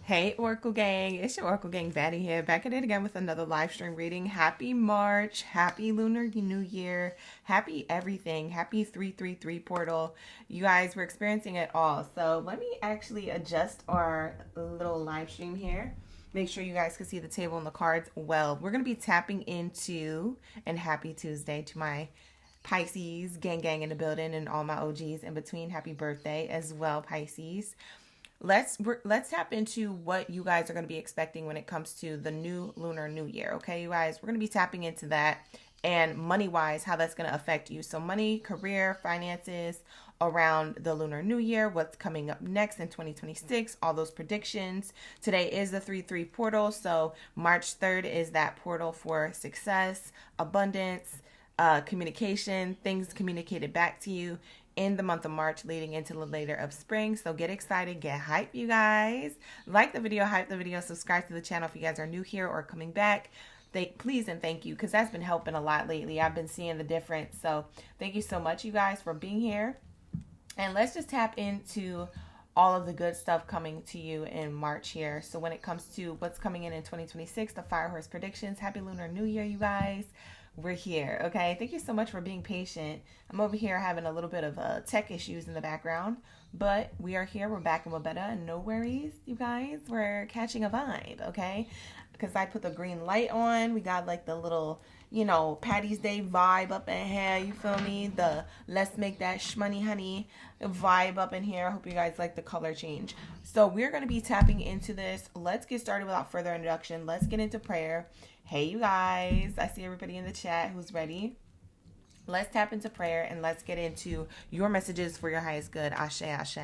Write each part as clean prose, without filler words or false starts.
Hey Oracle Gang, it's your Oracle Gang Baddie here, back at it again with another live stream reading. Happy March, happy Lunar New Year, happy everything, happy 333 portal. You guys, we're experiencing it all. So let me actually adjust our little live stream here. Make sure you guys can see the table and the cards well. We're going to be tapping into, and happy Tuesday to my Pisces gang in the building and all my OGs in between. Happy birthday as well, Pisces. Let's tap into what you guys are going to be expecting when it comes to the new Lunar New Year. Okay, you guys, we're going to be tapping into that, and money wise, how that's going to affect you. So money, career, finances around the Lunar New Year, what's coming up next in 2026, all those predictions. Today is the 3-3 portal. So March 3rd is that portal for success, abundance, communication, things communicated back to you in the month of March leading into the later of spring. So get excited, get hype, you guys. Like the video, hype the video, subscribe to the channel if you guys are new here or coming back. Please and thank you, because that's been helping a lot lately. I've been seeing the difference. So thank you so much, you guys, for being here. And let's just tap into all of the good stuff coming to you in March here. So when it comes to what's coming in 2026, the Fire Horse predictions, happy Lunar New Year, you guys. We're here, okay? Thank you so much for being patient. I'm over here having a little bit of tech issues in the background, but we are here. We're back and we're better, and no worries, you guys. We're catching a vibe, okay? Because I put the green light on. We got like the little, Patty's Day vibe up in here. You feel me? The let's make that shmoney honey vibe up in here. I hope you guys like the color change. So we're going to be tapping into this. Let's get started without further introduction. Let's get into prayer. Hey, you guys. I see everybody in the chat who's ready. Let's tap into prayer and let's get into your messages for your highest good. Ashe, ashe.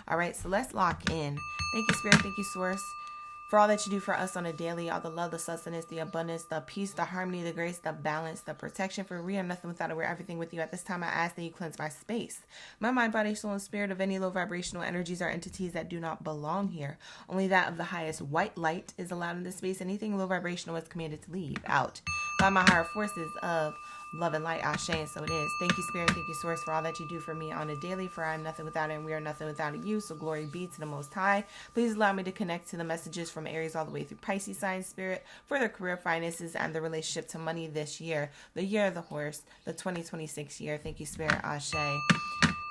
All right, so let's lock in. Thank you, Spirit. Thank you, Source, for all that you do for us on a daily, all the love, the sustenance, the abundance, the peace, the harmony, the grace, the balance, the protection. For we are nothing without it. We're everything with you. At this time, I ask that you cleanse my space, my mind, body, soul, and spirit of any low vibrational energies or entities that do not belong here. Only that of the highest white light is allowed in this space. Anything low vibrational is commanded to leave out by my higher forces of love and light. Ashe, and so it is. Thank you, Spirit. Thank you, Source, for all that you do for me on a daily. For I am nothing without it, and we are nothing without you. So glory be to the Most High. Please allow me to connect to the messages from Aries all the way through Pisces sign, Spirit, for their career, finances, and the relationship to money this year, the year of the horse, the 2026 year. Thank you, Spirit. Ashe,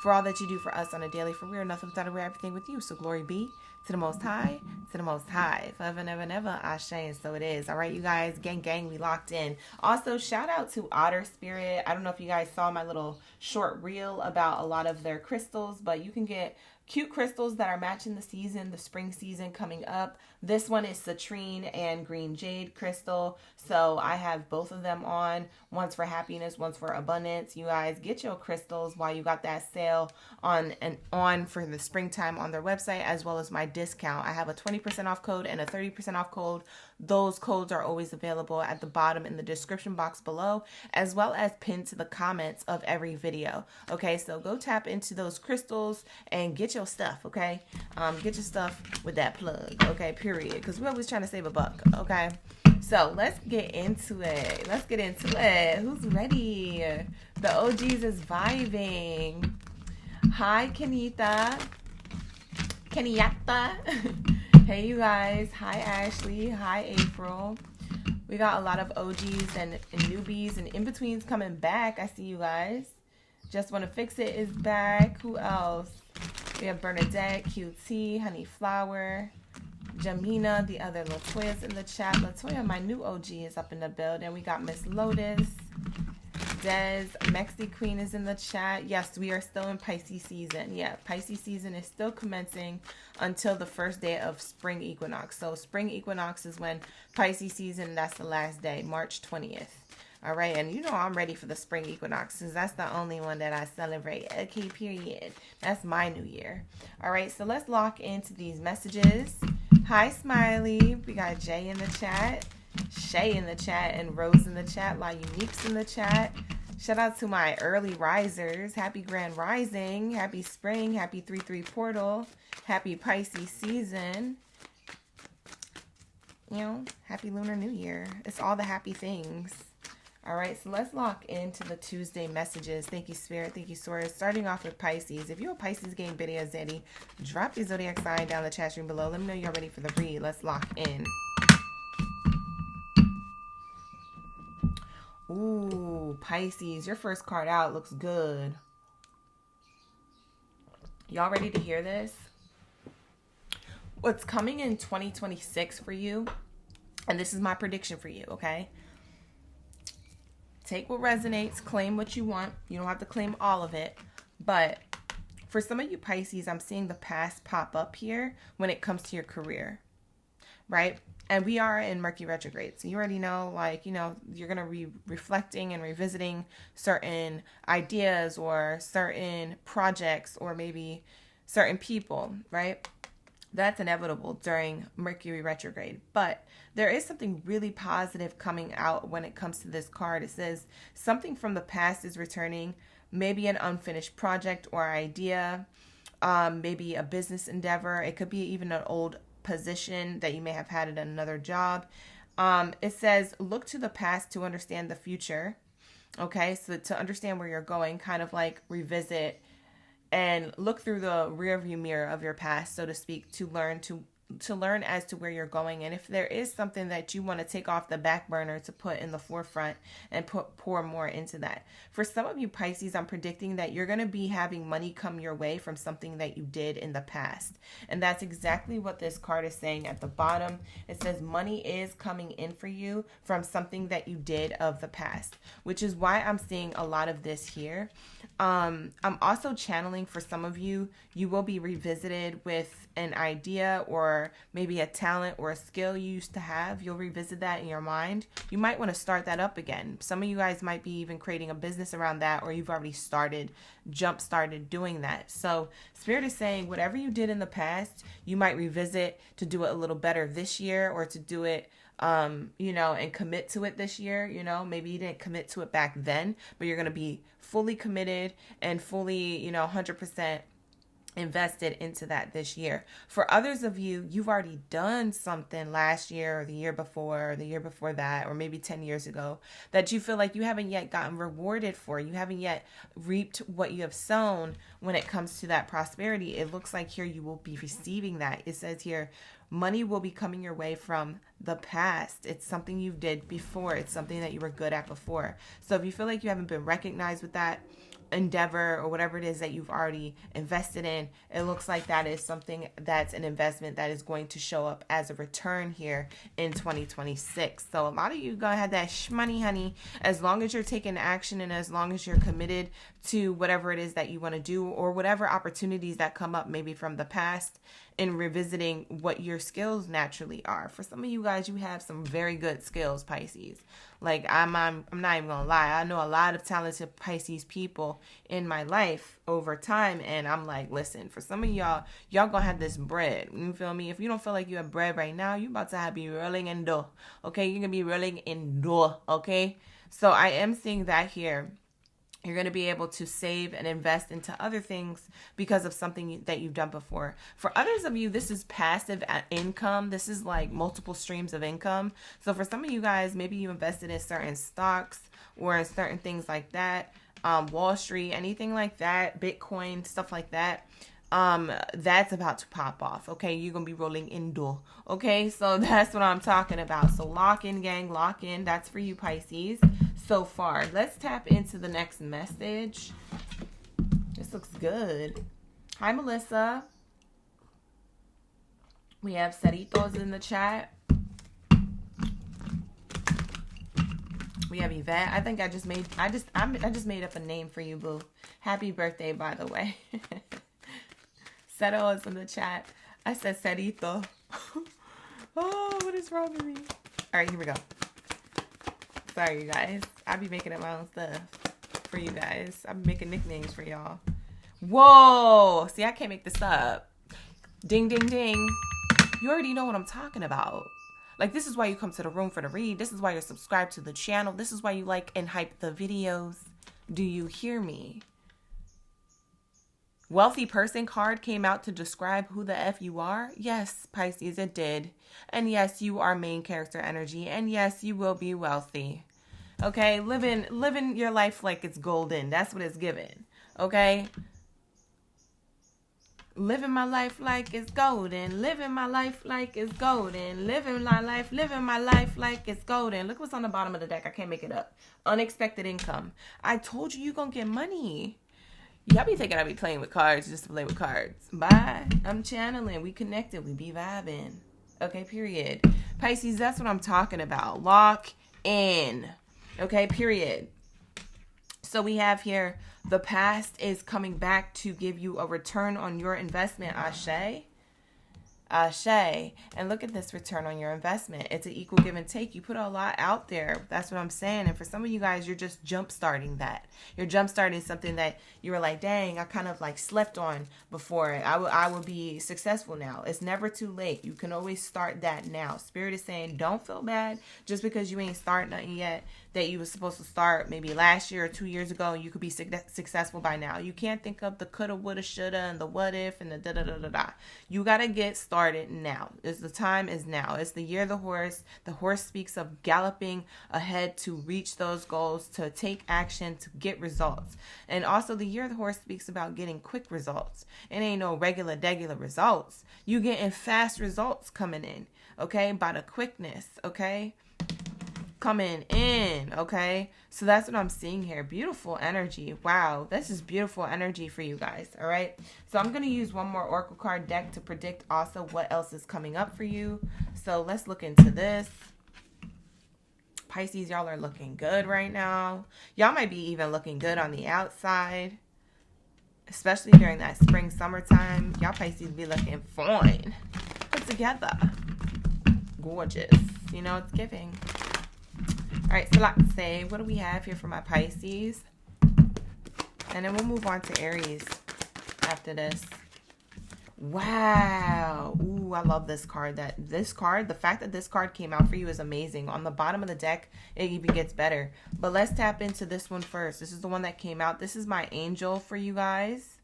for all that you do for us on a daily. For we are nothing without it, we're everything with you. So glory be to the Most High, to the Most High, forever and ever and ever, Ashe, and so it is. All right, you guys, gang, we locked in. Also, shout out to Otter Spirit. I don't know if you guys saw my little short reel about a lot of their crystals, but you can get cute crystals that are matching the season, the spring season coming up. This one is citrine and green jade crystal. So I have both of them on. One's for happiness, one's for abundance. You guys get your crystals while you got that sale on for the springtime on their website, as well as my discount. I have a 20% off code and a 30% off code. Those codes are always available at the bottom in the description box below, as well as pinned to the comments of every video. Okay, so go tap into those crystals and get your stuff, okay? Get your stuff with that plug, okay, period, because we're always trying to save a buck, okay? So let's get into it. Who's ready? The OGs is vibing. Hi, Kenyatta. Hey, you guys. Hi, Ashley. Hi, April. We got a lot of OGs and newbies and in-betweens coming back. I see you guys. Just Want to Fix It is back. Who else? We have Bernadette, QT, Honey Flower, Jamina, the other Latoya's in the chat. Latoya, my new OG, is up in the building. We got Miss Lotus, Des, Mexi Queen is in the chat. Yes, we are still in Pisces season. Yeah, Pisces season is still commencing until the first day of spring equinox. So spring equinox is when Pisces season, that's the last day, March 20th. All right, and I'm ready for the spring equinox because that's the only one that I celebrate. Okay, period. That's my new year. All right, so let's lock into these messages. Hi, Smiley. We got Jay in the chat, Shay in the chat, and Rose in the chat. La Unique's in the chat. Shout out to my early risers. Happy Grand Rising. Happy Spring. Happy 3-3 Portal. Happy Pisces season. Happy Lunar New Year. It's all the happy things. All right, so let's lock into the Tuesday messages. Thank you, Spirit. Thank you, Source. Starting off with Pisces. If you're a Pisces gang, Baddie or Zaddy, drop your Zodiac sign down the chat stream below. Let me know you're ready for the read. Let's lock in. Ooh, Pisces, your first card out looks good. Y'all ready to hear this? What's coming in 2026 for you, and this is my prediction for you, okay? Take what resonates, claim what you want. You don't have to claim all of it, but for some of you Pisces, I'm seeing the past pop up here when it comes to your career, right? And we are in Mercury retrograde. So you already know, like, you know, you're going to be reflecting and revisiting certain ideas or certain projects or maybe certain people, right? That's inevitable during Mercury retrograde. But there is something really positive coming out when it comes to this card. It says something from the past is returning, maybe an unfinished project or idea, maybe a business endeavor. It could be even an old position that you may have had at another job. It says, look to the past to understand the future. Okay, so to understand where you're going, kind of like revisit and look through the rear view mirror of your past, so to speak, to learn as to where you're going. And if there is something that you want to take off the back burner to put in the forefront and pour more into that. For some of you Pisces, I'm predicting that you're going to be having money come your way from something that you did in the past. And that's exactly what this card is saying at the bottom. It says money is coming in for you from something that you did of the past, which is why I'm seeing a lot of this here. I'm also channeling for some of you, you will be revisited with an idea or maybe a talent or a skill you used to have. You'll revisit that in your mind. You might want to start that up again. Some of you guys might be even creating a business around that, or you've already jump started doing that. So Spirit is saying whatever you did in the past, you might revisit to do it a little better this year, or to do it you know, and commit to it this year. You know, maybe you didn't commit to it back then, but you're going to be fully committed and fully, you know, 100% invested into that this year. For others of you, you've already done something last year or the year before or the year before that, or maybe 10 years ago, that you feel like you haven't yet gotten rewarded for. You haven't yet reaped what you have sown when it comes to that prosperity. It looks like here you will be receiving that. It says here, money will be coming your way from the past. It's something you did before. It's something that you were good at before. So if you feel like you haven't been recognized with that endeavor or whatever it is that you've already invested in, it looks like that is something that's an investment that is going to show up as a return here in 2026. So a lot of you gonna have that shmoney, honey, as long as you're taking action and as long as you're committed to whatever it is that you want to do, or whatever opportunities that come up maybe from the past, in revisiting what your skills naturally are. For some of you guys, you have some very good skills, Pisces. Like, I'm not even gonna lie, I know a lot of talented Pisces people in my life over time, and I'm like, listen, for some of y'all gonna have this bread. You feel me? If you don't feel like you have bread right now, you about to be rolling in dough. Okay, you're gonna be rolling in dough. Okay, so I am seeing that here. You're going to be able to save and invest into other things because of something that you've done before. For others of you, this is passive income. This is like multiple streams of income. So for some of you guys, maybe you invested in certain stocks or in certain things like that, Wall Street, anything like that, Bitcoin, stuff like that. That's about to pop off. Okay, you're gonna be rolling in dough. Okay, so that's what I'm talking about. So lock in, gang, lock in. That's for you, Pisces. So far, let's tap into the next message. This looks good. Hi, Melissa. We have Ceritos in the chat. We have Yvette. I think I just made up a name for you, boo. Happy birthday, by the way. Cero is in the chat. I said Cerito. Oh, what is wrong with me? All right, here we go. Sorry, you guys. I be making up my own stuff for you guys. I'm making nicknames for y'all. Whoa! See, I can't make this up. Ding, ding, ding. You already know what I'm talking about. Like, this is why you come to the room for the read. This is why you're subscribed to the channel. This is why you like and hype the videos. Do you hear me? Wealthy person card came out to describe who the F you are. Yes, Pisces, it did. And yes, you are main character energy. And yes, you will be wealthy. Okay, living your life like it's golden. That's what it's given. Okay, living my life like it's golden. Living my life like it's golden. Living my life like it's golden. Look what's on the bottom of the deck. I can't make it up. Unexpected income. I told you gonna get money. Y'all be thinking I be playing with cards just to play with cards. Bye. I'm channeling. We connected. We be vibing. Okay, period. Pisces, that's what I'm talking about. Lock in. Okay, period. So we have here, the past is coming back to give you a return on your investment. Ashe. Ashe. And look at this return on your investment. It's an equal give and take. You put a lot out there. That's what I'm saying. And for some of you guys, you're just jump starting that. You're jump starting something that you were like, dang, I kind of like slept on before. I will be successful now. It's never too late. You can always start that now. Spirit is saying, don't feel bad just because you ain't starting nothing yet that you was supposed to start maybe last year or 2 years ago, and you could be successful by now. You can't think of the coulda, woulda, shoulda, and the what if, and the da-da-da-da-da. You got to get started now. The time is now. It's the year of the horse. The horse speaks of galloping ahead to reach those goals, to take action, to get results. And also the year of the horse speaks about getting quick results. It ain't no regular results. You getting fast results coming in, okay, by the quickness, okay, coming in, okay? So that's what I'm seeing here. Beautiful energy. Wow, this is beautiful energy for you guys, all right? So I'm going to use one more oracle card deck to predict also what else is coming up for you. So let's look into this. Pisces, y'all are looking good right now. Y'all might be even looking good on the outside, especially during that spring, summertime. Y'all Pisces be looking fine, put together, gorgeous. You know, it's giving. All right, so let's say, what do we have here for my Pisces? And then we'll move on to Aries after this. Wow. Ooh, I love this card. The fact that this card came out for you is amazing. On the bottom of the deck, it even gets better. But let's tap into this one first. This is the one that came out. This is my angel for you guys.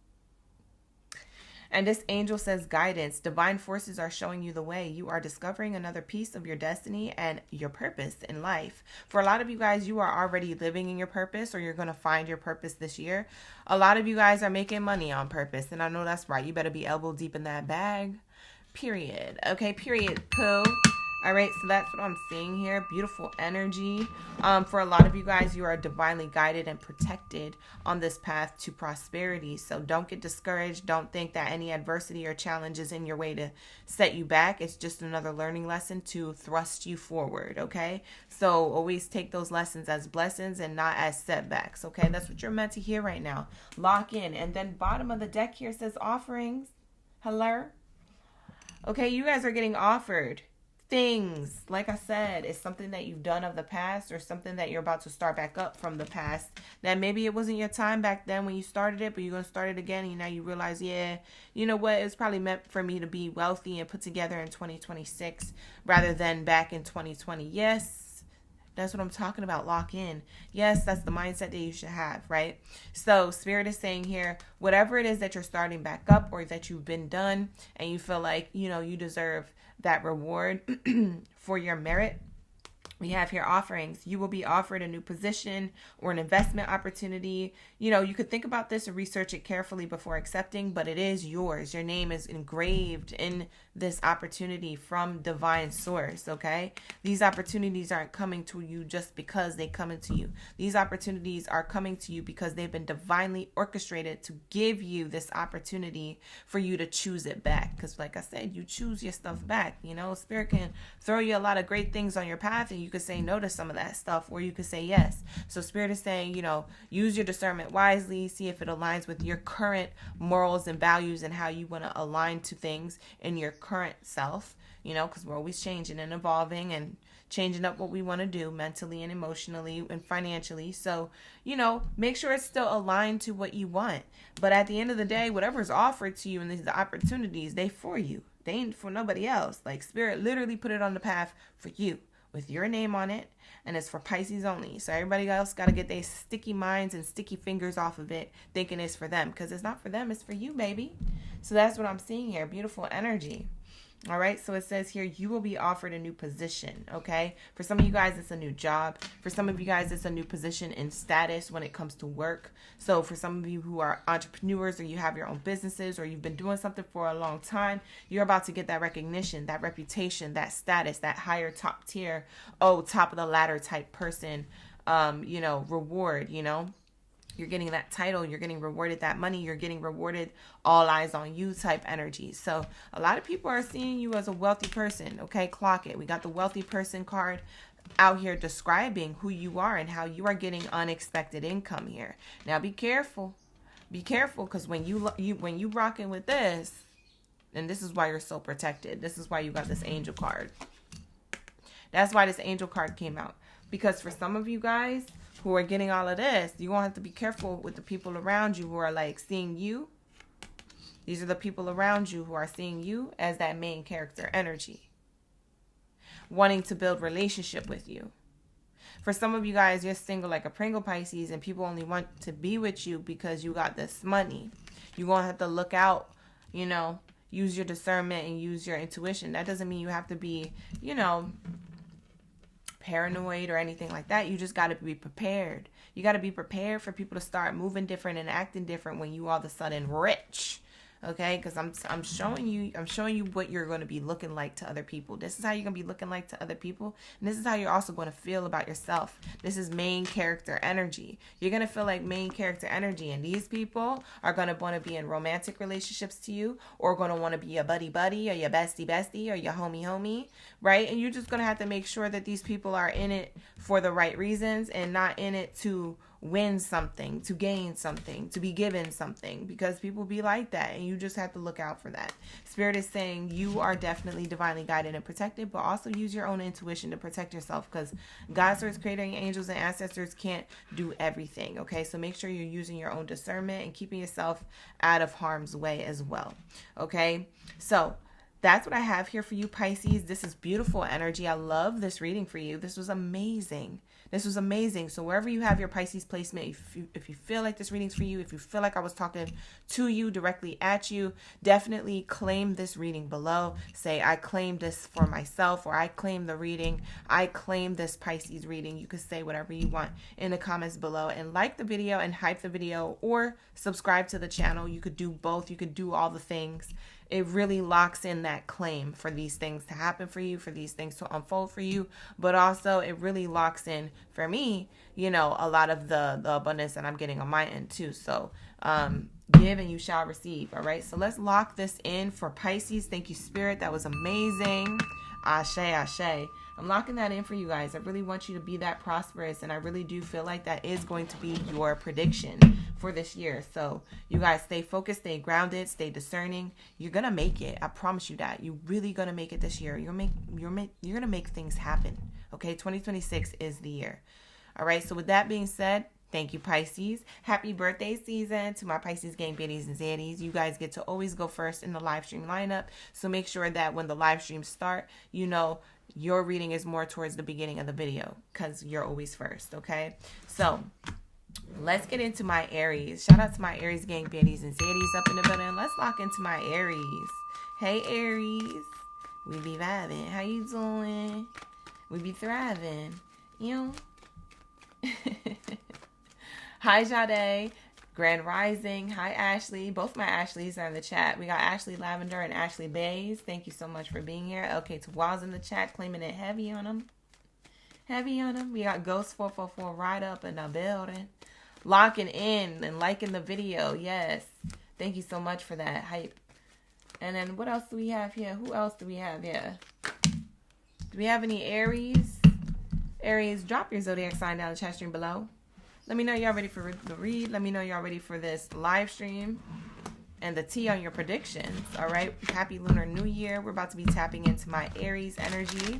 And this angel says guidance. Divine forces are showing you the way. You are discovering another piece of your destiny and your purpose in life. For a lot of you guys, you are already living in your purpose, or you're going to find your purpose this year. A lot of you guys are making money on purpose. And I know that's right. You better be elbow deep in that bag. Period. Okay, period. Pooh. All right, so that's what I'm seeing here. Beautiful energy. For a lot of you guys, you are divinely guided and protected on this path to prosperity. So don't get discouraged. Don't think that any adversity or challenge is in your way to set you back. It's just another learning lesson to thrust you forward, okay? So always take those lessons as blessings and not as setbacks, okay? That's what you're meant to hear right now. Lock in. And then bottom of the deck here says offerings. Hello? Okay, you guys are getting offered things. Like I said, it's something that you've done of the past, or something that you're about to start back up from the past, that maybe it wasn't your time back then when you started it, but you're going to start it again, and now you realize, yeah, you know what, it's probably meant for me to be wealthy and put together in 2026 rather than back in 2020. Yes, that's what I'm talking about. Lock in. Yes, that's the mindset that you should have, right? So Spirit is saying here, whatever it is that you're starting back up, or that you've been done and you feel like, you know, you deserve that reward for your merit, we have here offerings. You will be offered a new position or an investment opportunity. You know, you could think about this and research it carefully before accepting, but it is yours. Your name is engraved in this opportunity from divine source, okay? These opportunities aren't coming to you just because they come into you. These opportunities are coming to you because they've been divinely orchestrated to give you this opportunity for you to choose it back. Because like I said, you choose your stuff back. You know, Spirit can throw you a lot of great things on your path, and you could say no to some of that stuff, or you could say yes. So Spirit is saying, you know, use your discernment wisely, see if it aligns with your current morals and values and how you want to align to things in your current self, you know, because we're always changing and evolving and changing up what we want to do mentally and emotionally and financially. So, you know, make sure it's still aligned to what you want. But at the end of the day, whatever's offered to you and these opportunities, they for you. They ain't for nobody else. Like Spirit literally put it on the path for you, with your name on it, and it's for Pisces only. So everybody else got to get their sticky minds and sticky fingers off of it, thinking it's for them, because it's not for them, it's for you, baby. So that's what I'm seeing here. Beautiful energy. All right, so it says here, you will be offered a new position, okay? For some of you guys, it's a new job. For some of you guys, it's a new position in status when it comes to work. So for some of you who are entrepreneurs, or you have your own businesses, or you've been doing something for a long time, you're about to get that recognition, that reputation, that status, that higher top tier, top of the ladder type person, reward, You're getting that title, you're getting rewarded that money, you're getting rewarded all eyes on you type energy. So a lot of people are seeing you as a wealthy person, okay? Clock it. We got the wealthy person card out here describing who you are and how you are getting unexpected income here. Now be careful. Be careful, because when you rocking with this, and this is why you're so protected. This is why you got this angel card. That's why this angel card came out. Because for some of you guys who are getting all of this, you're going to have to be careful with the people around you who are like seeing you. These are the people around you who are seeing you as that main character energy, wanting to build relationship with you. For some of you guys, you're single like a Pringle Pisces, and people only want to be with you because you got this money. You're going to have to look out, use your discernment and use your intuition. That doesn't mean you have to be, paranoid or anything like that. You just got to be prepared. You got to be prepared for people to start moving different and acting different when you all of a sudden rich. Okay, because I'm showing you what you're going to be looking like to other people. This is how you're going to be looking like to other people, and this is how you're also going to feel about yourself. This is main character energy. You're going to feel like main character energy, and these people are going to want to be in romantic relationships to you, or going to want to be a buddy or your bestie or your homie, right? And you're just going to have to make sure that these people are in it for the right reasons and not in it to win something, to gain something, to be given something, because people be like that, and you just have to look out for that. Spirit is saying you are definitely divinely guided and protected, but also use your own intuition to protect yourself, because God, source, creator, angels, and ancestors can't do everything. Okay, so make sure you're using your own discernment and keeping yourself out of harm's way as well. Okay, so that's what I have here for you, Pisces. This is beautiful energy. I love this reading for you. This was amazing. This was amazing. So wherever you have your Pisces placement, if you feel like this reading's for you, if you feel like I was talking to you, directly at you, definitely claim this reading below. Say, I claim this for myself, or I claim the reading. I claim this Pisces reading. You can say whatever you want in the comments below, and like the video and hype the video, or subscribe to the channel. You could do both. You could do all the things. It really locks in that claim for these things to happen for you, for these things to unfold for you. But also it really locks in, for me, a lot of the abundance that I'm getting on my end too. So give and you shall receive. All right. So let's lock this in for Pisces. Thank you, Spirit. That was amazing. Ashe, ashe. I'm locking that in for you guys. I really want you to be that prosperous, and I really do feel like that is going to be your prediction for this year. So you guys stay focused, stay grounded, stay discerning. You're gonna make it. I promise you that. You're really gonna make it this year. You're gonna make things happen. Okay, 2026 is the year. All right. So with that being said, thank you, Pisces. Happy birthday season to my Pisces gang, Baddies and Zaddies. You guys get to always go first in the live stream lineup. So make sure that when the live streams start, your reading is more towards the beginning of the video, because you're always first. Okay. So let's get into my Aries. Shout out to my Aries gang, Baddies and Zaddies up in the building. Let's lock into my Aries. Hey, Aries. We be vibing. How you doing? We be thriving. Hi, Jade. Grand Rising. Hi, Ashley. Both my Ashleys are in the chat. We got Ashley Lavender and Ashley Bays. Thank you so much for being here. Okay, Tawal's in the chat, claiming it heavy on them. Heavy on them. We got Ghost 444 right up in the building. Locking in and liking the video. Yes. Thank you so much for that hype. And then what else do we have here? Who else do we have here? Do we have any Aries? Aries, drop your zodiac sign down in the chat stream below. Let me know y'all ready for the read. Let me know y'all ready for this live stream and the tea on your predictions. All right. Happy Lunar New Year. We're about to be tapping into my Aries energy.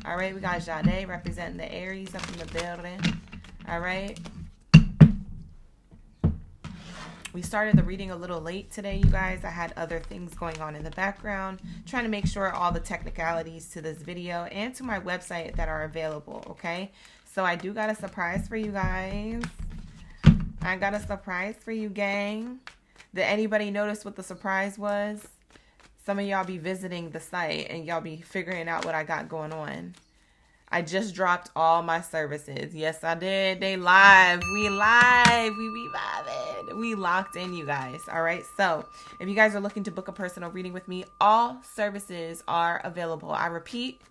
All right. We got Jade representing the Aries up in the building. All right. We started the reading a little late today, you guys. I had other things going on in the background, trying to make sure all the technicalities to this video and to my website that are available, okay? So I do got a surprise for you guys. I got a surprise for you, gang. Did anybody notice what the surprise was? Some of y'all be visiting the site and y'all be figuring out what I got going on. I just dropped all my services. Yes, I did. They live. We live. We reviving. We locked in, you guys. All right. So if you guys are looking to book a personal reading with me, all services are available. I repeat,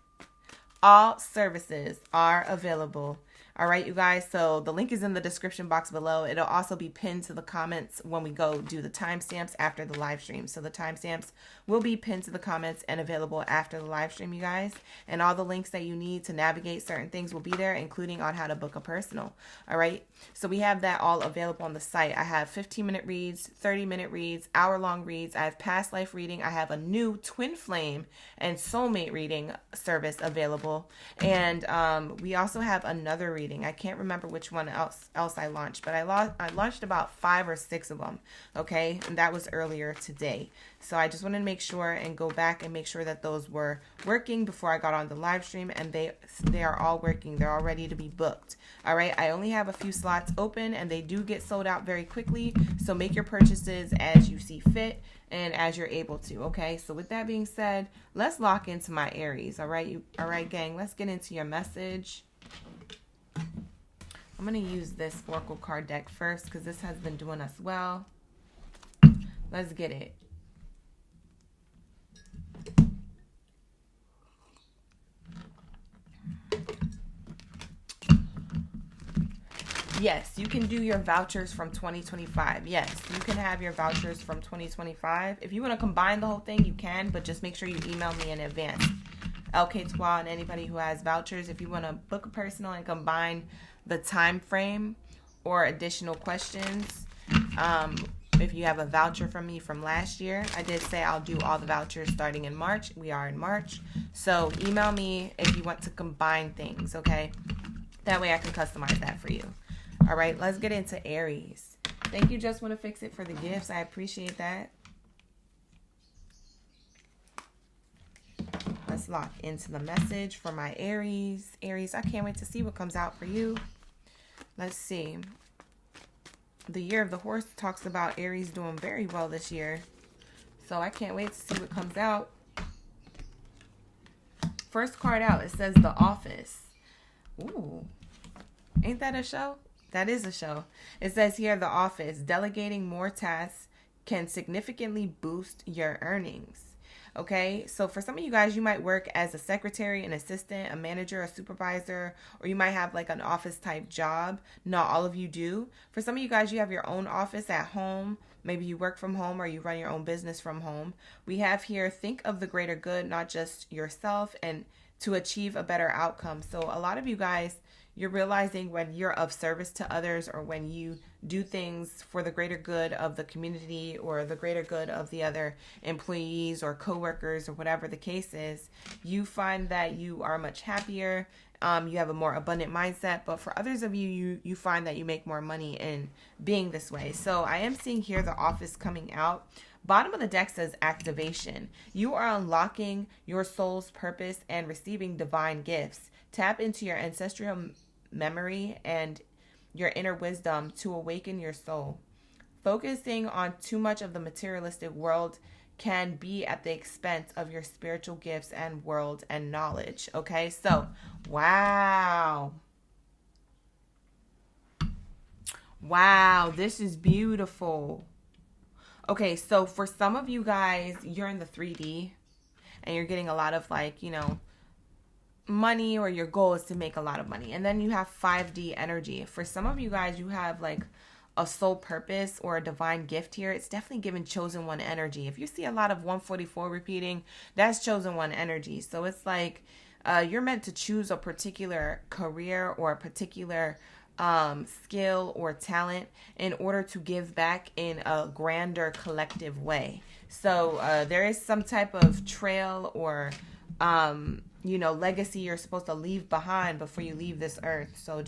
all services are available. All right, you guys. So the link is in the description box below. It'll also be pinned to the comments when we go do the timestamps after the live stream. So the timestamps will be pinned to the comments and available after the live stream, you guys. And all the links that you need to navigate certain things will be there, including on how to book a personal. All right. So we have that all available on the site. I have 15-minute reads, 30-minute reads, hour-long reads. I have past life reading. I have a new twin flame and soulmate reading service available. And we also have another reading. I can't remember which one else I launched, but I launched about 5 or 6 of them. Okay. And that was earlier today. So I just wanted to make sure and go back and make sure that those were working before I got on the live stream, and they are all working. They're all ready to be booked. All right. I only have a few slots open and they do get sold out very quickly. So make your purchases as you see fit and as you're able to. Okay. So with that being said, let's lock into my Aries. All right. All right, gang, let's get into your message. I'm going to use this Oracle card deck first because this has been doing us well. Let's get it. Yes, you can do your vouchers from 2025. Yes, you can have your vouchers from 2025. If you want to combine the whole thing, you can, but just make sure you email me in advance. LK2 and anybody who has vouchers, if you want to book a personal and combine the time frame or additional questions, if you have a voucher from me from last year, I did say I'll do all the vouchers starting in March. We are in March. So email me if you want to combine things, okay? That way I can customize that for you. All right, let's get into Aries. Thank you, Just Want to Fix It, for the gifts. I appreciate that. Let's lock into the message for my Aries. Aries, I can't wait to see what comes out for you. Let's see. The year of the horse talks about Aries doing very well this year. So I can't wait to see what comes out. First card out, it says The Office. Ooh, ain't that a show? That is a show. It says here, The Office, delegating more tasks can significantly boost your earnings. Okay, so for some of you guys, you might work as a secretary, an assistant, a manager, a supervisor, or you might have like an office type job. Not all of you do. For some of you guys, you have your own office at home. Maybe you work from home or you run your own business from home. We have here, think of the greater good, not just yourself, and to achieve a better outcome. So a lot of you guys, you're realizing when you're of service to others or when you do things for the greater good of the community or the greater good of the other employees or coworkers or whatever the case is, you find that you are much happier. You have a more abundant mindset. But for others of you, you find that you make more money in being this way. So I am seeing here The Office coming out. Bottom of the deck says activation. You are unlocking your soul's purpose and receiving divine gifts. Tap into your ancestral memory and your inner wisdom to awaken your soul. Focusing on too much of the materialistic world can be at the expense of your spiritual gifts and world and knowledge. Okay, so wow. Wow, this is beautiful. Okay, so for some of you guys, you're in the 3D and you're getting a lot of like, you know, money, or your goal is to make a lot of money. And then you have 5D energy. For some of you guys, you have like a soul purpose or a divine gift here. It's definitely given chosen one energy. If you see a lot of 144 repeating, that's chosen one energy. So it's like you're meant to choose a particular career or a particular skill or talent in order to give back in a grander collective way. So there is some type of trail or you know, legacy you're supposed to leave behind before you leave this earth. So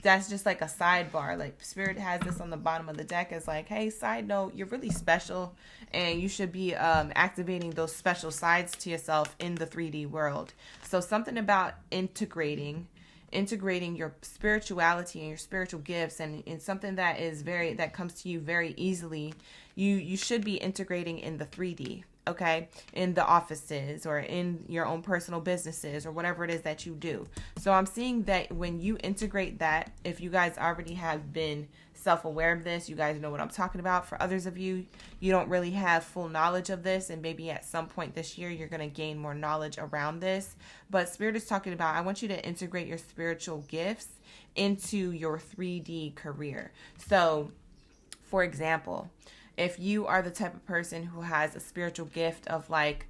that's just like a sidebar. Like Spirit has this on the bottom of the deck as like, hey, side note, you're really special and you should be activating those special sides to yourself in the 3D world. So something about integrating your spirituality and your spiritual gifts and something that is that comes to you very easily. You should be integrating in the 3D. okay, in the offices or in your own personal businesses or whatever it is that you do. So I'm seeing that when you integrate that, if you guys already have been self-aware of this, you guys know what I'm talking about. For others of you, you don't really have full knowledge of this, and maybe at some point this year you're going to gain more knowledge around this. But Spirit is talking about, I want you to integrate your spiritual gifts into your 3D career. So, for example, if you are the type of person who has a spiritual gift of like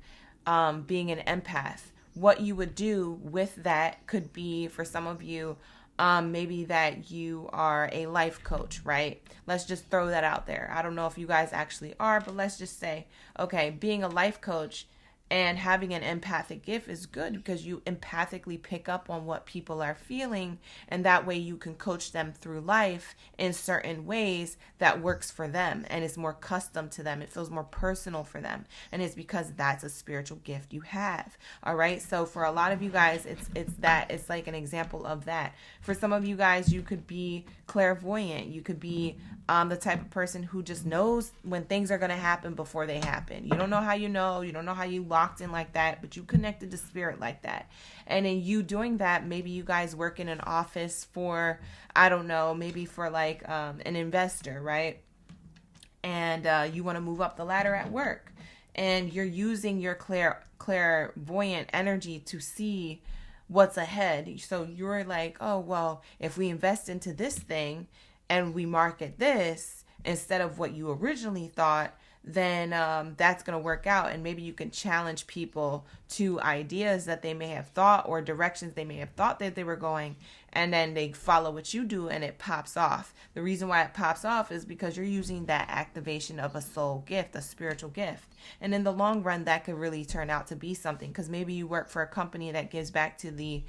being an empath, what you would do with that could be, for some of you, maybe that you are a life coach, right? Let's just throw that out there. I don't know if you guys actually are, but let's just say, okay, being a life coach and having an empathic gift is good because you empathically pick up on what people are feeling, and that way you can coach them through life in certain ways that works for them and is more custom to them. It feels more personal for them, and it's because that's a spiritual gift you have. All right, so for a lot of you guys, it's like an example of that. For some of you guys, you could be clairvoyant. You could be the type of person who just knows when things are going to happen before they happen. You don't know how you know. You don't know how you locked in like that, but you connected to spirit like that. And in you doing that, maybe you guys work in an office for, I don't know, maybe for like an investor, right? And you want to move up the ladder at work. And you're using your clairvoyant energy to see what's ahead. So you're like, oh, well, if we invest into this thing and we market this instead of what you originally thought, then that's going to work out. And maybe you can challenge people to ideas that they may have thought or directions they may have thought that they were going, and then they follow what you do and it pops off. The reason why it pops off is because you're using that activation of a soul gift, a spiritual gift. And in the long run, that could really turn out to be something, because maybe you work for a company that gives back to the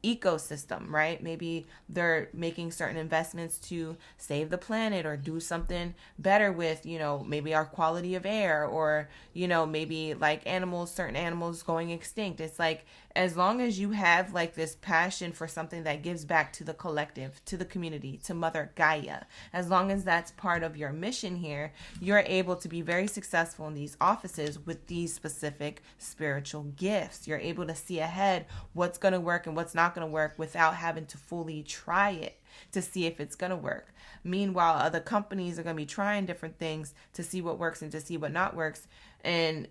ecosystem, right? Maybe they're making certain investments to save the planet or do something better with, maybe our quality of air, or, maybe like certain animals going extinct. It's like, as long as you have like this passion for something that gives back to the collective, to the community, to Mother Gaia, as long as that's part of your mission here, you're able to be very successful in these offices with these specific spiritual gifts. You're able to see ahead what's going to work and what's not going to work without having to fully try it to see if it's going to work. Meanwhile, other companies are going to be trying different things to see what works and to see what not works. And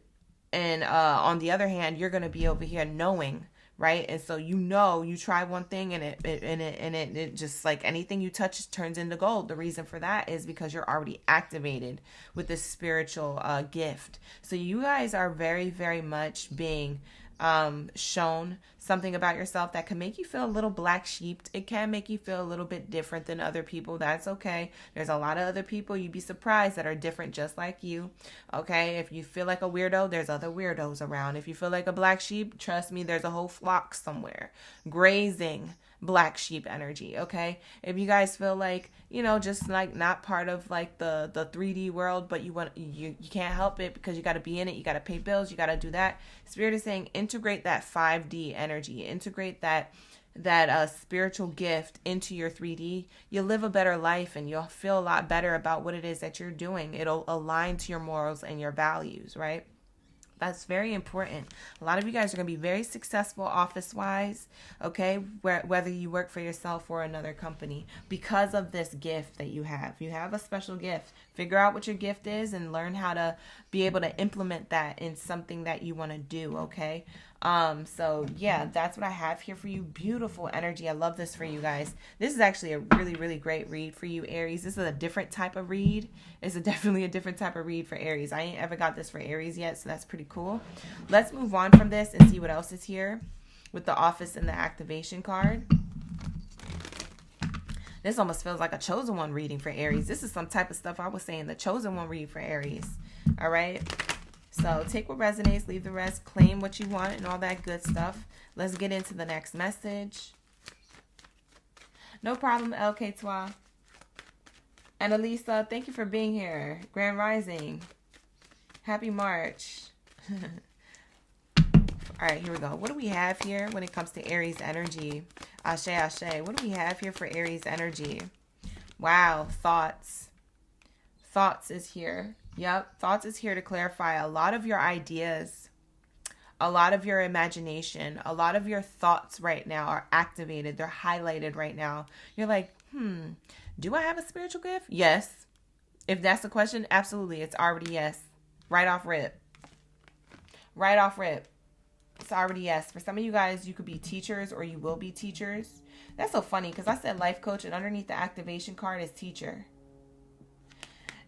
on the other hand, you're going to be over here knowing, right? And so you try one thing and it just like anything you touch turns into gold. The reason for that is because you're already activated with this spiritual gift. So you guys are very, very much being shown something about yourself that can make you feel a little black sheeped. It can make you feel a little bit different than other people. That's okay. There's a lot of other people, you'd be surprised, that are different just like you. Okay, if you feel like a weirdo, there's other weirdos around. If you feel like a black sheep, trust me, there's a whole flock somewhere grazing black sheep energy. Okay, if you guys feel like, just like not part of like the 3D world, but you can't help it because you got to be in it, you got to pay bills, you got to do that. Spirit is saying integrate that 5D energy, integrate that spiritual gift into your 3D. You'll live a better life and you'll feel a lot better about what it is that you're doing. It'll align to your morals and your values, right? That's very important. A lot of you guys are going to be very successful office-wise, okay, whether you work for yourself or another company, because of this gift that you have. You have a special gift. Figure out what your gift is and learn how to be able to implement that in something that you want to do, okay? So yeah, that's what I have here for you. Beautiful energy. I love this for you guys. This is actually a really, really great read for you, Aries. This is a different type of read. It's definitely a different type of read for Aries. I ain't ever got this for Aries yet, so that's pretty cool. Let's move on from this and see what else is here with the office and the activation card. This almost feels like a chosen one reading for Aries. This is some type of stuff I was saying, the chosen one read for Aries. All right. So take what resonates, leave the rest, claim what you want, and all that good stuff. Let's get into the next message. No problem, LK Twa. And Elisa, thank you for being here. Grand Rising. Happy March. All right, here we go. What do we have here when it comes to Aries energy? Ashe, Ashe. What do we have here for Aries energy? Wow, thoughts. Thoughts is here. Yep, thoughts is here to clarify a lot of your ideas, a lot of your imagination, a lot of your thoughts right now are activated. They're highlighted right now. You're like, do I have a spiritual gift? Yes. If that's the question, absolutely. It's already yes. Right off rip. Right off rip. It's already yes. For some of you guys, you could be teachers or you will be teachers. That's so funny because I said life coach and underneath the activation card is teacher.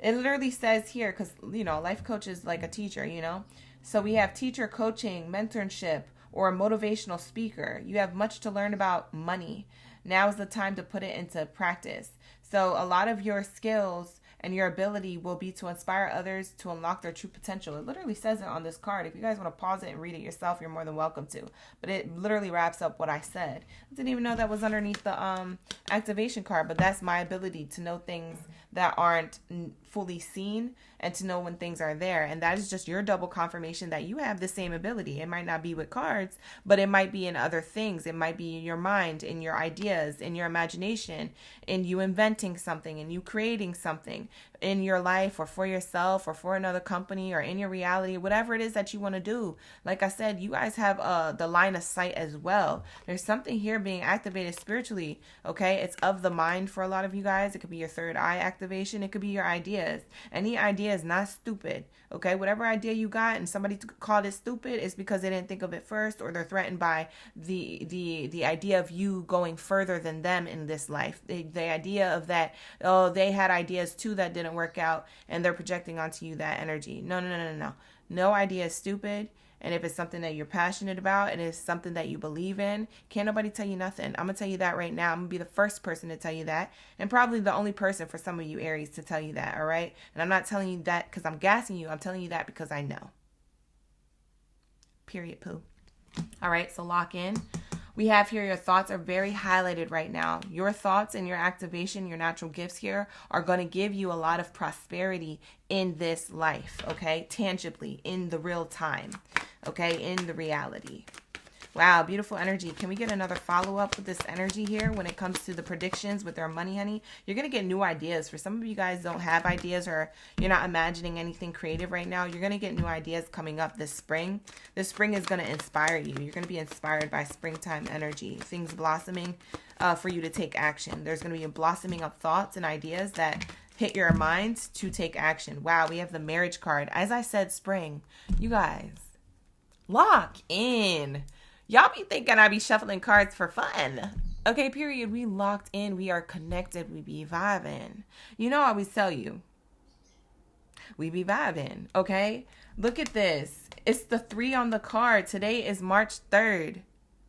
It literally says here, because, you know, life coach is like a teacher, you know. So we have teacher, coaching, mentorship, or a motivational speaker. You have much to learn about money. Now is the time to put it into practice. So a lot of your skills and your ability will be to inspire others to unlock their true potential. It literally says it on this card. If you guys want to pause it and read it yourself, you're more than welcome to. But it literally wraps up what I said. I didn't even know that was underneath the activation card, but that's my ability to know things that aren't fully seen and to know when things are there. And that is just your double confirmation that you have the same ability. It might not be with cards, but it might be in other things. It might be in your mind, in your ideas, in your imagination, in you inventing something, in you creating something in your life or for yourself or for another company or in your reality, whatever it is that you want to do. Like I said, you guys have the line of sight as well. There's something here being activated spiritually, okay? It's of the mind for a lot of you guys. It could be your third eye activation. It could be your ideas. Any idea is not stupid, okay? Whatever idea you got and somebody called it stupid is because they didn't think of it first, or they're threatened by the idea of you going further than them in this life. The idea of that, oh, they had ideas too that didn't work out and they're projecting onto you that energy. No. No idea is stupid. And if it's something that you're passionate about and it's something that you believe in, can't nobody tell you nothing. I'm going to tell you that right now. I'm going to be the first person to tell you that. And probably the only person for some of you Aries to tell you that, all right? And I'm not telling you that because I'm gassing you. I'm telling you that because I know. Period, poo. All right, so lock in. We have here your thoughts are very highlighted right now. Your thoughts and your activation, your natural gifts here are going to give you a lot of prosperity in this life, okay? Tangibly, in the real time, okay? In the reality. Wow, beautiful energy. Can we get another follow-up with this energy here when it comes to the predictions with our money, honey? You're going to get new ideas. For some of you guys don't have ideas or you're not imagining anything creative right now, you're going to get new ideas coming up this spring. This spring is going to inspire you. You're going to be inspired by springtime energy, things blossoming for you to take action. There's going to be a blossoming of thoughts and ideas that hit your minds to take action. Wow, we have the marriage card. As I said, spring. You guys, lock in. Y'all be thinking I be shuffling cards for fun. Okay, period. We locked in. We are connected. We be vibing. You know I always tell you. We be vibing, okay? Look at this. It's the 3 on the card. Today is March 3rd.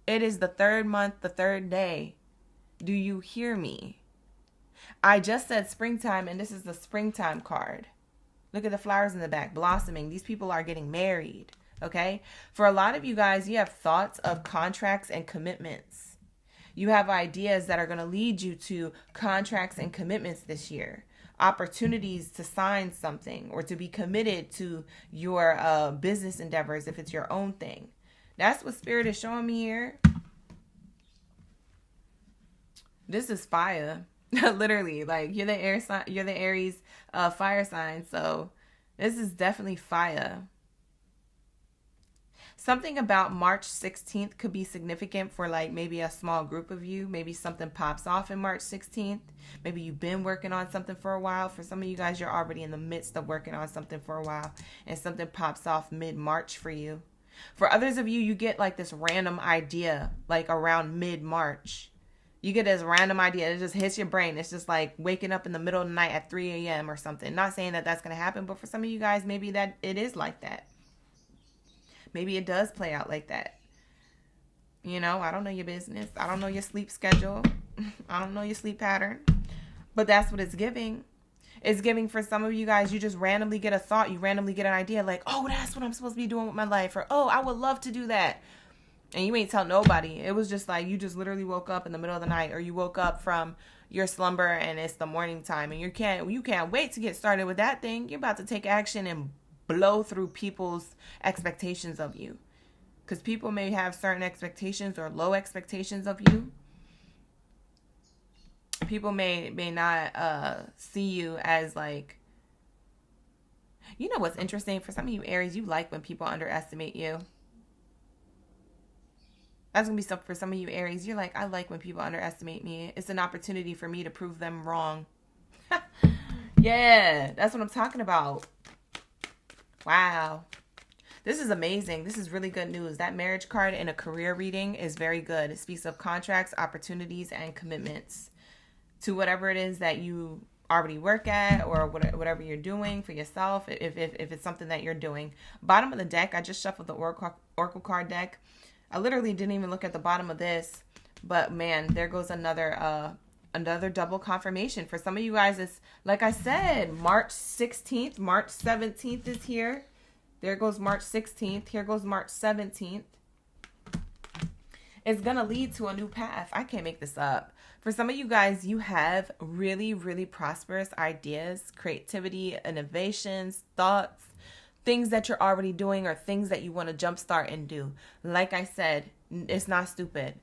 It is the 3rd month, the 3rd day. Do you hear me? I just said springtime, and this is the springtime card. Look at the flowers in the back, blossoming. These people are getting married. Okay, for a lot of you guys, you have thoughts of contracts and commitments. You have ideas that are going to lead you to contracts and commitments this year. Opportunities to sign something or to be committed to your business endeavors if it's your own thing. That's what Spirit is showing me here. This is fire. Literally, like you're the air sign, you're the Aries fire sign. So this is definitely fire. Something about March 16th could be significant for like maybe a small group of you. Maybe something pops off in March 16th. Maybe you've been working on something for a while. For some of you guys, you're already in the midst of working on something for a while and something pops off mid-March for you. For others of you, you get like this random idea like around mid-March. You get this random idea. It just hits your brain. It's just like waking up in the middle of the night at 3 a.m. or something. Not saying that that's going to happen, but for some of you guys, maybe that it is like that. Maybe it does play out like that. You know, I don't know your business. I don't know your sleep schedule. I don't know your sleep pattern. But that's what it's giving. It's giving for some of you guys, you just randomly get a thought. You randomly get an idea like, oh, that's what I'm supposed to be doing with my life. Or, oh, I would love to do that. And you ain't tell nobody. It was just like you just literally woke up in the middle of the night. Or you woke up from your slumber and it's the morning time. And you can't wait to get started with that thing. You're about to take action and blow through people's expectations of you, because people may have certain expectations or low expectations of you. People may not see you as like You know what's interesting? For some of you Aries, you like when people underestimate you. That's going to be something for some of you Aries. You're like, I like when people underestimate me. It's an opportunity for me to prove them wrong. Yeah, that's what I'm talking about. Wow. This is amazing. This is really good news. That marriage card in a career reading is very good. It speaks of contracts, opportunities, and commitments to whatever it is that you already work at, or whatever you're doing for yourself, if it's something that you're doing. Bottom of the deck, I just shuffled the Oracle card deck. I literally didn't even look at the bottom of this, but man, there goes another double confirmation. For some of you guys, it's like I said, March 16th, March 17th is here. There goes March 16th. Here goes March 17th. It's going to lead to a new path. I can't make this up. For some of you guys, you have really, really prosperous ideas, creativity, innovations, thoughts, things that you're already doing, or things that you want to jumpstart and do. Like I said, it's not stupid.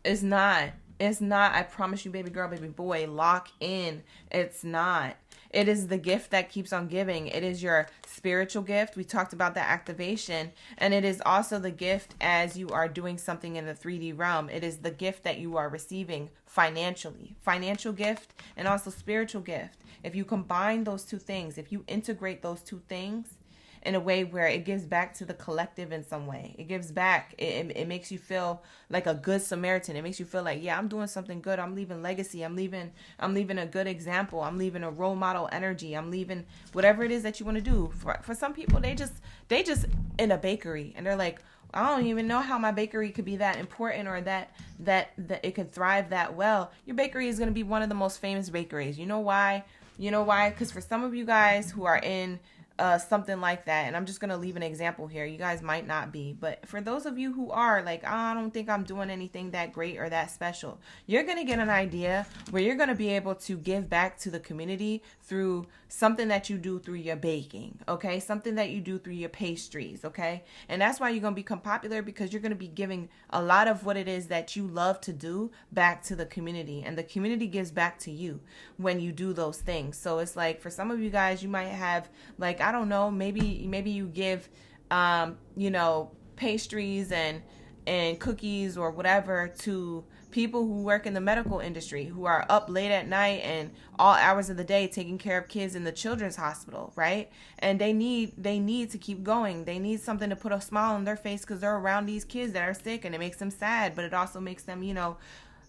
It's not. It's not. I promise you, baby girl, baby boy, lock in. It's not. It is the gift that keeps on giving. It is your spiritual gift. We talked about that activation. And it is also the gift as you are doing something in the 3D realm. It is the gift that you are receiving financially. Financial gift and also spiritual gift. If you combine those two things, if you integrate those two things in a way where it gives back to the collective in some way. It gives back. It makes you feel like a good Samaritan. It makes you feel like, yeah, I'm doing something good. I'm leaving legacy. I'm leaving a good example. I'm leaving a role model energy. I'm leaving whatever it is that you want to do. For some people, they just in a bakery and they're like, I don't even know how my bakery could be that important, or that it could thrive that well. Your bakery is going to be one of the most famous bakeries. You know why? Because for some of you guys who are in something like that, and I'm just going to leave an example here. You guys might not be, but for those of you who are like, oh, I don't think I'm doing anything that great or that special, you're going to get an idea where you're going to be able to give back to the community through something that you do through your baking, okay? Something that you do through your pastries, okay? And that's why you're going to become popular, because you're going to be giving a lot of what it is that you love to do back to the community, and the community gives back to you when you do those things. So it's like, for some of you guys, you might have, like, I don't know, maybe you give, pastries and cookies or whatever to people who work in the medical industry, who are up late at night and all hours of the day taking care of kids in the children's hospital, right? And they need to keep going. They need something to put a smile on their face because they're around these kids that are sick, and it makes them sad, but it also makes them,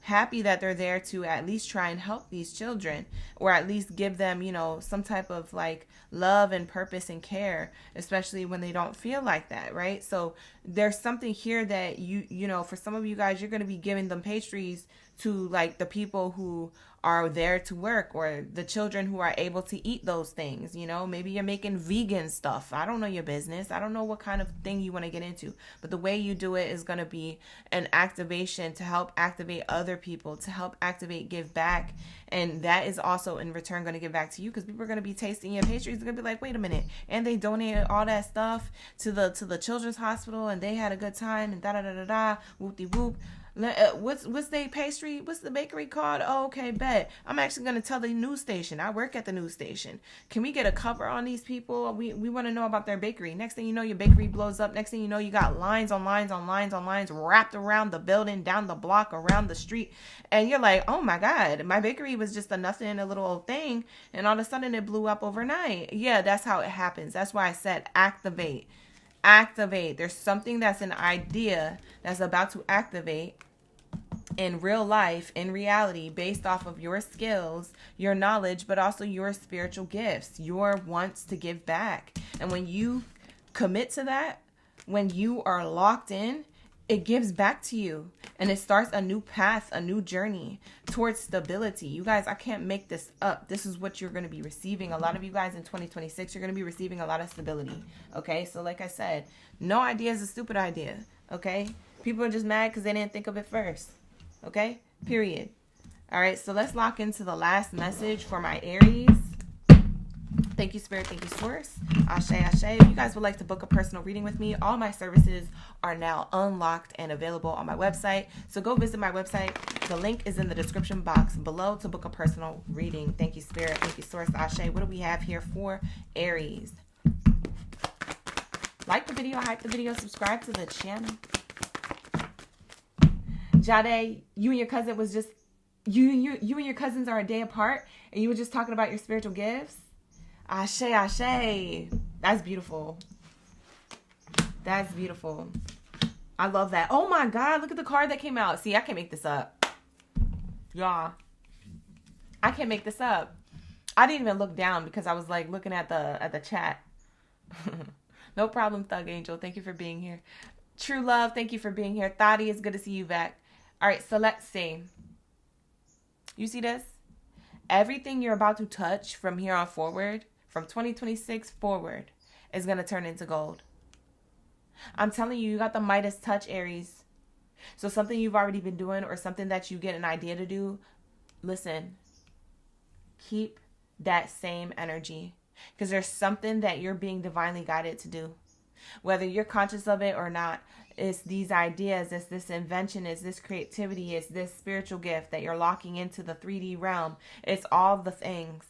happy that they're there to at least try and help these children, or at least give them, some type of like love and purpose and care, especially when they don't feel like that, right? So there's something here that for some of you guys, you're going to be giving them pastries to like the people who are there to work, or the children who are able to eat those things. Maybe you're making vegan stuff. I don't know your business. I don't know what kind of thing you want to get into, but the way you do it is going to be an activation to help activate other people, to help activate give back. And that is also in return going to give back to you, because people are going to be tasting your pastries. They're going to be like, wait a minute, and they donated all that stuff to the children's hospital, and they had a good time, and da da da da da, whoop de whoop. What's the pastry? What's the bakery called? Oh, okay, bet. I'm actually going to tell the news station. I work at the news station. Can we get a cover on these people? We want to know about their bakery. Next thing you know, your bakery blows up. Next thing you know, you got lines on lines on lines on lines wrapped around the building, down the block, around the street. And you're like, oh my God, my bakery was just a nothing, a little old thing. And all of a sudden it blew up overnight. Yeah, that's how it happens. That's why I said activate. There's something that's an idea that's about to activate in real life, in reality, based off of your skills, your knowledge, but also your spiritual gifts, your wants to give back. And when you commit to that, when you are locked in, it gives back to you, and it starts a new path, a new journey towards stability. You guys, I can't make this up. This is what you're going to be receiving. A lot of you guys in 2026, you're going to be receiving a lot of stability. Okay. So like I said, no idea is a stupid idea. Okay. People are just mad because they didn't think of it first. Okay. Period. All right. So let's lock into the last message for my Aries. Thank you, Spirit. Thank you, Source. Ashe, Ashe. If you guys would like to book a personal reading with me, all my services are now unlocked and available on my website. So go visit my website. The link is in the description box below to book a personal reading. Thank you, Spirit. Thank you, Source. Ashe. What do we have here for Aries? Like the video, hype the video, subscribe to the channel. Jade, you and your cousin was just, you and your cousins are a day apart, and you were just talking about your spiritual gifts. Ashe, ashe. That's beautiful. That's beautiful. I love that. Oh my God, look at the card that came out. See, I can't make this up. Y'all, I can't make this up. I didn't even look down because I was like looking at the chat. No problem, Thug Angel. Thank you for being here. True Love, thank you for being here. Thotty, it's good to see you back. All right, so let's see. You see this? Everything you're about to touch from here on forward, from 2026 forward, is going to turn into gold. I'm telling you, you got the Midas touch, Aries. So something you've already been doing or something that you get an idea to do, listen, keep that same energy, because there's something that you're being divinely guided to do. Whether you're conscious of it or not, it's these ideas, it's this invention, it's this creativity, it's this spiritual gift that you're locking into the 3D realm. It's all the things,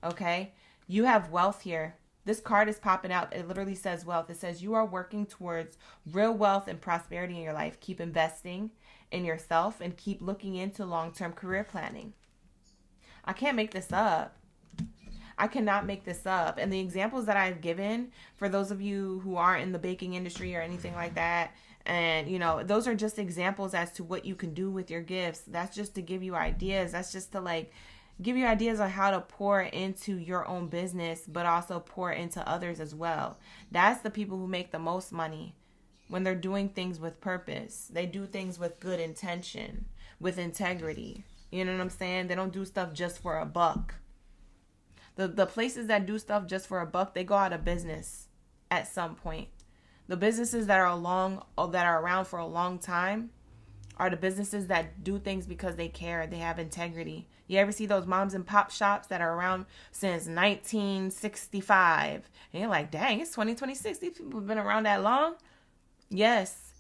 okay? You have wealth here. This card is popping out. It literally says wealth. It says you are working towards real wealth and prosperity in your life. Keep investing in yourself and keep looking into long-term career planning. I can't make this up. I cannot make this up. And the examples that I've given for those of you who aren't in the baking industry or anything like that, and, you know, those are just examples as to what you can do with your gifts. That's just to give you ideas. That's just to, like, give you ideas on how to pour into your own business, but also pour into others as well. That's the people who make the most money when they're doing things with purpose. They do things with good intention, with integrity. You know what I'm saying? They don't do stuff just for a buck. The places that do stuff just for a buck, they go out of business at some point. The businesses that are around for a long time are the businesses that do things because they care. They have integrity. You ever see those moms and pop shops that are around since 1965? And you're like, dang, it's 2026. These people have been around that long? Yes,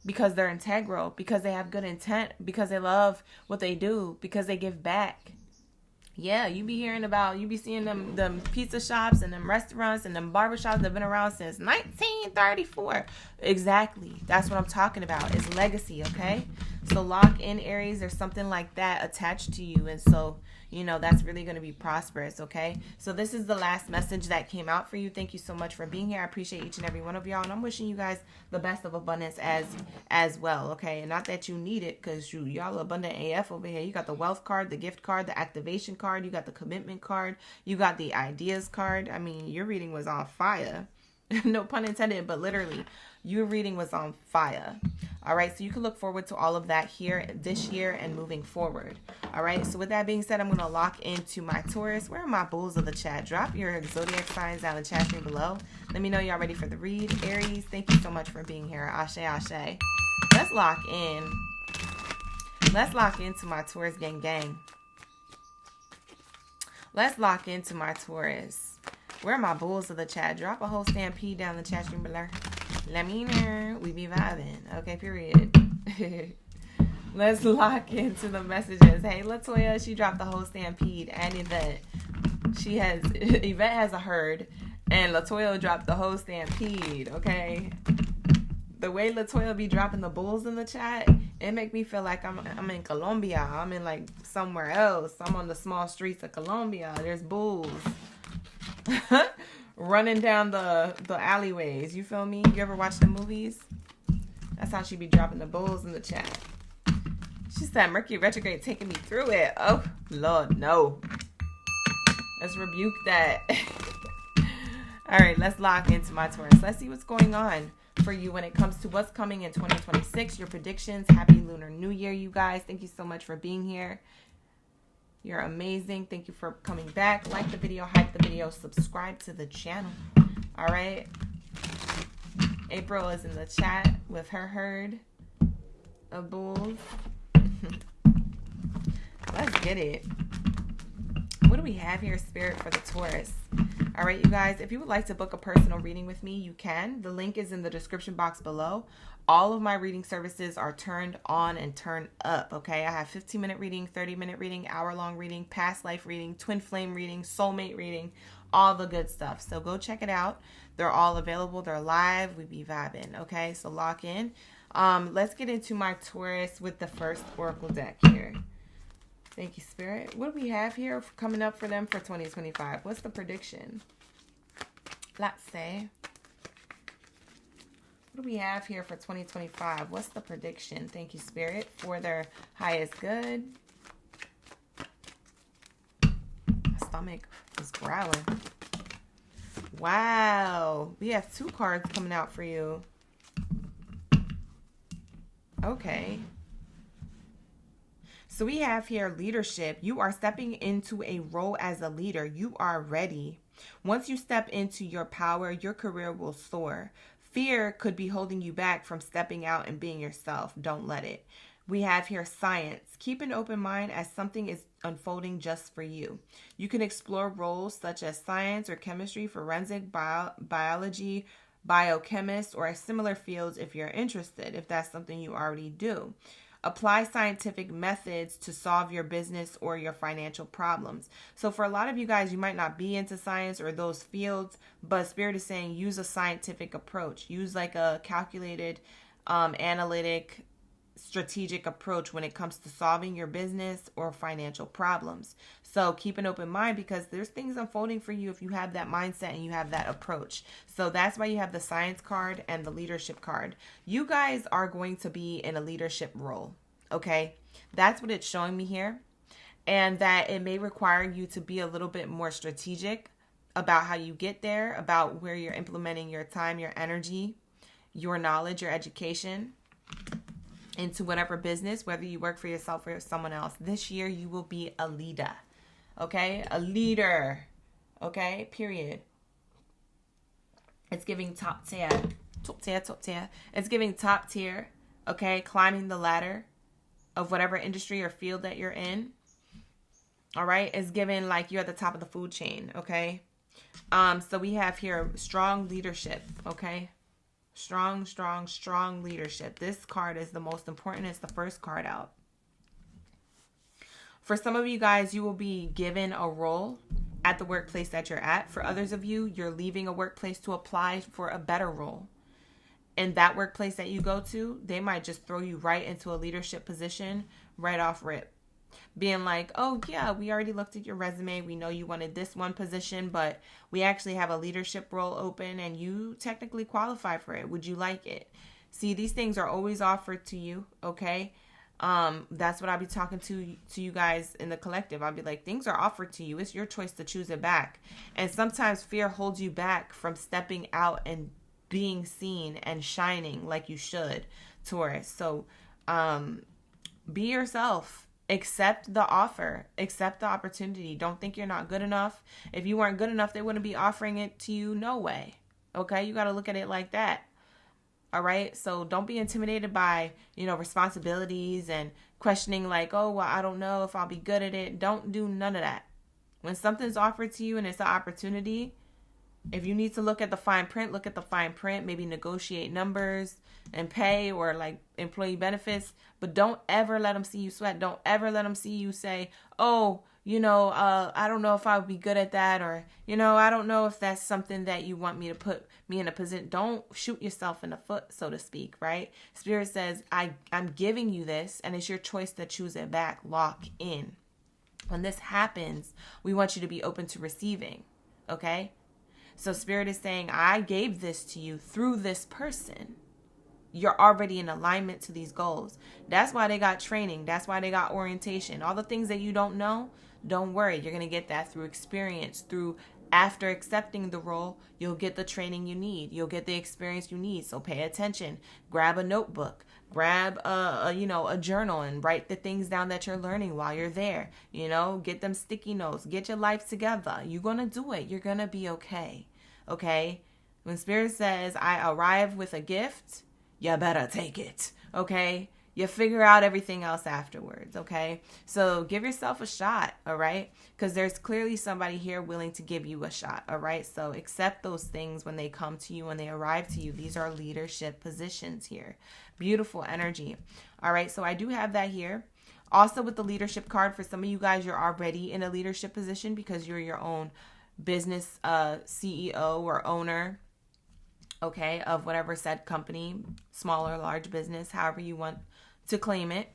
because they're integral, because they have good intent, because they love what they do, because they give back. Yeah, you be seeing them pizza shops and them restaurants and them barbershops that have been around since 1934. Exactly. That's what I'm talking about. It's legacy, okay? So lock in, Aries. There's something like that attached to you. And so, you know, that's really going to be prosperous, okay? So this is the last message that came out for you. Thank you so much for being here. I appreciate each and every one of y'all. And I'm wishing you guys the best of abundance as well, okay? And not that you need it, because y'all abundant AF over here. You got the wealth card, the gift card, the activation card. You got the commitment card. You got the ideas card. I mean, your reading was on fire. No pun intended, but literally, your reading was on fire. All right, so you can look forward to all of that here this year and moving forward. All right, so with that being said, I'm going to lock into my Taurus. Where are my bulls of the chat? Drop your zodiac signs down in the chat stream below. Let me know y'all ready for the read. Aries, thank you so much for being here. Ashe, ashe. Let's lock in. Let's lock into my Taurus gang. Let's lock into my Taurus. Where are my bulls of the chat? Drop a whole stampede down the chat stream below. Let me know. We be vibing. Okay, period. Let's lock into the messages. Hey, Latoya, she dropped the whole stampede and Yvette. Yvette has a herd, and Latoya dropped the whole stampede, okay? The way Latoya be dropping the bulls in the chat, it make me feel like I'm in Colombia. I'm in, like, somewhere else. I'm on the small streets of Colombia. There's bulls. Running down the alleyways. You feel me? You ever watch the movies? That's how she be dropping the bulls in the chat. She said Mercury retrograde taking me through it. Oh, Lord, no. Let's rebuke that. All right, let's lock into my Taurus. Let's see what's going on for you when it comes to what's coming in 2026. Your predictions. Happy Lunar New Year, you guys. Thank you so much for being here. You're amazing. Thank you for coming back. Like the video, hype the video, subscribe to the channel. All right. April is in the chat with her herd of bulls. Let's get it. What do we have here, Spirit, for the Taurus? All right, you guys, if you would like to book a personal reading with me, you can. The link is in the description box below. All of my reading services are turned on and turned up, okay? I have 15-minute reading, 30-minute reading, hour-long reading, past life reading, twin flame reading, soulmate reading, all the good stuff. So go check it out. They're all available. They're live. We be vibing. Okay, so lock in. Let's get into my Taurus with the first oracle deck here. Thank you, Spirit. What do we have here coming up for them for 2025? What's the prediction? Let's say. What do we have here for 2025? What's the prediction? Thank you, Spirit, for their highest good. My stomach is growling. Wow. We have 2 cards coming out for you. Okay. So we have here leadership. You are stepping into a role as a leader. You are ready. Once you step into your power, your career will soar. Fear could be holding you back from stepping out and being yourself. Don't let it. We have here science. Keep an open mind as something is unfolding just for you. You can explore roles such as science or chemistry, forensic, biology, biochemist, or similar fields if you're interested, if that's something you already do. Apply scientific methods to solve your business or your financial problems. So for a lot of you guys, you might not be into science or those fields, but Spirit is saying use a scientific approach. Use like a calculated, analytic, strategic approach when it comes to solving your business or financial problems. So keep an open mind because there's things unfolding for you if you have that mindset and you have that approach. So that's why you have the science card and the leadership card. You guys are going to be in a leadership role. Okay. That's what it's showing me here. And that it may require you to be a little bit more strategic about how you get there, about where you're implementing your time, your energy, your knowledge, your education into whatever business, whether you work for yourself or someone else. This year, you will be a leader. Okay? A leader. Okay? Period. It's giving top tier. Top tier, top tier. It's giving top tier. Okay? Climbing the ladder of whatever industry or field that you're in. All right? It's giving like you're at the top of the food chain. Okay? So we have here strong leadership. Okay? Strong, strong, strong leadership. This card is the most important. It's the first card out. For some of you guys, you will be given a role at the workplace that you're at. For others of you, you're leaving a workplace to apply for a better role. In that workplace that you go to, they might just throw you right into a leadership position right off rip. Being like, oh yeah, we already looked at your resume. We know you wanted this one position, but we actually have a leadership role open and you technically qualify for it. Would you like it? See, these things are always offered to you. Okay. That's what I'll be talking to you guys in the collective. I'll be like, things are offered to you. It's your choice to choose it back. And sometimes fear holds you back from stepping out and being seen and shining like you should, Taurus. So, be yourself. Accept the offer. Accept the opportunity. Don't think you're not good enough. If you weren't good enough, they wouldn't be offering it to you. No way. Okay? You got to look at it like that. All right? So don't be intimidated by, responsibilities and questioning like, oh, well, I don't know if I'll be good at it. Don't do none of that. When something's offered to you and it's an opportunity, if you need to look at the fine print, look at the fine print, maybe negotiate numbers and pay or like employee benefits, but don't ever let them see you sweat. Don't ever let them see you say, oh, I don't know if I would be good at that, or, I don't know if that's something that you want me to put me in a position. Don't shoot yourself in the foot, so to speak, right? Spirit says, I'm giving you this and it's your choice to choose it back. Lock in. When this happens, we want you to be open to receiving. Okay? So Spirit is saying, I gave this to you through this person. You're already in alignment to these goals. That's why they got training. That's why they got orientation. All the things that you don't know, don't worry. You're going to get that through experience. After accepting the role, you'll get the training you need. You'll get the experience you need. So pay attention. Grab a notebook. Grab a journal and write the things down that you're learning while you're there. Get them sticky notes. Get your life together. You're going to do it. You're going to be okay. Okay? When Spirit says, I arrive with a gift, you better take it. Okay? You figure out everything else afterwards. Okay? So give yourself a shot. All right? Because there's clearly somebody here willing to give you a shot. All right? So accept those things when they come to you, when they arrive to you. These are leadership positions here. Beautiful energy. All right? So I do have that here. Also with the leadership card, for some of you guys, you're already in a leadership position because you're your own business CEO or owner, okay, of whatever said company, small or large business, however you want to claim it.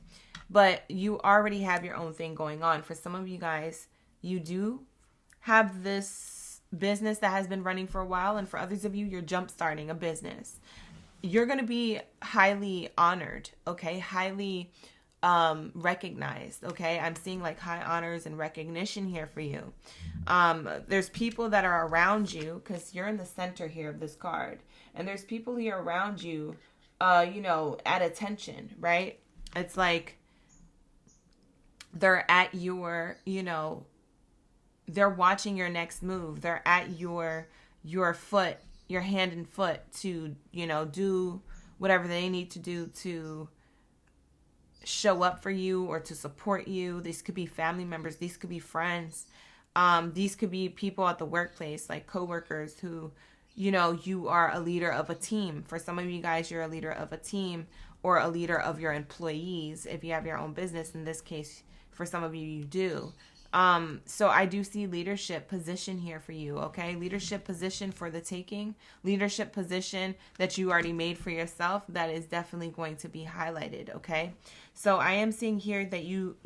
But you already have your own thing going on. For some of you guys, you do have this business that has been running for a while. And for others of you, you're jump-starting a business. You're going to be highly honored, okay? Highly recognized, okay? I'm seeing like high honors and recognition here for you. There's people that are around you, because you're in the center here of this card. And there's people here around you, you know, at attention, right? It's like they're at your, you know, they're watching your next move. They're at your foot, your hand and foot to, you know, do whatever they need to do to show up for you or to support you. These could be family members. These could be friends. These could be people at the workplace, like coworkers who, you know, you are a leader of a team. For some of you guys, you're a leader of a team or a leader of your employees. If you have your own business, in this case, for some of you, you do. So I do see leadership position here for you, okay? Leadership position for the taking, leadership position that you already made for yourself, that is definitely going to be highlighted, okay? So I am seeing here that you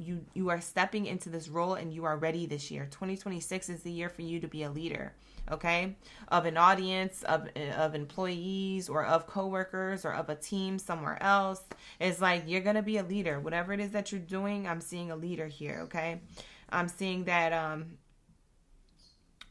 are stepping into this role and you are ready this year. 2026 is the year for you to be a leader, okay? Of an audience, of employees or of coworkers or of a team somewhere else. It's like you're going to be a leader. Whatever it is that you're doing, I'm seeing a leader here, okay? I'm seeing that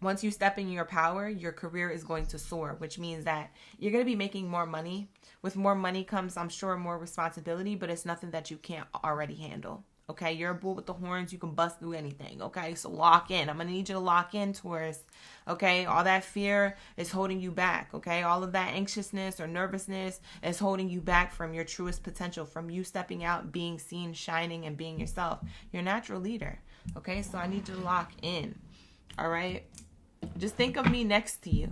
once you step in your power, your career is going to soar, which means that you're going to be making more money. With more money comes, I'm sure, more responsibility, but it's nothing that you can't already handle. Okay, you're a bull with the horns. You can bust through anything. Okay, so lock in. I'm going to need you to lock in, Taurus. Okay, all that fear is holding you back. Okay, all of that anxiousness or nervousness is holding you back from your truest potential, from you stepping out, being seen, shining, and being yourself. You're a natural leader. Okay, so I need you to lock in. All right, just think of me next to you.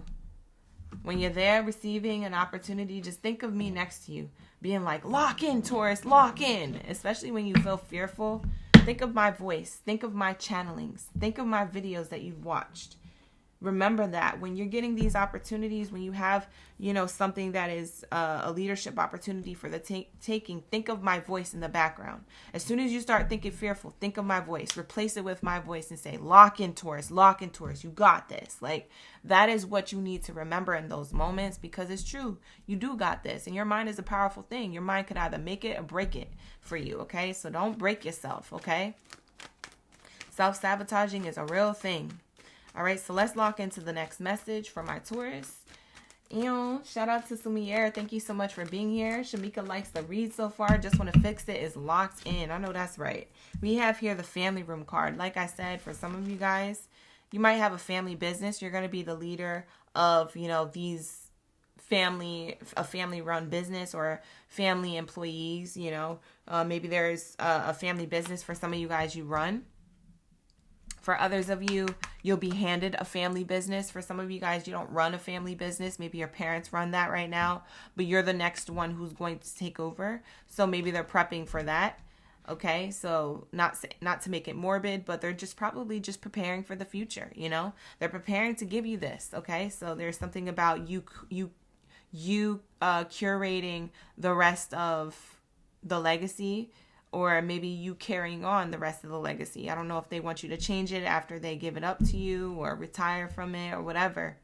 When you're there receiving an opportunity, just think of me next to you. Being like, lock in, Taurus, lock in. Especially when you feel fearful. Think of my voice. Think of my channelings. Think of my videos that you've watched. Remember that when you're getting these opportunities, when you have, you know, something that is a leadership opportunity for the taking, think of my voice in the background. As soon as you start thinking fearful, think of my voice. Replace it with my voice and say, lock in, Taurus, lock in, Taurus. You got this. Like, that is what you need to remember in those moments, because it's true. You do got this. And your mind is a powerful thing. Your mind could either make it or break it for you, okay? So don't break yourself, okay? Self-sabotaging is a real thing. All right, so let's lock into the next message for my Taurus. Shout out to Sumier. Thank you so much for being here. Shamika likes the read so far. Just want to fix it is locked in. I know that's right. We have here the family room card. Like I said, for some of you guys, you might have a family business. You're going to be the leader of, you know, these a family run business or family employees, you know. Maybe there's a family business for some of you guys you run. For others of you, you'll be handed a family business. For some of you guys, you don't run a family business. Maybe your parents run that right now, but you're the next one who's going to take over. So maybe they're prepping for that. Okay, so not to make it morbid, but they're just probably just preparing for the future, you know? They're preparing to give you this, okay? So there's something about you curating the rest of the legacy, or maybe you carrying on the rest of the legacy. I don't know if they want you to change it after they give it up to you or retire from it or whatever.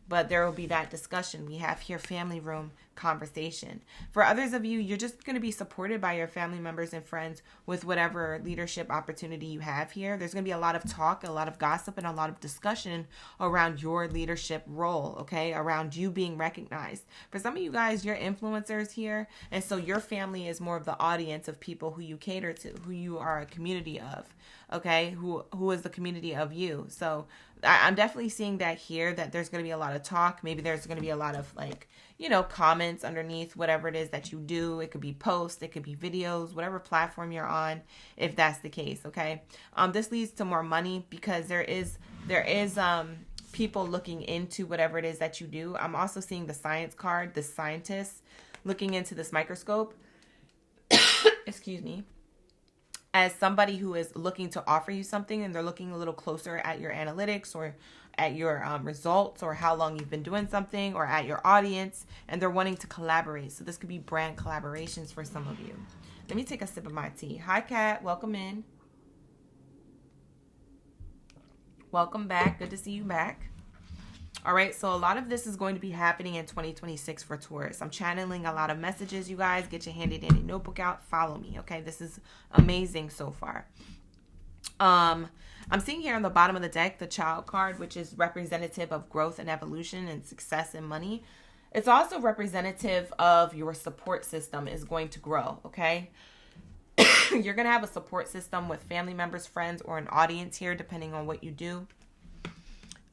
But there will be that discussion. We have here family room conversation. For others of you, you're just going to be supported by your family members and friends with whatever leadership opportunity you have here. There's going to be a lot of talk, a lot of gossip, and a lot of discussion around your leadership role, okay? Around you being recognized. For some of you guys, you're influencers here, and so your family is more of the audience of people who you cater to, who you are a community of, okay? Who is the community of you. So I'm definitely seeing that here, that there's going to be a lot of talk. Maybe there's going to be a lot of, like, you know, comments underneath whatever it is that you do. It could be posts, it could be videos, whatever platform you're on, if that's the case, okay? This leads to more money because there is people looking into whatever it is that you do. I'm also seeing the science card, the scientist looking into this microscope. Excuse me. As somebody who is looking to offer you something, and they're looking a little closer at your analytics or at your results, or how long you've been doing something, or at your audience, and they're wanting to collaborate. So this could be brand collaborations for some of you. Let me take a sip of my tea. Hi, Kat. Welcome in. Welcome back. Good to see you back. All right, so a lot of this is going to be happening in 2026 for Taurus. I'm channeling a lot of messages, you guys. Get your handy dandy notebook out. Follow me, okay? This is amazing so far. I'm seeing here on the bottom of the deck the Child card, which is representative of growth and evolution and success and money. It's also representative of your support system is going to grow, okay? You're going to have a support system with family members, friends, or an audience here, depending on what you do.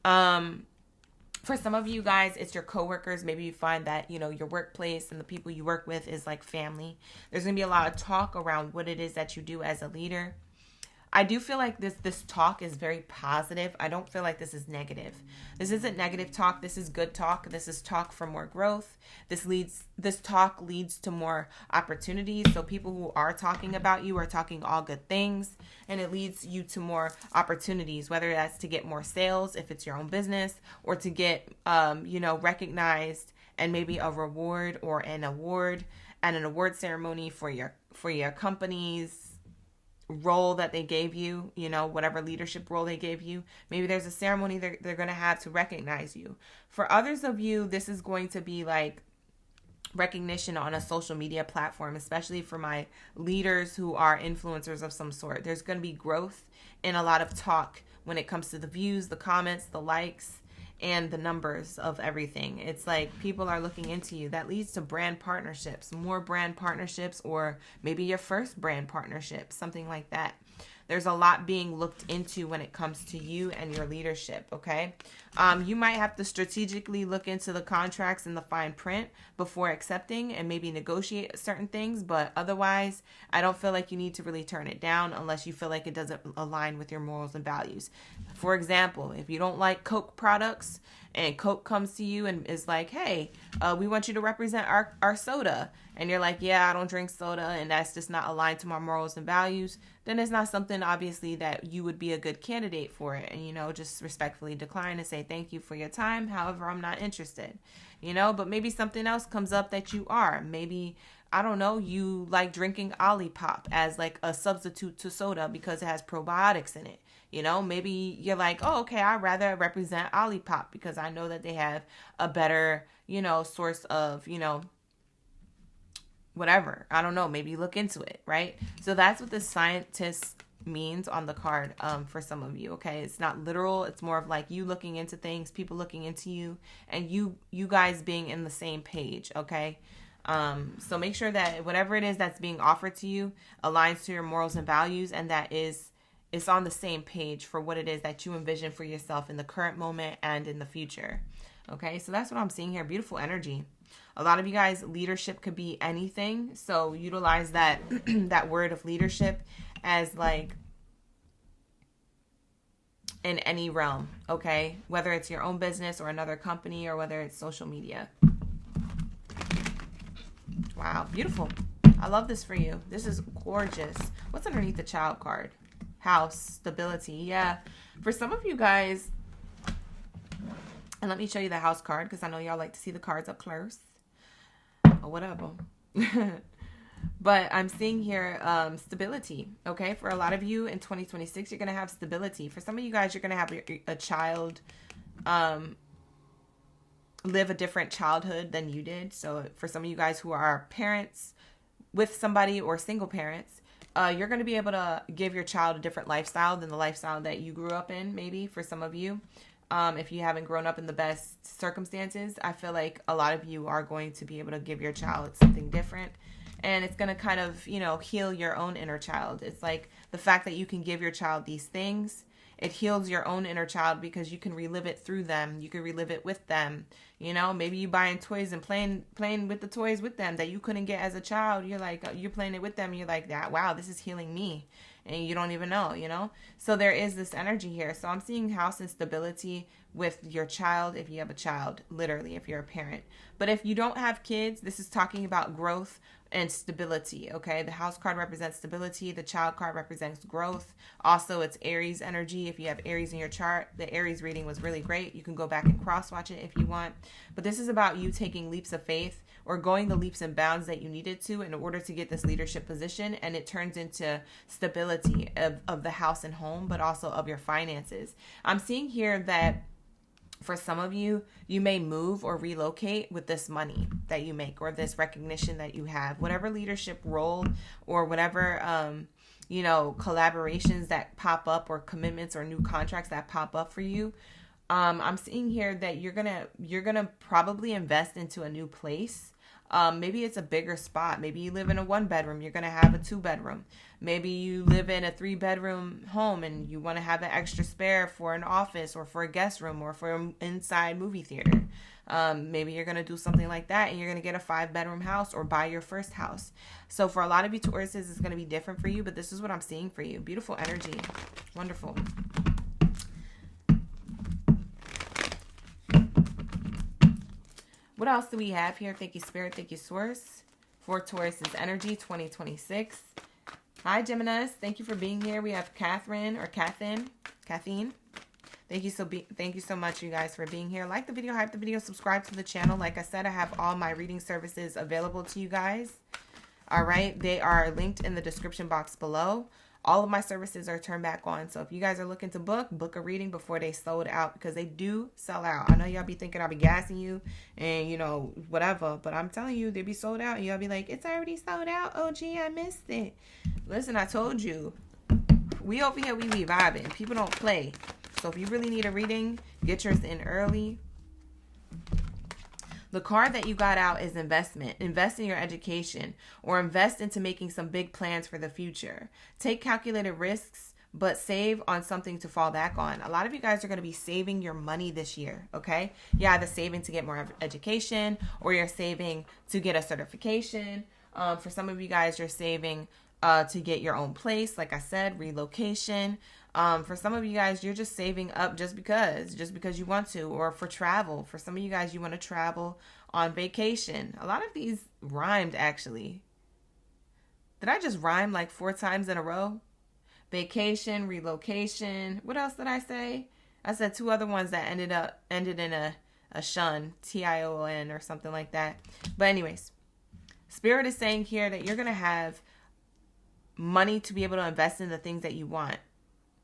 For some of you guys, it's your coworkers. Maybe you find that, you know, your workplace and the people you work with is like family. There's going to be a lot of talk around what it is that you do as a leader. I do feel like this talk is very positive. I don't feel like this is negative. This isn't negative talk. This is good talk. This is talk for more growth. This talk leads to more opportunities. So people who are talking about you are talking all good things, and it leads you to more opportunities, whether that's to get more sales if it's your own business, or to get recognized and maybe a reward or an award and an award ceremony for your company's role that they gave you, you know, whatever leadership role they gave you. Maybe there's a ceremony they're going to have to recognize you. For others of you, this is going to be like recognition on a social media platform, especially for my leaders who are influencers of some sort. There's going to be growth and a lot of talk when it comes to the views, the comments, the likes, and the numbers of everything. It's like people are looking into you. That leads to brand partnerships, more brand partnerships, or maybe your first brand partnership, something like that. There's a lot being looked into when it comes to you and your leadership, okay? You might have to strategically look into the contracts and the fine print before accepting and maybe negotiate certain things, but otherwise, I don't feel like you need to really turn it down unless you feel like it doesn't align with your morals and values. For example, if you don't like Coke products and Coke comes to you and is like, hey, we want you to represent our soda, and you're like, yeah, I don't drink soda, and that's just not aligned to my morals and values, then it's not something obviously that you would be a good candidate for it. And, you know, just respectfully decline and say, thank you for your time. However, I'm not interested, you know, but maybe something else comes up that you are. Maybe, I don't know, you like drinking Olipop as like a substitute to soda because it has probiotics in it. You know, maybe you're like, oh, okay, I'd rather represent Olipop because I know that they have a better, you know, source of, you know, whatever. I don't know. Maybe look into it, right? So that's what the scientist means on the card for some of you, okay? It's not literal. It's more of like you looking into things, people looking into you, and you guys being in the same page, okay? So make sure that whatever it is that's being offered to you aligns to your morals and values, and that it's on the same page for what it is that you envision for yourself in the current moment and in the future. Okay, so that's what I'm seeing here. Beautiful energy. A lot of you guys, leadership could be anything. So utilize that that word of leadership as like in any realm, okay? Whether it's your own business or another company, or whether it's social media. Wow, beautiful. I love this for you. This is gorgeous. What's underneath the Child card? House, stability. Yeah. For some of you guys, and let me show you the House card because I know y'all like to see the cards up close or whatever. But I'm seeing here stability, okay? For a lot of you in 2026, you're going to have stability. For some of you guys, you're going to have a child live a different childhood than you did. So for some of you guys who are parents with somebody or single parents, you're going to be able to give your child a different lifestyle than the lifestyle that you grew up in, maybe for some of you. If you haven't grown up in the best circumstances, I feel like a lot of you are going to be able to give your child something different. And it's going to kind of, you know, heal your own inner child. It's like the fact that you can give your child these things, it heals your own inner child because you can relive it through them. You can relive it with them. You know, maybe you buying toys and playing with the toys with them that you couldn't get as a child. You're like, you're playing it with them. You're like, that, wow, this is healing me. And you don't even know, you know? So there is this energy here. So I'm seeing house and stability with your child if you have a child, literally if you're a parent. But if you don't have kids, this is talking about growth and stability, okay? The house card represents stability. The child card represents growth. Also, it's Aries energy. If you have Aries in your chart, the Aries reading was really great. You can go back and cross-watch it if you want. But this is about you taking leaps of faith or going the leaps and bounds that you needed to in order to get this leadership position. And it turns into stability of the house and home, but also of your finances. I'm seeing here that for some of you, you may move or relocate with this money that you make or this recognition that you have, whatever leadership role or whatever, collaborations that pop up or commitments or new contracts that pop up for you. I'm seeing here that you're gonna probably invest into a new place. Maybe it's a bigger spot. Maybe you live in a 1-bedroom. You're going to have a 2-bedroom. Maybe you live in a 3-bedroom home and you want to have an extra spare for an office or for a guest room or for an inside movie theater. Maybe you're going to do something like that and you're going to get a 5-bedroom house or buy your first house. So for a lot of you Tauruses, it's going to be different for you, but this is what I'm seeing for you. Beautiful energy. Wonderful. What else do we have here? Thank you, Spirit. Thank you, Source. For Taurus's energy 2026. Hi, Geminis. Thank you for being here. We have Catherine or Kathleen. Thank you so much, you guys, for being here. Like the video, hype the video, subscribe to the channel. Like I said, I have all my reading services available to you guys. All right. They are linked in the description box below. All of my services are turned back on. So if you guys are looking to book a reading before they sold out, because they do sell out. I know y'all be thinking I'll be gassing you and, whatever. But I'm telling you, they be sold out. And y'all be like, it's already sold out. Oh, gee, I missed it. Listen, I told you. We over here, we be vibing. People don't play. So if you really need a reading, get yours in early. The card that you got out is investment. Invest in your education or invest into making some big plans for the future. Take calculated risks, but save on something to fall back on. A lot of you guys are going to be saving your money this year, okay? You're either saving to get more education or you're saving to get a certification. For some of you guys, you're saving to get your own place. Like I said, relocation. For some of you guys, you're just saving up just because you want to, or for travel. For some of you guys, you want to travel on vacation. A lot of these rhymed, actually. Did I just rhyme like 4 times in a row? Vacation, relocation. What else did I say? I said 2 other ones that ended in a shun, Tion or something like that. But anyways, Spirit is saying here that you're going to have money to be able to invest in the things that you want.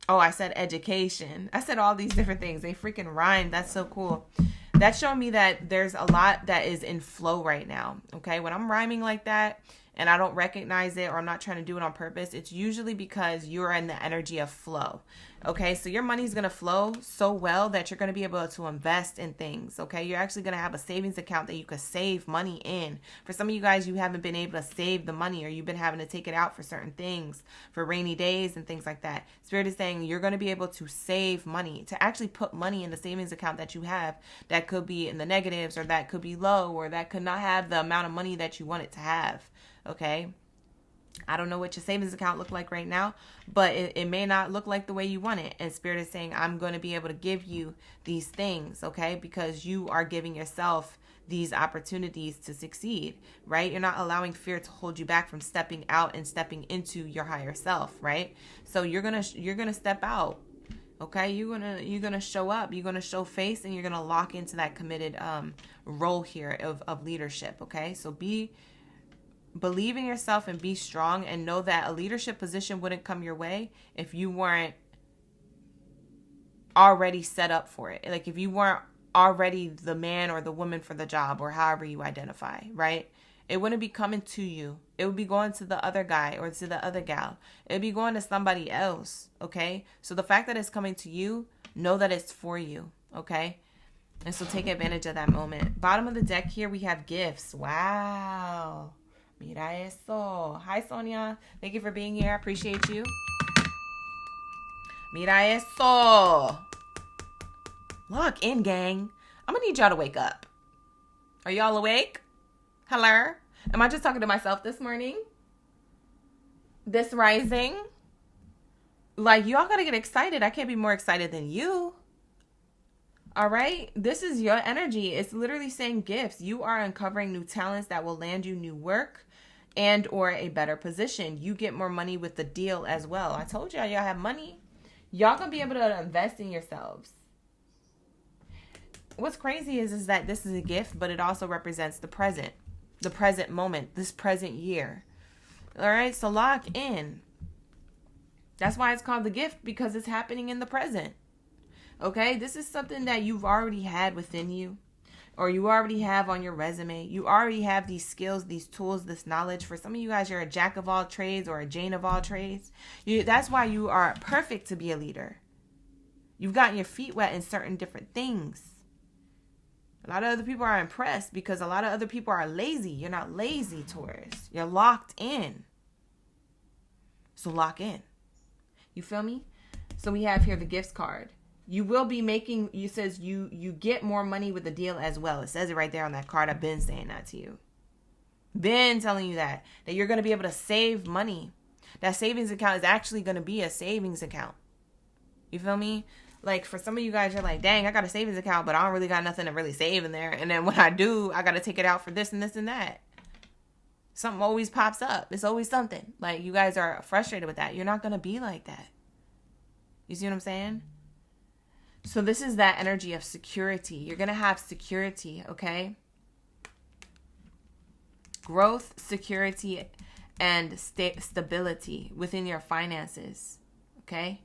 Oh, I said education. I said all these different things. They freaking rhyme. That's so cool. That's showing me that there's a lot that is in flow right now. Okay. When I'm rhyming like that and I don't recognize it or I'm not trying to do it on purpose, it's usually because you're in the energy of flow. Okay. So your money's going to flow so well that you're going to be able to invest in things. Okay. You're actually going to have a savings account that you could save money in. For some of you guys, you haven't been able to save the money or you've been having to take it out for certain things, for rainy days and things like that. Spirit is saying you're going to be able to save money, to actually put money in the savings account that you have that could be in the negatives or that could be low or that could not have the amount of money that you want it to have. Okay. I don't know what your savings account look like right now, but it may not look like the way you want it. And Spirit is saying, I'm going to be able to give you these things, okay? Because you are giving yourself these opportunities to succeed, right? You're not allowing fear to hold you back from stepping out and stepping into your higher self, right? So you're going to step out. Okay, you're gonna show up, you're gonna show face, and you're gonna lock into that committed role here of leadership. Okay, so believe in yourself and be strong, and know that a leadership position wouldn't come your way if you weren't already set up for it. Like if you weren't already the man or the woman for the job, or however you identify, right? It wouldn't be coming to you. It would be going to the other guy or to the other gal. It would be going to somebody else, okay? So the fact that it's coming to you, know that it's for you, okay? And so take advantage of that moment. Bottom of the deck here, we have gifts. Wow. Mira eso. Hi, Sonia. Thank you for being here. I appreciate you. Mira eso. Lock in, gang. I'm going to need y'all to wake up. Are y'all awake? Hello? Am I just talking to myself this morning? This rising? Like, y'all got to get excited. I can't be more excited than you. All right, this is your energy. It's literally saying gifts. You are uncovering new talents that will land you new work and or a better position. You get more money with the deal as well. I told y'all have money. Y'all gonna be able to invest in yourselves. What's crazy is that this is a gift, but it also represents the present moment, this present year. All right, so lock in. That's why it's called the gift, because it's happening in the present. Okay, this is something that you've already had within you, or you already have on your resume. You already have these skills, these tools, this knowledge. For some of you guys, you're a jack of all trades or a Jane of all trades. That's why you are perfect to be a leader. You've gotten your feet wet in certain different things. A lot of other people are impressed because a lot of other people are lazy. You're not lazy, Taurus. You're locked in. So lock in. You feel me? So we have here the gifts card. You will be making, you says you get more money with the deal as well. It says it right there on that card. I've been saying that to you. Been telling you that you're going to be able to save money. That savings account is actually going to be a savings account. You feel me? Like for some of you guys, you're like, dang, I got a savings account, but I don't really got nothing to really save in there. And then when I do, I got to take it out for this and this and that. Something always pops up. It's always something. Like you guys are frustrated with that. You're not going to be like that. You see what I'm saying? So this is that energy of security. You're going to have security, okay? Growth, security, and stability within your finances, okay?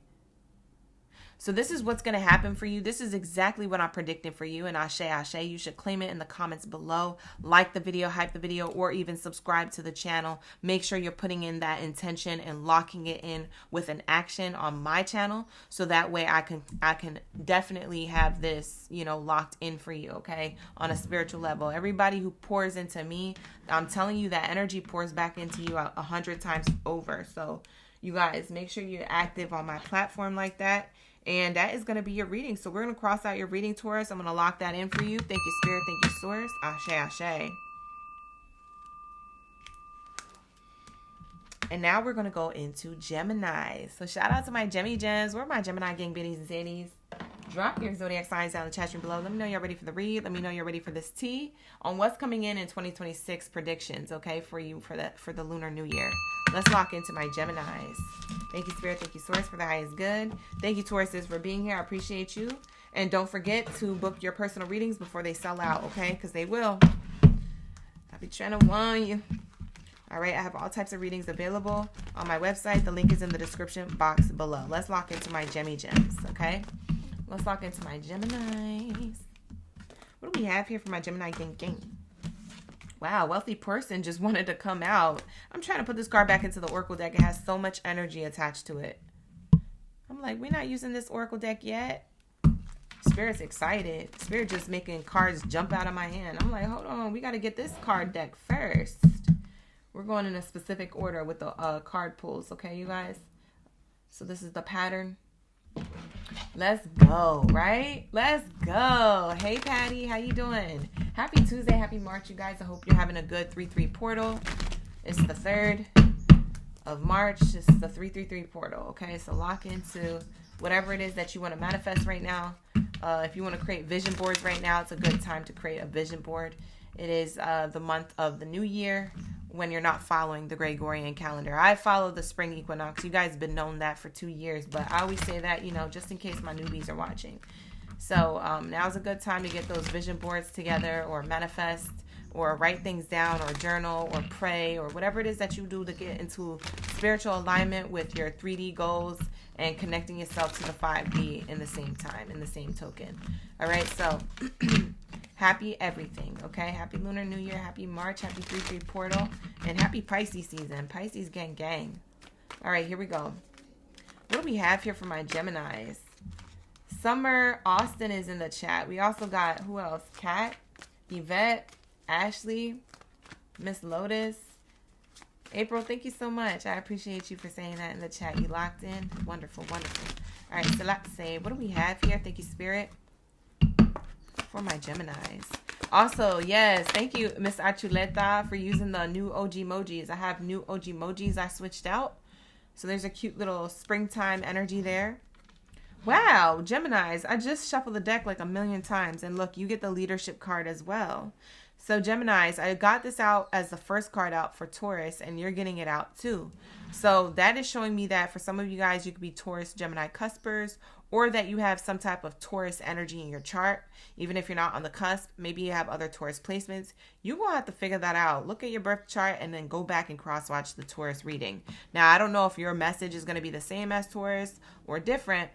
So this is what's going to happen for you. This is exactly what I'm predicting for you. And Ashe, you should claim it in the comments below. Like the video, hype the video, or even subscribe to the channel. Make sure you're putting in that intention and locking it in with an action on my channel. So that way I can definitely have this, locked in for you, okay? On a spiritual level. Everybody who pours into me, I'm telling you that energy pours back into you 100 times over. So you guys, make sure you're active on my platform like that. And that is going to be your reading. So we're going to cross out your reading, Taurus. I'm going to lock that in for you. Thank you, Spirit. Thank you, Source. Ashe. And now we're going to go into Gemini. So shout out to my Gemini gems. Where are my Gemini gang biddies and zaddies? Drop your zodiac signs down in the chat room below. Let me know you're ready for the read. Let me know you're ready for this tea on what's coming in 2026 predictions, okay, for you for the lunar new year. Let's lock into my Geminis. Thank you, Spirit. Thank you, Source, for the highest good. Thank you, Tauruses, for being here. I appreciate you. And don't forget to book your personal readings before they sell out, okay? Because they will. I'll be trying to warn you. All right, I have all types of readings available on my website. The link is in the description box below. Let's lock into my Gemmy gems, okay? Let's lock into my Geminis. What do we have here for my Gemini gang? Wow, wealthy person just wanted to come out. I'm trying to put this card back into the Oracle deck. It has so much energy attached to it. I'm like, we're not using this Oracle deck yet. Spirit's excited. Spirit just making cards jump out of my hand. I'm like, hold on. We got to get this card deck first. We're going in a specific order with the card pulls. Okay, you guys? So this is the pattern. Let's go, right? Let's go. Hey, Patty. How you doing? Happy Tuesday. Happy March, you guys. I hope you're having a good 3-3 portal. It's the 3rd of March. It's the 333 portal, okay? So lock into whatever it is that you want to manifest right now. If you want to create vision boards right now, it's a good time to create a vision board. It is the month of the new year when you're not following the Gregorian calendar. I follow the spring equinox. You guys have been known that for 2 years, but I always say that, just in case my newbies are watching. So now's a good time to get those vision boards together or manifest or write things down or journal or pray or whatever it is that you do to get into spiritual alignment with your 3D goals and connecting yourself to the 5D in the same time, in the same token. All right, so happy everything, okay? Happy Lunar New Year, happy March, happy 3-3 portal, and happy Pisces season. Pisces gang. All right, here we go. What do we have here for my Geminis? Summer Austin is in the chat. We also got, who else? Kat, Yvette, Ashley, Miss Lotus. April, thank you so much. I appreciate you for saying that in the chat. You locked in? Wonderful. All right, so let's say, what do we have here? Thank you, Spirit, for my Geminis. Also, yes, thank you, Miss Achuleta, for using the new OG emojis. I have new OG emojis I switched out. So there's a cute little springtime energy there. Wow, Geminis, I just shuffled the deck like a million times. And look, you get the leadership card as well. So Geminis, I got this out as the first card out for Taurus, and you're getting it out too. So that is showing me that for some of you guys, you could be Taurus, Gemini cuspers, or that you have some type of Taurus energy in your chart. Even if you're not on the cusp, maybe you have other Taurus placements. You're going to have to figure that out. Look at your birth chart and then go back and cross-watch the Taurus reading. Now, I don't know if your message is going to be the same as Taurus or different,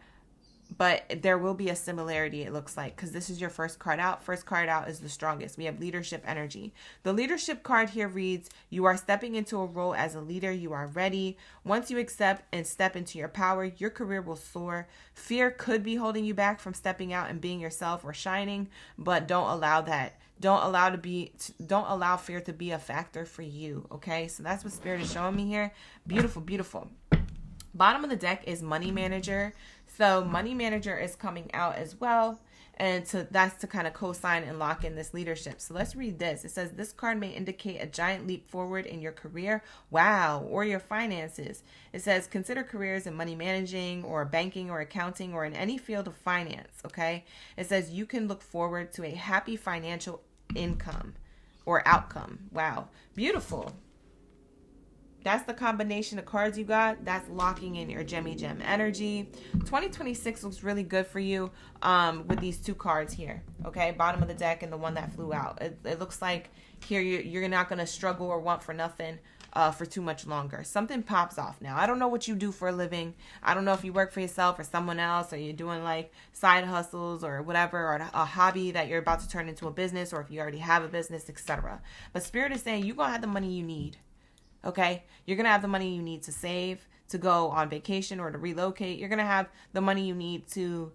but there will be a similarity, it looks like, because this is your first card out. First card out is the strongest. We have leadership energy. The leadership card here reads, you are stepping into a role as a leader. You are ready. Once you accept and step into your power, your career will soar. Fear could be holding you back from stepping out and being yourself or shining, but don't allow that. Don't allow fear to be a factor for you, okay? So that's what Spirit is showing me here. Beautiful, beautiful. Bottom of the deck is Money Manager. So Money Manager is coming out as well. And that's to kind of co-sign and lock in this leadership. So let's read this. It says, this card may indicate a giant leap forward in your career. Wow. Or your finances. It says, consider careers in money managing or banking or accounting or in any field of finance. Okay. It says you can look forward to a happy financial income or outcome. Wow. Beautiful. That's the combination of cards you got. That's locking in your Gem energy. 2026 looks really good for you with these two cards here. Okay, bottom of the deck and the one that flew out. It looks like here you're not going to struggle or want for nothing for too much longer. Something pops off now. I don't know what you do for a living. I don't know if you work for yourself or someone else, or you're doing like side hustles or whatever, or a hobby that you're about to turn into a business, or if you already have a business, etc. But Spirit is saying you're going to have the money you need. Okay, you're going to have the money you need to save, to go on vacation or to relocate. You're going to have the money you need to,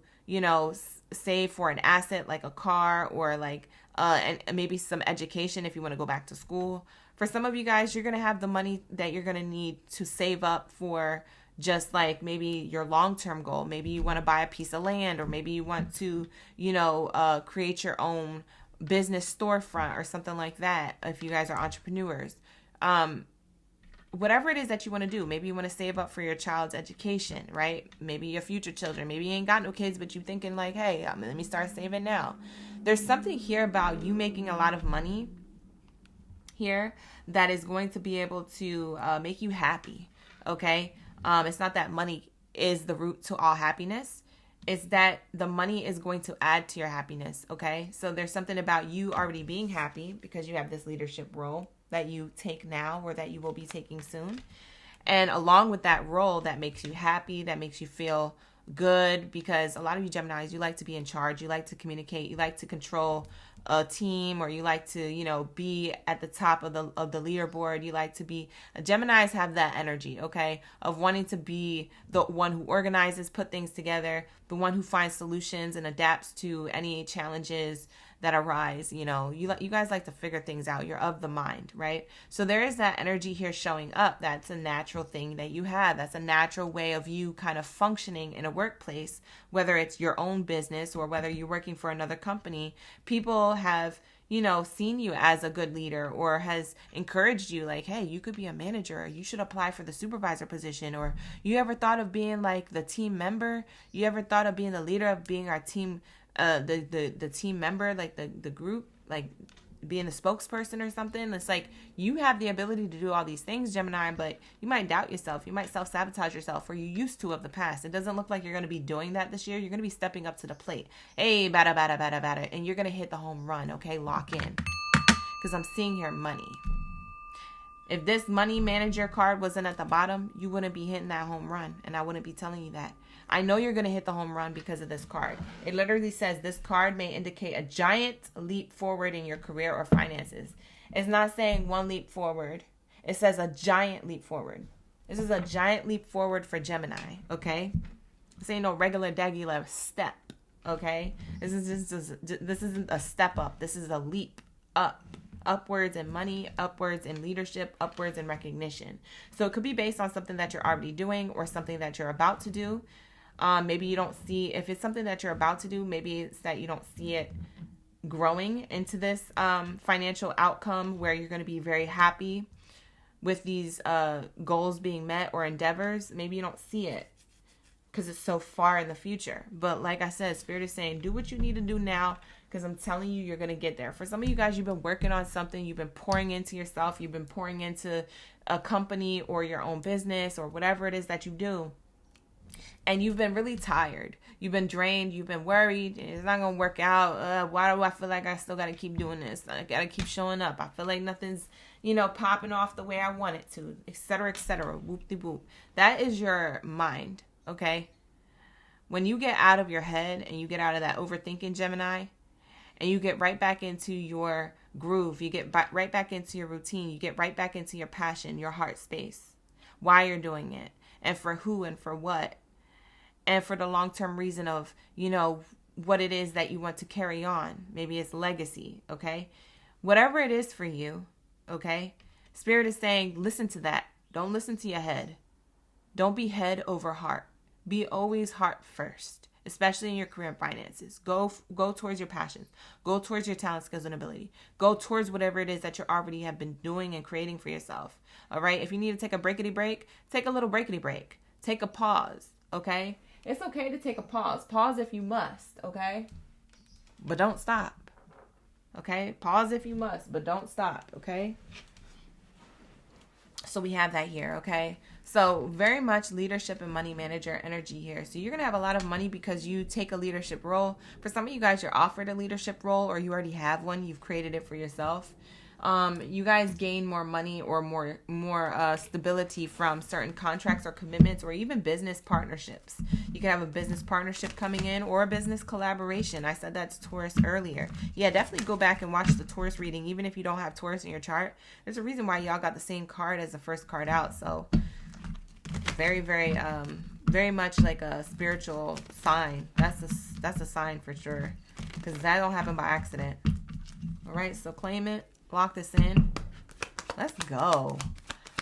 save for an asset like a car or like and maybe some education if you want to go back to school. For some of you guys, you're going to have the money that you're going to need to save up for just like maybe your long-term goal. Maybe you want to buy a piece of land, or maybe you want to, create your own business storefront or something like that if you guys are entrepreneurs. Whatever it is that you want to do. Maybe you want to save up for your child's education, right? Maybe your future children. Maybe you ain't got no kids, but you thinking like, hey, let me start saving now. There's something here about you making a lot of money here that is going to be able to make you happy, okay? It's not that money is the root to all happiness. It's that the money is going to add to your happiness, okay? So there's something about you already being happy because you have this leadership role that you take now or that you will be taking soon. And along with that role that makes you happy, that makes you feel good, because a lot of you Geminis, you like to be in charge, you like to communicate, you like to control a team, or you like to, be at the top of the leaderboard. You like to be, Geminis have that energy, okay, of wanting to be the one who organizes, put things together, the one who finds solutions and adapts to any challenges that arise. You guys like to figure things out. You're of the mind, right? So there is that energy here showing up. That's a natural thing that you have. That's a natural way of you kind of functioning in a workplace, whether it's your own business or whether you're working for another company. People have seen you as a good leader, or has encouraged you like, hey, you could be a manager, or you should apply for the supervisor position, or you ever thought of being like the team member? You ever thought of being the leader, of being our team, the team member, like the group, like being the spokesperson or something? It's like you have the ability to do all these things, Gemini, but you might doubt yourself. You might self-sabotage yourself, or you used to of the past. It doesn't look like you're going to be doing that this year. You're going to be stepping up to the plate. Hey, bada, bada, bada, bada. And you're going to hit the home run, okay? Lock in. Because I'm seeing here money. If this Money Manager card wasn't at the bottom, you wouldn't be hitting that home run. And I wouldn't be telling you that. I know you're going to hit the home run because of this card. It literally says this card may indicate a giant leap forward in your career or finances. It's not saying one leap forward. It says a giant leap forward. This is a giant leap forward for Gemini, okay? This ain't no regular degular step, okay? This isn't a step up. This is a leap up. Upwards in money, upwards in leadership, upwards in recognition. So it could be based on something that you're already doing or something that you're about to do. Maybe you don't see, if it's something that you're about to do, maybe it's that you don't see it growing into this financial outcome where you're going to be very happy with these goals being met or endeavors. Maybe you don't see it because it's so far in the future. But like I said, Spirit is saying, do what you need to do now, because I'm telling you, you're going to get there. For some of you guys, you've been working on something. You've been pouring into yourself. You've been pouring into a company or your own business or whatever it is that you do. And you've been really tired. You've been drained. You've been worried. It's not going to work out. Why do I feel like I still got to keep doing this? I got to keep showing up. I feel like nothing's, popping off the way I want it to, etc., etc. Whoop-de-whoop. That is your mind, okay? When you get out of your head and you get out of that overthinking, Gemini, and you get right back into your groove, you get right back into your routine, you get right back into your passion, your heart space, why you're doing it, and for who and for what, and for the long-term reason of, what it is that you want to carry on. Maybe it's legacy, okay? Whatever it is for you, okay? Spirit is saying, listen to that. Don't listen to your head. Don't be head over heart. Be always heart first, especially in your career and finances. Go towards your passions. Go towards your talent, skills, and ability. Go towards whatever it is that you already have been doing and creating for yourself. All right? If you need to take a breakity break, take a little breakity break. Take a pause, okay? It's okay to take a pause. Pause if you must, okay? But don't stop, okay? Pause if you must, but don't stop, okay? So we have that here, okay? So very much leadership and money manager energy here. So you're going to have a lot of money because you take a leadership role. For some of you guys, you're offered a leadership role or you already have one. You've created it for yourself. You guys gain more money or more stability from certain contracts or commitments or even business partnerships. You can have a business partnership coming in or a business collaboration. I said that to Taurus earlier. Yeah, definitely go back and watch the Taurus reading. Even if you don't have Taurus in your chart, there's a reason why y'all got the same card as the first card out. So very, very, very much like a spiritual sign. That's a sign for sure, because that don't happen by accident. All right, so claim it. Lock this in. Let's go.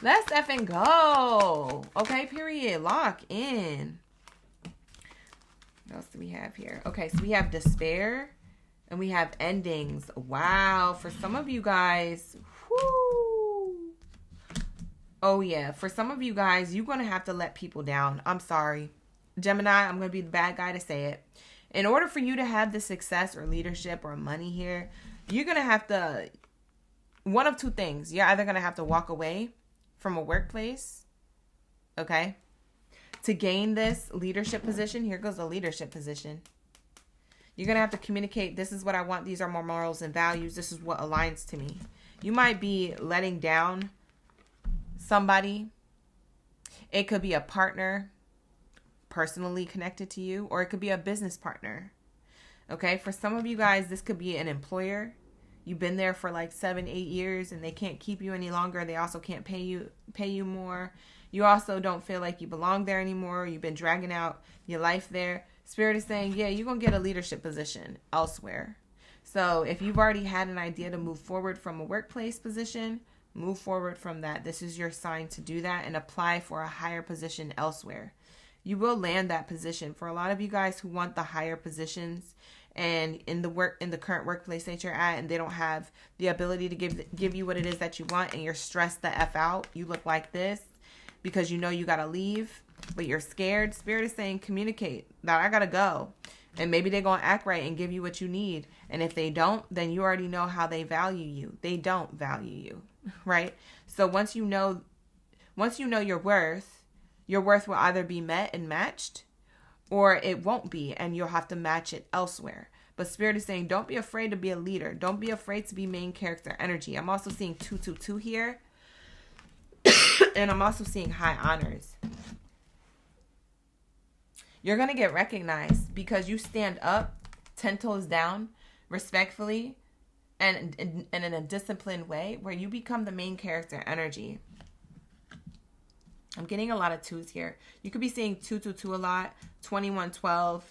Let's effing go. Okay, period. Lock in. What else do we have here? Okay, so we have despair and we have endings. Wow. For some of you guys, whoo. Oh, yeah. For some of you guys, you're going to have to let people down. I'm sorry. Gemini, I'm going to be the bad guy to say it. In order for you to have the success or leadership or money here, you're going to have to... one of two things. You're either going to have to walk away from a workplace, okay, to gain this leadership position. Here goes the leadership position. You're going to have to communicate, this is what I want. These are my morals and values. This is what aligns to me. You might be letting down somebody. It could be a partner personally connected to you, or it could be a business partner, okay? For some of you guys, this could be an employer. You've been there for like 7-8 years and they can't keep you any longer. They also can't pay you more. You also don't feel like you belong there anymore. You've been dragging out your life there. Spirit is saying, yeah, you're going to get a leadership position elsewhere. So if you've already had an idea to move forward from a workplace position, move forward from that. This is your sign to do that and apply for a higher position elsewhere. You will land that position. For a lot of you guys who want the higher positions, and in the current workplace that you're at, and they don't have the ability to give you what it is that you want, and you're stressed the F out, you look like this because you know you gotta leave, but you're scared. Spirit is saying, communicate that I gotta go. And maybe they're gonna act right and give you what you need. And if they don't, then you already know how they value you. They don't value you, right? So once you know your worth will either be met and matched, or it won't be, and you'll have to match it elsewhere. But Spirit is saying, don't be afraid to be a leader. Don't be afraid to be main character energy. I'm also seeing 222 here. And I'm also seeing high honors. You're going to get recognized because you stand up, 10 toes down, respectfully, and in a disciplined way, where you become the main character energy. I'm getting a lot of twos here. You could be seeing 222 a lot, 2112.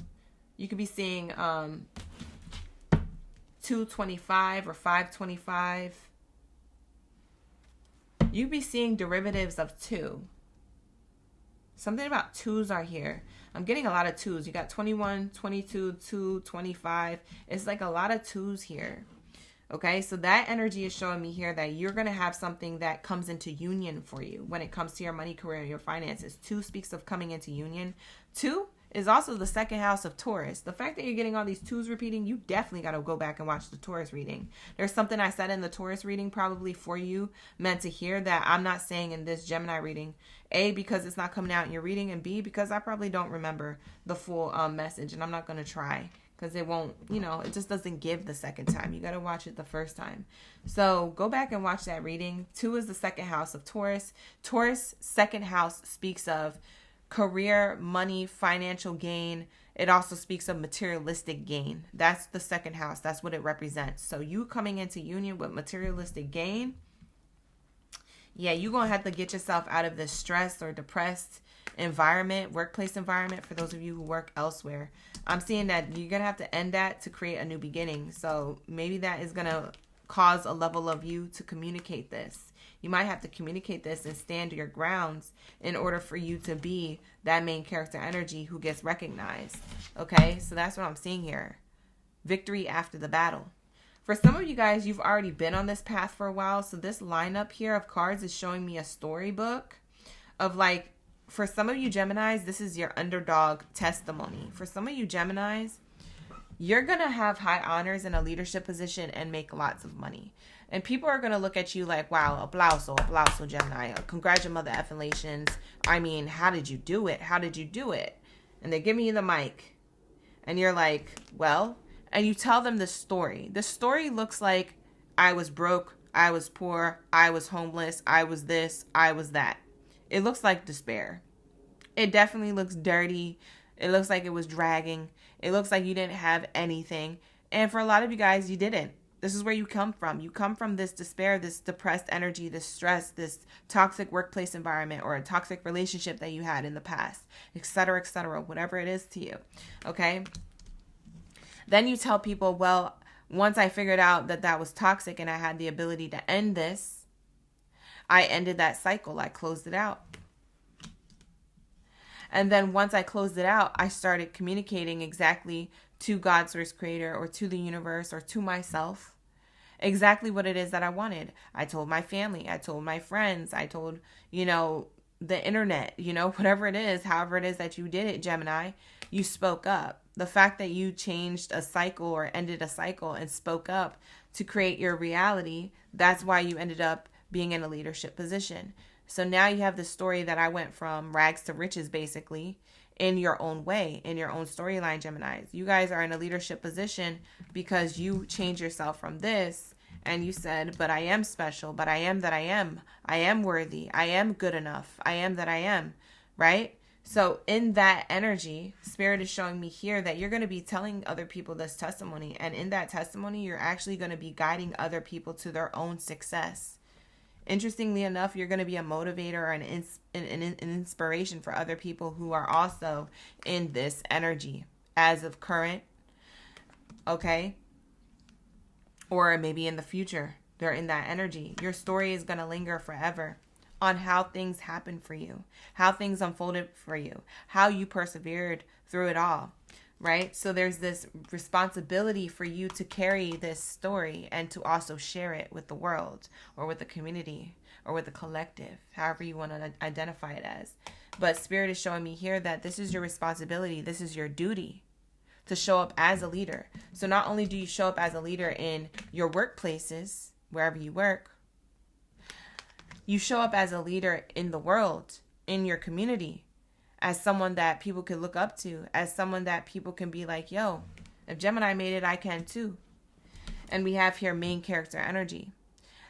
You could be seeing 225 or 525. You'd be seeing derivatives of 2. Something about 2s are here. I'm getting a lot of 2s. You got 21, 22, 2, 25. It's like a lot of 2s here. Okay, so that energy is showing me here that you're going to have something that comes into union for you when it comes to your money, career, and your finances. 2 speaks of coming into union. 2 is also the second house of Taurus. The fact that you're getting all these twos repeating, you definitely got to go back and watch the Taurus reading. There's something I said in the Taurus reading probably for you meant to hear that I'm not saying in this Gemini reading. A, because it's not coming out in your reading, and B, because I probably don't remember the full message, and I'm not going to try because it won't, it just doesn't give the second time. You got to watch it the first time. So go back and watch that reading. 2 is the second house of Taurus. Taurus, second house, speaks of career, money, financial gain. It also speaks of materialistic gain. That's the second house. That's what it represents. So you coming into union with materialistic gain, yeah, you're going to have to get yourself out of this stressed or depressed environment, workplace environment, for those of you who work elsewhere. I'm seeing that you're going to have to end that to create a new beginning. So maybe that is going to cause a level of you to communicate this. You might have to communicate this and stand your grounds in order for you to be that main character energy who gets recognized. Okay, so that's what I'm seeing here. Victory after the battle. For some of you guys, you've already been on this path for a while. So this lineup here of cards is showing me a storybook of, like, for some of you Geminis, this is your underdog testimony. For some of you Geminis, you're going to have high honors in a leadership position and make lots of money. And people are going to look at you like, wow, aplauso, Gemini. Congratulations. I mean, how did you do it? How did you do it? And they give me the mic. And you're like, well, and you tell them the story. The story looks like I was broke, I was poor, I was homeless, I was this, I was that. It looks like despair. It definitely looks dirty. It looks like it was dragging. It looks like you didn't have anything. And for a lot of you guys, you didn't. This is where you come from. You come from this despair, this depressed energy, this stress, this toxic workplace environment, or a toxic relationship that you had in the past, etc., whatever it is to you. Okay? Then you tell people, well, once I figured out that that was toxic and I had the ability to end this, I ended that cycle. I closed it out. And then once I closed it out, I started communicating exactly to God's source creator or to the universe or to myself exactly what it is that I wanted. I told my family, I told my friends, I told, the internet, whatever it is, however it is that you did it, Gemini, you spoke up. The fact that you changed a cycle or ended a cycle and spoke up to create your reality, that's why you ended up being in a leadership position. So now you have the story that I went from rags to riches, basically, in your own way, in your own storyline, Geminis. You guys are in a leadership position because you changed yourself from this and you said, but I am special, but I am that I am. I am worthy. I am good enough. I am that I am, right? So in that energy, Spirit is showing me here that you're going to be telling other people this testimony. And in that testimony, you're actually going to be guiding other people to their own success. Interestingly enough, you're going to be a motivator or an inspiration for other people who are also in this energy as of current, okay? Or maybe in the future, they're in that energy. Your story is going to linger forever on how things happened for you, how things unfolded for you, how you persevered through it all, right? So there's this responsibility for you to carry this story and to also share it with the world or with the community or with the collective, however you want to identify it as. But Spirit is showing me here that this is your responsibility. This is your duty to show up as a leader. So not only do you show up as a leader in your workplaces, wherever you work, you show up as a leader in the world, in your community, as someone that people can look up to, as someone that people can be like, yo, if Gemini made it, I can too. And we have here main character energy.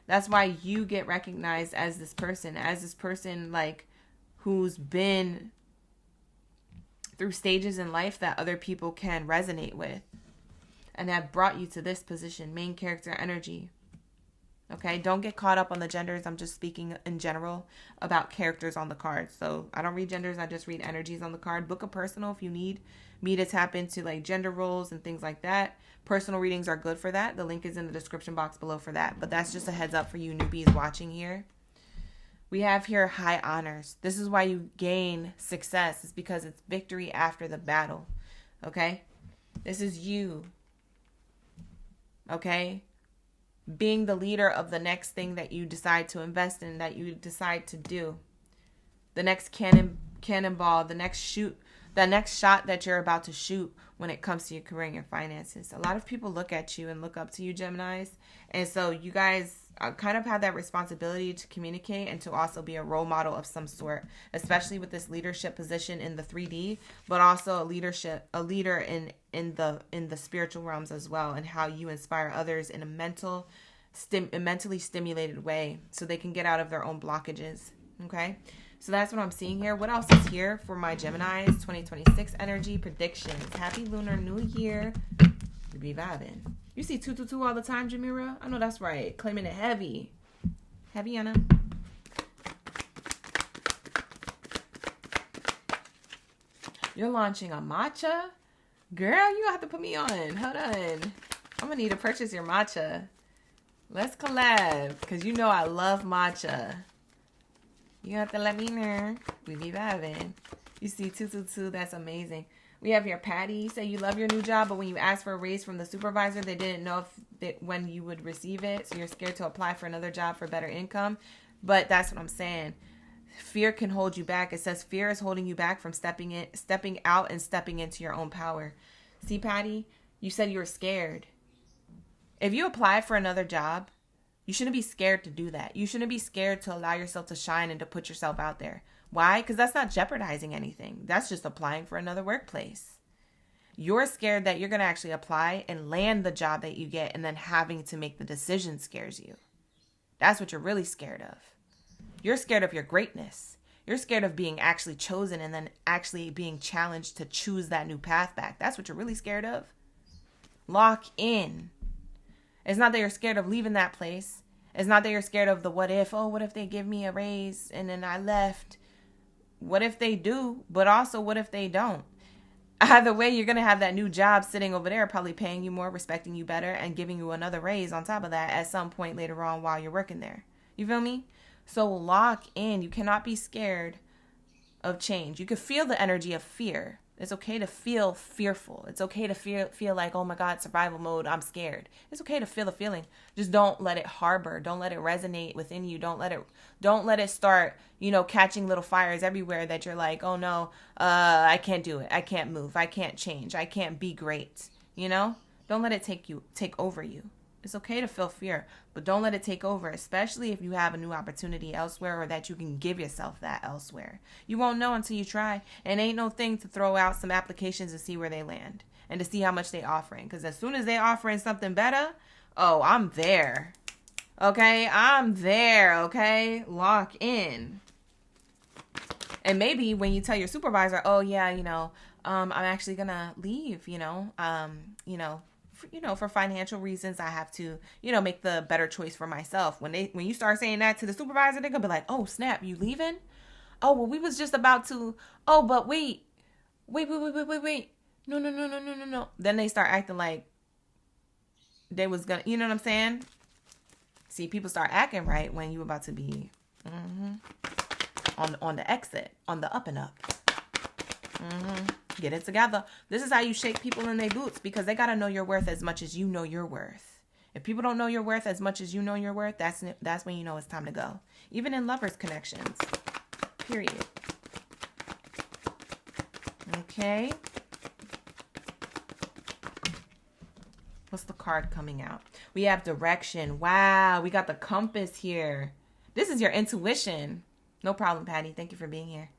That's why you get recognized as this person like who's been through stages in life that other people can resonate with and have brought you to this position, main character energy. Okay, don't get caught up on the genders. I'm just speaking in general about characters on the card. So I don't read genders. I just read energies on the card. Book a personal if you need me to tap into like gender roles and things like that. Personal readings are good for that. The link is in the description box below for that. But that's just a heads up for you newbies watching here. We have here high honors. This is why you gain success. It's because it's victory after the battle. Okay? This is you. Okay? Being the leader of the next thing that you decide to invest in, that you decide to do. The next cannonball, the next shoot, the next shot that you're about to shoot when it comes to your career and your finances. A lot of people look at you and look up to you, Geminis. And so you guys kind of have that responsibility to communicate and to also be a role model of some sort, especially with this leadership position in the 3D, but also a leader in the spiritual realms as well, and how you inspire others in a mentally stimulated way so they can get out of their own blockages. Okay, so that's what I'm seeing here. What else is here for my Geminis? 2026 energy predictions. Happy Lunar New Year. You be vibing. You see 222 all the time, Jamira? I know that's right. Claiming it heavy. Heavy, Anna. You're launching a matcha? Girl, you have to put me on. Hold on. I'm going to need to purchase your matcha. Let's collab. Because you know I love matcha. You have to let me know. We be vibing. You see 222. That's amazing. We have here Patty. You say you love your new job, but when you ask for a raise from the supervisor, they didn't know when you would receive it. So you're scared to apply for another job for better income. But that's what I'm saying. Fear can hold you back. It says fear is holding you back from stepping out and stepping into your own power. See, Patty, you said you were scared. If you apply for another job, you shouldn't be scared to do that. You shouldn't be scared to allow yourself to shine and to put yourself out there. Why? Because that's not jeopardizing anything. That's just applying for another workplace. You're scared that you're going to actually apply and land the job that you get, and then having to make the decision scares you. That's what you're really scared of. You're scared of your greatness. You're scared of being actually chosen and then actually being challenged to choose that new path back. That's what you're really scared of. Lock in. It's not that you're scared of leaving that place. It's not that you're scared of the what if. Oh, what if they give me a raise and then I left? What if they do? But also, what if they don't? Either way, you're going to have that new job sitting over there, probably paying you more, respecting you better, and giving you another raise on top of that at some point later on while you're working there. You feel me? So lock in. You cannot be scared of change. You can feel the energy of fear. It's okay to feel fearful. It's okay to feel like, oh my God, survival mode, I'm scared. It's okay to feel the feeling. Just don't let it harbor. Don't let it resonate within you. Don't let it start, catching little fires everywhere that you're like, oh no, I can't do it. I can't move. I can't change. I can't be great. Don't let it take over you. It's okay to feel fear, but don't let it take over, especially if you have a new opportunity elsewhere or that you can give yourself that elsewhere. You won't know until you try. And ain't no thing to throw out some applications and see where they land and to see how much they offering. Because as soon as they offering something better, oh, I'm there. Okay? I'm there. Okay? Lock in. And maybe when you tell your supervisor, oh yeah, I'm actually going to leave, for financial reasons, I have to, make the better choice for myself. When you start saying that to the supervisor, they're gonna be like, oh snap, you leaving? Oh, well, we was just about to, oh, but wait. No. Then they start acting like they was gonna, you know what I'm saying? See, people start acting right when you about to be on the exit, on the up and up. Get it together. This is how you shake people in their boots, because they got to know your worth as much as you know your worth. If people don't know your worth as much as you know your worth, that's when you know it's time to go. Even in lovers connections. Period. Okay. What's the card coming out? We have direction. Wow, we got the compass here. This is your intuition. No problem, Patty. Thank you for being here.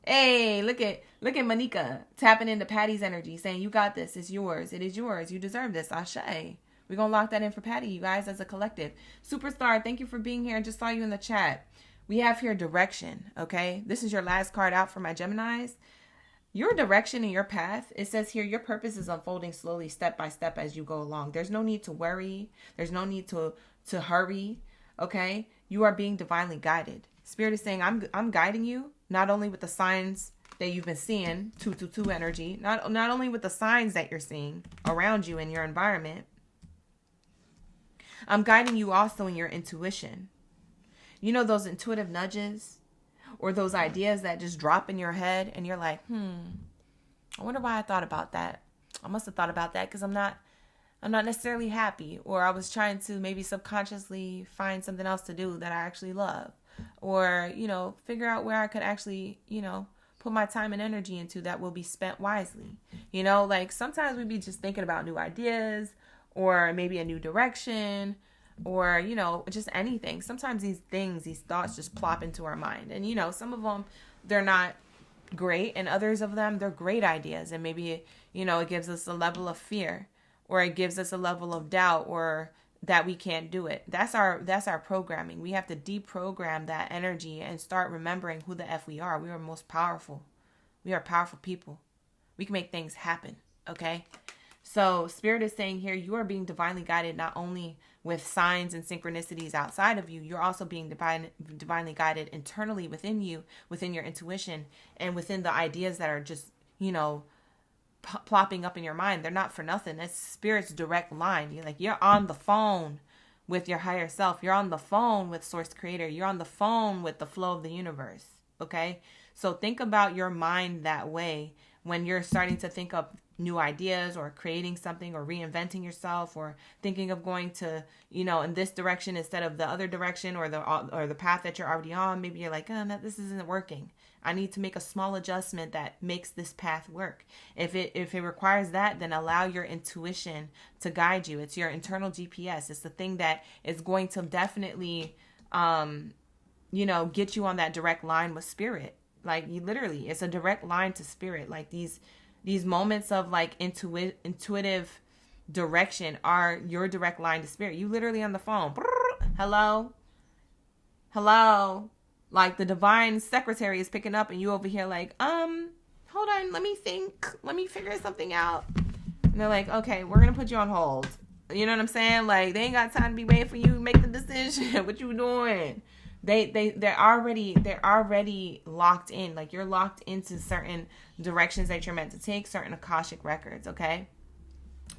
Hey, look at Monica tapping into Patty's energy, saying, you got this. It's yours. It is yours. You deserve this. Ashe. We're going to lock that in for Patty, you guys, as a collective. Superstar, thank you for being here. I just saw you in the chat. We have here direction, okay? This is your last card out for my Geminis. Your direction and your path, it says here, your purpose is unfolding slowly, step by step as you go along. There's no need to worry. There's no need to hurry, okay? You are being divinely guided. Spirit is saying, I'm guiding you. Not only with the signs that you've been seeing, 222 energy, not only with the signs that you're seeing around you in your environment, I'm guiding you also in your intuition. Those intuitive nudges or those ideas that just drop in your head and you're like, I wonder why I thought about that. I must have thought about that because I'm not necessarily happy, or I was trying to maybe subconsciously find something else to do that I actually love. Or, figure out where I could actually, put my time and energy into that will be spent wisely? You know, like sometimes we be just thinking about new ideas or maybe a new direction or, you know, just anything. Sometimes these things, these thoughts just plop into our mind. And, you know, some of them, they're not great, and others of them, they're great ideas. And maybe, you know, it gives us a level of fear, or it gives us a level of doubt, or that we can't do it. That's our programming. We have to deprogram that energy and start remembering who the F we are. We are most powerful. We are powerful people. We can make things happen. Okay. So Spirit is saying here, you are being divinely guided, not only with signs and synchronicities outside of you, you're also being divinely guided internally within you, within your intuition, and within the ideas that are just, you know, plopping up in your mind. They're not for nothing. It's Spirit's direct line. You're on the phone with your higher self. You're on the phone with Source Creator. You're on the phone with the flow of the universe. Okay. So think about your mind that way when you're starting to think of new ideas or creating something or reinventing yourself or thinking of going to, you know, in this direction instead of the other direction or the path that you're already on. Maybe you're like, oh, no, this isn't working. I need to make a small adjustment that makes this path work. If it requires that, then allow your intuition to guide you. It's your internal GPS. It's the thing that is going to definitely, you know, get you on that direct line with Spirit. Like you literally, it's a direct line to Spirit. Like these moments of like intuitive direction are your direct line to Spirit. You literally on the phone. Hello. Like the divine secretary is picking up and you over here like, hold on, let me think. Let me figure something out. And they're like, okay, we're going to put you on hold. You know what I'm saying? Like they ain't got time to be waiting for you to make the decision. What you doing? They're already locked in. Like you're locked into certain directions that you're meant to take, certain Akashic records. Okay.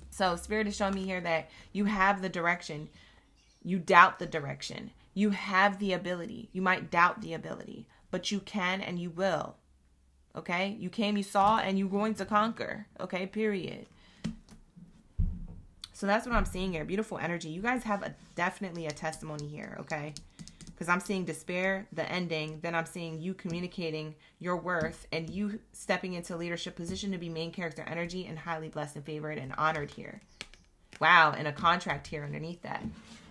So Spirit is showing me here that you have the direction. You doubt the direction. You have the ability. You might doubt the ability, but you can and you will. Okay. You came, you saw, and you're going to conquer. Okay. Period. So that's what I'm seeing here. Beautiful energy. You guys have definitely a testimony here. Okay. Because I'm seeing despair, the ending. Then I'm seeing you communicating your worth and you stepping into leadership position to be main character energy and highly blessed and favored and honored here. Wow. And a contract here underneath that.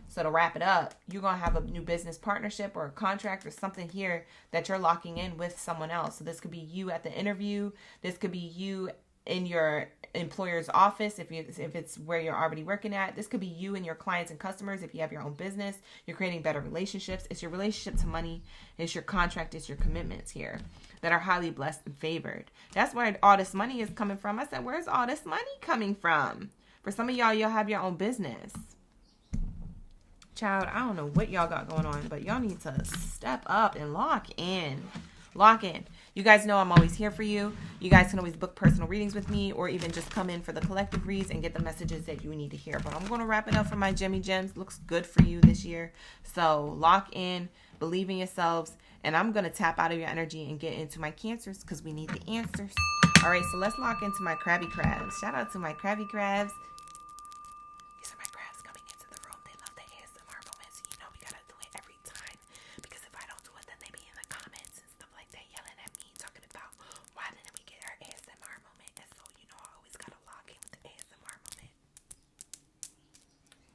So to wrap it up, you're going to have a new business partnership or a contract or something here that you're locking in with someone else. So this could be you at the interview. This could be you in your employer's office if it's where you're already working at. This could be you and your clients and customers if you have your own business. You're creating better relationships. It's your relationship to money. It's your contract. It's your commitments here that are highly blessed and favored. That's where all this money is coming from. I said, where's all this money coming from? For some of y'all have your own business. Child, I don't know what y'all got going on, but y'all need to step up and lock in. Lock in. You guys know I'm always here for you. You guys can always book personal readings with me or even just come in for the collective reads and get the messages that you need to hear. But I'm going to wrap it up for my Gemmy Gems. Looks good for you this year. So lock in, believe in yourselves, and I'm going to tap out of your energy and get into my Cancers because we need the answers. All right, so let's lock into my Krabby Crabs. Shout out to my Krabby Crabs. These are my crabs coming into the room. They love the ASMR moments. You know we got to do it every time because if I don't do it, then they be in the comments and stuff like that yelling at me, talking about why didn't we get our ASMR moment. And so, you know, I always got to lock in with the ASMR moment.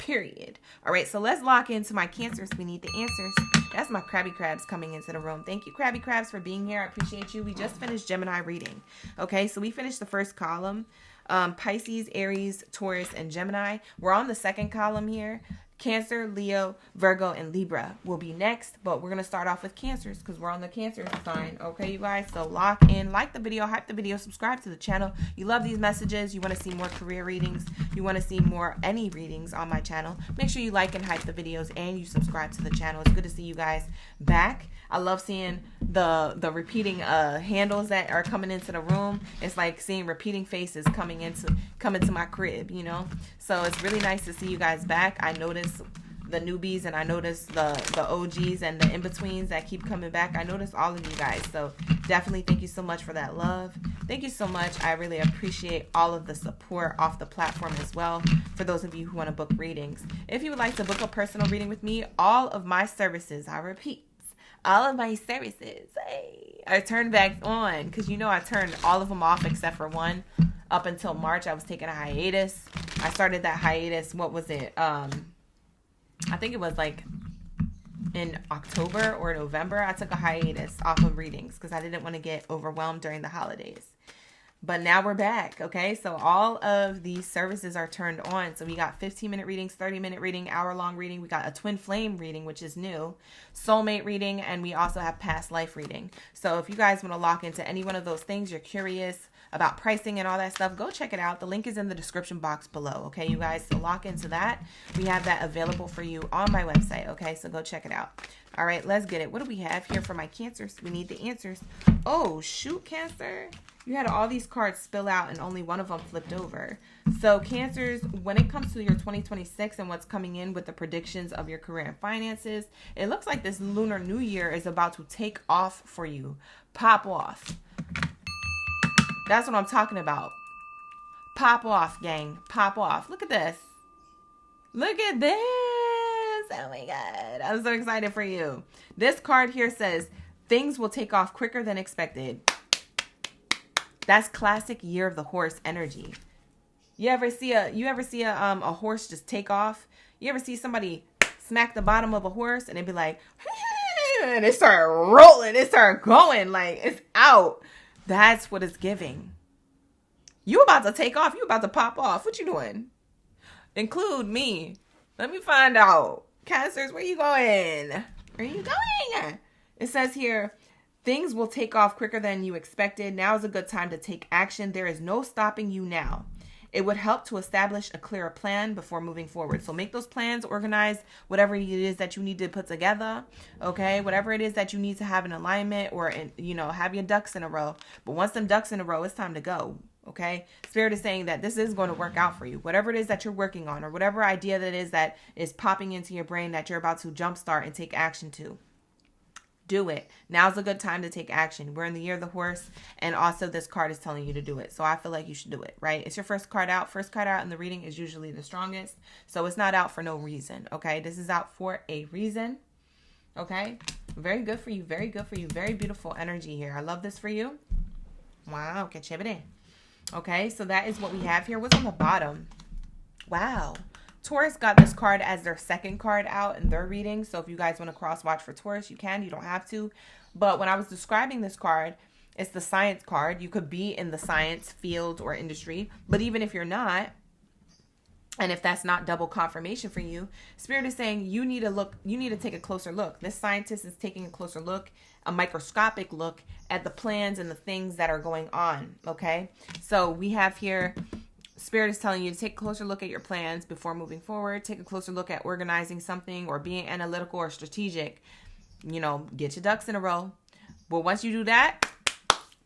Period. All right, so let's lock into my Cancers. We need the answers. That's my Krabby Crabs coming into the room. Thank you, Krabby Crabs, for being here. I appreciate you. We just finished Gemini reading. Okay, so we finished the first column. Pisces, Aries, Taurus, and Gemini. We're on the second column here. Cancer, Leo, Virgo, and Libra will be next, but we're going to start off with Cancers because we're on the Cancer sign. Okay, you guys? So lock in, like the video, hype the video, subscribe to the channel. You love these messages. You want to see more career readings. You want to see more any readings on my channel. Make sure you like and hype the videos and you subscribe to the channel. It's good to see you guys back. I love seeing the repeating handles that are coming into the room. It's like seeing repeating faces coming to my crib, you know? So it's really nice to see you guys back. I notice the newbies and I notice the OGs and the in-betweens that keep coming back. I notice all of you guys. So definitely thank you so much for that love. Thank you so much. I really appreciate all of the support off the platform as well. For those of you who want to book readings. If you would like to book a personal reading with me, all of my services, I repeat, all of my services are turned back on, because you know I turned all of them off except for one. Up until March, I was taking a hiatus. I started that hiatus, what was it? I think it was like in October or November. I took a hiatus off of readings because I didn't want to get overwhelmed during the holidays. But now we're back, okay? So all of these services are turned on. So we got 15-minute readings, 30-minute reading, hour-long reading. We got a twin flame reading, which is new, soulmate reading, and we also have past life reading. So if you guys want to lock into any one of those things, you're curious about pricing and all that stuff, go check it out. The link is in the description box below, okay, you guys? So lock into that. We have that available for you on my website, okay? So go check it out. All right, let's get it. What do we have here for my Cancers? We need the answers. Oh, shoot, Cancer. You had all these cards spill out and only one of them flipped over. So Cancers, when it comes to your 2026 and what's coming in with the predictions of your career and finances, it looks like this Lunar New Year is about to take off for you. Pop off. That's what I'm talking about. Pop off, gang. Pop off. Look at this. Look at this. Oh my God. I'm so excited for you. This card here says, things will take off quicker than expected. That's classic year of the horse energy. You ever see a horse just take off? You ever see somebody smack the bottom of a horse and it be like, and it start rolling, it start going, like it's out. That's what it's giving. You about to take off. You about to pop off. What you doing? Include me. Let me find out. Cancers, where you going? Where you going? It says here, things will take off quicker than you expected. Now is a good time to take action. There is no stopping you now. It would help to establish a clearer plan before moving forward. So make those plans, organize whatever it is that you need to put together, okay? Whatever it is that you need to have in alignment or, have your ducks in a row. But once them ducks in a row, it's time to go, okay? Spirit is saying that this is going to work out for you. Whatever it is that you're working on or whatever idea that is popping into your brain that you're about to jumpstart and take action to. Do it. Now's a good time to take action. We're in the year of the horse, and also this card is telling you to do it. So I feel like you should do it, right? It's your first card out. First card out in the reading is usually the strongest. So it's not out for no reason, okay? This is out for a reason, okay? Very good for you. Very good for you. Very beautiful energy here. I love this for you. Wow. Que chévere. Okay, so that is what we have here. What's on the bottom? Wow. Taurus got this card as their second card out in their reading. So if you guys want to cross watch for Taurus, you can. You don't have to. But when I was describing this card, it's the science card. You could be in the science field or industry. But even if you're not, and if that's not double confirmation for you, Spirit is saying you need to take a closer look. This scientist is taking a closer look, a microscopic look at the plans and the things that are going on. Okay. So we have here, Spirit is telling you to take a closer look at your plans before moving forward. Take a closer look at organizing something or being analytical or strategic. Get your ducks in a row. But once you do that,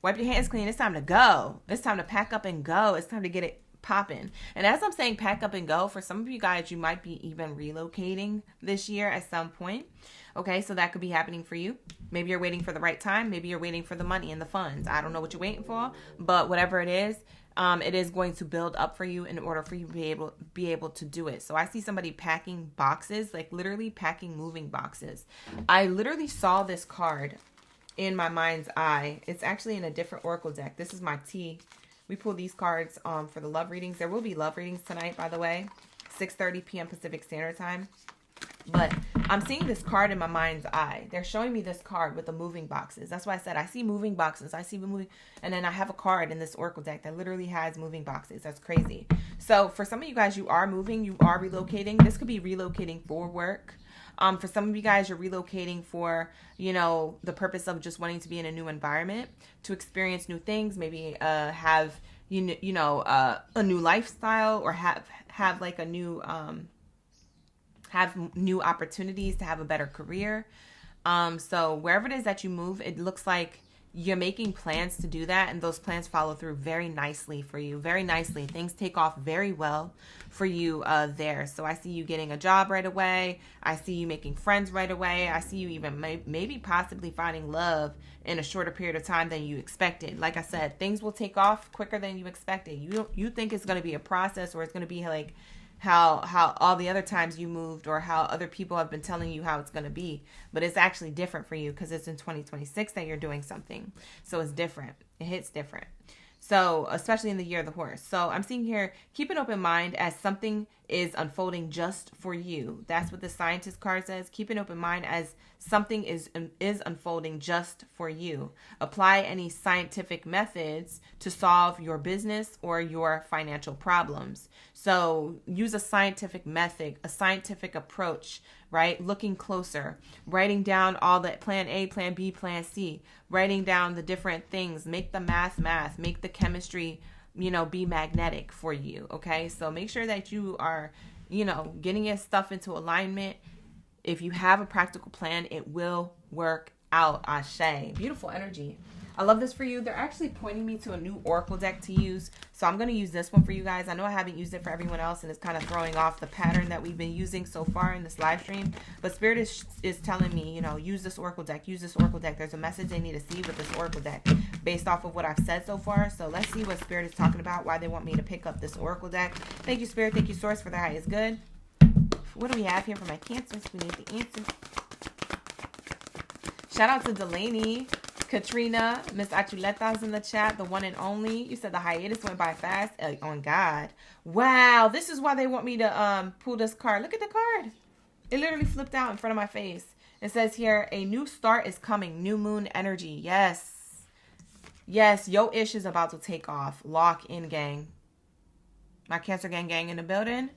wipe your hands clean. It's time to go. It's time to pack up and go. It's time to get it popping. And as I'm saying pack up and go, for some of you guys, you might be even relocating this year at some point. Okay, so that could be happening for you. Maybe you're waiting for the right time. Maybe you're waiting for the money and the funds. I don't know what you're waiting for, but whatever it is going to build up for you in order for you to be able to do it. So I see somebody packing boxes, like literally packing moving boxes. I literally saw this card in my mind's eye. It's actually in a different oracle deck. This is my T. We pull these cards for the love readings. There will be love readings tonight, by the way, 6:30 p.m. Pacific Standard Time. But I'm seeing this card in my mind's eye. They're showing me this card with the moving boxes. That's why I said I see moving boxes. I see the moving. And then I have a card in this oracle deck that literally has moving boxes. That's crazy. So for some of you guys, you are moving. You are relocating. This could be relocating for work. For some of you guys, you're relocating for, the purpose of just wanting to be in a new environment, to experience new things, maybe have, a new lifestyle, or have like a new, have new opportunities to have a better career. So wherever it is that you move, it looks like you're making plans to do that, and those plans follow through very nicely for you. Very nicely. Things take off very well for you there. So I see you getting a job right away. I see you making friends right away. I see you even maybe possibly finding love in a shorter period of time than you expected. Like I said, things will take off quicker than you expected. You think it's going to be a process, or it's going to be like how all the other times you moved, or how other people have been telling you how it's going to be, but it's actually different for you because it's in 2026 that you're doing something. So it's different. It hits different. So, especially in the year of the horse. So, I'm seeing here, keep an open mind as something is unfolding just for you. That's what the scientist card says. Keep an open mind as something is unfolding just for you. Apply any scientific methods to solve your business or your financial problems. So, use a scientific method, a scientific approach, right? Looking closer, writing down all the plan A, plan B, plan C, writing down the different things, make the math, make the chemistry, be magnetic for you. Okay. So make sure that you are, getting your stuff into alignment. If you have a practical plan, it will work out. Ashe. Beautiful energy. I love this for you. They're actually pointing me to a new oracle deck to use. So I'm going to use this one for you guys. I know I haven't used it for everyone else, and it's kind of throwing off the pattern that we've been using so far in this live stream. But Spirit is telling me, use this oracle deck. Use this oracle deck. There's a message they need to see with this oracle deck based off of what I've said so far. So let's see what Spirit is talking about, why they want me to pick up this oracle deck. Thank you, Spirit. Thank you, Source, for the highest good. What do we have here for my Cancers? We need the answers. Shout out to Delaney. Katrina, Miss Achuleta's in the chat, the one and only. You said the hiatus went by fast. On God. Wow, this is why they want me to pull this card. Look at the card. It literally flipped out in front of my face. It says here, a new start is coming. New moon energy. Yes. Yes, yo ish is about to take off. Lock in, gang. My Cancer gang in the building.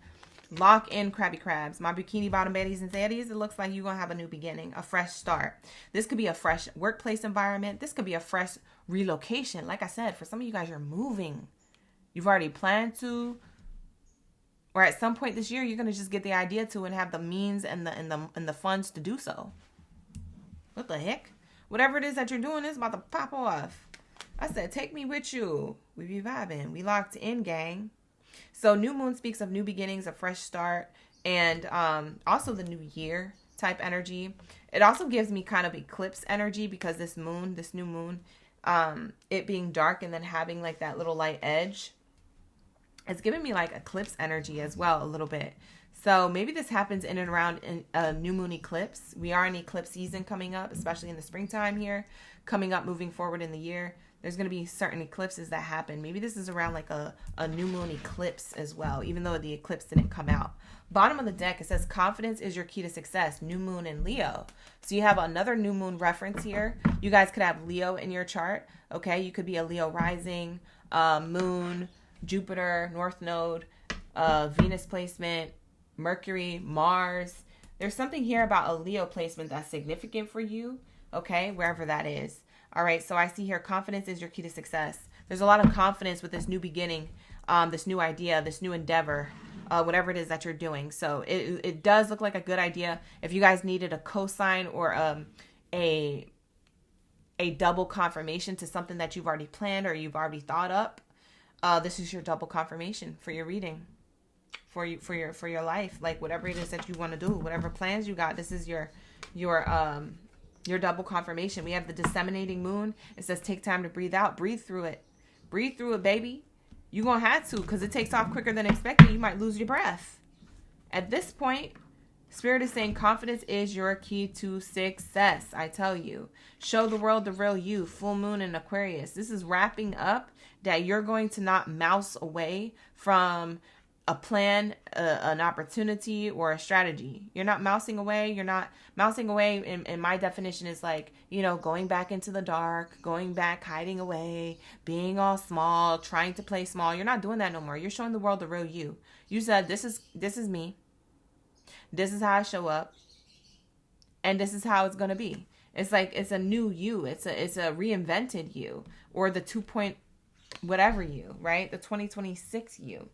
Lock in, Krabby Crabs. My bikini bottom baddies and zaddies. It looks like you're going to have a new beginning, a fresh start. This could be a fresh workplace environment. This could be a fresh relocation. Like I said, for some of you guys, you're moving. You've already planned to. Or at some point this year, you're going to just get the idea to and have the means and the funds to do so. What the heck? Whatever it is that you're doing is about to pop off. I said, take me with you. We be vibing. We locked in, gang. So new moon speaks of new beginnings, a fresh start, and also the new year type energy. It also gives me kind of eclipse energy because this new moon, it being dark and then having like that little light edge, it's giving me like eclipse energy as well a little bit. So maybe this happens in and around a new moon eclipse. We are in eclipse season coming up, especially in the springtime here, coming up, moving forward in the year. There's going to be certain eclipses that happen. Maybe this is around like a new moon eclipse as well, even though the eclipse didn't come out. Bottom of the deck, it says confidence is your key to success. New moon in Leo. So you have another new moon reference here. You guys could have Leo in your chart. Okay. You could be a Leo rising, moon, Jupiter, North Node, Venus placement, Mercury, Mars. There's something here about a Leo placement that's significant for you. Okay. Wherever that is. All right, so I see here, confidence is your key to success. There's a lot of confidence with this new beginning, this new idea, this new endeavor, whatever it is that you're doing. So it does look like a good idea. If you guys needed a cosign or a double confirmation to something that you've already planned or you've already thought up, this is your double confirmation for your reading, for your life, like whatever it is that you want to do, whatever plans you got. This is your double confirmation. We have the disseminating moon. It says take time to breathe out. Breathe through it. Breathe through it, baby. You're going to have to because it takes off quicker than expected. You might lose your breath. At this point, Spirit is saying confidence is your key to success. I tell you. Show the world the real you. Full moon in Aquarius. This is wrapping up that you're going to not mouse away from a plan, an opportunity, or a strategy. You're not mousing away. You're not mousing away. In my definition is like, going back into the dark, going back, hiding away, being all small, trying to play small. You're not doing that no more. You're showing the world the real you. You said, this is me. This is how I show up. And this is how it's going to be. It's like, it's a new you. It's a reinvented you, or the 2 point whatever you, right? The 2026 you.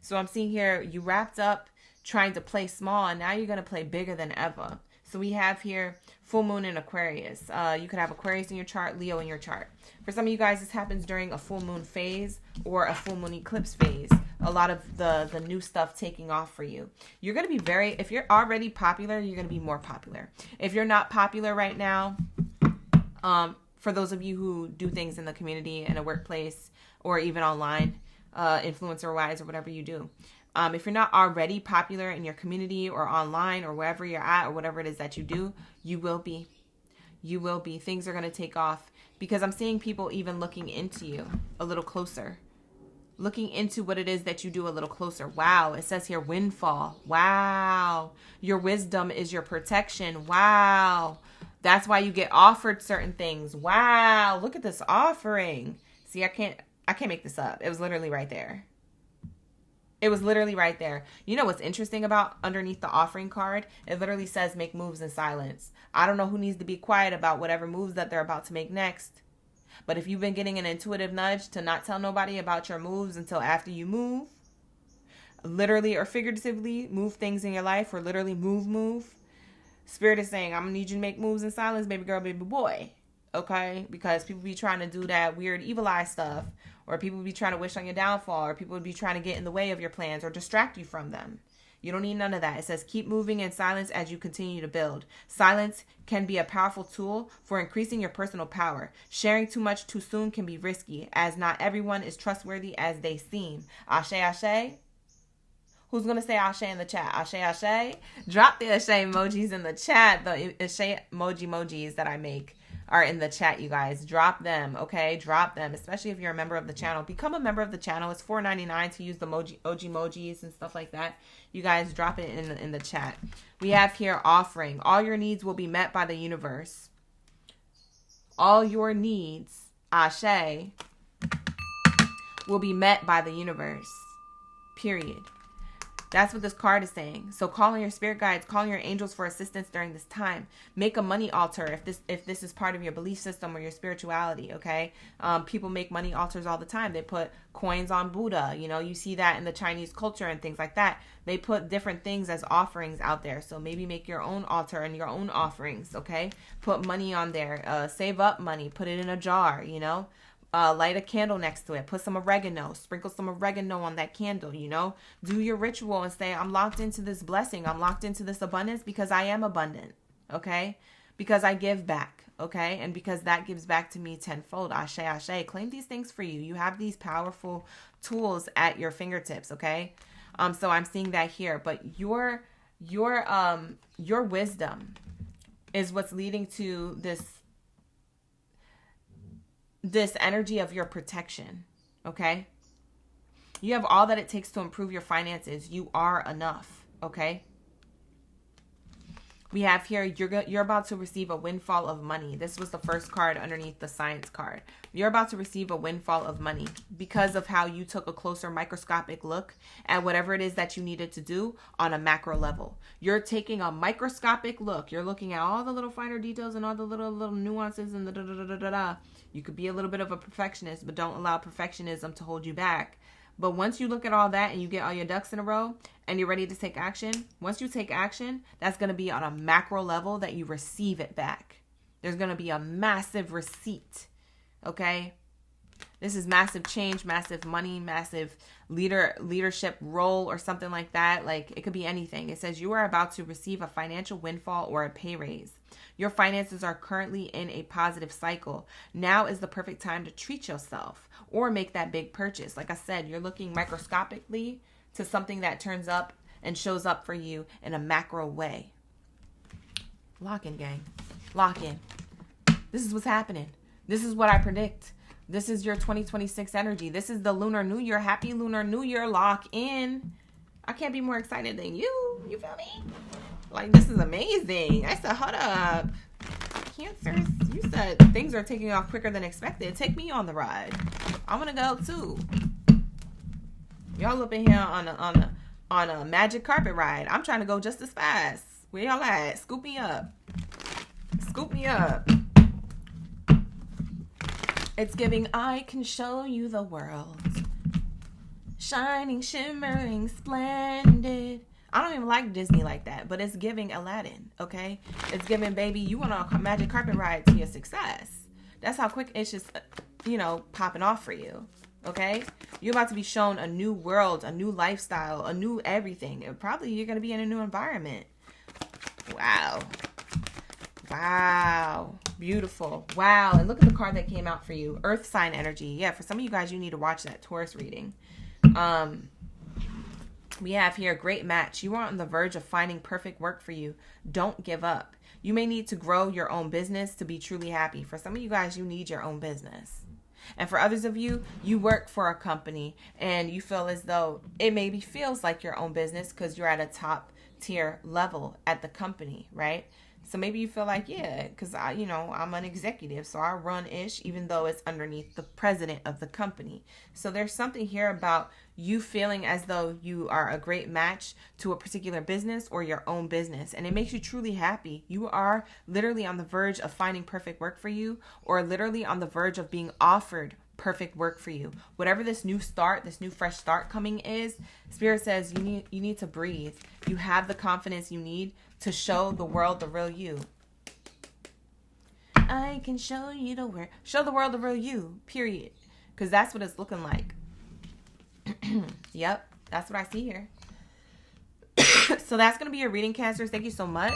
So I'm seeing here, you wrapped up trying to play small, and now you're going to play bigger than ever. So we have here full moon in Aquarius. You could have Aquarius in your chart, Leo in your chart. For some of you guys, this happens during a full moon phase or a full moon eclipse phase. A lot of the new stuff taking off for you. You're going to be if you're already popular, you're going to be more popular. If you're not popular right now, for those of you who do things in the community, in a workplace, or even online, influencer wise, or whatever you do, If you're not already popular in your community or online or wherever you're at or whatever it is that you do, you will be. You will be. Things are going to take off because I'm seeing people even looking into you a little closer. Looking into what it is that you do a little closer. Wow. It says here, windfall. Wow. Your wisdom is your protection. Wow. That's why you get offered certain things. Wow. Look at this offering. See, I can't make this up. It was literally right there. It was literally right there. You know what's interesting about underneath the offering card? It literally says make moves in silence. I don't know who needs to be quiet about whatever moves that they're about to make next. But if you've been getting an intuitive nudge to not tell nobody about your moves until after you move, literally or figuratively move things in your life, or literally move. Spirit is saying, I'm going to need you to make moves in silence, baby girl, baby boy. Okay? Because people be trying to do that weird evil eye stuff, or people be trying to wish on your downfall, or people would be trying to get in the way of your plans or distract you from them. You don't need none of that. It says keep moving in silence as you continue to build. Silence can be a powerful tool for increasing your personal power. Sharing too much too soon can be risky, as not everyone is trustworthy as they seem. Ashe, ashe. Who's going to say ashe in the chat? Ashe, ashe. Drop the ashe emojis in the chat. The ashe emojis that I make are in the chat, you guys. Drop them, okay? Drop them, especially if you're a member of the channel. Become a member of the channel. It's $4.99 to use the OG emojis and stuff like that. You guys drop it in the chat. We have here offering. All your needs will be met by the universe. All your needs, ashe, will be met by the universe. Period. That's what this card is saying. So call on your spirit guides, call on your angels for assistance during this time. Make a money altar if this is part of your belief system or your spirituality, okay? People make money altars all the time. They put coins on Buddha. You know, you see that in the Chinese culture and things like that. They put different things as offerings out there. So maybe make your own altar and your own offerings, okay? Put money on there. Save up money. Put it in a jar, you know? Light a candle next to it. Put some oregano. Sprinkle some oregano on that candle, you know. Do your ritual and say, I'm locked into this blessing. I'm locked into this abundance because I am abundant, okay? Because I give back, okay? And because that gives back to me tenfold. Ashe, ashe. Claim these things for you. You have these powerful tools at your fingertips, okay? So I'm seeing that here. But your wisdom is what's leading to this energy of your protection, okay? You have all that it takes to improve your finances. You are enough, okay? We have here, you're about to receive a windfall of money. This was the first card underneath the science card. You're about to receive a windfall of money because of how you took a closer microscopic look at whatever it is that you needed to do on a macro level. You're taking a microscopic look. You're looking at all the little finer details and all the little nuances and the da-da-da-da-da-da. You could be a little bit of a perfectionist, but don't allow perfectionism to hold you back. But once you look at all that and you get all your ducks in a row and you're ready to take action, once you take action, that's going to be on a macro level that you receive it back. There's going to be a massive receipt, okay? This is massive change, massive money, massive leadership role or something like that. Like, it could be anything. It says you are about to receive a financial windfall or a pay raise. Your finances are currently in a positive cycle. Now is the perfect time to treat yourself or make that big purchase. Like I said, you're looking microscopically to something that turns up and shows up for you in a macro way. Lock in, gang. Lock in. This is what's happening. This is what I predict. This is your 2026 energy. This is the Lunar New Year. Happy Lunar New Year. Lock in. I can't be more excited than you. You feel me? Like, this is amazing. I said, hold up. Cancers, you said things are taking off quicker than expected. Take me on the ride. I want to go too. Y'all up in here on a magic carpet ride. I'm trying to go just as fast. Where y'all at? Scoop me up. Scoop me up. It's giving, I can show you the world. Shining, shimmering, splendid. I don't even like Disney like that, but it's giving Aladdin, okay? It's giving, baby, you want a magic carpet ride to your success. That's how quick it's just, popping off for you, okay? You're about to be shown a new world, a new lifestyle, a new everything. Probably you're going to be in a new environment. Wow. Wow. Beautiful. Wow. And look at the card that came out for you. Earth sign energy. Yeah, for some of you guys, you need to watch that Taurus reading. We have here a great match. You are on the verge of finding perfect work for you. Don't give up. You may need to grow your own business to be truly happy. For some of you guys, you need your own business. And for others of you, you work for a company and you feel as though it maybe feels like your own business because you're at a top tier level at the company, right? So maybe you feel like, yeah, because I'm an executive, so I run ish, even though it's underneath the president of the company. So there's something here about you feeling as though you are a great match to a particular business or your own business, and it makes you truly happy. You are literally on the verge of finding perfect work for you, or literally on the verge of being offered perfect work for you. Whatever this new start, this new fresh start coming is, Spirit says you need to breathe. You have the confidence you need to show the world the real you. I can show the world the real you, period. Because that's what it's looking like. Yep, that's what I see here. So that's going to be your reading, Cancers. Thank you so much.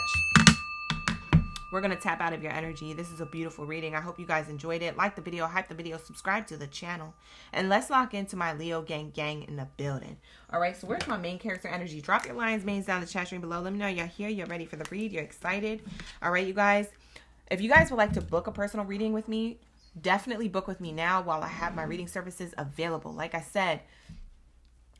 We're going to tap out of your energy. This is a beautiful reading. I hope you guys enjoyed it. Like the video, hype the video, subscribe to the channel. And let's lock into my Leo gang in the building. All right, so where's my main character energy? Drop your lines, mains down the chat stream below. Let me know you're here, you're ready for the read, you're excited. All right, you guys. If you guys would like to book a personal reading with me, definitely book with me now while I have my reading services available. Like I said,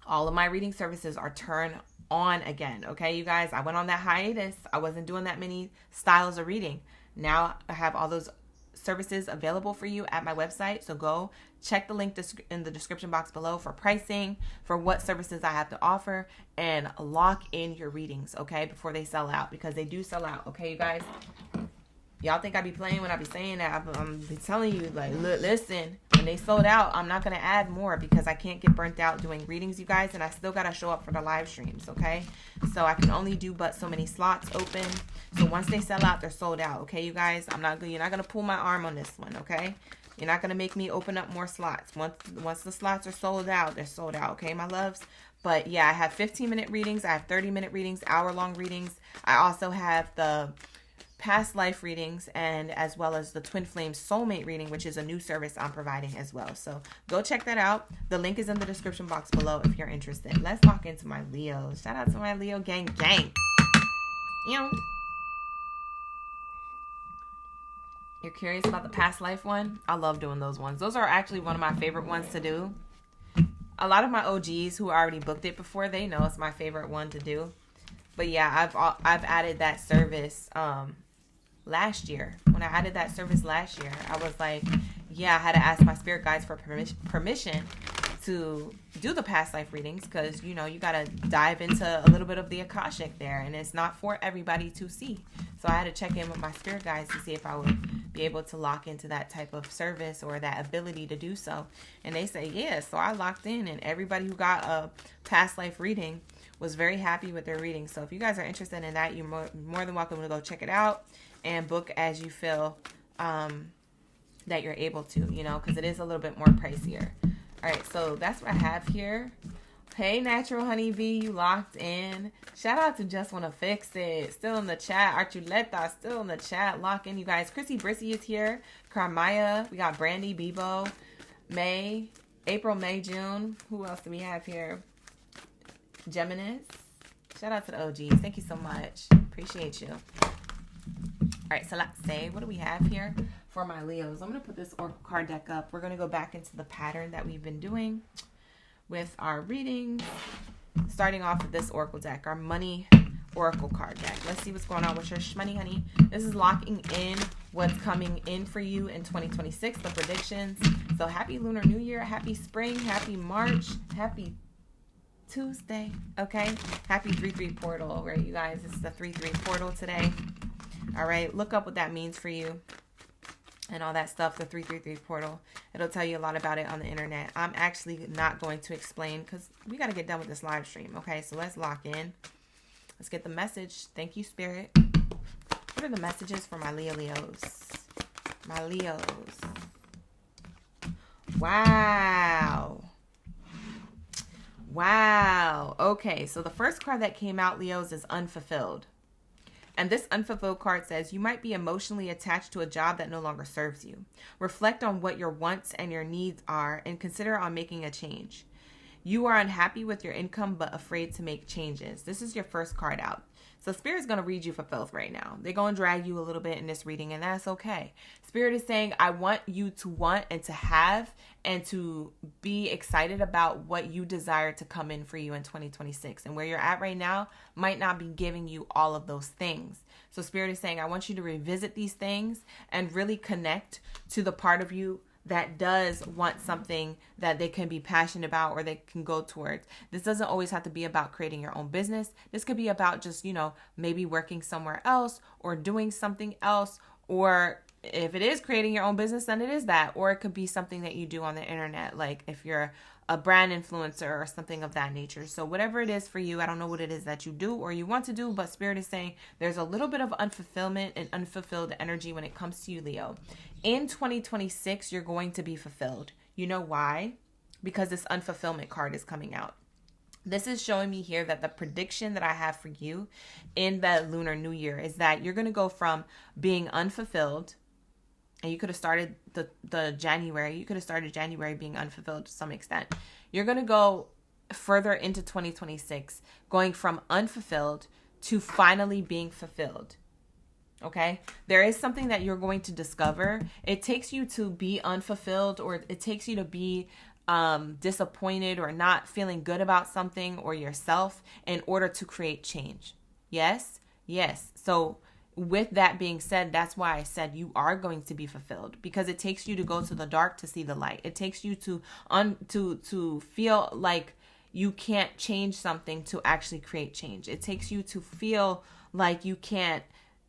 all of my reading services are turned on again. Okay, you guys, I went on that hiatus. I wasn't doing that many styles of reading. Now I have all those services available for you at my website. So go check the link in the description box below for pricing, for what services I have to offer, and lock in your readings, okay, before they sell out, because they do sell out. Okay, you guys. Y'all think I be playing when I be saying that. I'm be telling you, like, look, listen, when they sold out, I'm not going to add more because I can't get burnt out doing readings, you guys, and I still got to show up for the live streams, okay? So I can only do but so many slots open. So once they sell out, they're sold out, okay, you guys? You're not going to pull my arm on this one, okay? You're not going to make me open up more slots. Once the slots are sold out, they're sold out, okay, my loves? But yeah, I have 15-minute readings. I have 30-minute readings, hour-long readings. I also have the past life readings, and as well as the twin flame soulmate reading, which is a new service I'm providing as well. So go check that out. The link is in the description box below if you're interested. Let's lock into my Leos. Shout out to my Leo gang. You're curious about the past life one? I love doing those ones. Those are actually one of my favorite ones to do. A lot of my OGs who already booked it before, they know it's my favorite one to do. But yeah, I've added that service last year. When I added that service last year, I was like, yeah, I had to ask my spirit guides for permission to do the past life readings, because you got to dive into a little bit of the Akashic there, and it's not for everybody to see. So I had to check in with my spirit guides to see if I would be able to lock into that type of service or that ability to do so. And they say yeah. So I locked in, and everybody who got a past life reading was very happy with their reading. So if you guys are interested in that, you're more than welcome to go check it out and book as you feel that you're able to, because it is a little bit more pricier. All right, so that's what I have here. Hey, Natural Honeybee, you locked in. Shout out to Just Wanna Fix It. Still in the chat. Archuleta, still in the chat. Lock in, you guys. Chrissy Brissy is here. Carmaya. We got Brandy, Bebo, May, April, May, June. Who else do we have here? Geminis. Shout out to the OGs. Thank you so much. Appreciate you. All right, so let's say, what do we have here for my Leos? I'm going to put this Oracle card deck up. We're going to go back into the pattern that we've been doing with our readings. Starting off with this Oracle deck, our money Oracle card deck. Let's see what's going on with your shmoney, honey. This is locking in what's coming in for you in 2026, the predictions. So happy Lunar New Year, happy spring, happy March, happy Tuesday, okay? Happy 3-3 portal, all right, you guys? This is the 3-3 portal today. All right, look up what that means for you and all that stuff, the 333 portal. It'll tell you a lot about it on the internet. I'm actually not going to explain because we got to get done with this live stream, okay? So let's lock in. Let's get the message. Thank you, Spirit. What are the messages for my Leos? My Leos. Wow. Wow. Okay, so the first card that came out, Leos, is unfulfilled. And this unfulfilled card says you might be emotionally attached to a job that no longer serves you. Reflect on what your wants and your needs are and consider on making a change. You are unhappy with your income but afraid to make changes. This is your first card out. So Spirit's going to read you for filth right now. They're going to drag you a little bit in this reading, and that's okay. Spirit is saying, I want you to want and to have and to be excited about what you desire to come in for you in 2026. And where you're at right now might not be giving you all of those things. So Spirit is saying, I want you to revisit these things and really connect to the part of you that does want something that they can be passionate about or they can go towards. This doesn't always have to be about creating your own business. This could be about just, maybe working somewhere else or doing something else. Or if it is creating your own business, then it is that. Or it could be something that you do on the internet, like if you're a brand influencer or something of that nature. So whatever it is for you, I don't know what it is that you do or you want to do, but Spirit is saying there's a little bit of unfulfillment and unfulfilled energy when it comes to you, Leo. In 2026, you're going to be fulfilled. You know why? Because this unfulfillment card is coming out. This is showing me here that the prediction that I have for you in the Lunar New Year is that you're going to go from being unfulfilled. And you could have started the January. You could have started January being unfulfilled to some extent. You're going to go further into 2026, going from unfulfilled to finally being fulfilled. Okay? There is something that you're going to discover. It takes you to be unfulfilled, or it takes you to be disappointed or not feeling good about something or yourself in order to create change. Yes? Yes. So with that being said, that's why I said you are going to be fulfilled, because it takes you to go to the dark to see the light. It takes you to feel like you can't change something to actually create change. It takes you to feel like you can't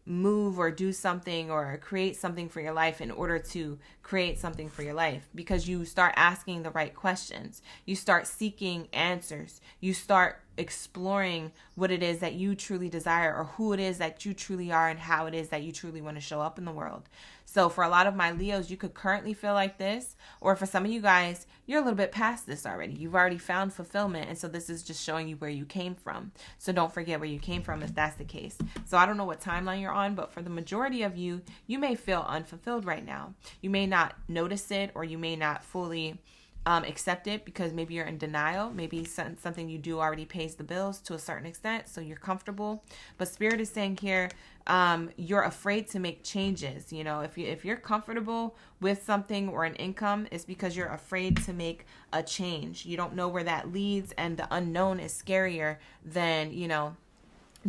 move or do something or create something for your life in order to create something for your life, because you start asking the right questions. You start seeking answers. You start exploring what it is that you truly desire, or who it is that you truly are, and how it is that you truly want to show up in the world. So for a lot of my Leos, you could currently feel like this, or for some of you guys, you're a little bit past this already. You've already found fulfillment, and so this is just showing you where you came from. So don't forget where you came from if that's the case. So I don't know what timeline you're on, but for the majority of you, you may feel unfulfilled right now. You may not notice it, or you may not fully accept it because maybe you're in denial. Maybe something you do already pays the bills to a certain extent, so you're comfortable. But Spirit is saying here, you're afraid to make changes. If you're comfortable with something or an income, it's because you're afraid to make a change. You don't know where that leads, and the unknown is scarier than,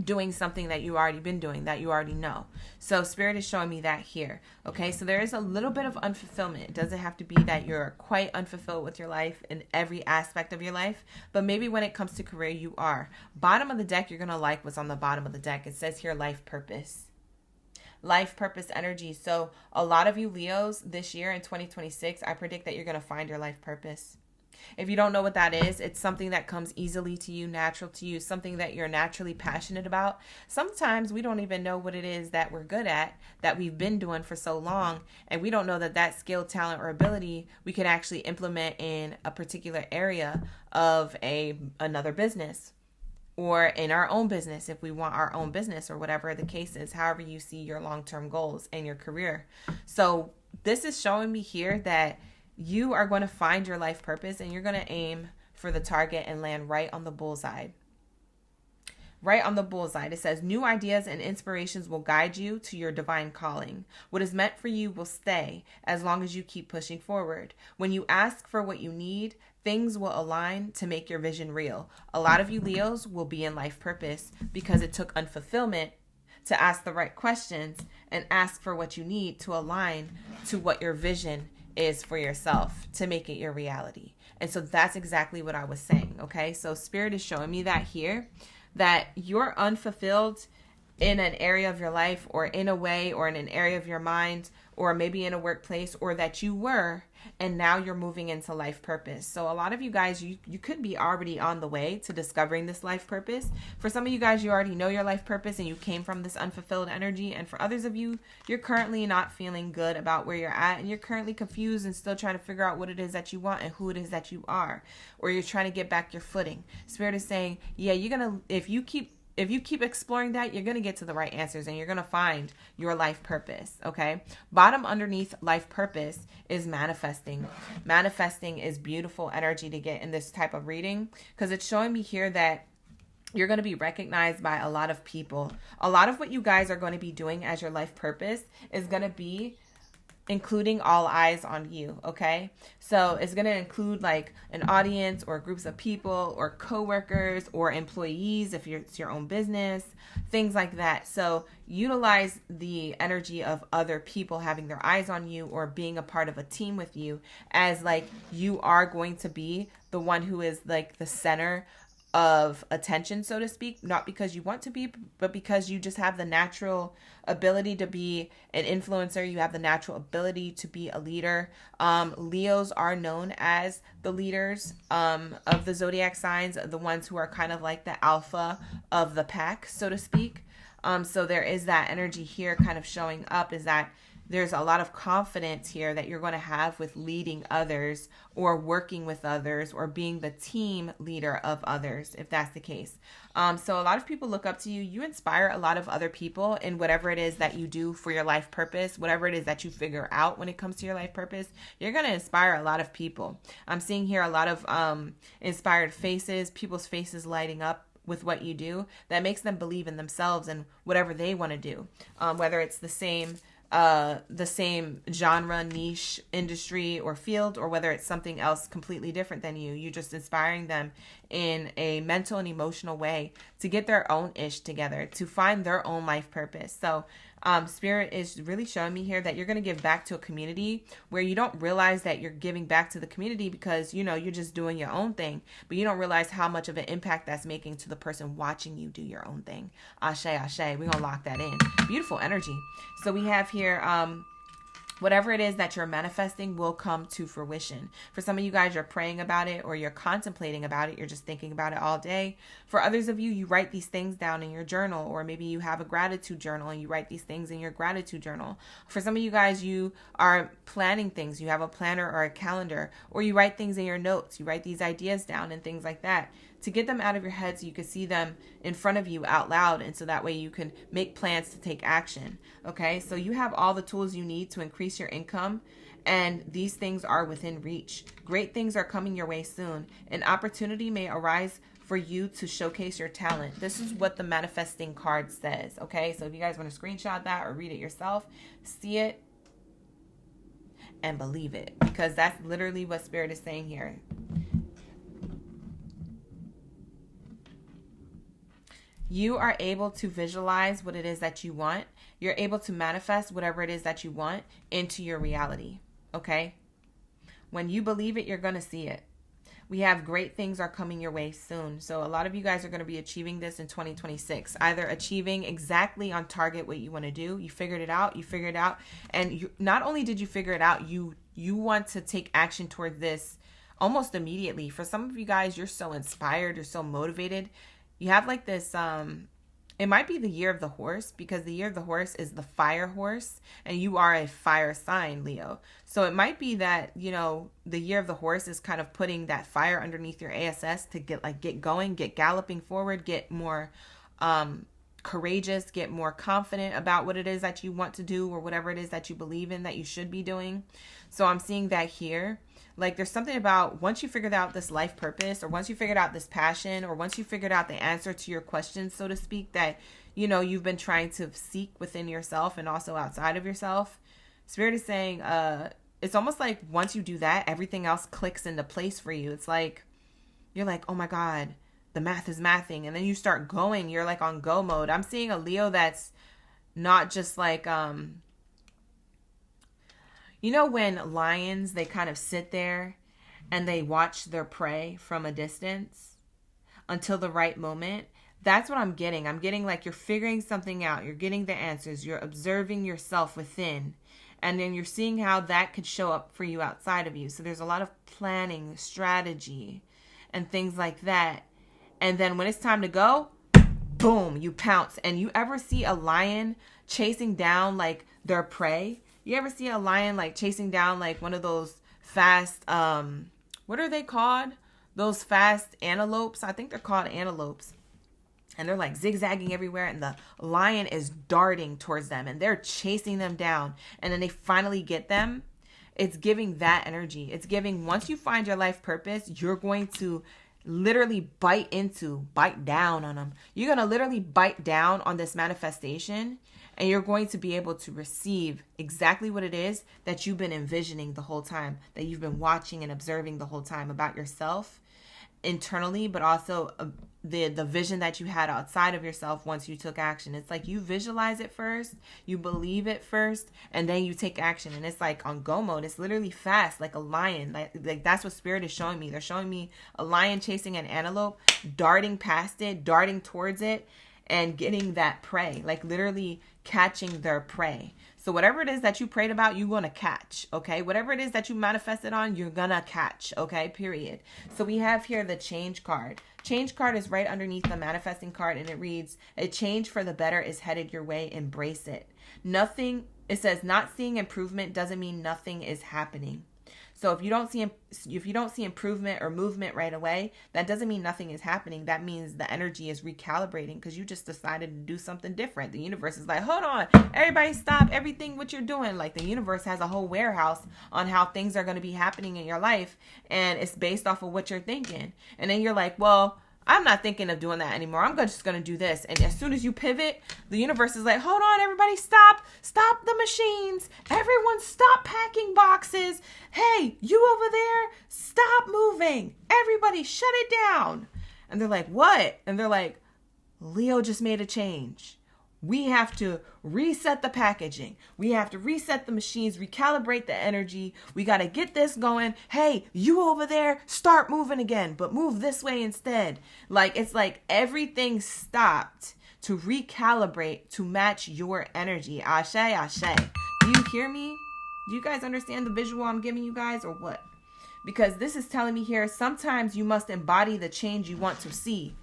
doing something that you already been doing, that you already know. So Spirit is showing me that here. Okay, so there is a little bit of unfulfillment. It doesn't have to be that you're quite unfulfilled with your life in every aspect of your life, but maybe when it comes to career, you are. Bottom of the deck, you're going to like what's on the bottom of the deck. It says here, life purpose. Life purpose energy. So a lot of you Leos this year in 2026, I predict that you're going to find your life purpose. If you don't know what that is, it's something that comes easily to you, natural to you, something that you're naturally passionate about. Sometimes we don't even know what it is that we're good at, that we've been doing for so long, and we don't know that skill, talent, or ability we could actually implement in a particular area of another business, or in our own business if we want our own business, or whatever the case is, however you see your long-term goals and your career. So this is showing me here that you are going to find your life purpose, and you're going to aim for the target and land right on the bullseye. Right on the bullseye. It says, new ideas and inspirations will guide you to your divine calling. What is meant for you will stay as long as you keep pushing forward. When you ask for what you need, things will align to make your vision real. A lot of you Leos will be in life purpose because it took unfulfillment to ask the right questions and ask for what you need to align to what your vision is for yourself, to make it your reality. And so that's exactly what I was saying. Okay, so Spirit is showing me that here, that you're unfulfilled in an area of your life, or in a way, or in an area of your mind, or maybe in a workplace, or that you were, and now you're moving into life purpose. So a lot of you guys, you could be already on the way to discovering this life purpose. For some of you guys, you already know your life purpose and you came from this unfulfilled energy. And for others of you, you're currently not feeling good about where you're at, and you're currently confused and still trying to figure out what it is that you want and who it is that you are, or you're trying to get back your footing. Spirit is saying, yeah, if you keep if you keep exploring that, you're going to get to the right answers and you're going to find your life purpose. Okay. Bottom underneath life purpose is manifesting. Manifesting is beautiful energy to get in this type of reading, because it's showing me here that you're going to be recognized by a lot of people. A lot of what you guys are going to be doing as your life purpose is going to be including all eyes on you. Okay. So it's going to include like an audience or groups of people or coworkers or employees if it's your own business, things like that. So utilize the energy of other people having their eyes on you or being a part of a team with you, as like you are going to be the one who is like the center of attention, so to speak, not because you want to be, but because you just have the natural ability to be an influencer. You have the natural ability to be a leader. Leos are known as the leaders of the zodiac signs, the ones who are kind of like the alpha of the pack, so to speak. So there is that energy here kind of showing up, is that there's a lot of confidence here that you're going to have with leading others or working with others or being the team leader of others, if that's the case. So a lot of people look up to you. You inspire a lot of other people in whatever it is that you do for your life purpose, whatever it is that you figure out when it comes to your life purpose. You're going to inspire a lot of people. I'm seeing here a lot of inspired faces, people's faces lighting up with what you do. That makes them believe in themselves and whatever they want to do, whether it's the same genre, niche, industry, or field, or whether it's something else completely different than you. You're just inspiring them in a mental and emotional way to get their own ish together, to find their own life purpose. So Spirit is really showing me here that you're going to give back to a community where you don't realize that you're giving back to the community because, you know, you're just doing your own thing, but you don't realize how much of an impact that's making to the person watching you do your own thing. Ashe, ashe. We're going to lock that in. Beautiful energy. So we have here, whatever it is that you're manifesting will come to fruition. For some of you guys, you're praying about it or you're contemplating about it. You're just thinking about it all day. For others of you, you write these things down in your journal, or maybe you have a gratitude journal and you write these things in your gratitude journal. For some of you guys, you are planning things. You have a planner or a calendar, or you write things in your notes. You write these ideas down and things like that, to get them out of your head so you can see them in front of you out loud, and so that way you can make plans to take action. Okay, so you have all the tools you need to increase your income, and these things are within reach. Great things are coming your way soon. An opportunity may arise for you to showcase your talent. This is what the manifesting card says. Okay, so if you guys want to screenshot that or read it yourself, see it and believe it, because that's literally what Spirit is saying here. You are able to visualize what it is that you want. You're able to manifest whatever it is that you want into your reality. Okay? When you believe it, you're going to see it. We have great things are coming your way soon. So a lot of you guys are going to be achieving this in 2026. Either achieving exactly on target what you want to do. You figured it out. And not only did you figure it out, you want to take action towards this almost immediately. For some of you guys, you're so inspired. You're so motivated. You have like this, it might be the year of the horse, because the year of the horse is the fire horse, and you are a fire sign, Leo. So it might be that, you know, the year of the horse is kind of putting that fire underneath your ASS to get going, get galloping forward, get more courageous, get more confident about what it is that you want to do or whatever it is that you believe in that you should be doing. So I'm seeing that here. Like there's something about once you figured out this life purpose, or once you figured out this passion, or once you figured out the answer to your questions, so to speak, that, you know, you've been trying to seek within yourself and also outside of yourself. Spirit is saying, it's almost like once you do that, everything else clicks into place for you. It's like, you're like, oh my God, the math is mathing. And then you start going, you're like on go mode. I'm seeing a Leo that's not just like, you know, when lions, they kind of sit there and they watch their prey from a distance until the right moment. That's what I'm getting. I'm getting like you're figuring something out. You're getting the answers. You're observing yourself within. And then you're seeing how that could show up for you outside of you. So there's a lot of planning, strategy, and things like that. And then when it's time to go, boom, you pounce. And you ever see a lion chasing down like their prey? You ever see a lion like chasing down like one of those fast, what are they called? Those fast antelopes. I think they're called antelopes. and they're like zigzagging everywhere, and the lion is darting towards them, and they're chasing them down, and then they finally get them. It's giving that energy. It's giving, once you find your life purpose, you're going to literally bite down on them. You're going to literally bite down on this manifestation, and you're going to be able to receive exactly what it is that you've been envisioning the whole time, that you've been watching and observing the whole time about yourself internally, but also the vision that you had outside of yourself once you took action. It's like you visualize it first, you believe it first, and then you take action. And it's like on go mode. It's literally fast, like a lion. Like that's what Spirit is showing me. They're showing me a lion chasing an antelope, darting past it, darting towards it, and getting that prey, like literally catching their prey. So whatever it is that you prayed about, you're going to catch, okay? Whatever it is that you manifested on, you're going to catch, okay? Period. So we have here the change card. Change card is right underneath the manifesting card, and it reads, a change for the better is headed your way. Embrace it. Nothing, it says, not seeing improvement doesn't mean nothing is happening. So if you don't see improvement or movement right away, that doesn't mean nothing is happening. That means the energy is recalibrating because you just decided to do something different. The universe is like, hold on, everybody stop everything what you're doing. Like the universe has a whole warehouse on how things are going to be happening in your life, and it's based off of what you're thinking. And then you're like, well, I'm not thinking of doing that anymore. I'm just going to do this. And as soon as you pivot, the universe is like, hold on, everybody, stop the machines. Everyone stop packing boxes. Hey, you over there, stop moving. Everybody shut it down. And they're like, what? And they're like, Leo just made a change. We have to reset the packaging. We have to reset the machines, recalibrate the energy. We got to get this going. Hey, you over there, start moving again, but move this way instead. Like, it's like everything stopped to recalibrate to match your energy. Ashe, ashe. Do you hear me? Do you guys understand the visual I'm giving you guys, or what? Because this is telling me here, sometimes you must embody the change you want to see.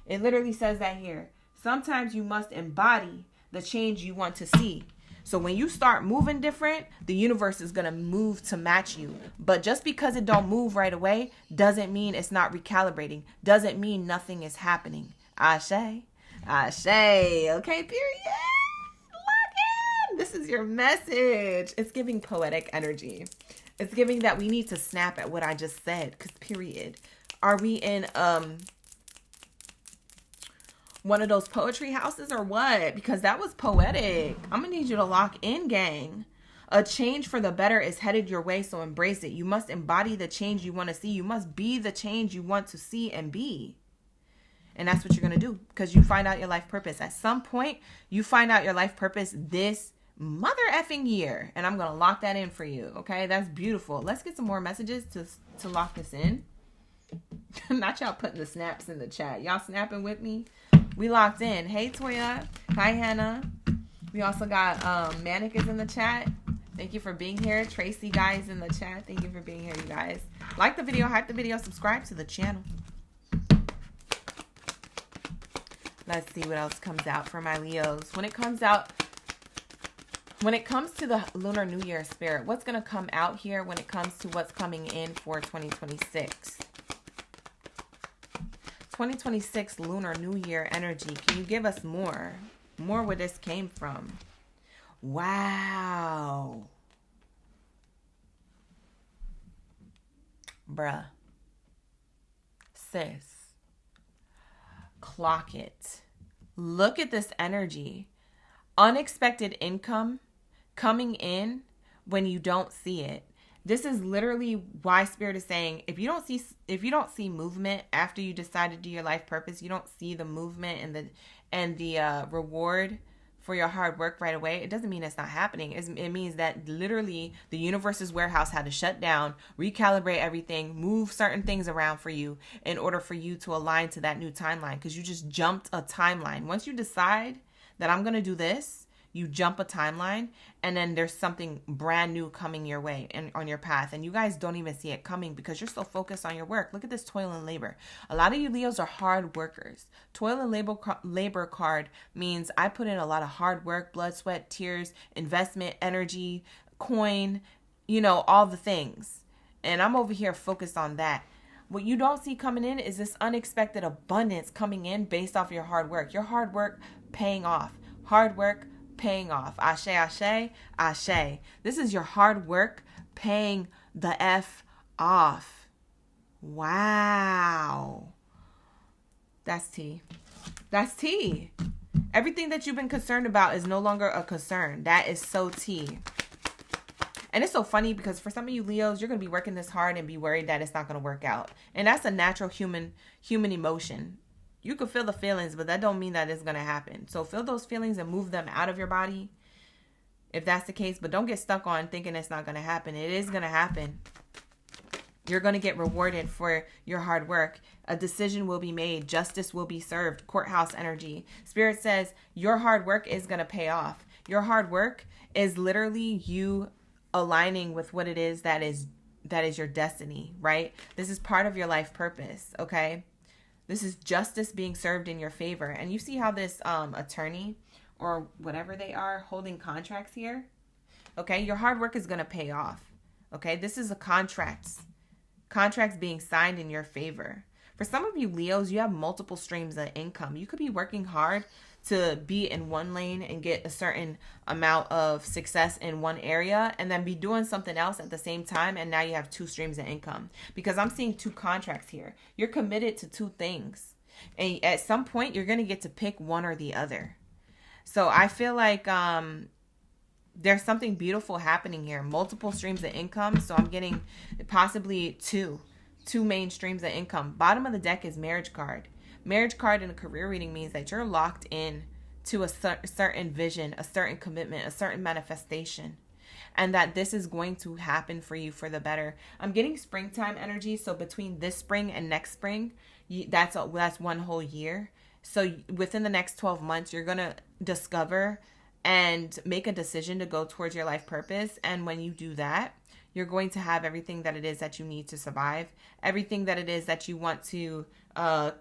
It literally says that here. Sometimes you must embody the change you want to see. So when you start moving different, the universe is going to move to match you. But just because it don't move right away doesn't mean it's not recalibrating. Doesn't mean nothing is happening. Ashe. Ashe. Okay, period. Lock in. This is your message. It's giving poetic energy. It's giving that we need to snap at what I just said. Because period. Are we in one of those poetry houses or what? Because that was poetic. I'm gonna need you to lock in, gang. A change for the better is headed your way, so embrace it. You must embody the change you want to see. You must be the change you want to see and be. And that's what you're gonna do, because you find out your life purpose. At some point, you find out your life purpose this mother effing year. And I'm gonna lock that in for you. Okay, that's beautiful. Let's get some more messages to lock this in. Not y'all putting the snaps in the chat. Y'all snapping with me? We locked in. Hey, Toya. Hi, Hannah. We also got Manic is in the chat. Thank you for being here. Tracy, guys, in the chat. Thank you for being here, you guys. Like the video, hype the video, subscribe to the channel. Let's see what else comes out for my Leos. When it comes to the Lunar New Year spirit, what's going to come out here when it comes to what's coming in for 2026? 2026 Lunar New Year energy. Can you give us more where this came from? Wow. Bruh. Sis. Clock it. Look at this energy. Unexpected income coming in when you don't see it. This is literally why Spirit is saying, if you don't see movement after you decide to do your life purpose, you don't see the movement and the reward for your hard work right away, it doesn't mean it's not happening. It means that literally the universe's warehouse had to shut down, recalibrate everything, move certain things around for you in order for you to align to that new timeline, because you just jumped a timeline. Once you decide that I'm going to do this, you jump a timeline, and then there's something brand new coming your way and on your path, and you guys don't even see it coming because you're so focused on your work. Look at this toil and labor. A lot of you Leos are hard workers. Toil and labor card means I put in a lot of hard work, blood, sweat, tears, investment, energy, coin, all the things. And I'm over here focused on that. What you don't see coming in is this unexpected abundance coming in based off your hard work. Your hard work paying off. Hard work paying off. Ashe, ashe, ashe. This is your hard work paying the F off. Wow. That's tea. That's tea. Everything that you've been concerned about is no longer a concern. That is so tea. And it's so funny because for some of you Leos, you're going to be working this hard and be worried that it's not going to work out. And that's a natural human emotion. You can feel the feelings, but that don't mean that it's going to happen. So feel those feelings and move them out of your body if that's the case. But don't get stuck on thinking it's not going to happen. It is going to happen. You're going to get rewarded for your hard work. A decision will be made. Justice will be served. Courthouse energy. Spirit says your hard work is going to pay off. Your hard work is literally you aligning with what it is that is your destiny, right? This is part of your life purpose, okay? This is justice being served in your favor. And you see how this attorney or whatever they are holding contracts here? Okay, your hard work is going to pay off. Okay, this is a contracts being signed in your favor. For some of you Leos, you have multiple streams of income. You could be working hard to be in one lane and get a certain amount of success in one area and then be doing something else at the same time. And now you have two streams of income because I'm seeing two contracts here. You're committed to two things. And at some point, you're going to get to pick one or the other. So I feel like there's something beautiful happening here. Multiple streams of income. So I'm getting possibly two main streams of income. Bottom of the deck is marriage card. Marriage card in a career reading means that you're locked in to a certain vision, a certain commitment, a certain manifestation, and that this is going to happen for you for the better. I'm getting springtime energy. So between this spring and next spring, that's one whole year. So within the next 12 months, you're going to discover and make a decision to go towards your life purpose. And when you do that, you're going to have everything that it is that you need to survive, everything that it is that you want to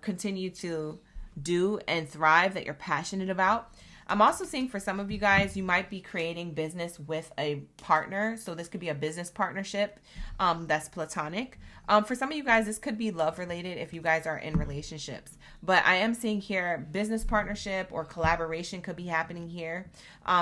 continue to do and thrive, that you're passionate about. I'm also seeing for some of you guys, you might be creating business with a partner. So this could be a business partnership that's platonic. For some of you guys, this could be love related if you guys are in relationships. But I am seeing here business partnership or collaboration could be happening here.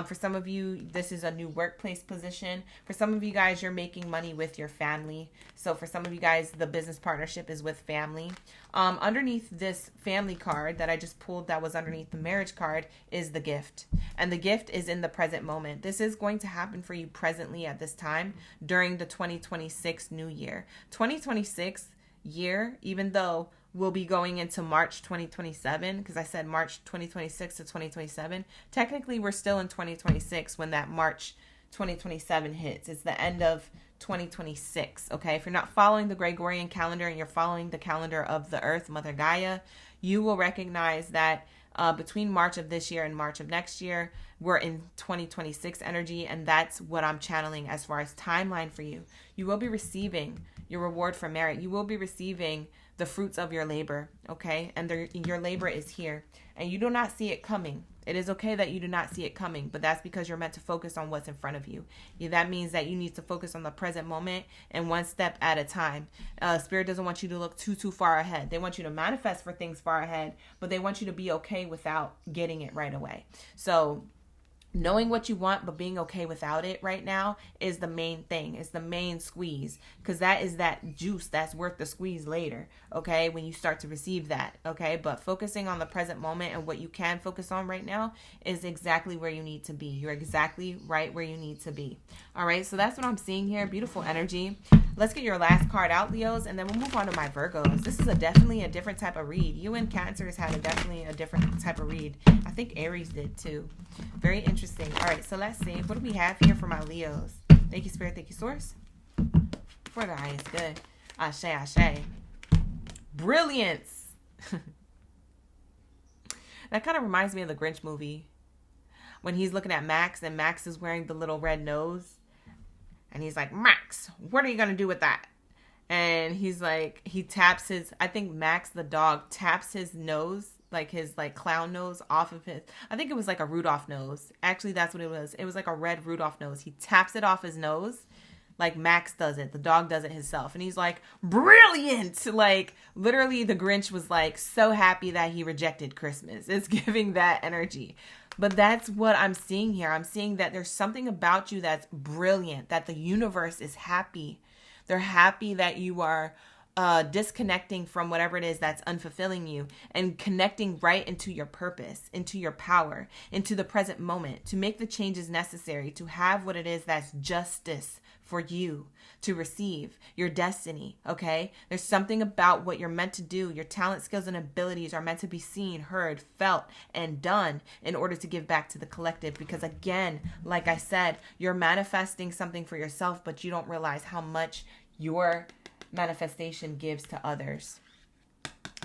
For some of you, this is a new workplace position. For some of you guys, you're making money with your family. So for some of you guys, the business partnership is with family. Underneath this family card that I just pulled that was underneath the marriage card is the gift. And the gift is in the present moment. This is going to happen for you presently at this time during the 2026 new year. 2026 year, even though we'll be going into March 2027, because I said March 2026 to 2027. Technically, we're still in 2026 when that March 2027 hits. It's the end of 2026, okay? If you're not following the Gregorian calendar and you're following the calendar of the Earth, Mother Gaia, you will recognize that between March of this year and March of next year, we're in 2026 energy, and that's what I'm channeling as far as timeline for you. You will be receiving your reward for merit. You will be receiving the fruits of your labor, okay? And your labor is here, and you do not see it coming. It is okay that you do not see it coming, but that's because you're meant to focus on what's in front of you. That means that you need to focus on the present moment and one step at a time. Spirit doesn't want you to look too far ahead. They want you to manifest for things far ahead, but they want you to be okay without getting it right away. So knowing what you want but being okay without it right now is the main thing. It's the main squeeze, because that is that juice that's worth the squeeze later, okay, when you start to receive that, okay? But focusing on the present moment and what you can focus on right now is exactly where you need to be. You're exactly right where you need to be. All right, so that's what I'm seeing here. Beautiful energy. Let's get your last card out, Leos, and then we'll move on to my Virgos. This is definitely a different type of read. You and Cancers had definitely a different type of read. I think Aries did too. Very interesting. All right, so let's see. What do we have here for my Leos? Thank you, Spirit. Thank you, Source. For the highest good. Ashe, ashe. Brilliance. That kind of reminds me of the Grinch movie. When he's looking at Max and Max is wearing the little red nose. And he's like, Max, what are you going to do with that? And he's like, he taps his, I think Max the dog taps his nose, like his like clown nose off of his, I think it was like a Rudolph nose. Actually, that's what it was. It was like a red Rudolph nose. He taps it off his nose Like Max does it. The dog does it himself. And he's like, brilliant. Like literally the Grinch was like so happy that he rejected Christmas. It's giving that energy. But that's what I'm seeing here. I'm seeing that there's something about you that's brilliant, that the universe is happy. They're happy that you are disconnecting from whatever it is that's unfulfilling you and connecting right into your purpose, into your power, into the present moment to make the changes necessary to have what it is that's justice for you to receive your destiny. Okay. There's something about what you're meant to do. Your talent, skills, and abilities are meant to be seen, heard, felt, and done in order to give back to the collective. Because again, like I said, you're manifesting something for yourself, but you don't realize how much your manifestation gives to others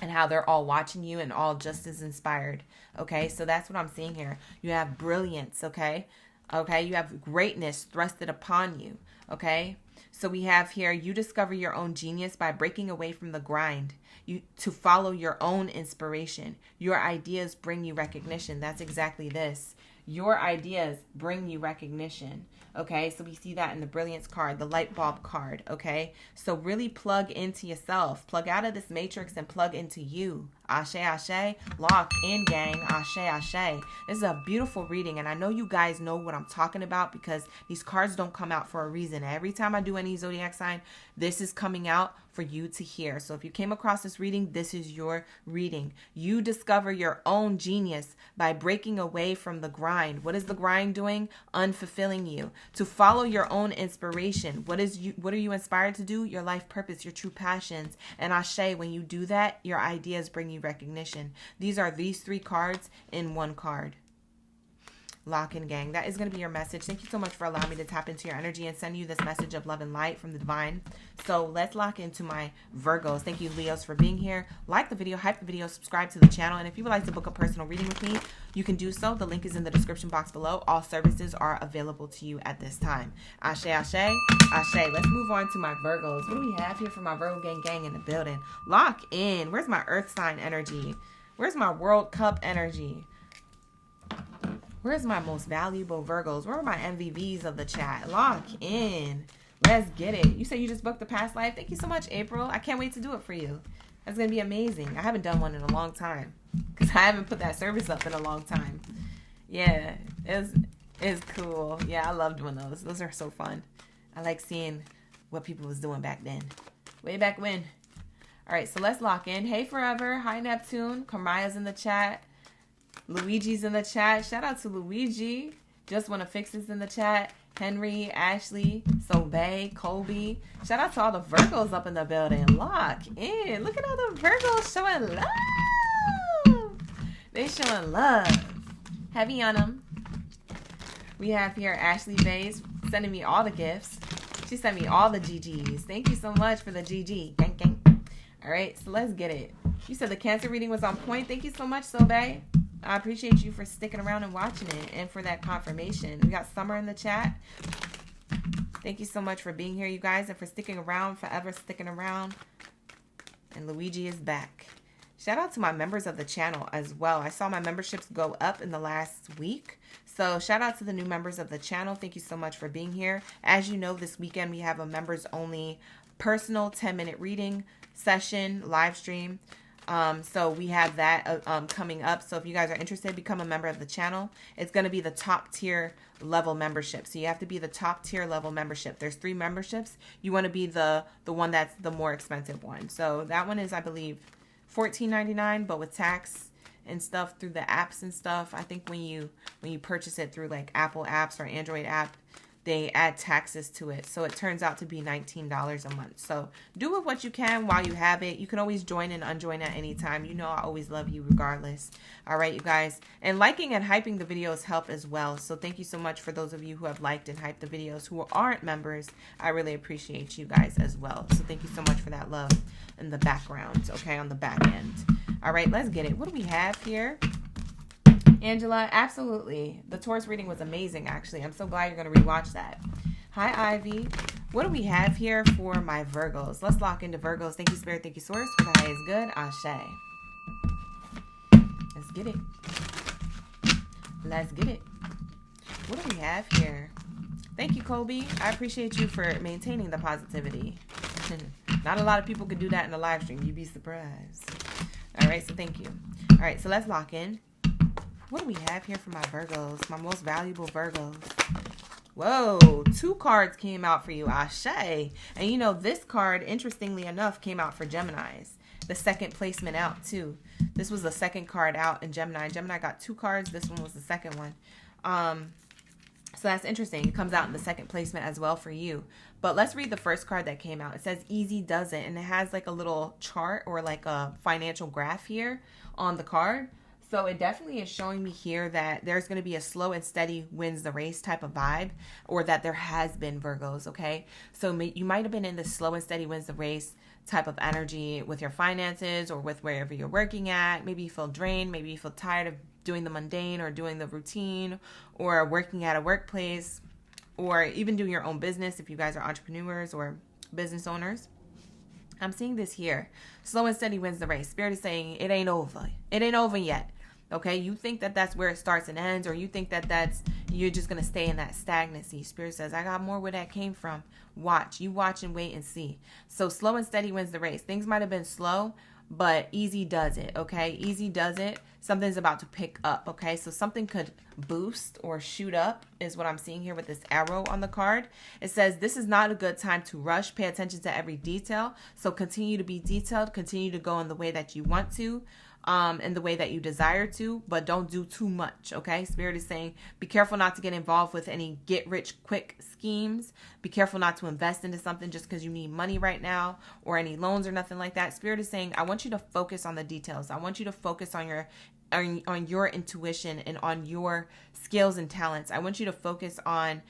and how they're all watching you and all just as inspired. Okay. So that's what I'm seeing here. You have brilliance. Okay. Okay. You have greatness thrusted upon you. Okay. So we have here, you discover your own genius by breaking away from the grind. You to follow your own inspiration. Your ideas bring you recognition. That's exactly this. Your ideas bring you recognition. Okay, so we see that in the brilliance card, the light bulb card. Okay, so really plug into yourself, plug out of this matrix and plug into you. Ashe, ashe, lock in, gang. Ashe, ashe. This is a beautiful reading, and I know you guys know what I'm talking about because these cards don't come out for a reason. Every time I do any zodiac sign, this is coming out for you to hear. So if you came across this reading, this is your reading. You discover your own genius by breaking away from the grind. What is the grind doing? Unfulfilling you. To follow your own inspiration. What are you inspired to do? Your life purpose, your true passions. And ashe, when you do that, your ideas bring you recognition. These are these three cards in one card. Lock in, gang. That is going to be your message. Thank you so much for allowing me to tap into your energy and send you this message of love and light from the divine. So let's lock into my Virgos. Thank you, Leos, for being here. Like the video, hype the video, subscribe to the channel. And if you would like to book a personal reading with me, you can do so. The link is in the description box below. All services are available to you at this time. Ashe, ashe, ashe. Let's move on to my Virgos. What do we have here for my Virgo gang in the building? Lock in. Where's my Earth sign energy? Where's my World Cup energy? Where's my most valuable Virgos? Where are my MVVs of the chat? Lock in. Let's get it. You said you just booked the past life. Thank you so much, April. I can't wait to do it for you. That's going to be amazing. I haven't done one in a long time because I haven't put that service up in a long time. Yeah, it's cool. Yeah, I love doing those. Those are so fun. I like seeing what people was doing back then. Way back when. All right, so let's lock in. Hey, Forever. Hi, Neptune. Kamaya's in the chat. Luigi's in the chat. Shout out to Luigi. Just Want to Fix This in the chat. Henry, Ashley, Sobe, Colby. Shout out to all the Virgos up in the building. Lock in. Look at all the Virgos showing love. They showing love. Heavy on them. We have here Ashley Bays sending me all the gifts. She sent me all the GGs. Thank you so much for the GG. Gang, gang. All right, so let's get it. You said the Cancer reading was on point. Thank you so much, Sobe. I appreciate you for sticking around and watching it and for that confirmation. We got Summer in the chat. Thank you so much for being here, you guys, and for sticking around, forever sticking around. And Luigi is back. Shout out to my members of the channel as well. I saw my memberships go up in the last week. So shout out to the new members of the channel. Thank you so much for being here. As you know, this weekend we have a members only personal 10-minute reading session, live stream. So we have that coming up. So if you guys are interested, become a member of the channel. It's going to be the top tier level membership. So you have to be the top tier level membership. There's 3 memberships. You want to be the one that's the more expensive one. So that one is, I believe, $14.99, but with tax and stuff through the apps and stuff. I think when you purchase it through like Apple apps or Android app, they add taxes to it. So it turns out to be $19 a month. So do with what you can while you have it. You can always join and unjoin at any time. You know I always love you regardless. All right, you guys. And liking and hyping the videos help as well. So thank you so much for those of you who have liked and hyped the videos who aren't members. I really appreciate you guys as well. So thank you so much for that love in the background, okay, on the back end. All right, let's get it. What do we have here? Angela, absolutely. The Taurus reading was amazing, actually. I'm so glad you're going to rewatch that. Hi, Ivy. What do we have here for my Virgos? Let's lock into Virgos. Thank you, Spirit. Thank you, Source. For the highest good. Ashe. Let's get it. Let's get it. What do we have here? Thank you, Colby. I appreciate you for maintaining the positivity. Not a lot of people could do that in the live stream. You'd be surprised. All right, so thank you. All right, so let's lock in. What do we have here for my Virgos? My most valuable Virgos. Whoa, 2 cards came out for you, Ashe. And you know, this card, interestingly enough, came out for Geminis. The second placement out, too. This was the second card out in Gemini. Gemini got 2 cards. This one was the second one. So that's interesting. It comes out in the second placement as well for you. But let's read the first card that came out. It says easy does it. And it has like a little chart or like a financial graph here on the card. So it definitely is showing me here that there's going to be a slow and steady wins the race type of vibe, or that there has been, Virgos, okay? So you might have been in this slow and steady wins the race type of energy with your finances or with wherever you're working at. Maybe you feel drained. Maybe you feel tired of doing the mundane or doing the routine or working at a workplace or even doing your own business if you guys are entrepreneurs or business owners. I'm seeing this here. Slow and steady wins the race. Spirit is saying it ain't over. It ain't over yet. Okay, you think that that's where it starts and ends, or you think that you're just going to stay in that stagnancy. Spirit says, I got more where that came from. Watch. You watch and wait and see. So slow and steady wins the race. Things might have been slow, but easy does it, okay? Easy does it. Something's about to pick up, okay? So something could boost or shoot up is what I'm seeing here with this arrow on the card. It says, this is not a good time to rush. Pay attention to every detail. So continue to be detailed. Continue to go in the way that you want to. In the way that you desire to, but don't do too much, okay? Spirit is saying, be careful not to get involved with any get-rich-quick schemes. Be careful not to invest into something just because you need money right now or any loans or nothing like that. Spirit is saying, I want you to focus on the details. I want you to focus on your intuition and on your skills and talents. I want you to focus on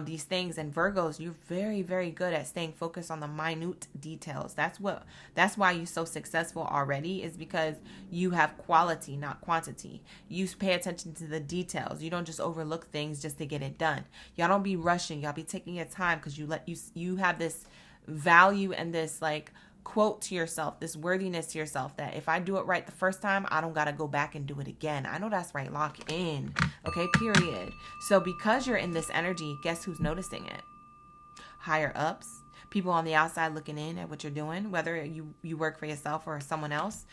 these things. And Virgos, you're very, very good at staying focused on the minute details. That's why you're so successful already, is because you have quality, not quantity. You pay attention to the details. You don't just overlook things just to get it done. Y'all don't be rushing. Y'all be taking your time because you have this value and this like quote to yourself, this worthiness to yourself, that if I do it right the first time, I don't got to go back and do it again. I know that's right. Lock in. Okay, period. So because you're in this energy, guess who's noticing it? Higher ups, people on the outside looking in at what you're doing, whether you work for yourself or someone else.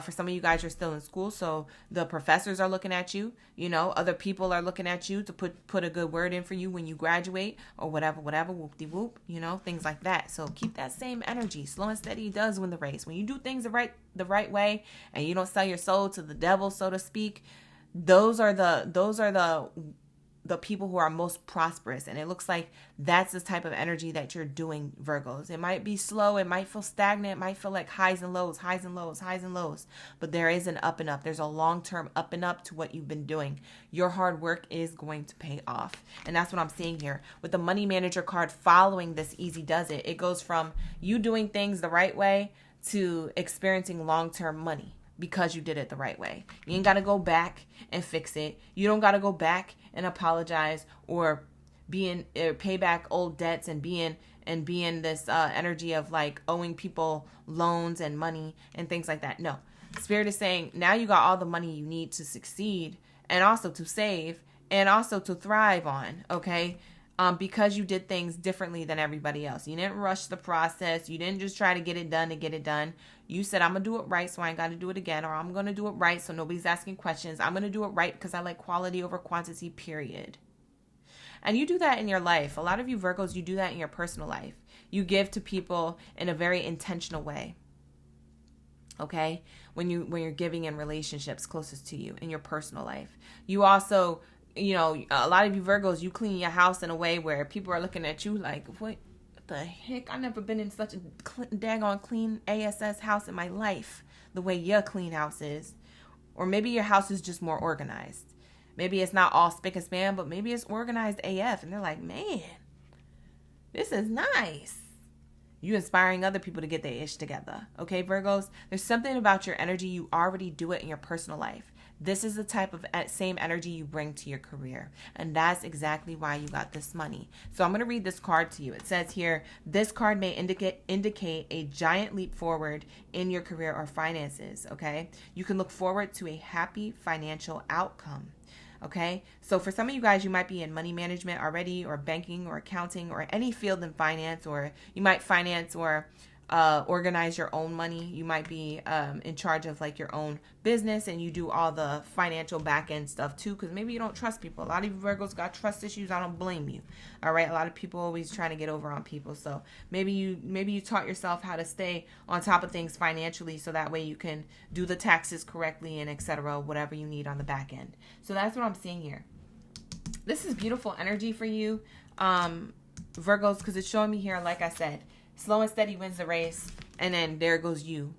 For some of you guys, you're still in school, so the professors are looking at you. You know, other people are looking at you to put a good word in for you when you graduate or whatever, whoop-de-whoop, you know, things like that. So keep that same energy. Slow and steady does win the race. When you do things the right way and you don't sell your soul to the devil, so to speak, those are the people who are most prosperous. And it looks like that's the type of energy that you're doing, Virgos. It might be slow. It might feel stagnant. It might feel like highs and lows, highs and lows, highs and lows. But there is an up and up. There's a long-term up and up to what you've been doing. Your hard work is going to pay off. And that's what I'm seeing here. With the Money Manager card following this easy does it, it goes from you doing things the right way to experiencing long-term money, because you did it the right way. You ain't got to go back and fix it. You don't got to go back and apologize or pay back old debts and be in this energy of like owing people loans and money and things like that. No. Spirit is saying now you got all the money you need to succeed and also to save and also to thrive on, okay? Because you did things differently than everybody else. You didn't rush the process. You didn't just try to get it done to get it done. You said, I'm going to do it right so I ain't got to do it again, or I'm going to do it right so nobody's asking questions. I'm going to do it right because I like quality over quantity, period. And you do that in your life. A lot of you Virgos, you do that in your personal life. You give to people in a very intentional way. Okay? When you're giving in relationships closest to you in your personal life. You also, you know, a lot of you Virgos, you clean your house in a way where people are looking at you like, what the heck? I've never been in such a daggone clean ASS house in my life, the way your clean house is. Or maybe your house is just more organized. Maybe it's not all spick and span, but maybe it's organized AF. And they're like, man, this is nice. You inspiring other people to get their ish together. Okay, Virgos? There's something about your energy. You already do it in your personal life. This is the type of same energy you bring to your career. And that's exactly why you got this money. So I'm going to read this card to you. It says here, this card may indicate a giant leap forward in your career or finances, okay? You can look forward to a happy financial outcome. Okay, so for some of you guys, you might be in money management already, or banking, or accounting, or any field in finance, or you might finance or organize your own money. You might be in charge of like your own business, and you do all the financial back end stuff too, because maybe you don't trust people. A lot of you Virgos got trust issues. I don't blame you. All right, a lot of people always trying to get over on people, so maybe you taught yourself how to stay on top of things financially, so that way you can do the taxes correctly and etc. whatever you need on the back end. So that's what I'm seeing here. This is beautiful energy for you, Virgos, because it's showing me here, like I said, slow and steady wins the race, and then there goes you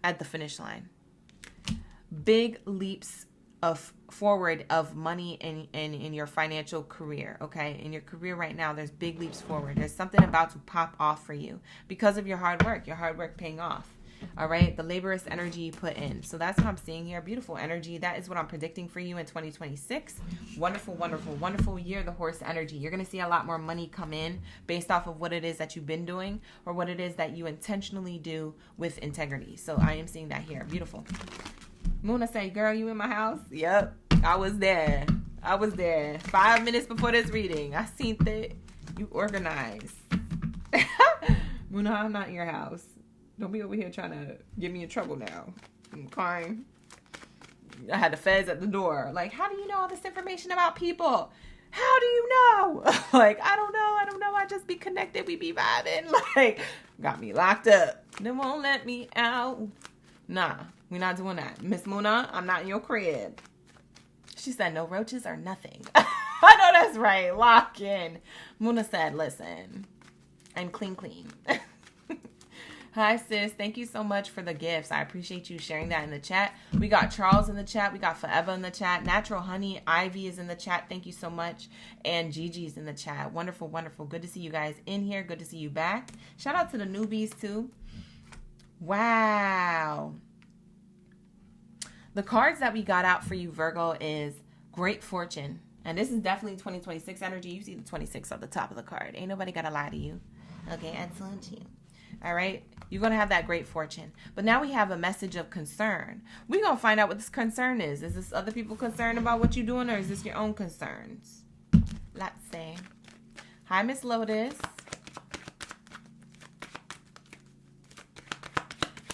at the finish line. Big leaps of forward of money in your financial career, okay? In your career right now, there's big leaps forward. There's something about to pop off for you because of your hard work paying off. All right, the laborious energy you put in. So that's what I'm seeing here. Beautiful energy. That is what I'm predicting for you in 2026. Wonderful, wonderful, wonderful year, the horse energy. You're going to see a lot more money come in based off of what it is that you've been doing, or what it is that you intentionally do with integrity. So I am seeing that here. Beautiful. Muna say, girl, you in my house? Yep, I was there. 5 minutes before this reading. I seen that you organized. Muna, I'm not in your house. Don't be over here trying to get me in trouble now. I'm crying. I had the feds at the door. Like, how do you know all this information about people? How do you know? Like, I don't know. I just be connected. We be vibing. Like, got me locked up. They won't let me out. Nah, we're not doing that. Miss Muna, I'm not in your crib. She said no roaches or nothing. I know that's right. Lock in. Muna said, listen, and clean. Hi, sis. Thank you so much for the gifts. I appreciate you sharing that in the chat. We got Charles in the chat. We got Forever in the chat. Natural Honey. Ivy is in the chat. Thank you so much. And Gigi's in the chat. Wonderful, wonderful. Good to see you guys in here. Good to see you back. Shout out to the newbies, too. Wow. The cards that we got out for you, Virgo, is Great Fortune. And this is definitely 2026 energy. You see the 26 on the top of the card. Ain't nobody got to lie to you. Okay, I told you. All right, you're going to have that great fortune. But now we have a message of concern. We're going to find out what this concern is. Is this other people concerned about what you're doing, or is this your own concerns? Let's see. Hi, Miss Lotus.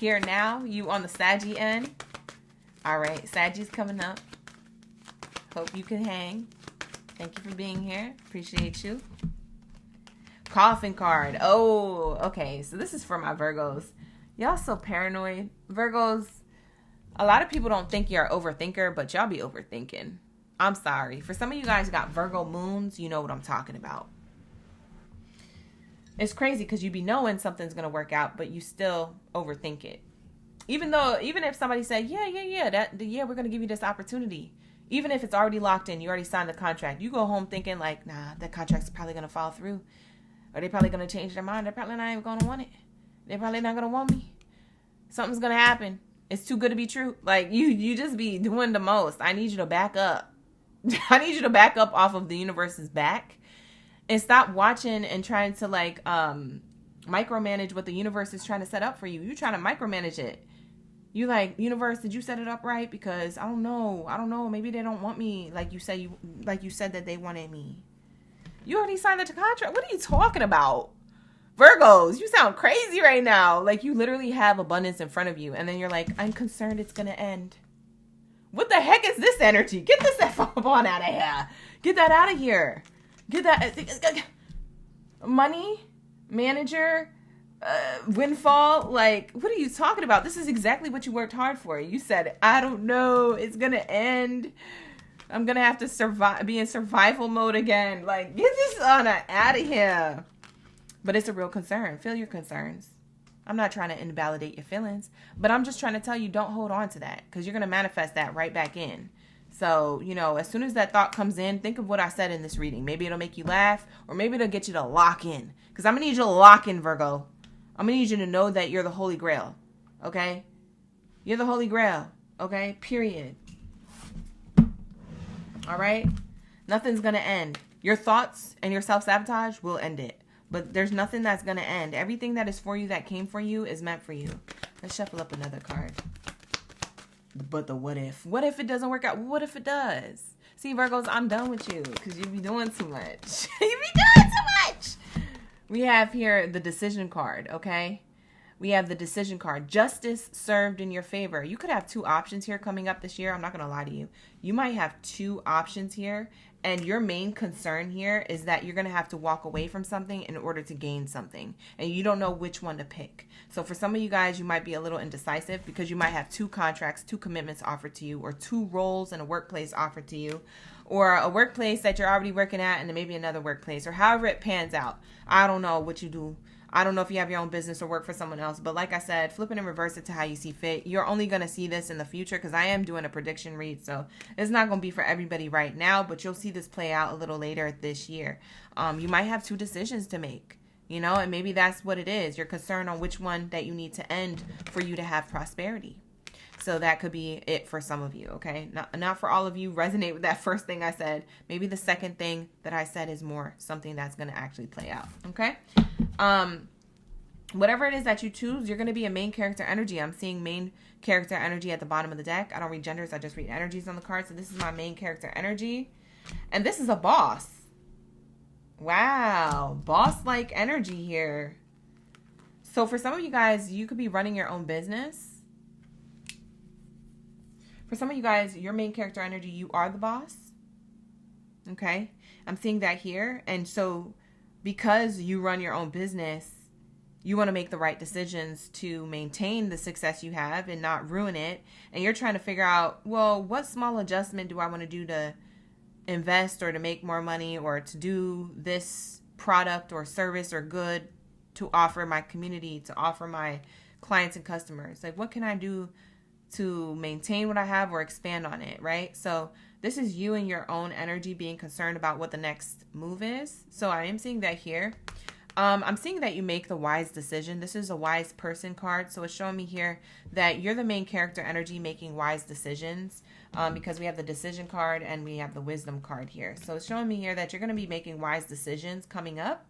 Here now, you on the Saggy end. All right, Saggy's coming up. Hope you can hang. Thank you for being here. Appreciate you. Coffin card. Oh, okay. So this is for my Virgos. Y'all so paranoid. Virgos, a lot of people don't think you're an overthinker, but y'all be overthinking. I'm sorry. For some of you guys got Virgo moons, you know what I'm talking about. It's crazy because you be knowing something's going to work out, but you still overthink it. Even if somebody said, yeah, we're going to give you this opportunity. Even if it's already locked in, you already signed the contract. You go home thinking like, nah, that contract's probably going to fall through. Or they're probably going to change their mind. They're probably not even going to want it. They're probably not going to want me. Something's going to happen. It's too good to be true. Like, you just be doing the most. I need you to back up. I need you to back up off of the universe's back. And stop watching and trying to, like, micromanage what the universe is trying to set up for you. You're trying to micromanage it. You like, universe, did you set it up right? Because I don't know. Maybe they don't want me like you said that they wanted me. You already signed the contract. What are you talking about? Virgos, you sound crazy right now. Like, you literally have abundance in front of you. And then you're like, I'm concerned it's going to end. What the heck is this energy? Get this F on out of here. Get that out of here. Get that. Money, manager, windfall. Like, what are you talking about? This is exactly what you worked hard for. You said, I don't know. It's going to end. I'm going to have to be in survival mode again. Like, get this on out of here. But it's a real concern. Feel your concerns. I'm not trying to invalidate your feelings, but I'm just trying to tell you, don't hold on to that, because you're going to manifest that right back in. So, as soon as that thought comes in, think of what I said in this reading. Maybe it'll make you laugh, or maybe it'll get you to lock in. Because I'm going to need you to lock in, Virgo. I'm going to need you to know that you're the Holy Grail. Okay? You're the Holy Grail. Okay? Period. All right? Nothing's going to end. Your thoughts and your self-sabotage will end it. But there's nothing that's going to end. Everything that is for you, that came for you, is meant for you. Let's shuffle up another card. But the what if? What if it doesn't work out? What if it does? See, Virgos, I'm done with you because you be doing too much. You be doing too much. We have here the decision card, okay? We have the decision card. Justice served in your favor. You could have two options here coming up this year. I'm not going to lie to you. You might have two options here. And your main concern here is that you're going to have to walk away from something in order to gain something. And you don't know which one to pick. So for some of you guys, you might be a little indecisive because you might have two contracts, two commitments offered to you, or two roles in a workplace offered to you, or a workplace that you're already working at and then maybe another workplace, or however it pans out. I don't know what you do. I don't know if you have your own business or work for someone else. But like I said, flip it and reverse it to how you see fit. You're only going to see this in the future because I am doing a prediction read. So it's not going to be for everybody right now, but you'll see this play out a little later this year. You might have two decisions to make, you know, and maybe that's what it is. You're concerned on which one that you need to end for you to have prosperity. So that could be it for some of you, okay? Not for all of you. Resonate with that first thing I said. Maybe the second thing that I said is more something that's going to actually play out, okay? Whatever it is that you choose, you're going to be a main character energy. I'm seeing main character energy at the bottom of the deck. I don't read genders. I just read energies on the card. So this is my main character energy. And this is a boss. Wow. Boss-like energy here. So for some of you guys, you could be running your own business. For some of you guys, your main character energy, you are the boss. Okay? I'm seeing that here. And so because you run your own business, you want to make the right decisions to maintain the success you have and not ruin it. And you're trying to figure out, well, what small adjustment do I want to do to invest or to make more money or to do this product or service or good to offer my community, to offer my clients and customers? Like, what can I do to maintain what I have or expand on it, right? So this is you and your own energy being concerned about what the next move is. So I am seeing that here. I'm seeing that you make the wise decision. This is a wise person card. So it's showing me here that you're the main character energy making wise decisions because we have the decision card and we have the wisdom card here. So it's showing me here that you're going to be making wise decisions coming up.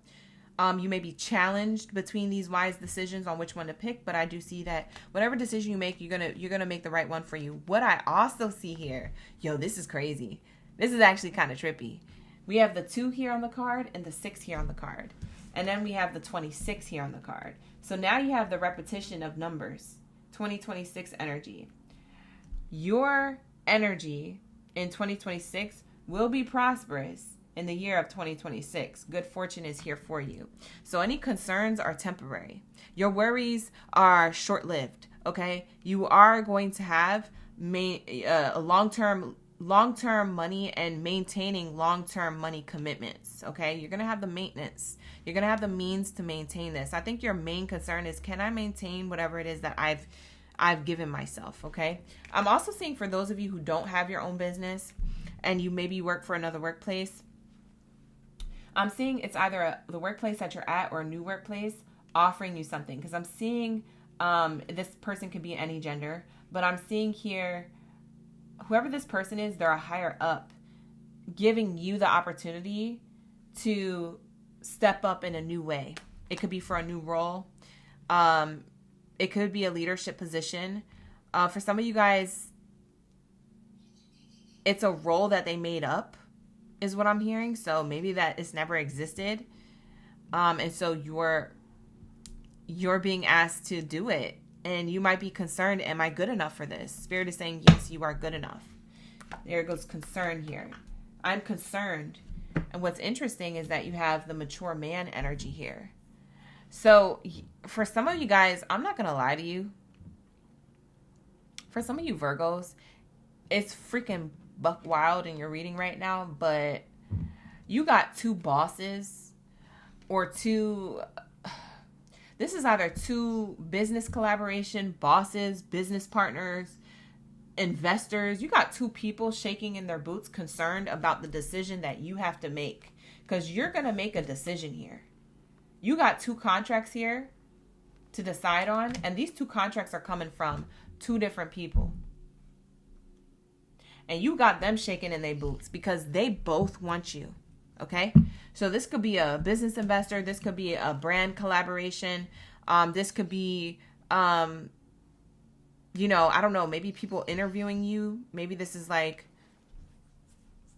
You may be challenged between these wise decisions on which one to pick, but I do see that whatever decision you make, you're gonna make the right one for you. What I also see here, yo, this is crazy. This is actually kind of trippy. We have the 2 here on the card and the 6 here on the card. And then we have the 26 here on the card. So now you have the repetition of numbers, 2026 energy. Your energy in 2026 will be prosperous in the year of 2026. Good fortune is here for you. So any concerns are temporary. Your worries are short-lived, okay? You are going to have long-term money and maintaining long-term money commitments, okay? You're going to have the maintenance. You're going to have the means to maintain this. I think your main concern is, can I maintain whatever it is that I've given myself, okay? I'm also seeing for those of you who don't have your own business and you maybe work for another workplace, I'm seeing it's either the workplace that you're at or a new workplace offering you something. Because I'm seeing this person could be any gender. But I'm seeing here, whoever this person is, they're a higher up, giving you the opportunity to step up in a new way. It could be for a new role. It could be a leadership position. For some of you guys, it's a role that they made up, is what I'm hearing. So maybe that it's never existed. And so you're being asked to do it. And you might be concerned, am I good enough for this? Spirit is saying, yes, you are good enough. There goes concern here. I'm concerned. And what's interesting is that you have the mature man energy here. So for some of you guys, I'm not going to lie to you. For some of you Virgos, it's freaking buck wild in your reading right now, but you got 2 bosses or 2, this is either 2 business collaboration, bosses, business partners, investors. You got 2 people shaking in their boots, concerned about the decision that you have to make, because you're going to make a decision here. You got 2 contracts here to decide on, and these 2 contracts are coming from 2 different people. And you got them shaking in their boots because they both want you. Okay? So this could be a business investor. This could be a brand collaboration. This could be, I don't know, maybe people interviewing you. Maybe this is like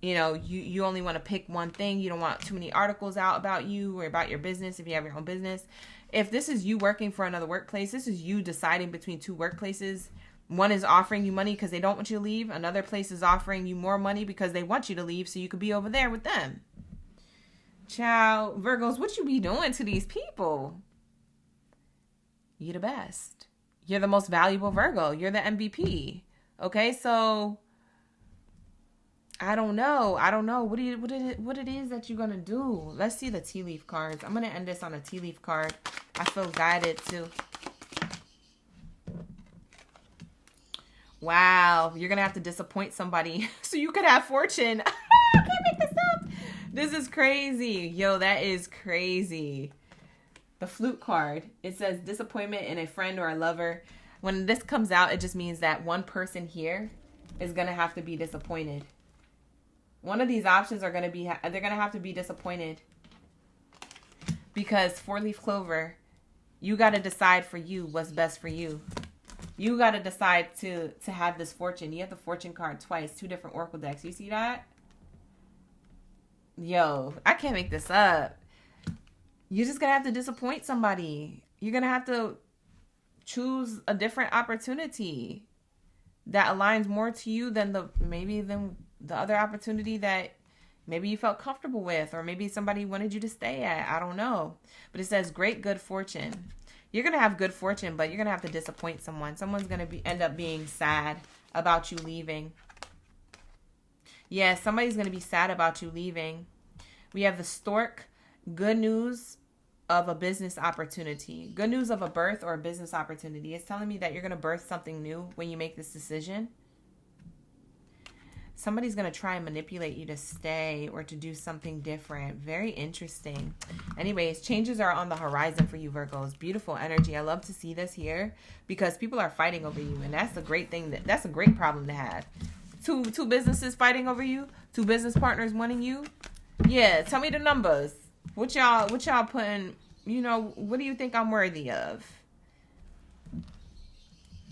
You know, you only want to pick one thing. You don't want too many articles out about you or about your business if you have your own business. If this is you working for another workplace, this is you deciding between two workplaces. One is offering you money because they don't want you to leave. Another place is offering you more money because they want you to leave so you could be over there with them. Child, Virgos, what you be doing to these people? You're the best. You're the most valuable Virgo. You're the MVP. Okay, so I don't know what it is that you're gonna do. Let's see the tea leaf cards. I'm gonna end this on a tea leaf card. I feel guided to. Wow, you're gonna have to disappoint somebody so you could have fortune. I can't make this up. This is crazy. Yo, that is crazy. The flute card. It says disappointment in a friend or a lover. When this comes out, it just means that one person here is gonna have to be disappointed. One of these options are gonna be, they're gonna have to be disappointed. Because 4-leaf clover, you gotta decide for you what's best for you. You got to decide to have this fortune. You have the fortune card twice, 2 different oracle decks. You see that? Yo, I can't make this up. You're just going to have to disappoint somebody. You're going to have to choose a different opportunity that aligns more to you than the other opportunity that maybe you felt comfortable with, or maybe somebody wanted you to stay at. I don't know. But it says great good fortune. You're going to have good fortune, but you're going to have to disappoint someone. Someone's going to end up being sad about you leaving. Yeah, somebody's going to be sad about you leaving. We have the stork. Good news of a business opportunity. Good news of a birth or a business opportunity. It's telling me that you're going to birth something new when you make this decision. Somebody's going to try and manipulate you to stay or to do something different. Very interesting. Anyways, changes are on the horizon for you, Virgos. Beautiful energy. I love to see this here because people are fighting over you. And that's a great thing. That's a great problem to have. Two businesses fighting over you. 2 business partners wanting you. Yeah, tell me the numbers. What y'all putting, you know, what do you think I'm worthy of?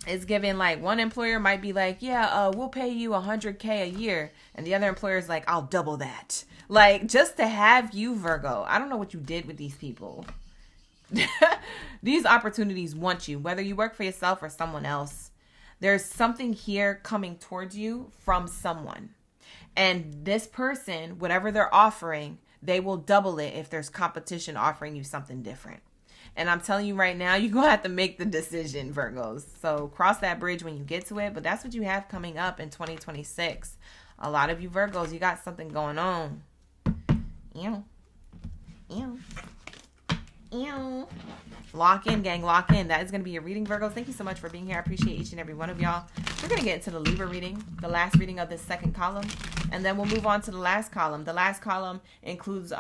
It's given like one employer might be like, yeah, we'll pay you $100K a year. And the other employer is like, I'll double that. Like, just to have you, Virgo. I don't know what you did with these people. These opportunities want you, whether you work for yourself or someone else. There's something here coming towards you from someone. And this person, whatever they're offering, they will double it if there's competition offering you something different. And I'm telling you right now, you're going to have to make the decision, Virgos. So cross that bridge when you get to it. But that's what you have coming up in 2026. A lot of you Virgos, you got something going on. Ew. Ew. Ew. Lock in, gang. Lock in. That is going to be your reading, Virgos. Thank you so much for being here. I appreciate each and every one of y'all. We're going to get into the Libra reading, the last reading of this second column. And then we'll move on to the last column. The last column includes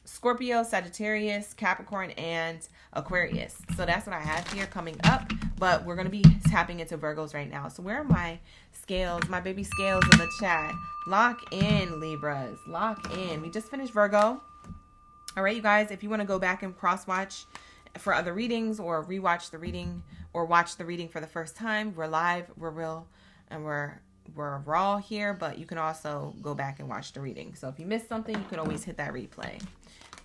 Scorpio, Sagittarius, Capricorn, and Aquarius. So that's what I have here coming up. But we're going to be tapping into Virgos right now. So where are my scales, my baby scales in the chat? Lock in, Libras. Lock in. We just finished Virgo. All right, you guys, if you want to go back and cross-watch for other readings or rewatch the reading or watch the reading for the first time, we're live, we're real, and we're raw here, but you can also go back and watch the reading. So if you missed something, you can always hit that replay.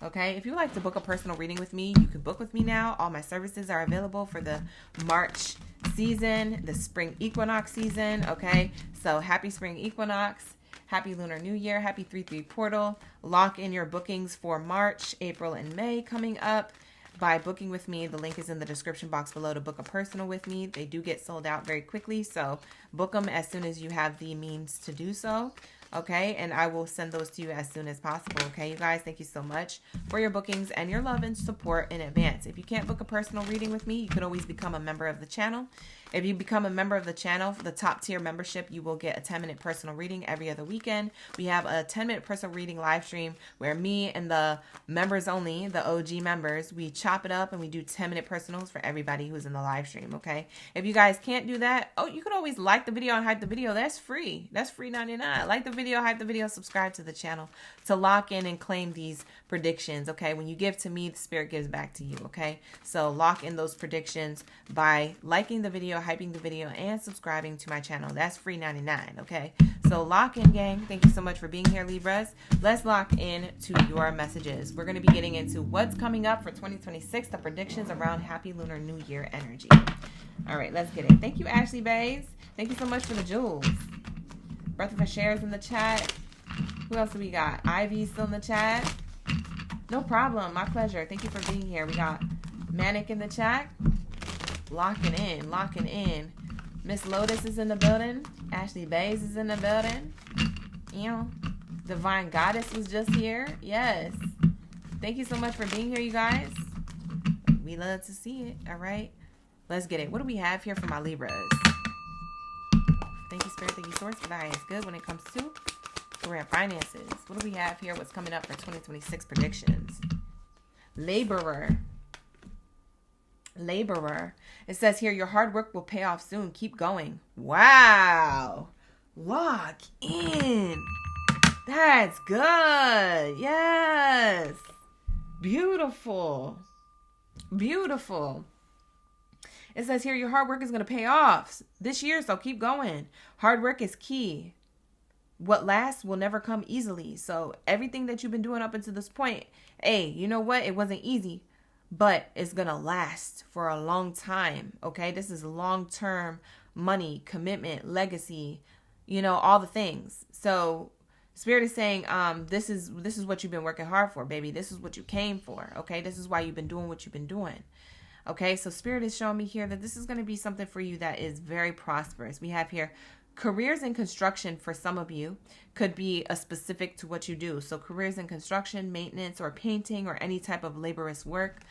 Okay, if you would like to book a personal reading with me, you can book with me now. All my services are available for the March season, the spring equinox season. Okay, so happy spring equinox, happy Lunar New Year, happy 3/3 portal. Lock in your bookings for March, April, and May coming up by booking with me. The link is in the description box below to book a personal with me. They do get sold out very quickly, so book them as soon as you have the means to do so. Okay, and I will send those to you as soon as possible. Okay, you guys, thank you so much for your bookings and your love and support in advance. If you can't book a personal reading with me, you can always become a member of the channel. If you become a member of the channel, the top tier membership, you will get a 10-minute personal reading every other weekend. We have a 10-minute personal reading live stream where me and the members only, the OG members, we chop it up and we do 10-minute personals for everybody who's in the live stream, okay? If you guys can't do that, you can always like the video and hype the video. That's free. That's free 99. Like the video, hype the video, subscribe to the channel to lock in and claim these predictions, okay? When you give to me, the spirit gives back to you, okay? So lock in those predictions by liking the video, hyping the video, and subscribing to my channel. That's free 99, okay? So lock in, gang. Thank you so much for being here, Libras. Let's lock in to your messages. We're going to be getting into what's coming up for 2026, the predictions around Happy Lunar New Year energy. All right, let's get it. Thank you, Ashley Bays. Thank you so much for the jewels. Breath of a shares in the chat. Who else do we got? Ivy still in the chat. No problem. My pleasure. Thank you for being here. We got Manic in the chat. Locking in. Locking in. Miss Lotus is in the building. Ashley Bays is in the building. You know, Divine Goddess was just here. Yes. Thank you so much for being here, you guys. We love to see it. All right. Let's get it. What do we have here for my Libras? Thank you, Spirit. Thank you, Source. That is good when it comes to career and finances. What do we have here? What's coming up for 2026 predictions? Laborer. Laborer. It says here, your hard work will pay off soon. Keep going. Wow. Lock in. That's good. Yes. Beautiful. Beautiful. It says here, your hard work is going to pay off this year, so keep going. Hard work is key. What lasts will never come easily. So everything that you've been doing up until this point, hey, you know what? It wasn't easy, but it's going to last for a long time, okay? This is long-term money, commitment, legacy, you know, all the things. So Spirit is saying, this is what you've been working hard for, baby. This is what you came for, okay? This is why you've been doing what you've been doing. Okay, so Spirit is showing me here that this is going to be something for you that is very prosperous. We have here careers in construction for some of you could be a specific to what you do. So careers in construction, maintenance, or painting, or any type of laborious work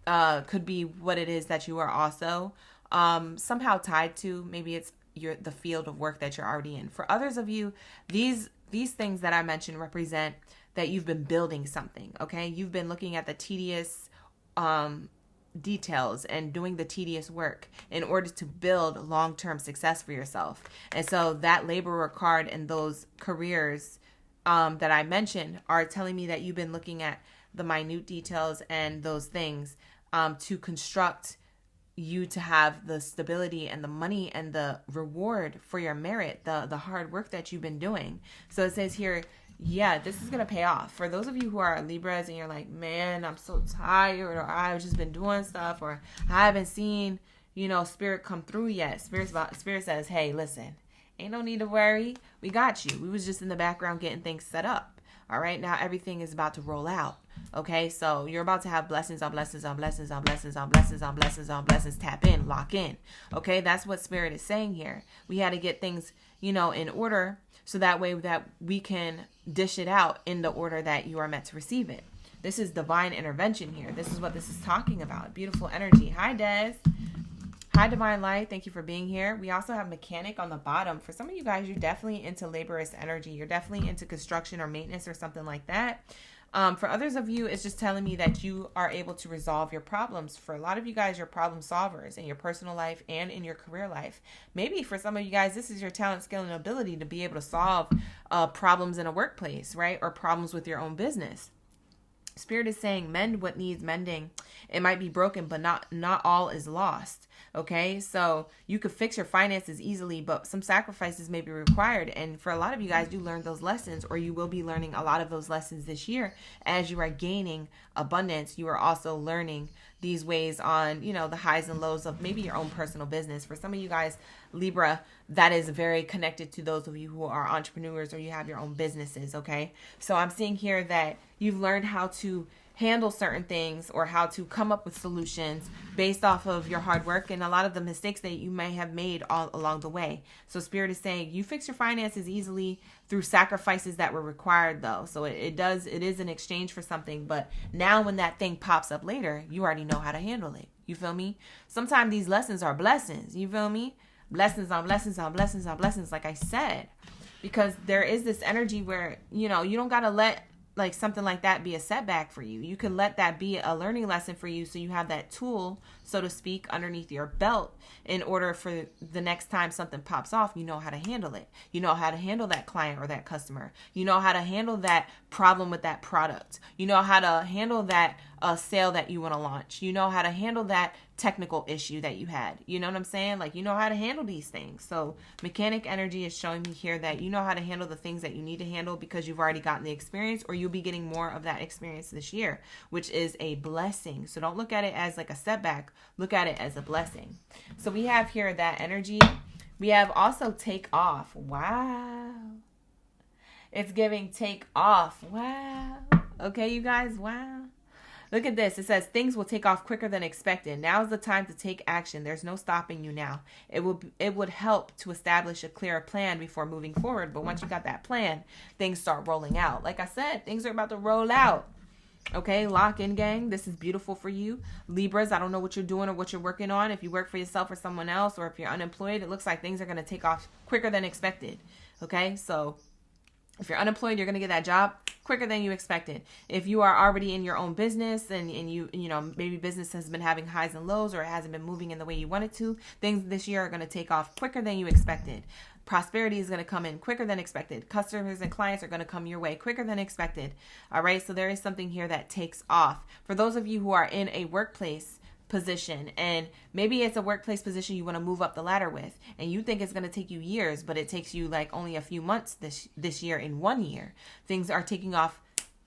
could be what it is that you are also somehow tied to. Maybe it's the field of work that you're already in. For others of you, these things that I mentioned represent that you've been building something. Okay, you've been looking at the tedious details and doing the tedious work in order to build long-term success for yourself. And so that laborer card and those careers that I mentioned are telling me that you've been looking at the minute details and those things to construct you to have the stability and the money and the reward for your merit, the hard work that you've been doing. So it says here, yeah, this is going to pay off. For those of you who are Libras and you're like, man, I'm so tired, or I've just been doing stuff, or I haven't seen, you know, Spirit come through yet. Spirit says, hey, listen, ain't no need to worry. We got you. We was just in the background getting things set up. All right, now everything is about to roll out. Okay, so you're about to have blessings on blessings on blessings on blessings on blessings on blessings on blessings. Tap in, lock in. Okay, that's what Spirit is saying here. We had to get things, you know, in order so that way that we can dish it out in the order that you are meant to receive it. This is divine intervention here. This is what this is talking about. Beautiful energy. Hi, Des. Hi, Divine Light. Thank you for being here. We also have Mechanic on the bottom. For some of you guys, you're definitely into laborious energy. You're definitely into construction or maintenance or something like that. For others of you, it's just telling me that you are able to resolve your problems. For a lot of you guys, you're problem solvers in your personal life and in your career life. Maybe for some of you guys, this is your talent, skill, and ability to be able to solve problems in a workplace, right? Or problems with your own business. Spirit is saying mend what needs mending. It might be broken, but not all is lost. Okay, so you could fix your finances easily, but some sacrifices may be required. And for a lot of you guys, you learned those lessons, or you will be learning a lot of those lessons this year. As you are gaining abundance, you are also learning these ways on, you know, the highs and lows of maybe your own personal business. For some of you guys, Libra, that is very connected to those of you who are entrepreneurs or you have your own businesses. Okay, so I'm seeing here that you've learned how to handle certain things or how to come up with solutions based off of your hard work and a lot of the mistakes that you may have made all along the way. So Spirit is saying you fix your finances easily through sacrifices that were required, though. So it is an exchange for something, but now when that thing pops up later, you already know how to handle it. You feel me? Sometimes these lessons are blessings. You feel me? Blessings on blessings on blessings on blessings, like I said, because there is this energy where, you know, you don't got to let like something like that be a setback for you. You can let that be a learning lesson for you, so you have that tool, so to speak, underneath your belt in order for the next time something pops off, you know how to handle it. You know how to handle that client or that customer. You know how to handle that problem with that product. You know how to handle that sale that you want to launch. You know how to handle that technical issue that you had. You know what I'm saying? Like, you know how to handle these things. So mechanic energy is showing me here that you know how to handle the things that you need to handle because you've already gotten the experience, or you'll be getting more of that experience this year, which is a blessing. So don't look at it as like a setback. Look at it as a blessing. So we have here that energy. We have also take off. Wow. It's giving take off. Wow. Okay, you guys. Wow. Look at this. It says things will take off quicker than expected. Now is the time to take action. There's no stopping you now. It would help to establish a clearer plan before moving forward. But once you got that plan, things start rolling out. Like I said, things are about to roll out. Okay, lock in, gang. This is beautiful for you. Libras, I don't know what you're doing or what you're working on. If you work for yourself or someone else, or if you're unemployed, it looks like things are going to take off quicker than expected. Okay, so if you're unemployed, you're going to get that job quicker than you expected. If you are already in your own business and you know, maybe business has been having highs and lows, or it hasn't been moving in the way you want it to, things this year are going to take off quicker than you expected. Prosperity is going to come in quicker than expected. Customers and clients are going to come your way quicker than expected. All right. So there is something here that takes off. For those of you who are in a workplace position, and maybe it's a workplace position you want to move up the ladder with, and you think it's going to take you years, but it takes you like only a few months this year. In 1 year, things are taking off,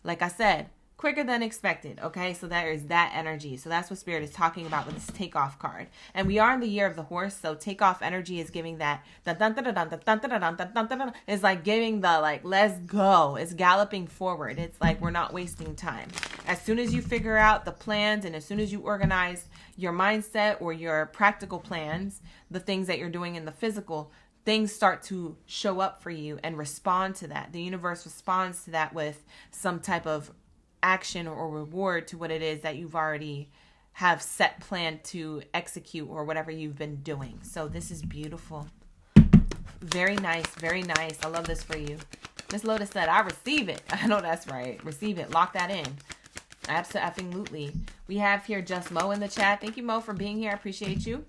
like I said, quicker than expected. Okay, so there is that energy. So that's what Spirit is talking about with this takeoff card. And we are in the year of the horse, so takeoff energy is giving that it's like giving the like, let's go. It's galloping forward. It's like we're not wasting time. As soon as you figure out the plans, and as soon as you organize your mindset or your practical plans, the things that you're doing in the physical, things start to show up for you and respond to that. The universe responds to that with some type of action or reward to what it is that you've already have set plan to execute, or whatever you've been doing. So this is beautiful. Very nice. Very nice. I love this for you. Miss Lotus said, I receive it. I know that's right. Receive it. Lock that in. Absolutely. We have here Just Mo in the chat. Thank you, Mo, for being here. I appreciate you.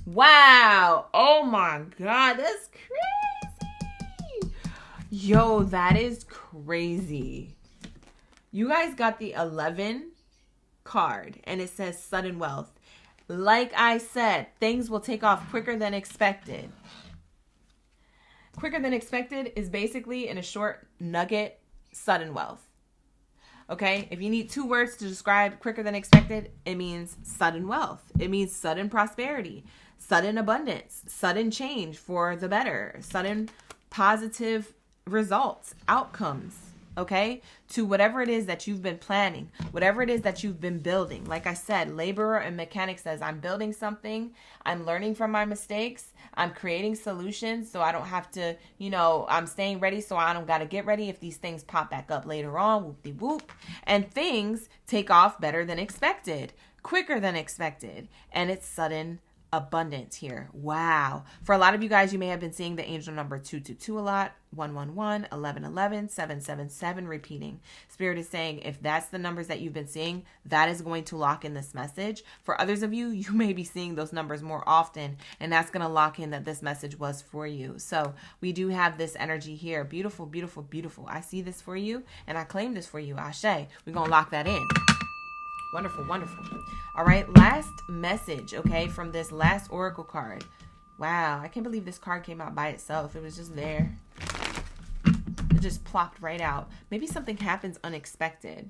Wow. Oh my God. That's crazy. Yo, that is crazy. You guys got the 11 card, and it says sudden wealth. Like I said, things will take off quicker than expected. Quicker than expected is basically, in a short nugget, sudden wealth. Okay? If you need 2 words to describe quicker than expected, it means sudden wealth. It means sudden prosperity, sudden abundance, sudden change for the better, sudden positive results, outcomes. Okay, to whatever it is that you've been planning, whatever it is that you've been building. Like I said, laborer and mechanic says, I'm building something. I'm learning from my mistakes. I'm creating solutions so I don't have to, you know, I'm staying ready so I don't got to get ready if these things pop back up later on. Whoop-de-whoop. And things take off better than expected, quicker than expected. And it's sudden abundance here. Wow. For a lot of you guys, you may have been seeing the angel number 222 a lot, 111, 1111, 777 repeating. Spirit is saying, if that's the numbers that you've been seeing, that is going to lock in this message. For others of you, you may be seeing those numbers more often, and that's going to lock in that this message was for you. So we do have this energy here. Beautiful, beautiful, beautiful. I see this for you, and I claim this for you. Ashe. We're going to lock that in. Wonderful, wonderful. All right, last message, okay, from this last oracle card. Wow, I can't believe this card came out by itself. It was just there. It just plopped right out. Maybe something happens unexpected.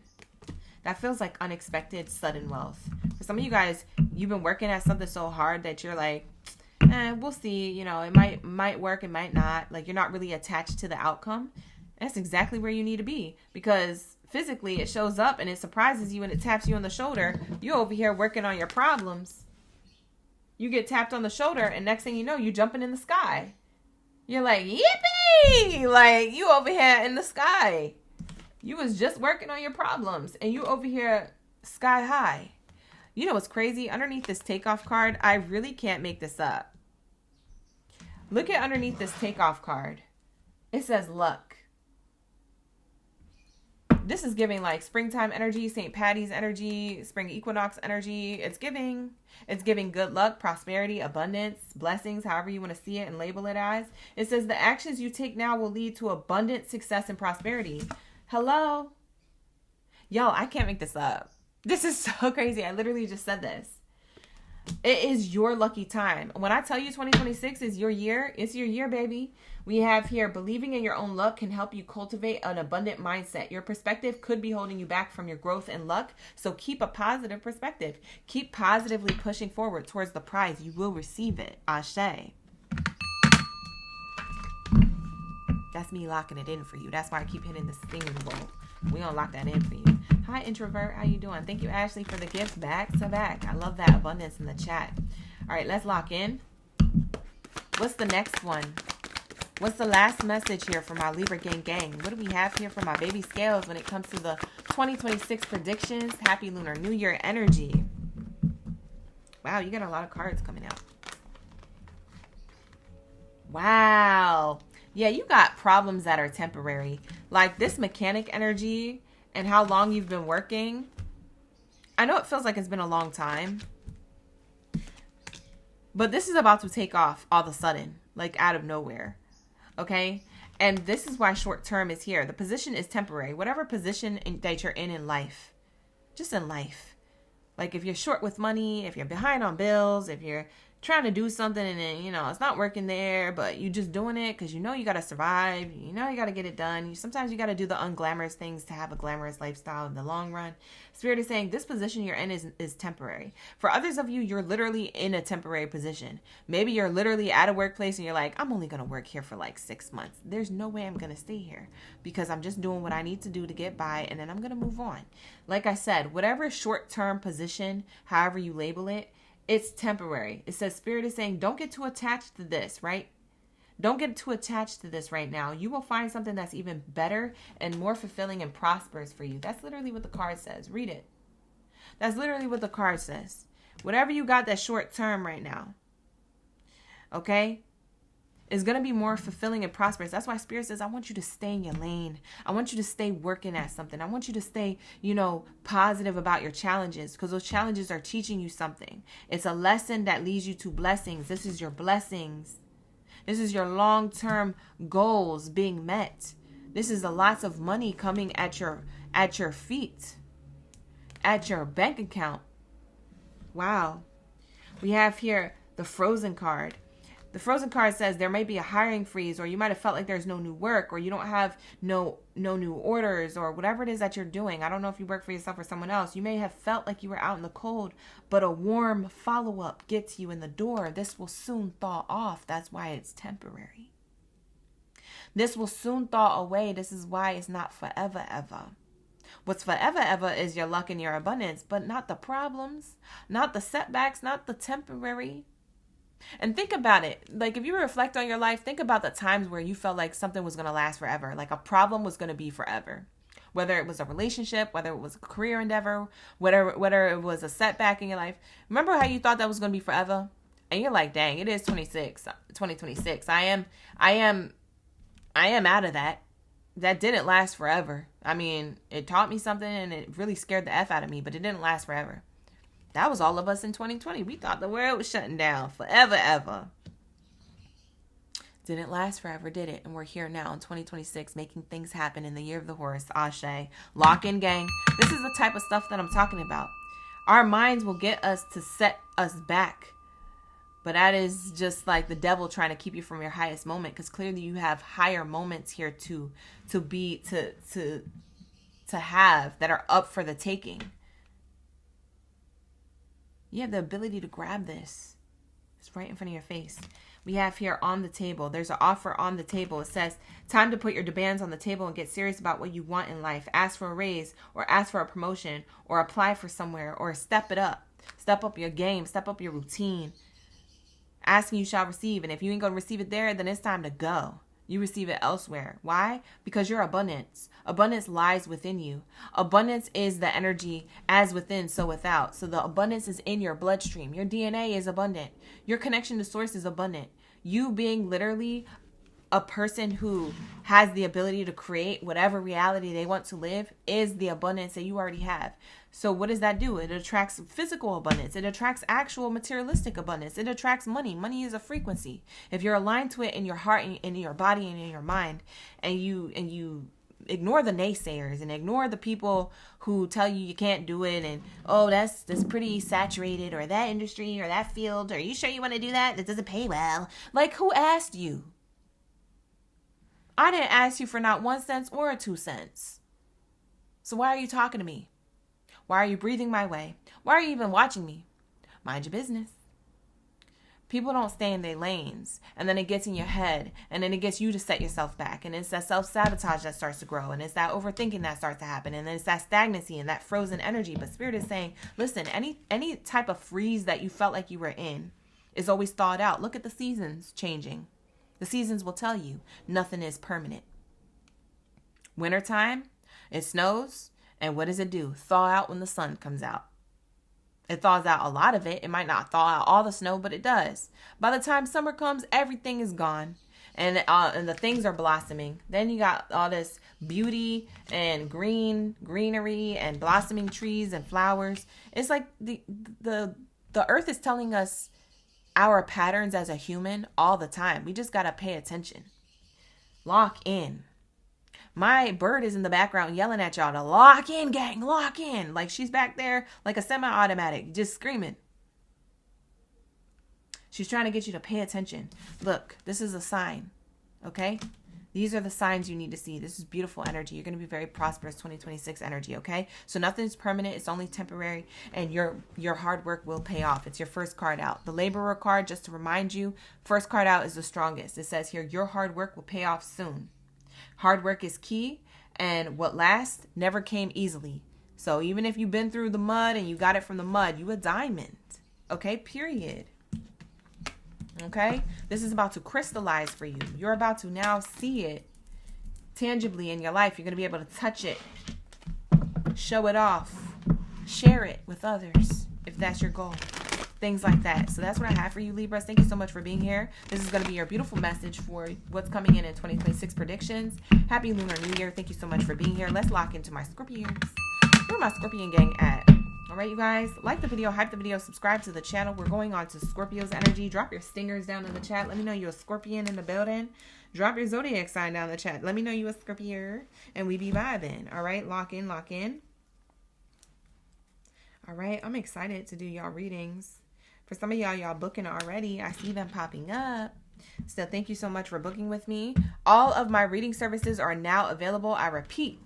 That feels like unexpected sudden wealth. For some of you guys, you've been working at something so hard that you're like, we'll see. You know, it might work, it might not. Like, you're not really attached to the outcome. That's exactly where you need to be, because physically it shows up and it surprises you and it taps you on the shoulder. You over here working on your problems. You get tapped on the shoulder, and next thing you know, you jumping in the sky. You're like, yippee! Like, you over here in the sky. You was just working on your problems, and you over here sky high. You know what's crazy? Underneath this takeoff card, I really can't make this up. Look at underneath this takeoff card. It says luck. This is giving like springtime energy, St. Patty's energy, spring equinox energy. It's giving good luck, prosperity, abundance, blessings, however you want to see it and label it as. It says the actions you take now will lead to abundant success and prosperity. Hello? Yo, I can't make this up. This is so crazy. I literally just said this. It is your lucky time. When I tell you 2026 is your year, it's your year, baby. We have here, believing in your own luck can help you cultivate an abundant mindset. Your perspective could be holding you back from your growth and luck, so keep a positive perspective. Keep positively pushing forward towards the prize. You will receive it. Ashe. That's me locking it in for you. That's why I keep hitting the singing bowl. We gonna lock that in for you. Hi, introvert. How you doing? Thank you, Ashley, for the gifts back to back. I love that abundance in the chat. All right, let's lock in. What's the next one? What's the last message here for my Libra gang? What do we have here for my baby scales when it comes to the 2026 predictions? Happy Lunar New Year energy. Wow, you got a lot of cards coming out. Wow. Yeah, you got problems that are temporary. Like this mechanic energy and how long you've been working. I know it feels like it's been a long time. But this is about to take off all of a sudden, like out of nowhere. Okay? And this is why short term is here. The position is temporary. Whatever position that you're in life, just in life. Like if you're short with money, if you're behind on bills, if you're trying to do something and then, it's not working there, but you just doing it because you got to survive. You got to get it done. Sometimes you got to do the unglamorous things to have a glamorous lifestyle in the long run. Spirit is saying this position you're in is temporary. For others of you, you're literally in a temporary position. Maybe you're literally at a workplace and you're like, I'm only going to work here for like 6 months. There's no way I'm going to stay here because I'm just doing what I need to do to get by and then I'm going to move on. Like I said, whatever short-term position, however you label it, it's temporary. It says Spirit is saying, don't get too attached to this, right? Don't get too attached to this right now. You will find something that's even better and more fulfilling and prosperous for you. That's literally what the card says. Read it. That's literally what the card says. Whatever you got that's short term right now, okay, is going to be more fulfilling and prosperous. That's why Spirit says, I want you to stay in your lane. I want you to stay working at something. I want you to stay, positive about your challenges because those challenges are teaching you something. It's a lesson that leads you to blessings. This is your blessings. This is your long-term goals being met. This is lots of money coming at your feet, at your bank account. Wow. We have here the Frozen card. The Frozen card says there may be a hiring freeze, or you might have felt like there's no new work, or you don't have no new orders, or whatever it is that you're doing. I don't know if you work for yourself or someone else. You may have felt like you were out in the cold, but a warm follow-up gets you in the door. This will soon thaw off. That's why it's temporary. This will soon thaw away. This is why it's not forever ever. What's forever ever is your luck and your abundance, but not the problems, not the setbacks, not the temporary. And think about it. Like if you reflect on your life, think about the times where you felt like something was going to last forever. Like a problem was going to be forever. Whether it was a relationship, whether it was a career endeavor, whether it was a setback in your life. Remember how you thought that was going to be forever? And you're like, dang, it is 2026. I am out of that. That didn't last forever. I mean, it taught me something and it really scared the F out of me, but it didn't last forever. That was all of us in 2020. We thought the world was shutting down forever, ever. Didn't last forever, did it? And we're here now in 2026 making things happen in the year of the horse. Ashe. Lock in, gang. This is the type of stuff that I'm talking about. Our minds will get us to set us back. But that is just like the devil trying to keep you from your highest moment, because clearly you have higher moments here to have that are up for the taking. You have the ability to grab this. It's right in front of your face. We have here on the table. There's an offer on the table. It says, time to put your demands on the table and get serious about what you want in life. Ask for a raise or ask for a promotion or apply for somewhere or step it up. Step up your game. Step up your routine. Asking you shall receive. And if you ain't going to receive it there, then it's time to go. You receive it elsewhere. Why? Because your abundance. Abundance lies within you. Abundance is the energy as within, so without. So the abundance is in your bloodstream. Your DNA is abundant. Your connection to source is abundant. You being literally a person who has the ability to create whatever reality they want to live is the abundance that you already have. So what does that do? It attracts physical abundance. It attracts actual materialistic abundance. It attracts money. Money is a frequency. If you're aligned to it in your heart and in your body and in your mind, and you ignore the naysayers and ignore the people who tell you can't do it and, oh, that's pretty saturated, or that industry or that field, are you sure you want to do that? That doesn't pay well. Like, who asked you? I didn't ask you for not 1 cent or 2 cents. So why are you talking to me? Why are you breathing my way? Why are you even watching me? Mind your business. People don't stay in their lanes, and then it gets in your head, and then it gets you to set yourself back, and it's that self-sabotage that starts to grow, and it's that overthinking that starts to happen, and then it's that stagnancy and that frozen energy. But Spirit is saying, listen, any type of freeze that you felt like you were in is always thawed out. Look at the seasons changing. The seasons will tell you nothing is permanent. Wintertime, it snows, and what does it do? Thaw out when the sun comes out. It thaws out a lot of it. It might not thaw out all the snow, but it does. By the time summer comes, everything is gone, and the things are blossoming. Then you got all this beauty and greenery and blossoming trees and flowers. It's like the earth is telling us our patterns as a human all the time. We just got to pay attention. Lock in. My bird is in the background yelling at y'all to lock in, gang, lock in. Like, she's back there like a semi-automatic, just screaming. She's trying to get you to pay attention. Look, this is a sign, okay? These are the signs you need to see. This is beautiful energy. You're going to be very prosperous 2026 energy, okay? So nothing's permanent. It's only temporary, and your hard work will pay off. It's your first card out. The laborer card, just to remind you, first card out is the strongest. It says here, your hard work will pay off soon. Hard work is key, and what lasts never came easily. So even if you've been through the mud and you got it from the mud, you a diamond. Okay, period. Okay, this is about to crystallize for you. You're about to now see it tangibly in your life. You're going to be able to touch it, show it off, share it with others if that's your goal. Things like that. So that's what I have for you, Libras. Thank you so much for being here. This is going to be your beautiful message for what's coming in 2026 predictions. Happy Lunar New Year. Thank you so much for being here. Let's lock into my Scorpions. Where my Scorpion gang at? All right, you guys, like the video, hype the video, subscribe to the channel. We're going on to Scorpio's energy. Drop your stingers down in the chat. Let me know you're a Scorpion in the building. Drop your Zodiac sign down in the chat. Let me know you're a Scorpio, and we be vibing. All right, lock in, lock in. All right, I'm excited to do y'all readings. For some of y'all booking already. I see them popping up. So thank you so much for booking with me. All of my reading services are now available. I repeat,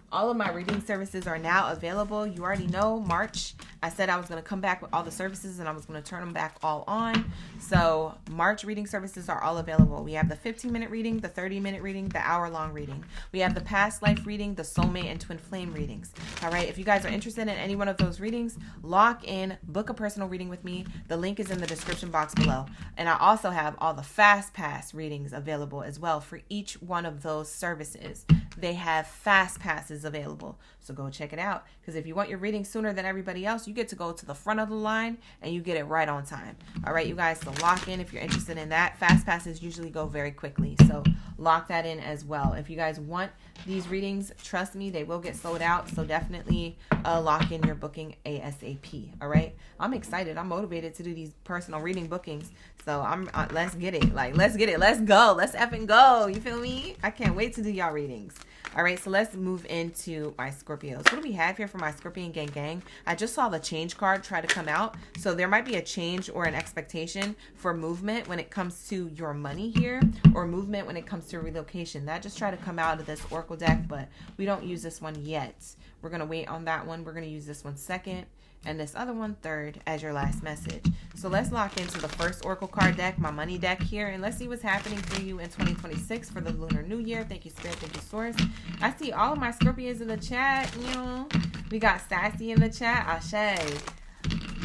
all of my reading services are now available. You already know, March, I said I was going to come back with all the services and I was going to turn them back all on. So March reading services are all available. We have the 15-minute reading, the 30-minute reading, the hour-long reading. We have the past life reading, the soulmate and twin flame readings. All right, if you guys are interested in any one of those readings, lock in, book a personal reading with me. The link is in the description box below. And I also have all the fast pass readings available as well for each one of those services. They have fast passes available. So go check it out. Because if you want your reading sooner than everybody else, you get to go to the front of the line and you get it right on time. All right, you guys, so lock in if you're interested in that. Fast passes usually go very quickly. So lock that in as well. If you guys want these readings, trust me, they will get sold out. So definitely lock in your booking ASAP. All right. I'm excited. I'm motivated to do these personal reading bookings. So let's get it. Like, let's get it. Let's go. Let's effing go. You feel me? I can't wait to do y'all readings. All right, so let's move into my Scorpios. What do we have here for my Scorpion gang? I just saw the change card try to come out. So there might be a change or an expectation for movement when it comes to your money here, or movement when it comes to relocation. That just tried to come out of this Oracle deck, but we don't use this one yet. We're going to wait on that one. We're going to use this one second, and this other one third as your last message. So let's lock into the first Oracle card deck, my money deck here, and let's see what's happening for you in 2026 for the Lunar New Year. Thank you, Spirit. Thank you, Source. I see all of my Scorpions in the chat. You know, we got Sassy in the chat. Ashe.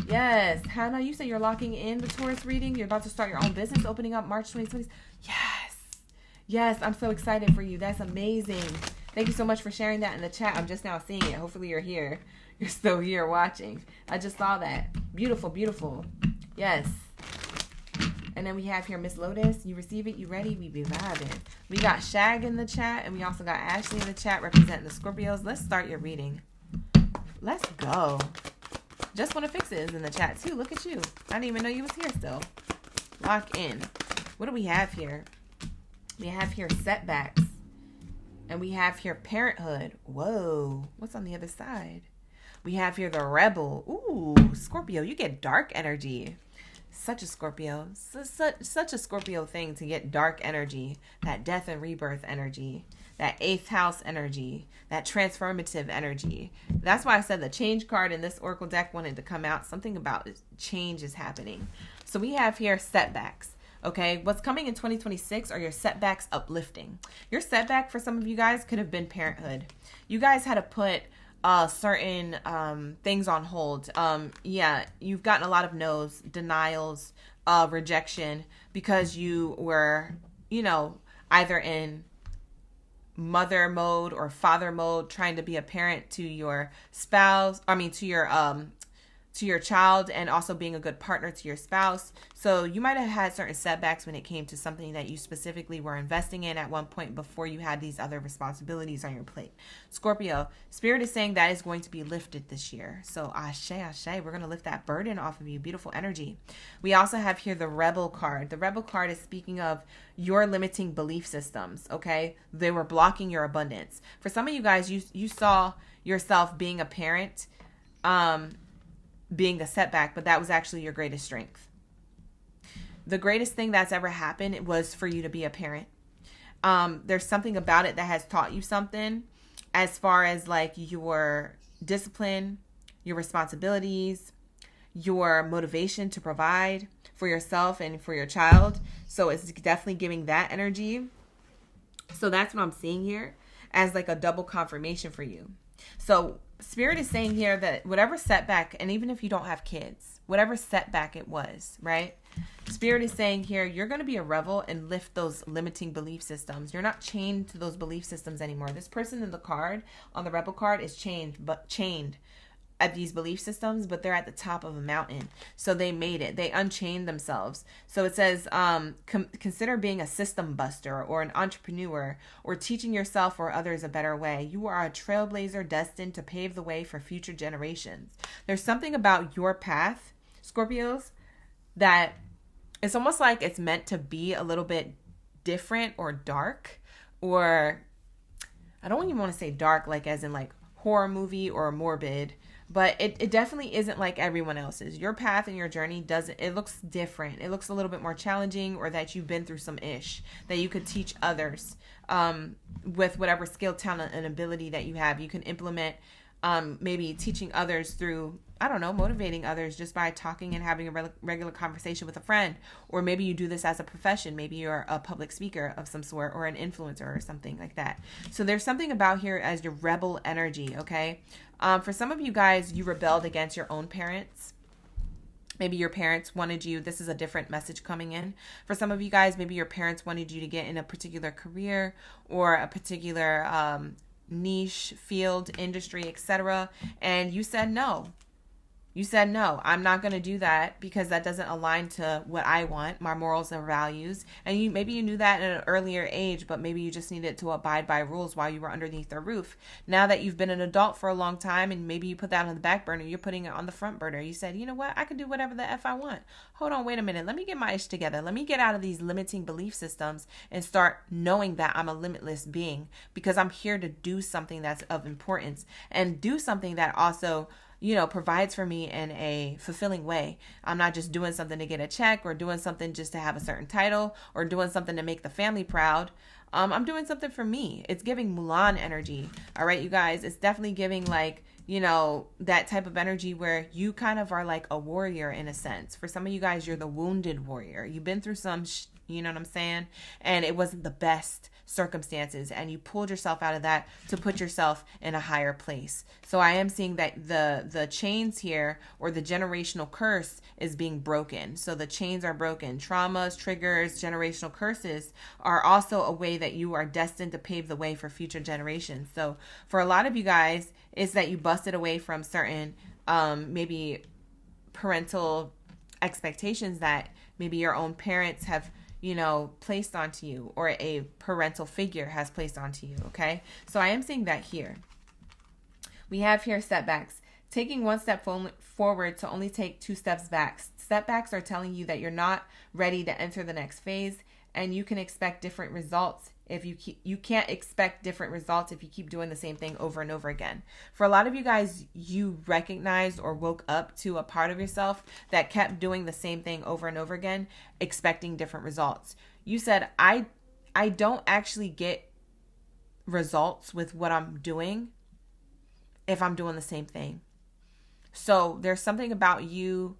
Yes. Hannah, you say you're locking in the Taurus reading. You're about to start your own business opening up March 2020. Yes. Yes, I'm so excited for you. That's amazing. Thank you so much for sharing that in the chat. I'm just now seeing it. Hopefully you're here. You're still here watching. I just saw that. Beautiful, beautiful. Yes. And then we have here Miss Lotus. You receive it, you ready? We be vibing. We got Shag in the chat, and we also got Ashley in the chat representing the Scorpios. Let's start your reading. Let's go. Just Want to Fix It is in the chat too. Look at you. I didn't even know you was here still. Lock in. What do we have here? We have here setbacks. And we have here parenthood. Whoa. What's on the other side? We have here the rebel. Ooh, Scorpio, you get dark energy. Such a Scorpio. Such a Scorpio thing to get dark energy. That death and rebirth energy. That 8th house energy. That transformative energy. That's why I said the change card in this Oracle deck wanted to come out. Something about change is happening. So we have here setbacks. Okay, what's coming in 2026 are your setbacks uplifting. Your setback for some of you guys could have been parenthood. You guys had to put certain things on hold. Yeah, you've gotten a lot of no's, denials, rejection because you were, you know, either in mother mode or father mode, trying to be a parent to your spouse. To your child, and also being a good partner to your spouse. So you might have had certain setbacks when it came to something that you specifically were investing in at one point before you had these other responsibilities on your plate. Scorpio, Spirit is saying that is going to be lifted this year. So ashe, ashe, we're going to lift that burden off of you. Beautiful energy. We also have here the Rebel card. The Rebel card is speaking of your limiting belief systems, okay? They were blocking your abundance. For some of you guys, you saw yourself being a parent, being the setback, but that was actually your greatest strength. The greatest thing that's ever happened was for you to be a parent. There's something about it that has taught you something as far as like your discipline, your responsibilities, your motivation to provide for yourself and for your child. So it's definitely giving that energy. So that's what I'm seeing here as like a double confirmation for you. So Spirit is saying here that whatever setback, and even if you don't have kids, whatever setback it was, right? Spirit is saying here, you're going to be a rebel and lift those limiting belief systems. You're not chained to those belief systems anymore. This person in the card, on the Rebel card, is chained at these belief systems, but they're at the top of a mountain. So they made it. They unchained themselves. So it says, consider being a system buster or an entrepreneur or teaching yourself or others a better way. You are a trailblazer destined to pave the way for future generations. There's something about your path, Scorpios, that it's almost like it's meant to be a little bit different or dark, or I don't even want to say dark, like as in like horror movie or morbid, but it definitely isn't like everyone else's. Your path and your journey it looks different. It looks a little bit more challenging, or that you've been through some ish that you could teach others with whatever skill, talent, and ability that you have. You can implement maybe teaching others through, I don't know, motivating others just by talking and having a regular conversation with a friend. Or maybe you do this as a profession. Maybe you're a public speaker of some sort or an influencer or something like that. So there's something about here as your rebel energy, okay? For some of you guys, you rebelled against your own parents. Maybe your parents wanted you, this is a different message coming in. For some of you guys, maybe your parents wanted you to get in a particular career or a particular niche, field, industry, etc. And you said no. You said, no, I'm not going to do that because that doesn't align to what I want, my morals and values. And maybe you knew that at an earlier age, but maybe you just needed to abide by rules while you were underneath their roof. Now that you've been an adult for a long time and maybe you put that on the back burner, you're putting it on the front burner. You said, you know what? I can do whatever the F I want. Hold on, wait a minute. Let me get my ish together. Let me get out of these limiting belief systems and start knowing that I'm a limitless being because I'm here to do something that's of importance and do something that also, you know, provides for me in a fulfilling way. I'm not just doing something to get a check or doing something just to have a certain title or doing something to make the family proud. I'm doing something for me. It's giving Mulan energy. All right, you guys, it's definitely giving like, you know, that type of energy where you kind of are like a warrior in a sense. For some of you guys, you're the wounded warrior. You've been through some, you know what I'm saying? And it wasn't the best circumstances and you pulled yourself out of that to put yourself in a higher place. So I am seeing that the chains here, or the generational curse, is being broken. So the chains are broken. Traumas, triggers, generational curses are also a way that you are destined to pave the way for future generations. So for a lot of you guys, it's that you busted away from certain maybe parental expectations that maybe your own parents have, you know, placed onto you, or a parental figure has placed onto you, okay? So I am seeing that here. We have here setbacks. Taking one step forward to only take 2 steps back. Setbacks are telling you that you're not ready to enter the next phase, and you can expect different results if you can't expect different results if you keep doing the same thing over and over again. For a lot of you guys, you recognized or woke up to a part of yourself that kept doing the same thing over and over again, expecting different results. You said, I don't actually get results with what I'm doing if I'm doing the same thing. So there's something about you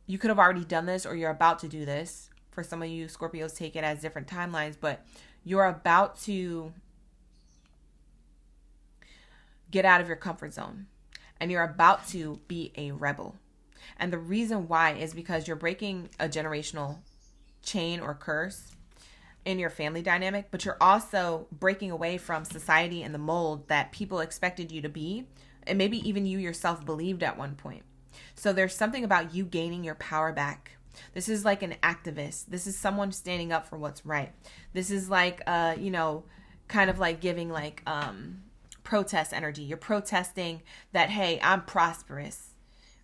could have already done this, or you're about to do this. For some of you Scorpios, take it as different timelines, but you're about to get out of your comfort zone, and you're about to be a rebel. And the reason why is because you're breaking a generational chain or curse in your family dynamic, but you're also breaking away from society and the mold that people expected you to be, and maybe even you yourself believed at one point. So there's something about you gaining your power back. This is like an activist. This is someone standing up for what's right. This is like, you know, kind of like giving like protest energy. You're protesting that, hey, I'm prosperous,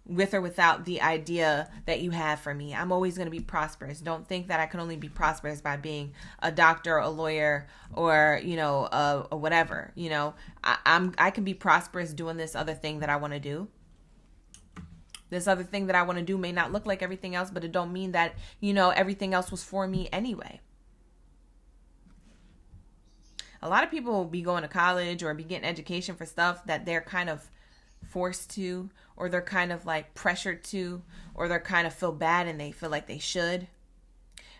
with or without the idea that you have for me. I'm always going to be prosperous. Don't think that I can only be prosperous by being a doctor, a lawyer, or, you know, a whatever. You know, I can be prosperous doing this other thing that I want to do. This other thing that I want to do may not look like everything else, but it don't mean that, you know, everything else was for me anyway. A lot of people will be going to college or be getting education for stuff that they're kind of forced to, or they're kind of like pressured to, or they're kind of feel bad and they feel like they should.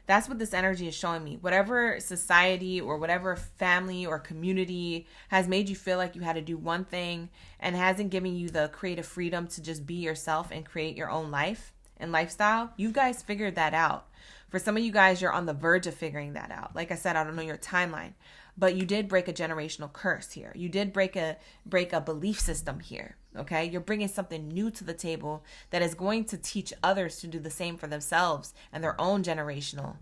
That's what this energy is showing me. Whatever society or whatever family or community has made you feel like you had to do one thing and hasn't given you the creative freedom to just be yourself and create your own life and lifestyle, you guys figured that out. For some of you guys, you're on the verge of figuring that out. Like I said, I don't know your timeline, but you did break a generational curse here. You did break a belief system here. Okay, you're bringing something new to the table that is going to teach others to do the same for themselves and their own generational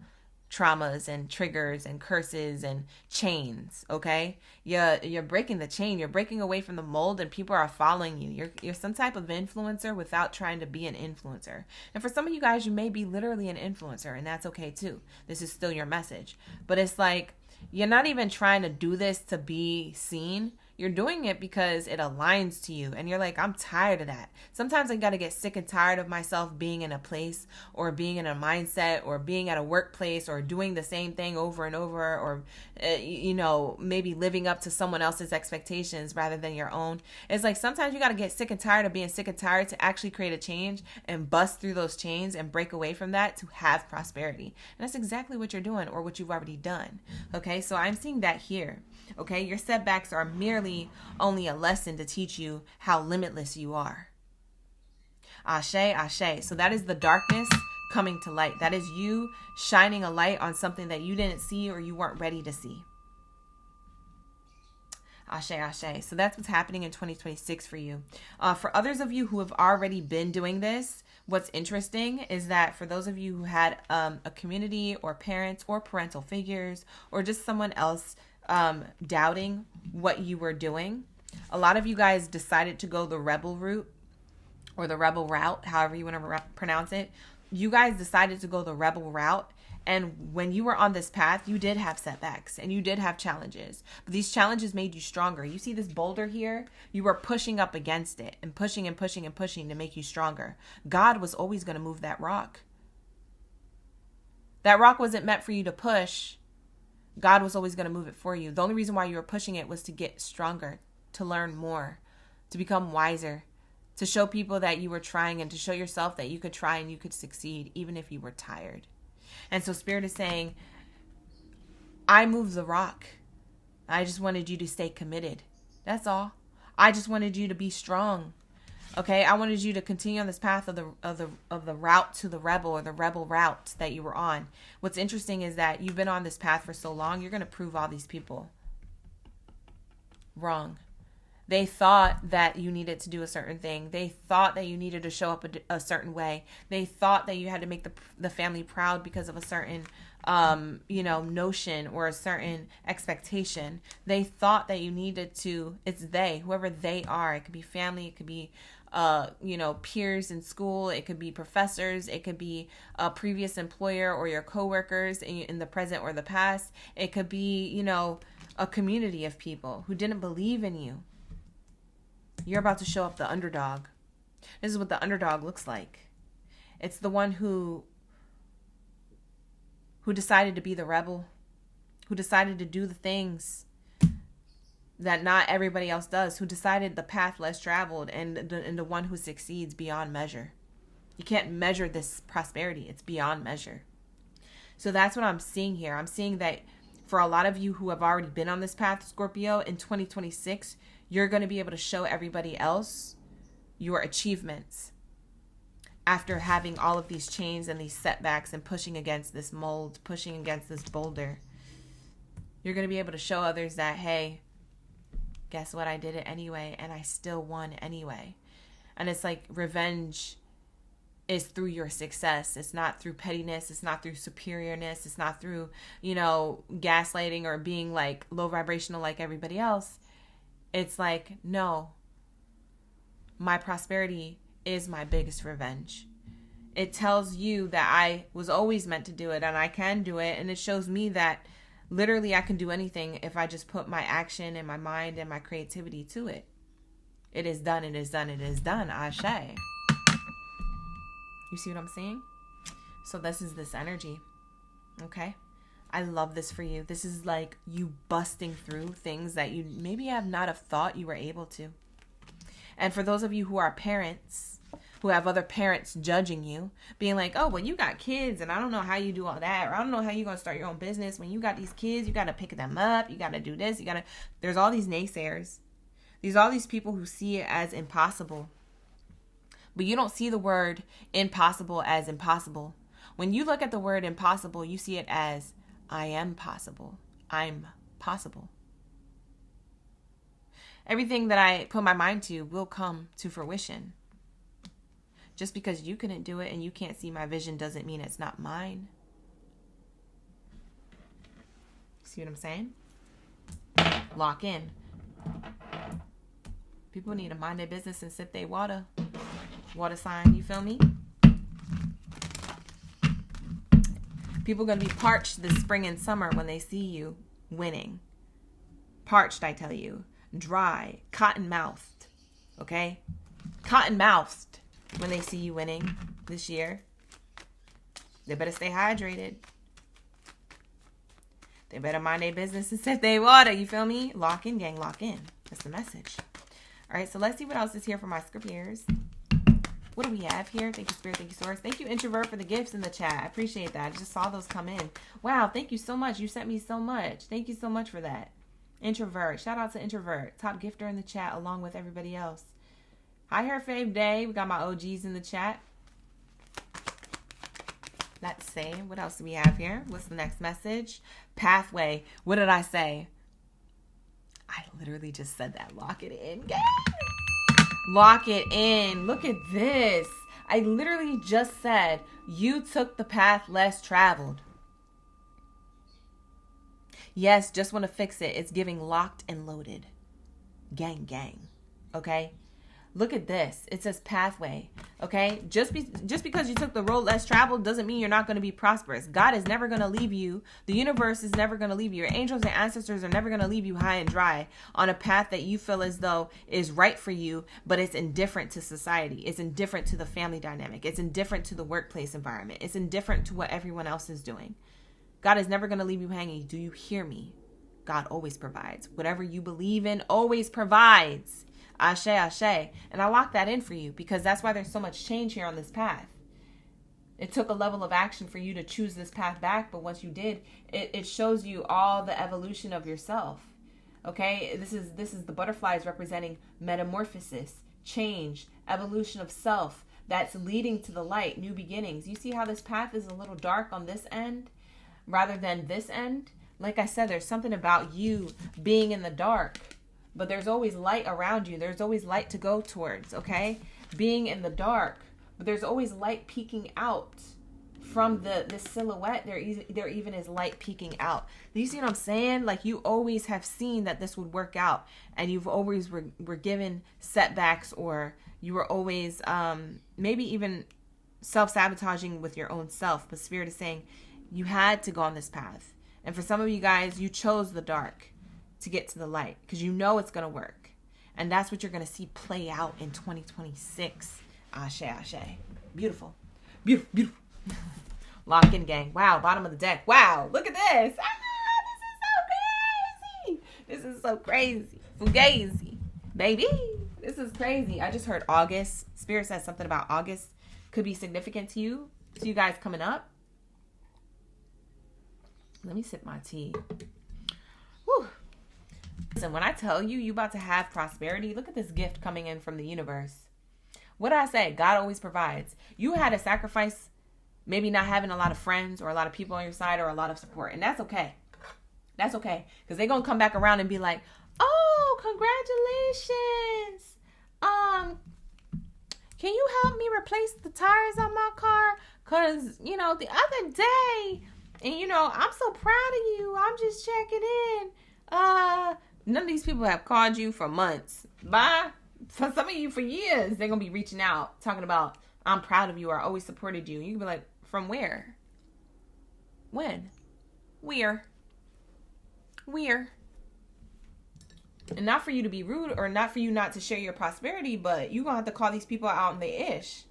traumas and triggers and curses and chains. Okay, you're breaking the chain. You're breaking away from the mold, and people are following you. You're some type of influencer without trying to be an influencer. And for some of you guys, you may be literally an influencer, and that's okay too. This is still your message, but it's like you're not even trying to do this to be seen. You're doing it because it aligns to you. And you're like, I'm tired of that. Sometimes I got to get sick and tired of myself being in a place or being in a mindset or being at a workplace or doing the same thing over and over, or, you know, maybe living up to someone else's expectations rather than your own. It's like sometimes you got to get sick and tired of being sick and tired to actually create a change and bust through those chains and break away from that to have prosperity. And that's exactly what you're doing, or what you've already done. Okay, so I'm seeing that here. Okay, your setbacks are merely only a lesson to teach you how limitless you are. Ashe, ashe. So that is the darkness coming to light. That is you shining a light on something that you didn't see or you weren't ready to see. Ashe, ashe. So that's what's happening in 2026 for you. For others of you who have already been doing this, what's interesting is that for those of you who had a community or parents or parental figures or just someone else doubting what you were doing, a lot of you guys decided to go the rebel route or the rebel route, however you want to pronounce it. You guys decided to go the rebel route. And when you were on this path, you did have setbacks and you did have challenges. But these challenges made you stronger. You see this boulder here? You were pushing up against it and pushing and pushing and pushing to make you stronger. God was always going to move that rock. That rock wasn't meant for you to push. God was always going to move it for you. The only reason why you were pushing it was to get stronger, to learn more, to become wiser, to show people that you were trying and to show yourself that you could try and you could succeed even if you were tired. And so Spirit is saying, I moved the rock. I just wanted you to stay committed. That's all. I just wanted you to be strong. Okay, I wanted you to continue on this path of the route to the rebel, or the rebel route that you were on. What's interesting is that you've been on this path for so long, you're going to prove all these people wrong. They thought that you needed to do a certain thing. They thought that you needed to show up a certain way. They thought that you had to make the family proud because of a certain notion or a certain expectation. They thought that you needed to, it's they, whoever they are. It could be family, it could be peers in school, it could be professors, it could be a previous employer or your coworkers in the present or the past. It could be, a community of people who didn't believe in you. You're about to show up the underdog. This is what the underdog looks like. It's the one who decided to be the rebel, who decided to do the things that not everybody else does, who decided the path less traveled, and the one who succeeds beyond measure. You can't measure this prosperity. It's beyond measure. So that's what I'm seeing here. I'm seeing that for a lot of you who have already been on this path, Scorpio, in 2026, you're going to be able to show everybody else your achievements after having all of these chains and these setbacks and pushing against this mold, pushing against this boulder. You're going to be able to show others that, hey, guess what? I did it anyway, and I still won anyway. And it's like revenge is through your success. It's not through pettiness. It's not through superiorness. It's not through, gaslighting or being like low vibrational like everybody else. It's like, no, my prosperity is my biggest revenge. It tells you that I was always meant to do it and I can do it. And it shows me that literally I can do anything if I just put my action and my mind and my creativity to it. It is done. It is done. It is done. Ashe. You see what I'm saying? So this is this energy. Okay? I love this for you. This is like you busting through things that you maybe have not have thought you were able to. And for those of you who are parents, who have other parents judging you, being like, oh, well, you got kids and I don't know how you do all that. Or I don't know how you're going to start your own business. When you got these kids, you got to pick them up. You got to do this. There's all these naysayers. There's all these people who see it as impossible. But you don't see the word impossible as impossible. When you look at the word impossible, you see it as I am possible. I'm possible. Everything that I put my mind to will come to fruition. Just because you couldn't do it and you can't see my vision doesn't mean it's not mine. See what I'm saying? Lock in. People need to mind their business and sip their water. Water sign, you feel me? People are going to be parched this spring and summer when they see you winning. Parched, I tell you. Dry. Cotton-mouthed. Okay? Cotton-mouthed when they see you winning this year. They better stay hydrated. They better mind their business and sip their water. You feel me? Lock in, gang. Lock in. That's the message. All right, so let's see what else is here for my Scorpios. What do we have here? Thank you, Spirit. Thank you, Source. Thank you, Introvert, for the gifts in the chat. I appreciate that. I just saw those come in. Wow, thank you so much. You sent me so much. Thank you so much for that. Introvert. Shout out to Introvert. Top gifter in the chat along with everybody else. Hi, Her Fave Day. We got my OGs in the chat. Let's see. What else do we have here? What's the next message? Pathway. What did I say? I literally just said that. Lock it in, gang. Lock it in. Look at this. I literally just said you took the path less traveled. Yes, just want to fix it. It's giving locked and loaded. Gang, gang. Okay? Look at this. It says pathway. Okay? Just because you took the road less traveled doesn't mean you're not going to be prosperous. God is never going to leave you. The universe is never going to leave you. Your angels and ancestors are never going to leave you high and dry on a path that you feel as though is right for you, but it's indifferent to society. It's indifferent to the family dynamic. It's indifferent to the workplace environment. It's indifferent to what everyone else is doing. God is never going to leave you hanging. Do you hear me? God always provides. Whatever you believe in always provides. Ashe, ashe. And I lock that in for you because that's why there's so much change here on this path. It took a level of action for you to choose this path back, but once you did, it shows you all the evolution of yourself. Okay? This is the butterflies representing metamorphosis, change, evolution of self that's leading to the light, new beginnings. You see how this path is a little dark on this end rather than this end? Like I said, there's something about you being in the dark but there's always light around you. There's always light to go towards, okay? Being in the dark, but there's always light peeking out from this silhouette. There even is light peeking out. Do you see what I'm saying? Like, you always have seen that this would work out, and you've always were given setbacks, or you were always maybe even self-sabotaging with your own self. But Spirit is saying you had to go on this path. And for some of you guys, you chose the dark to get to the light because you know it's going to work. And that's what you're going to see play out in 2026. Ashe, ashe. Beautiful. Beautiful, beautiful. Lock in, gang. Wow, bottom of the deck. Wow, look at this. This is so crazy. Fugazi. Baby. This is crazy. I just heard August. Spirit says something about August could be significant to you. To you guys coming up. Let me sip my tea. Whew. Listen, when I tell you, you about to have prosperity, look at this gift coming in from the universe. What did I say? God always provides. You had to sacrifice maybe not having a lot of friends or a lot of people on your side or a lot of support. And that's okay. That's okay. Because they're going to come back around and be like, oh, congratulations. Can you help me replace the tires on my car? Because, the other day, and, I'm so proud of you. I'm just checking in. None of these people have called you for months. Bye. For some of you, for years, they're going to be reaching out, talking about, I'm proud of you, or I always supported you. You can be like, from where? When? Where? And not for you to be rude, or not for you not to share your prosperity, but you're going to have to call these people out in the ish.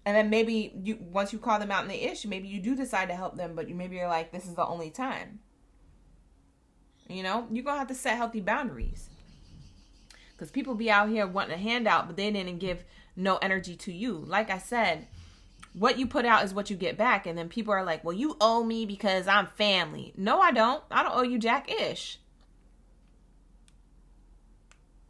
And then maybe once you call them out in the ish, maybe you do decide to help them, but maybe you're like, this is the only time. You're going to have to set healthy boundaries. Because people be out here wanting a handout, but they didn't give no energy to you. Like I said, what you put out is what you get back. And then people are like, well, you owe me because I'm family. No, I don't. I don't owe you jack-ish.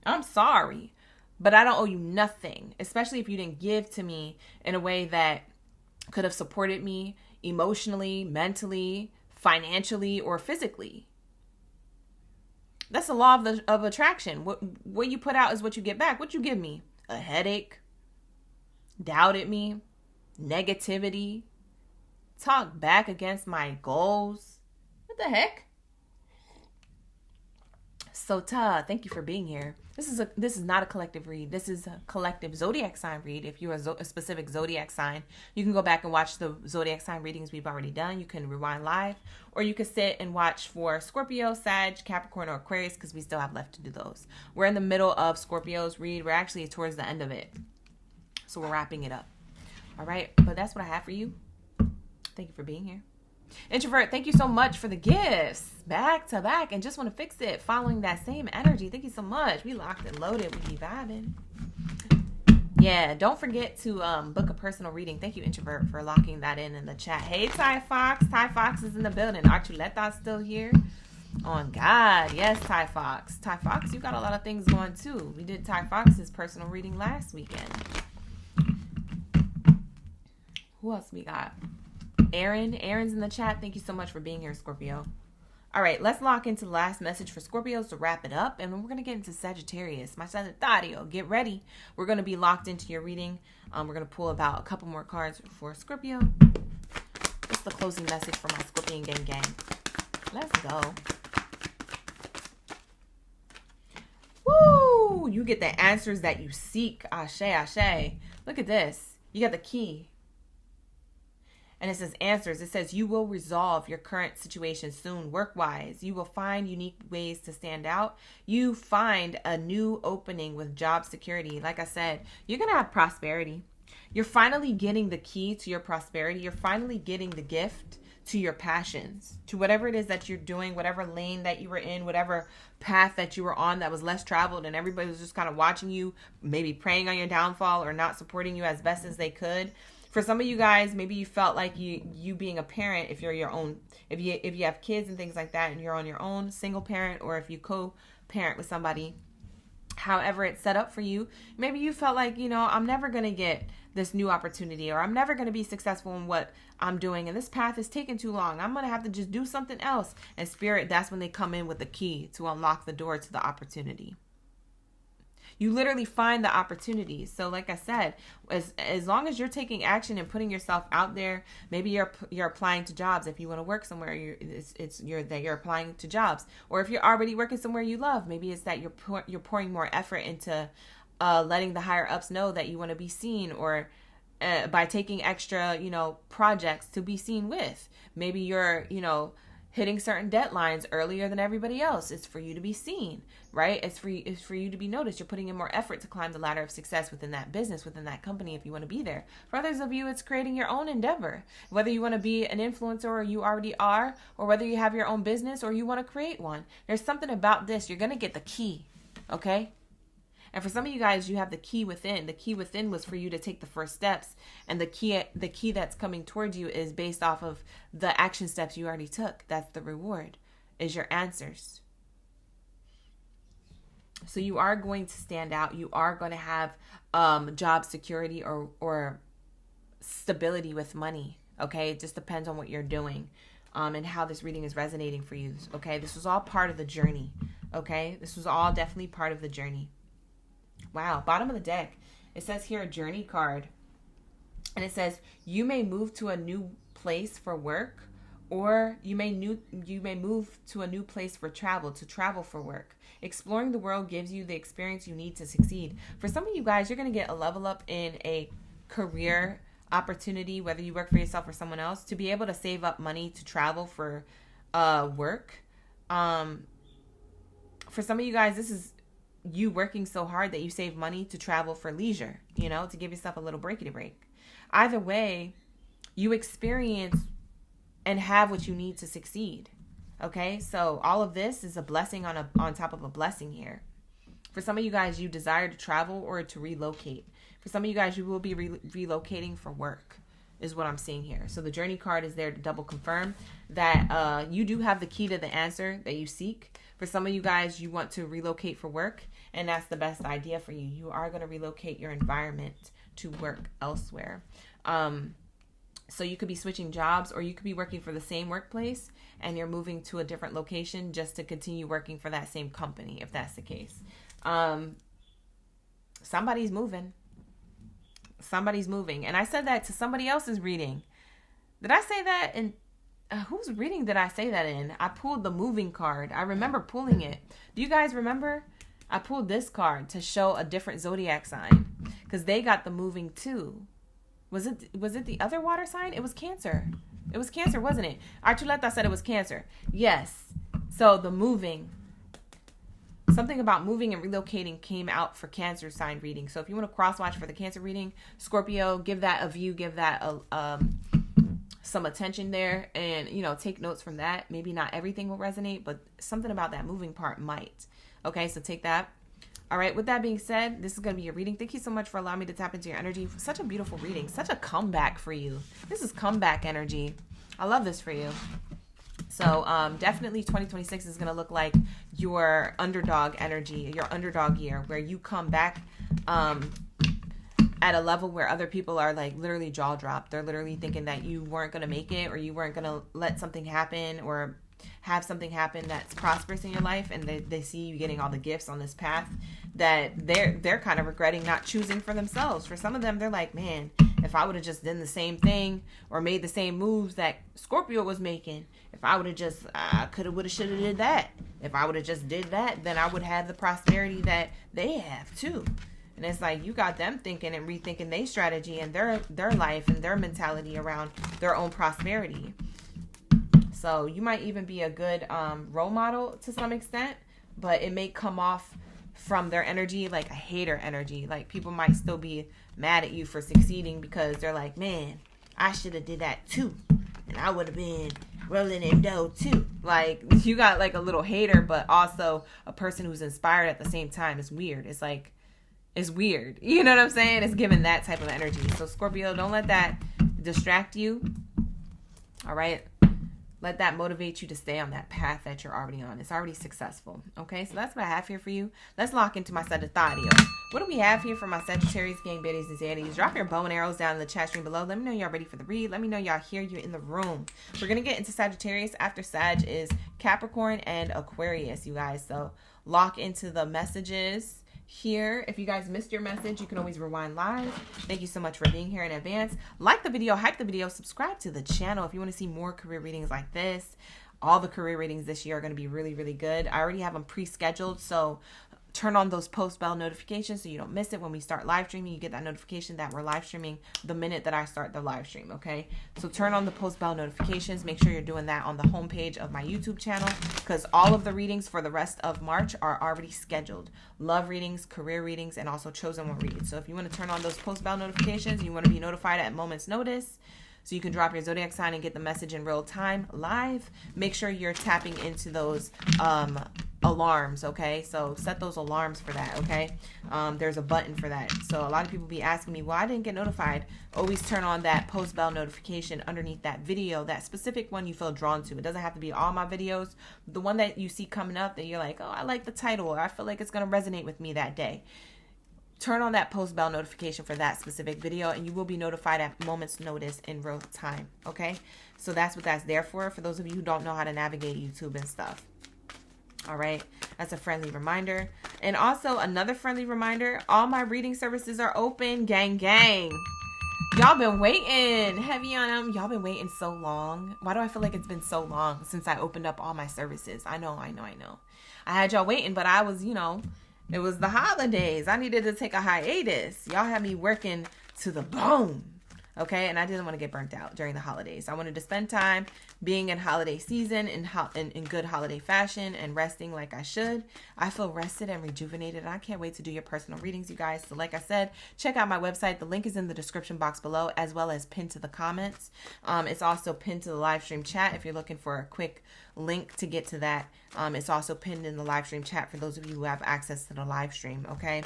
I'm sorry, but I don't owe you nothing, especially if you didn't give to me in a way that could have supported me emotionally, mentally, financially, or physically. That's the law of attraction. What you put out is what you get back. What you give me? A headache? Doubted me? Negativity? Talk back against my goals? What the heck? So, thank you for being here. This is not a collective read. This is a collective zodiac sign read. If you're a specific zodiac sign, you can go back and watch the zodiac sign readings we've already done. You can rewind live, or you can sit and watch for Scorpio, Sag, Capricorn, or Aquarius, because we still have left to do those. We're in the middle of Scorpio's read. We're actually towards the end of it, so we're wrapping it up. All right, but that's what I have for you. Thank you for being here. Introvert, thank you so much for the gifts. Back to back, and just want to fix it. Following that same energy. Thank you so much. We locked and loaded. We be vibing. Yeah, don't forget to book a personal reading. Thank you, Introvert, for locking that in the chat. Hey, Ty Fox. Ty Fox is in the building. Archuleta's still here. On God. Yes, Ty Fox. Ty Fox, you got a lot of things going too. We did Ty Fox's personal reading last weekend. Who else we got? Aaron's in the chat. Thank you so much for being here, Scorpio. All right, let's lock into the last message for Scorpios to wrap it up, and we're going to get into Sagittarius. My Sagittario, get ready. We're going to be locked into your reading. We're going to pull about a couple more cards for Scorpio. What's the closing message for my Scorpion gang? Let's go. Woo! You get the answers that you seek. Ashe, ashe. Look at this. You got the key. And it says answers. It says you will resolve your current situation soon, work-wise. You will find unique ways to stand out. You find a new opening with job security. Like I said, you're going to have prosperity. You're finally getting the key to your prosperity. You're finally getting the gift to your passions, to whatever it is that you're doing, whatever lane that you were in, whatever path that you were on that was less traveled, and everybody was just kind of watching you, maybe preying on your downfall or not supporting you as best as they could. For some of you guys, maybe you felt like you being a parent, if you're your own, if you have kids and things like that, and you're on your own, single parent, or if you co-parent with somebody, however it's set up for you. Maybe you felt like, I'm never going to get this new opportunity, or I'm never going to be successful in what I'm doing, and this path is taking too long. I'm going to have to just do something else. And Spirit, that's when they come in with the key to unlock the door to the opportunity. You literally find the opportunities. So like I said, as long as you're taking action and putting yourself out there, maybe you're applying to jobs. If you want to work somewhere, you're applying to jobs. Or if you're already working somewhere you love, maybe it's that you're pouring more effort into letting the higher ups know that you want to be seen, or by taking extra, projects to be seen with. Maybe you're, hitting certain deadlines earlier than everybody else. It's for you to be seen, right? It's for you to be noticed. You're putting in more effort to climb the ladder of success within that business, within that company, if you want to be there. For others of you, it's creating your own endeavor. Whether you want to be an influencer, or you already are, or whether you have your own business or you want to create one. There's something about this. You're going to get the key, okay? And for some of you guys, you have the key within. The key within was for you to take the first steps. And the key that's coming towards you is based off of the action steps you already took. That's the reward, is your answers. So you are going to stand out. You are going to have job security or stability with money. Okay, it just depends on what you're doing and how this reading is resonating for you. Okay, this was all part of the journey. Okay, this was all definitely part of the journey. Wow, bottom of the deck, it says here a journey card, and it says you may move to a new place for work, or you may move to a new place for travel, to travel for work. Exploring the world gives you the experience you need to succeed. For some of you guys, you're going to get a level up in a career opportunity, whether you work for yourself or someone else, to be able to save up money to travel for work. For some of you guys, this is you working so hard that you save money to travel for leisure, to give yourself a little breakity break. Either way, you experience and have what you need to succeed. Okay, so all of this is a blessing on top of a blessing here. For some of you guys, you desire to travel or to relocate. For some of you guys, you will be relocating for work, is what I'm seeing here. So the journey card is there to double confirm that you do have the key to the answer that you seek. For some of you guys, you want to relocate for work, and that's the best idea for you. You are going to relocate your environment to work elsewhere. So you could be switching jobs, or you could be working for the same workplace and you're moving to a different location just to continue working for that same company, if that's the case. Somebody's moving. Somebody's moving. And I said that to somebody else's reading. Did I say that in whose reading did I say that in? I pulled the moving card. I remember pulling it. Do you guys remember? I pulled this card to show a different zodiac sign because they got the moving too. Was it the other water sign? It was Cancer. It was Cancer, wasn't it? Archuleta said it was Cancer. Yes. So the moving. Something about moving and relocating came out for Cancer sign reading. So if you want to cross watch for the Cancer reading, Scorpio, give that a view, give that some attention there, and take notes from that. Maybe not everything will resonate, but something about that moving part might. Okay, so take that. All right, with that being said, this is going to be your reading. Thank you so much for allowing me to tap into your energy. Such a beautiful reading. Such a comeback for you. This is comeback energy. I love this for you. So definitely 2026 is going to look like your underdog energy, your underdog year, where you come back at a level where other people are like literally jaw dropped. They're literally thinking that you weren't going to make it, or you weren't going to let something happen, or have something happen that's prosperous in your life, and they see you getting all the gifts on this path that they're kind of regretting not choosing for themselves. For some of them, they're like, man, if I would have just done the same thing or made the same moves that Scorpio was making, if I would have just coulda, woulda, shoulda did that, if I would have just did that, then I would have the prosperity that they have too. And it's like you got them thinking and rethinking their strategy and their life and their mentality around their own prosperity. So you might even be a good role model to some extent, but it may come off from their energy like a hater energy. Like people might still be mad at you for succeeding because they're like, man, I should have did that too, and I would have been rolling in dough too. Like you got like a little hater, but also a person who's inspired at the same time. It's weird. It's like, it's weird. You know what I'm saying? It's giving that type of energy. So Scorpio, don't let that distract you. All right. Let that motivate you to stay on that path that you're already on. It's already successful. Okay, so that's what I have here for you. Let's lock into my Sagittario. What do we have here for my Sagittarius gang, Baddies, and Zaddies? Drop your bow and arrows down in the chat stream below. Let me know y'all ready for the read. Let me know y'all here. You're in the room. We're going to get into Sagittarius. After Sag is Capricorn and Aquarius, you guys. So lock into the messages here. If you guys missed your message, you can always rewind live. Thank you so much for being here in advance. Like the video, hype the video, subscribe to the channel if you want to see more career readings like this. All the career readings this year are going to be really, really good. I already have them pre-scheduled, so turn on those post bell notifications so you don't miss it. When we start live streaming, you get that notification that we're live streaming the minute that I start the live stream, okay? So turn on the post bell notifications. Make sure you're doing that on the homepage of my YouTube channel, because all of the readings for the rest of March are already scheduled. Love readings, career readings, and also chosen one reads. So if you want to turn on those post bell notifications, you want to be notified at a moment's notice, so you can drop your zodiac sign and get the message in real time live. Make sure you're tapping into those alarms, okay? So set those alarms for that, okay? There's a button for that. So a lot of people be asking me, well, I didn't get notified. Always turn on that post bell notification underneath that video, that specific one you feel drawn to. It doesn't have to be all my videos. The one that you see coming up that you're like, oh, I like the title, or I feel like it's going to resonate with me that day. Turn on that post bell notification for that specific video, and you will be notified at moment's notice in real time, okay? So that's what that's there for those of you who don't know how to navigate YouTube and stuff. All right, that's a friendly reminder. And also another friendly reminder, all my reading services are open, gang. Y'all been waiting heavy on them. Y'all been waiting so long. Why do I feel like it's been so long since I opened up all my services? I know. I had y'all waiting, but I was, it was the holidays. I needed to take a hiatus. Y'all had me working to the bone. Okay, and I didn't want to get burnt out during the holidays. I wanted to spend time being in holiday season in good holiday fashion and resting like I should. I feel rested and rejuvenated, and I can't wait to do your personal readings, you guys. So like I said, check out my website. The link is in the description box below, as well as pinned to the comments. It's also pinned to the live stream chat if you're looking for a quick link to get to that. It's also pinned in the live stream chat for those of you who have access to the live stream, okay?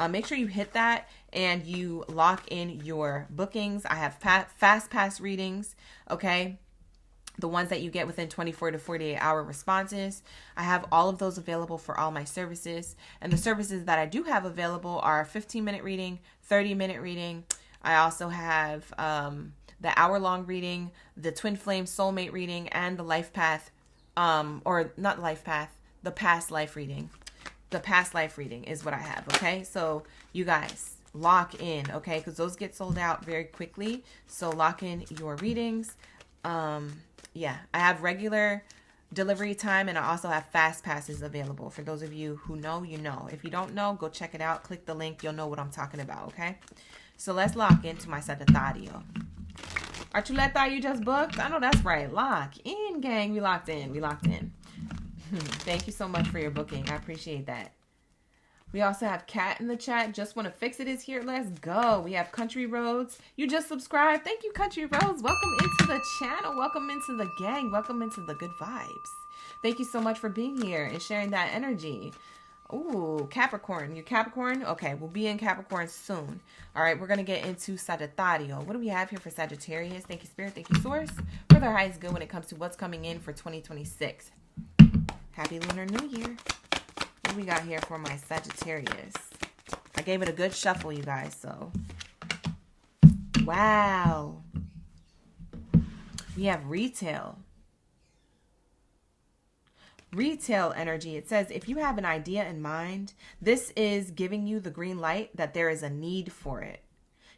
Make sure you hit that and you lock in your bookings. I have fast pass readings, okay? The ones that you get within 24 to 48 hour responses. I have all of those available for all my services. And the services that I do have available are 15-minute reading, 30-minute reading. I also have the hour-long reading, the Twin Flame Soulmate reading, and the Life Path, or not Life Path, the Past Life reading. The Past Life reading is what I have, okay? So you guys, lock in, okay? Because those get sold out very quickly. So lock in your readings. Yeah, I have regular delivery time, and I also have fast passes available. For those of you who know, you know. If you don't know, go check it out. Click the link. You'll know what I'm talking about, okay? So let's lock into my Sagittario. Archuleta, you just booked? I know that's right. Lock in, gang. We locked in. Thank you so much for your booking. I appreciate that. We also have Kat in the chat. Just want to fix it is here. Let's go. We have Country Roads. You just subscribed. Thank you, Country Roads. Welcome into the channel. Welcome into the gang. Welcome into the good vibes. Thank you so much for being here and sharing that energy. Ooh, Capricorn. You're Capricorn? Okay, we'll be in Capricorn soon. All right, we're going to get into Sagittario. What do we have here for Sagittarius? Thank you, Spirit. Thank you, Source. For their highest good when it comes to what's coming in for 2026. Happy Lunar New Year. What we got here for my Sagittarius? I gave it a good shuffle, you guys, so. Wow. We have retail. Retail energy. It says, if you have an idea in mind, this is giving you the green light that there is a need for it.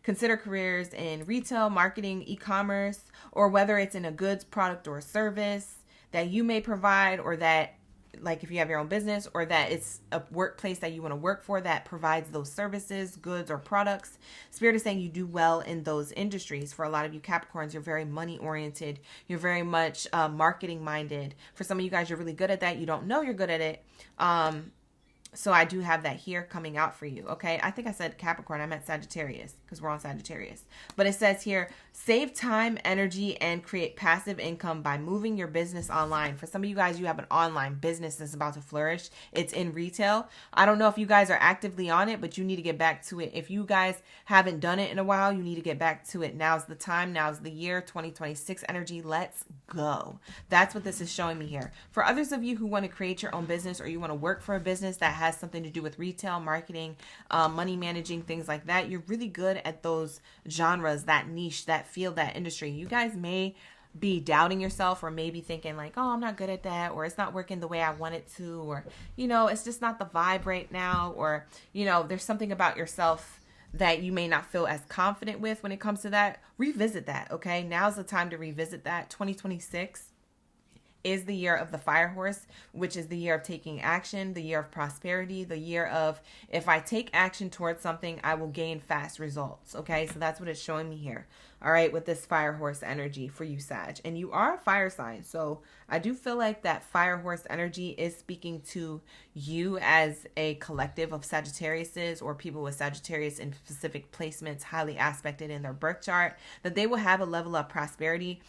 Consider careers in retail, marketing, e-commerce, or whether it's in a goods, product, or service that you may provide, or that, like if you have your own business, or that it's a workplace that you want to work for that provides those services, goods, or products. Spirit is saying you do well in those industries. For a lot of you Capricorns, you're very money oriented. You're very much marketing minded. For some of you guys, you're really good at that. You don't know you're good at it. So I do have that here coming out for you, okay? I think I said Capricorn. I meant Sagittarius because we're on Sagittarius. But it says here, save time, energy, and create passive income by moving your business online. For some of you guys, you have an online business that's about to flourish. It's in retail. I don't know if you guys are actively on it, but you need to get back to it. If you guys haven't done it in a while, you need to get back to it. Now's the time. Now's the year. 2026 energy. Let's go. That's what this is showing me here. For others of you who want to create your own business, or you want to work for a business that has something to do with retail, marketing, money managing, things like that, you're really good at those genres, that niche, that field, that industry. You guys may be doubting yourself, or maybe thinking like, oh, I'm not good at that, or it's not working the way I want it to, or, you know, it's just not the vibe right now, or, you know, there's something about yourself that you may not feel as confident with when it comes to that. Revisit that, okay? Now's the time to revisit that. 2026 is the year of the fire horse, which is the year of taking action, the year of prosperity, the year of, if I take action towards something, I will gain fast results. Okay, so that's what it's showing me here. All right, with this fire horse energy for you, Sag. And you are a fire sign, so I do feel like that fire horse energy is speaking to you as a collective of Sagittariuses, or people with Sagittarius in specific placements highly aspected in their birth chart, that they will have a level of prosperity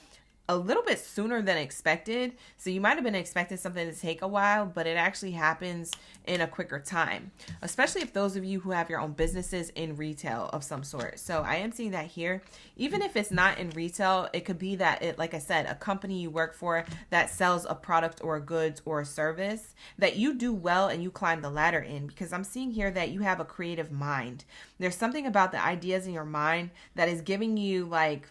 a little bit sooner than expected. So you might have been expecting something to take a while, but it actually happens in a quicker time, especially if those of you who have your own businesses in retail of some sort. So I am seeing that here. Even if it's not in retail, it could be that it, like I said, a company you work for that sells a product or a goods or a service that you do well and you climb the ladder in, because I'm seeing here that you have a creative mind. There's something about the ideas in your mind that is giving you like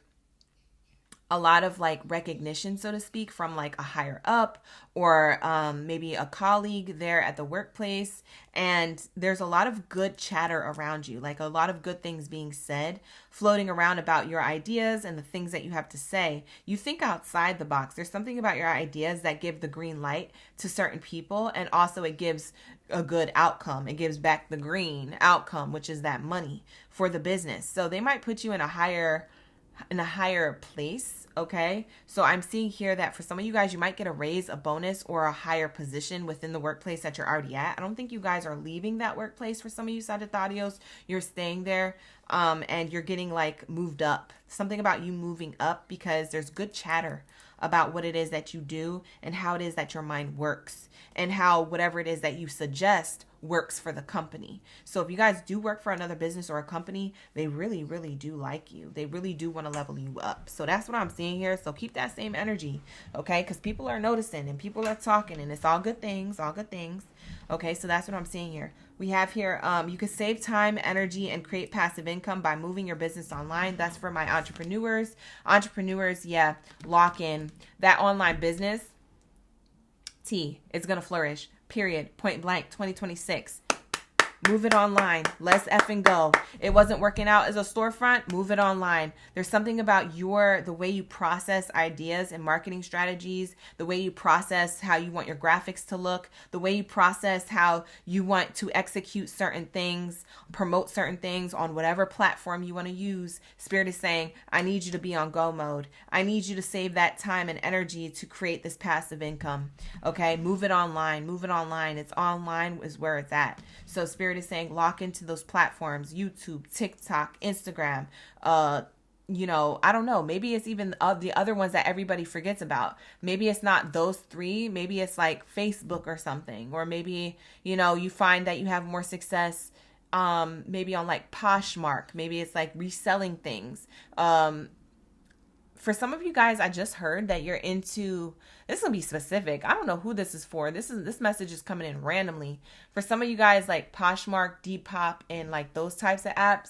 a lot of like recognition, so to speak, from like a higher up, or maybe a colleague there at the workplace. And there's a lot of good chatter around you, like a lot of good things being said, floating around about your ideas and the things that you have to say. You think outside the box. There's something about your ideas that give the green light to certain people. And also it gives a good outcome. It gives back the green outcome, which is that money for the business. So they might put you in a higher place. Okay, so I'm seeing here that for some of you guys, you might get a raise, a bonus, or a higher position within the workplace that you're already at. I don't think you guys are leaving that workplace. For some of you Sagittarius, you're staying there, and you're getting like moved up. Something about you moving up, because there's good chatter about what it is that you do and how it is that your mind works, and how whatever it is that you suggest works for the company. So if you guys do work for another business or a company, they really, really do like you. They really do want to level you up. So that's what I'm seeing here. So keep that same energy, okay? Because people are noticing and people are talking, and it's all good things, all good things. Okay, so that's what I'm seeing here. We have here, you can save time, energy, and create passive income by moving your business online. That's for my entrepreneurs. Entrepreneurs, yeah, lock in that online business. It's going to flourish. Period. Point blank. 2026. Move it online. Let's effing go. It wasn't working out as a storefront. Move it online. There's something about the way you process ideas and marketing strategies, the way you process how you want your graphics to look, the way you process how you want to execute certain things, promote certain things on whatever platform you want to use. Spirit is saying, I need you to be on go mode. I need you to save that time and energy to create this passive income. Okay, move it online. Move it online. It's online is where it's at. So Spirit is saying lock into those platforms: YouTube, TikTok, Instagram, you know, I don't know, maybe it's even the other ones that everybody forgets about. Maybe it's not those three. Maybe it's like Facebook or something, or maybe, you know, you find that you have more success maybe on like Poshmark. Maybe it's like reselling things. For some of you guys, I just heard that you're into, this will be specific. I don't know who this is for. This message is coming in randomly. For some of you guys, like Poshmark, Depop, and like those types of apps,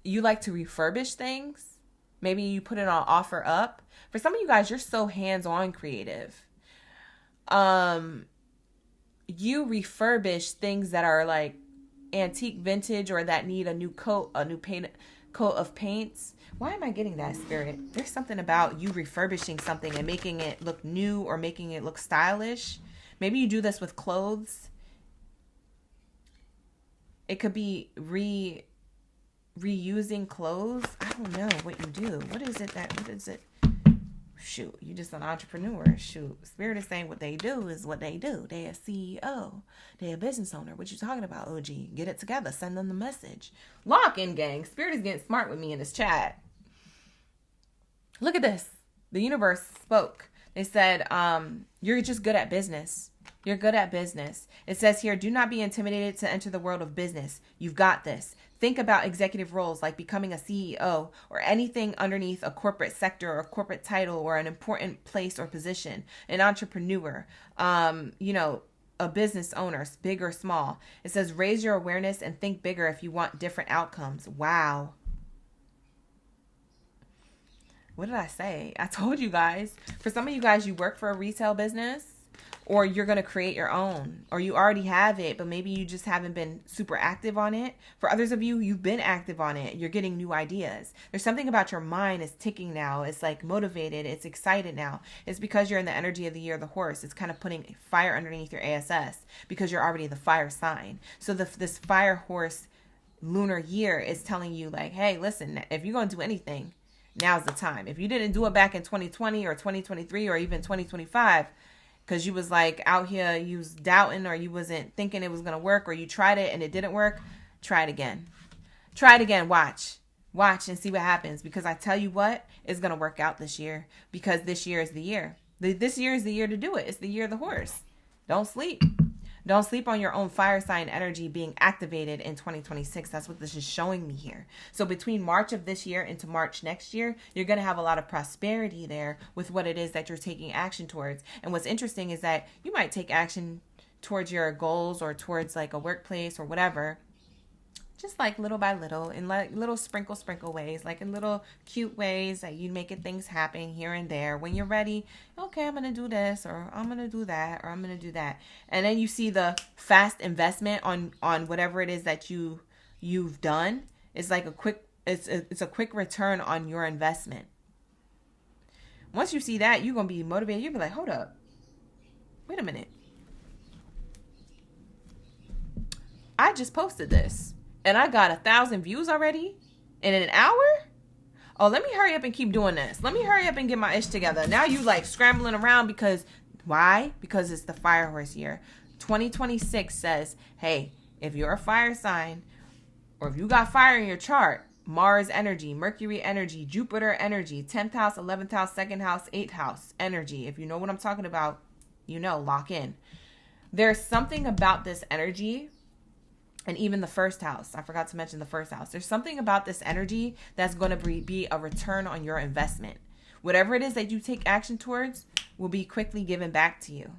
you like to refurbish things. Maybe you put it on offer up. For some of you guys, you're so hands-on creative. You refurbish things that are like antique, vintage, or that need a new coat of paints. Why am I getting that, Spirit? There's something about you refurbishing something and making it look new or making it look stylish. Maybe you do this with clothes. It could be reusing clothes. I don't know what you do. What is it? shoot, you just an entrepreneur. Shoot, Spirit is saying what they do is what they do. They a CEO. They a business owner. What you talking about, OG? Get it together. Send them the message. Lock in, gang. Spirit is getting smart with me in this chat. Look at this. The universe spoke. They said, you're just good at business. You're good at business. It says here, do not be intimidated to enter the world of business. You've got this. Think about executive roles like becoming a CEO or anything underneath a corporate sector or a corporate title or an important place or position. An entrepreneur, a business owner, big or small. It says raise your awareness and think bigger if you want different outcomes. Wow. What did I say? I told you guys. For some of you guys, you work for a retail business, or you're going to create your own, or you already have it, but maybe you just haven't been super active on it. For others of you, you've been active on it. You're getting new ideas. There's something about your mind is ticking now. It's like motivated. It's excited now. It's because you're in the energy of the year of the horse. It's kind of putting fire underneath your ASS because you're already the fire sign. So this fire horse lunar year is telling you like, hey, listen, if you're going to do anything, now's the time. If you didn't do it back in 2020 or 2023 or even 2025, because you was like out here, you was doubting or you wasn't thinking it was going to work, or you tried it and it didn't work, try it again. Try it again. Watch and see what happens. Because I tell you what, it's going to work out this year, because this year is the year. This year is the year to do it. It's the year of the horse. Don't sleep. Don't sleep on your own fire sign energy being activated in 2026. That's what this is showing me here. So between March of this year into March next year, you're going to have a lot of prosperity there with what it is that you're taking action towards. And what's interesting is that you might take action towards your goals or towards like a workplace or whatever, just like little by little, in like little sprinkle ways, like in little cute ways that you making things happen here and there. When you're ready, okay, I'm going to do this, or I'm going to do that, or I'm going to do that. And then you see the fast investment on whatever it is that you've done. It's like it's a quick return on your investment. Once you see that, you're going to be motivated. You'll be like, hold up. Wait a minute. I just posted this. And I got 1,000 views already in an hour? Oh, let me hurry up and keep doing this. Let me hurry up and get my ish together. Now you like scrambling around because, why? Because it's the fire horse year. 2026 says, hey, if you're a fire sign, or if you got fire in your chart, Mars energy, Mercury energy, Jupiter energy, 10th house, 11th house, 2nd house, 8th house energy. If you know what I'm talking about, lock in. There's something about this energy. And even the first house, I forgot to mention the first house. There's something about this energy that's going to be a return on your investment. Whatever it is that you take action towards will be quickly given back to you.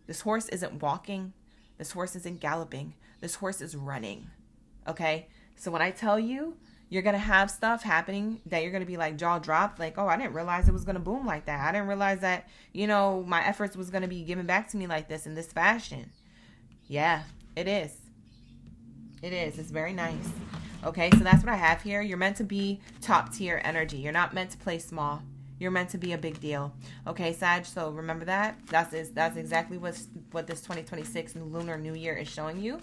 This horse isn't walking. This horse isn't galloping. This horse is running. Okay? So when I tell you, you're going to have stuff happening that you're going to be like jaw dropped. Like, oh, I didn't realize it was going to boom like that. I didn't realize that, my efforts was going to be given back to me like this in this fashion. Yeah. It is. It's very nice. Okay, so that's what I have here. You're meant to be top tier energy. You're not meant to play small. You're meant to be a big deal. Okay, Sag, so remember that. That's exactly what this 2026 Lunar New Year is showing you.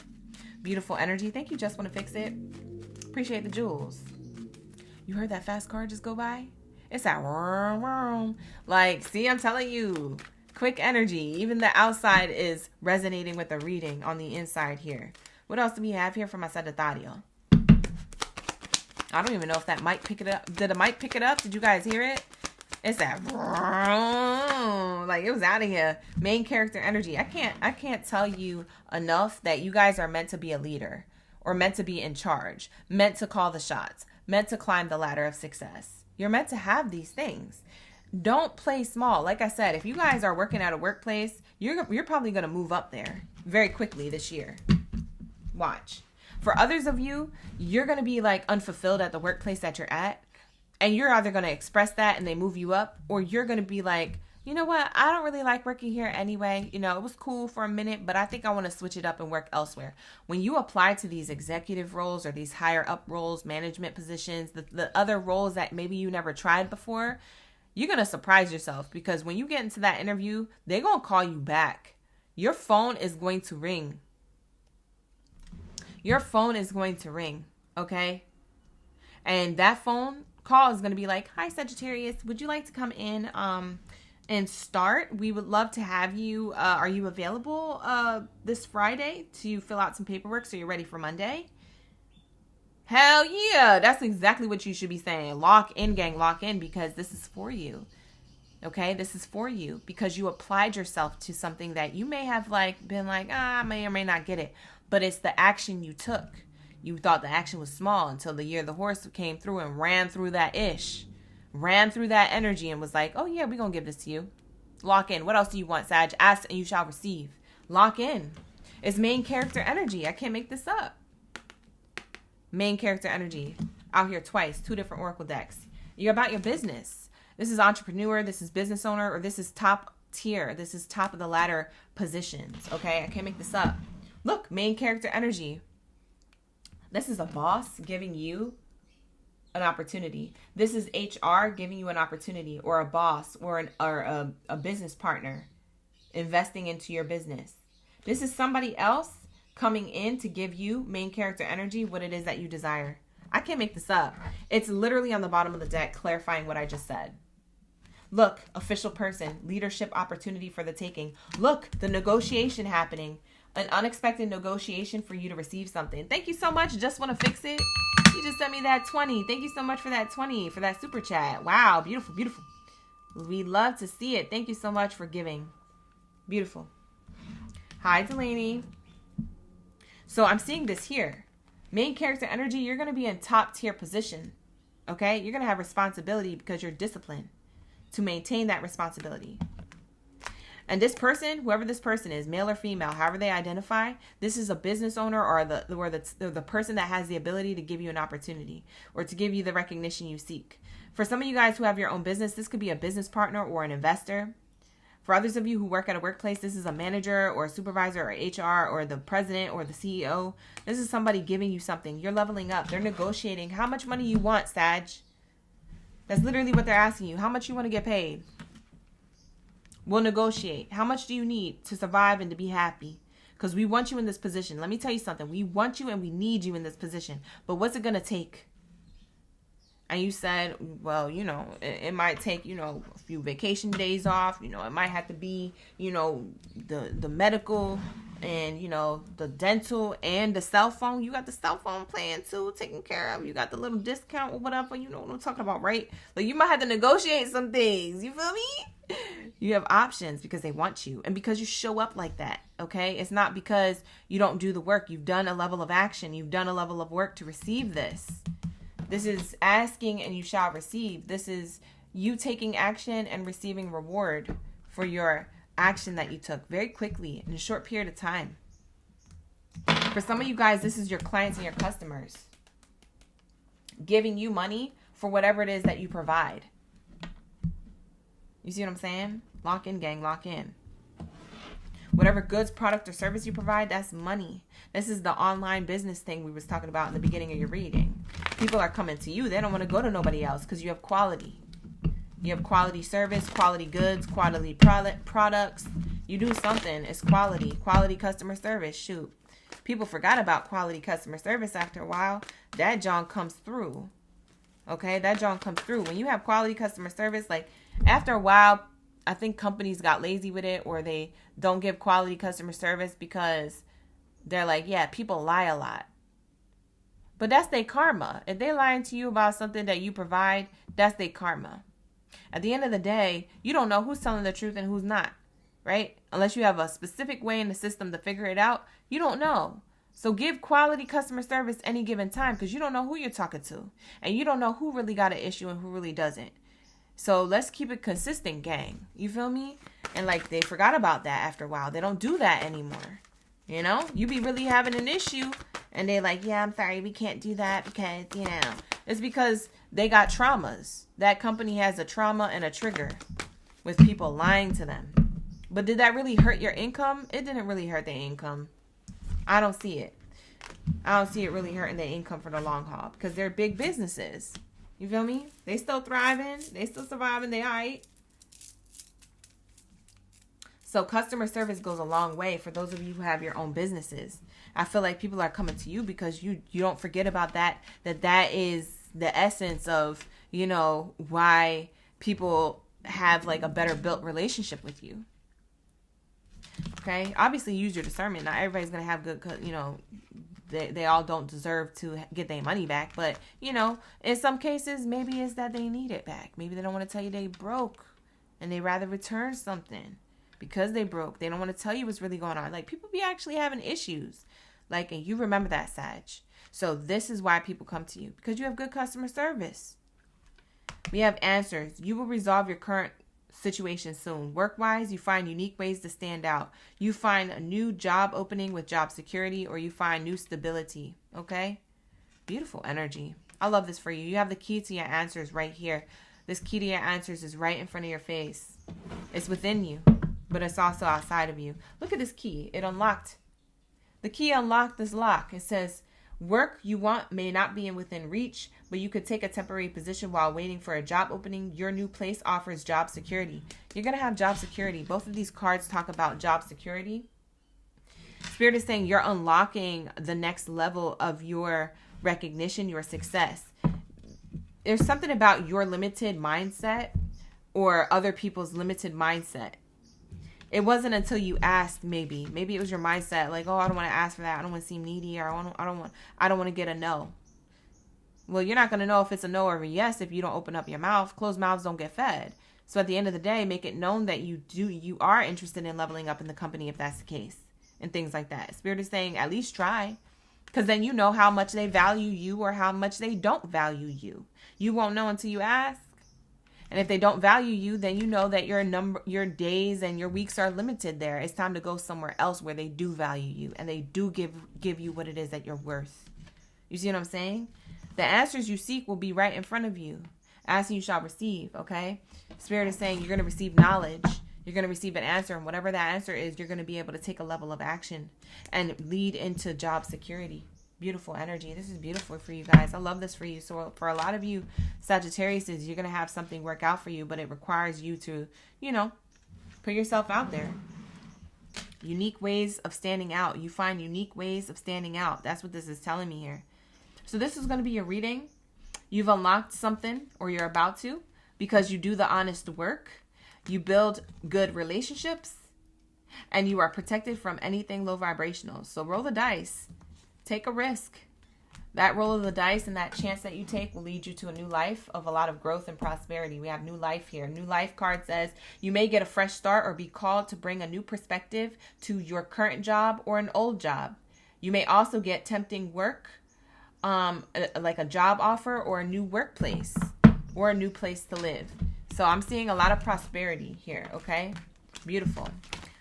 Beautiful energy. Thank you, Just Want to Fix It. Appreciate the jewels. You heard that fast car just go by? It's that like, see, I'm telling you. Quick energy. Even the outside is resonating with the reading on the inside here. What else do we have here from my Sagittario? I don't even know if that mic pick it up. Did the mic pick it up? Did you guys hear it? It's that like it was out of here. Main character energy. I can't tell you enough that you guys are meant to be a leader, or meant to be in charge, meant to call the shots, meant to climb the ladder of success. You're meant to have these things. Don't play small. Like I said, if you guys are working at a workplace, you're probably going to move up there very quickly this year. Watch. For others of you, you're going to be like unfulfilled at the workplace that you're at. And you're either going to express that and they move you up, or you're going to be like, you know what? I don't really like working here anyway. It was cool for a minute, but I think I want to switch it up and work elsewhere. When you apply to these executive roles or these higher up roles, management positions, the other roles that maybe you never tried before, you're going to surprise yourself, because when you get into that interview, they're going to call you back. Your phone is going to ring. Your phone is going to ring, okay? And that phone call is going to be like, hi, Sagittarius, would you like to come in and start? We would love to have you. Are you available this Friday to fill out some paperwork so you're ready for Monday? Hell yeah. That's exactly what you should be saying. Lock in, gang, lock in, because this is for you. Okay, this is for you because you applied yourself to something that you may have been like, I may or may not get it, but it's the action you took. You thought the action was small until the year the horse came through and ran through that energy and was like, oh yeah, we're going to give this to you. Lock in. What else do you want, Sag? Ask and you shall receive. Lock in. It's main character energy. I can't make this up. Main character energy. Out here twice. 2 different oracle decks. You're about your business. This is entrepreneur, this is business owner, or this is top tier. This is top of the ladder positions, okay? I can't make this up. Look, main character energy. This is a boss giving you an opportunity. This is HR giving you an opportunity, or a boss, or a business partner investing into your business. This is somebody else coming in to give you, main character energy, what it is that you desire. I can't make this up. It's literally on the bottom of the deck clarifying what I just said. Look, official person, leadership opportunity for the taking. Look, the negotiation happening. An unexpected negotiation for you to receive something. Thank you so much. Just want to fix it. You just sent me that 20. Thank you so much for that 20, for that super chat. Wow, beautiful, beautiful. We love to see it. Thank you so much for giving. Beautiful. Hi, Delaney. So I'm seeing this here. Main character energy, you're going to be in top tier position. Okay? You're going to have responsibility because you're disciplined to maintain that responsibility. And this person, whoever this person is, male or female, however they identify, this is a business owner or the person that has the ability to give you an opportunity or to give you the recognition you seek. For some of you guys who have your own business, this could be a business partner or an investor. For others of you who work at a workplace, this is a manager or a supervisor or HR or the president or the CEO. This is somebody giving you something. You're leveling up. They're negotiating how much money you want, Sag. That's literally what they're asking you. How much you want to get paid? We'll negotiate. How much do you need to survive and to be happy? Because we want you in this position. Let me tell you something. We want you and we need you in this position. But what's it going to take? And you said, well, it might take, a few vacation days off. It might have to be, the medical and, the dental and the cell phone. You got the cell phone plan too, taken care of. You got the little discount or whatever. You know what I'm talking about, right? Like you might have to negotiate some things. You feel me? You have options because they want you and because you show up like that. Okay. It's not because you don't do the work. You've done a level of action. You've done a level of work to receive this. This is asking and you shall receive. This is you taking action and receiving reward for your action that you took very quickly in a short period of time. For some of you guys, this is your clients and your customers giving you money for whatever it is that you provide. You see what I'm saying? Lock in, gang, lock in. Whatever goods, product, or service you provide, that's money. This is the online business thing we was talking about in the beginning of your reading. People are coming to you. They don't want to go to nobody else because you have quality. You have quality service, quality goods, quality products. You do something. It's quality. Quality customer service. Shoot. People forgot about quality customer service after a while. That John comes through. Okay? That John comes through. When you have quality customer service, like after a while, I think companies got lazy with it or they don't give quality customer service because they're like, yeah, people lie a lot. But that's their karma. If they're lying to you about something that you provide, that's their karma. At the end of the day, you don't know who's telling the truth and who's not, right? Unless you have a specific way in the system to figure it out, you don't know. So give quality customer service any given time because you don't know who you're talking to. And you don't know who really got an issue and who really doesn't. So let's keep it consistent, gang. You feel me? And like they forgot about that after a while. They don't do that anymore. You know? You be really having an issue and they're like, yeah, I'm sorry, we can't do that because, it's because they got traumas. That company has a trauma and a trigger with people lying to them. But did that really hurt your income? It didn't really hurt their income. I don't see it. I don't see it really hurting their income for the long haul because they're big businesses. You feel me? They still thriving. They still surviving. They all right. So customer service goes a long way for those of you who have your own businesses. I feel like people are coming to you because you don't forget about that is the essence of, you know, why people have like a better built relationship with you. Okay, obviously use your discernment. Not everybody's gonna have good, you know, they all don't deserve to get their money back, but you know, in some cases maybe it's that they need it back. Maybe they don't want to tell you they broke and they rather return something because they broke. They don't want to tell you what's really going on. Like, people be actually having issues, like, and you remember that, Sag. So this is why people come to you, because you have good customer service. We have answers. You will resolve your current situation soon. Work-wise, you find unique ways to stand out. You find a new job opening with job security, or you find new stability. Okay? Beautiful energy. I love this for you. You have the key to your answers right here. This key to your answers is right in front of your face. It's within you, but it's also outside of you. Look at this key. It unlocked. The key unlocked this lock. It says, work you want may not be within reach, but you could take a temporary position while waiting for a job opening. Your new place offers job security. You're going to have job security. Both of these cards talk about job security. Spirit is saying you're unlocking the next level of your recognition, your success. There's something about your limited mindset or other people's limited mindset. It wasn't until you asked, maybe it was your mindset, like, oh, I don't want to ask for that. I don't want to seem needy, or I don't want to get a no. Well, you're not going to know if it's a no or a yes if you don't open up your mouth. Closed mouths don't get fed. So at the end of the day, make it known that you are interested in leveling up in the company if that's the case, and things like that. Spirit is saying at least try, because then you know how much they value you or how much they don't value you. You won't know until you ask. And if they don't value you, then you know that your days and your weeks are limited there. It's time to go somewhere else where they do value you and they do give you what it is that you're worth. You see what I'm saying? The answers you seek will be right in front of you. Asking you shall receive, okay? Spirit is saying you're going to receive knowledge. You're going to receive an answer. And whatever that answer is, you're going to be able to take a level of action and lead into job security. Beautiful energy. This is beautiful for you guys. I love this for you. So for a lot of you Sagittariuses, you're going to have something work out for you, but it requires you to, you know, put yourself out there. Unique ways of standing out. You find unique ways of standing out. That's what this is telling me here. So this is going to be your reading. You've unlocked something, or you're about to, because you do the honest work. You build good relationships, and you are protected from anything low vibrational. So roll the dice. Take a risk. That roll of the dice and that chance that you take will lead you to a new life of a lot of growth and prosperity. We have new life here. New life card says you may get a fresh start or be called to bring a new perspective to your current job or an old job. You may also get tempting work, like a job offer or a new workplace or a new place to live. So I'm seeing a lot of prosperity here, okay? Beautiful.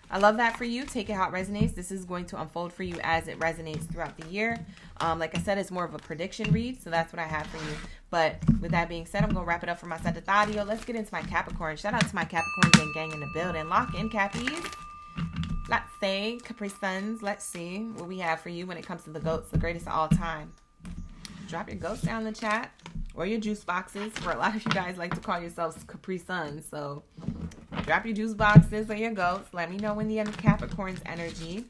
I love that for you. Take it how it resonates. This is going to unfold for you as it resonates throughout the year. Like I said, it's more of a prediction read, so that's what I have for you. But with that being said, I'm going to wrap it up for my Sagittario. Let's get into my Capricorn. Shout out to my Capricorn gang in the building. Lock in, Cappies. Let's say, Capri Suns, let's see what we have for you when it comes to the goats, the greatest of all time. Drop your goats down in the chat, or your juice boxes. For a lot of you guys like to call yourselves Capri Suns, so drop your juice boxes or your goats. Let me know when the end of Capricorn's energy.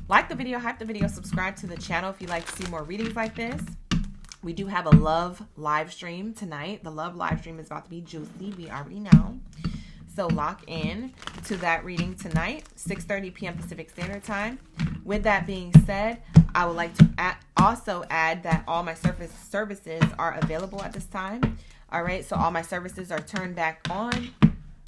Like the video, hype the video, subscribe to the channel if you'd like to see more readings like this. We do have a love live stream tonight. The love live stream is about to be juicy. We already know. So lock in to that reading tonight, 6:30 p.m. Pacific Standard Time. With that being said, I would like to also add that all my services are available at this time. All right, so all my services are turned back on.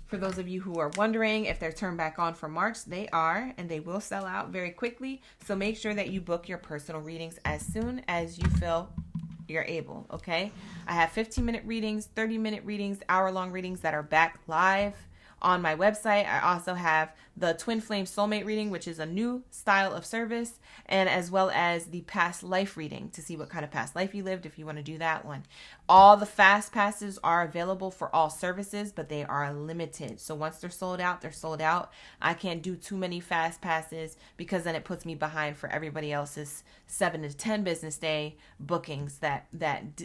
For those of you who are wondering if they're turned back on for March, they are, and they will sell out very quickly. So make sure that you book your personal readings as soon as you feel you're able, okay? I have 15-minute readings, 30-minute readings, hour-long readings that are back live on my website. I also have the Twin Flame Soulmate reading, which is a new style of service, and as well as the past life reading to see what kind of past life you lived if you want to do that one. All the fast passes are available for all services, but they are limited. So once they're sold out, they're sold out. I can't do too many fast passes because then it puts me behind for everybody else's 7 to 10 business day bookings that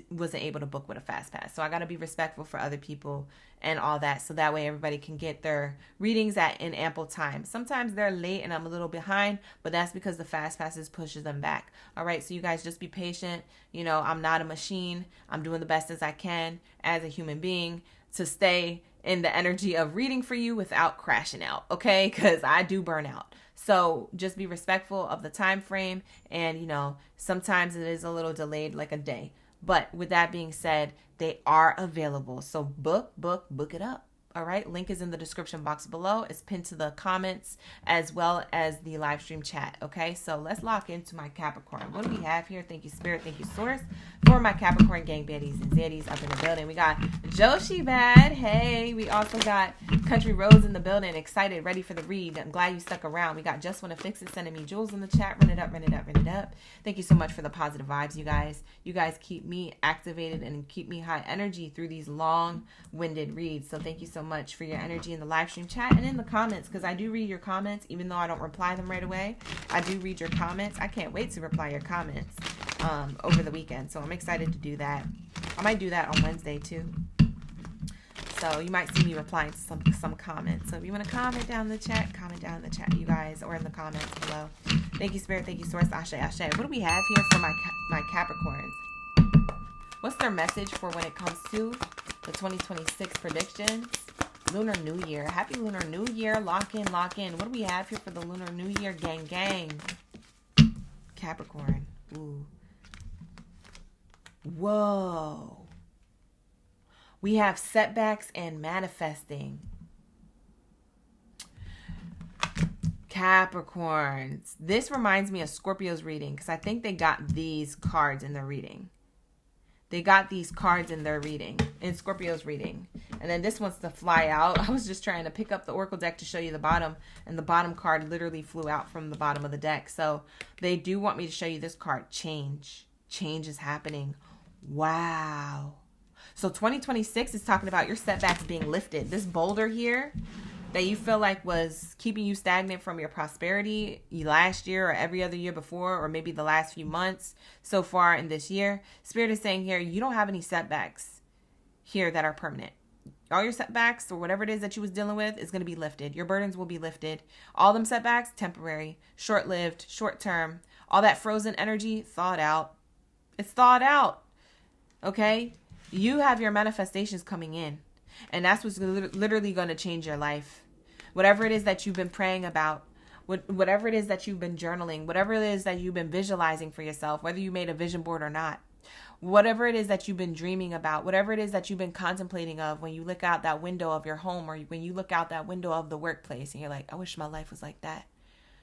wasn't able to book with a fast pass. So I got to be respectful for other people and all that, so that way everybody can get their readings in ample time. Sometimes they're late and I'm a little behind, but that's because the fast passes pushes them back. All right, so you guys just be patient. You know, I'm not a machine. I'm doing the best as I can as a human being to stay in the energy of reading for you without crashing out, okay? Because I do burn out. So just be respectful of the time frame, and you know, sometimes it is a little delayed, like a day. But with that being said, they are available. So book it up. All right. Link is in the description box below. It's pinned to the comments as well as the live stream chat. Okay. So let's lock into my Capricorn. What do we have here? Thank you, Spirit. Thank you, Source. For my Capricorn gang, baddies and zaddies up in the building. We got Joshi Bad. Hey. We also got Country Rose in the building. Excited. Ready for the read. I'm glad you stuck around. We got Just Wanna Fix It. Sending me jewels in the chat. Run it up, run it up, run it up. Thank you so much for the positive vibes, you guys. You guys keep me activated and keep me high energy through these long-winded reads. So thank you so much for your energy in the live stream chat and in the comments, because I do read your comments, even though I don't reply them right away. I do read your comments. I can't wait to reply your comments over the weekend. So I'm excited to do that. I might do that on Wednesday too. So you might see me replying to some comments. So if you want to comment down in the chat, you guys, or in the comments below. Thank you, Spirit. Thank you, Source. Ashe, Ashe. What do we have here for my Capricorns? What's their message for when it comes to the 2026 predictions? Lunar New Year. Happy Lunar New Year. Lock in, lock in. What do we have here for the Lunar New Year? Gang, gang. Capricorn. Ooh. Whoa. We have setbacks and manifesting. Capricorns. This reminds me of Scorpio's reading, because I think they got these cards in their reading. They got these cards in their reading, in Scorpio's reading. And then this wants to fly out. I was just trying to pick up the Oracle deck to show you the bottom, and the bottom card literally flew out from the bottom of the deck. So they do want me to show you this card. Change. Change is happening. Wow. So 2026 is talking about your setbacks being lifted. This boulder here that you feel like was keeping you stagnant from your prosperity last year or every other year before, or maybe the last few months so far in this year, Spirit is saying here, you don't have any setbacks here that are permanent. All your setbacks or whatever it is that you was dealing with is going to be lifted. Your burdens will be lifted. All them setbacks, temporary, short-lived, short-term. All that frozen energy, thawed out. It's thawed out. Okay? You have your manifestations coming in. And that's what's literally going to change your life. Whatever it is that you've been praying about, whatever it is that you've been journaling, whatever it is that you've been visualizing for yourself, whether you made a vision board or not, whatever it is that you've been dreaming about, whatever it is that you've been contemplating of when you look out that window of your home, or when you look out that window of the workplace and you're like, I wish my life was like that.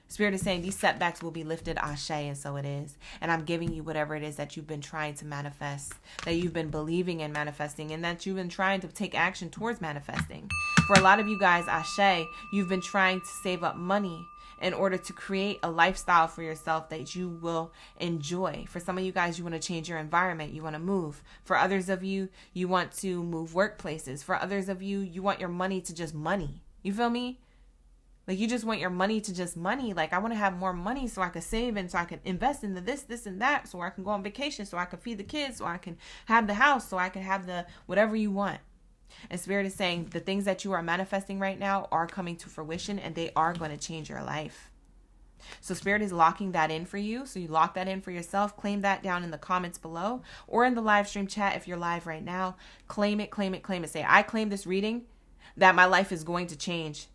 Spirit is saying these setbacks will be lifted, Ashe, and so it is. And I'm giving you whatever it is that you've been trying to manifest, that you've been believing and manifesting, and that you've been trying to take action towards manifesting. For a lot of you guys, Ashe, you've been trying to save up money in order to create a lifestyle for yourself that you will enjoy. For some of you guys, you want to change your environment. You want to move. For others of you, you want to move workplaces. For others of you, you want your money to just money. You feel me? Like, you just want your money to just money. Like, I want to have more money so I can save and so I can invest into this, and that, so I can go on vacation, so I can feed the kids, so I can have the house, so I can have the whatever you want. And Spirit is saying the things that you are manifesting right now are coming to fruition, and they are going to change your life. So Spirit is locking that in for you. So you lock that in for yourself. Claim that down in the comments below or in the live stream chat if you're live right now. Claim it, claim it, claim it. Say, I claim this reading that my life is going to change.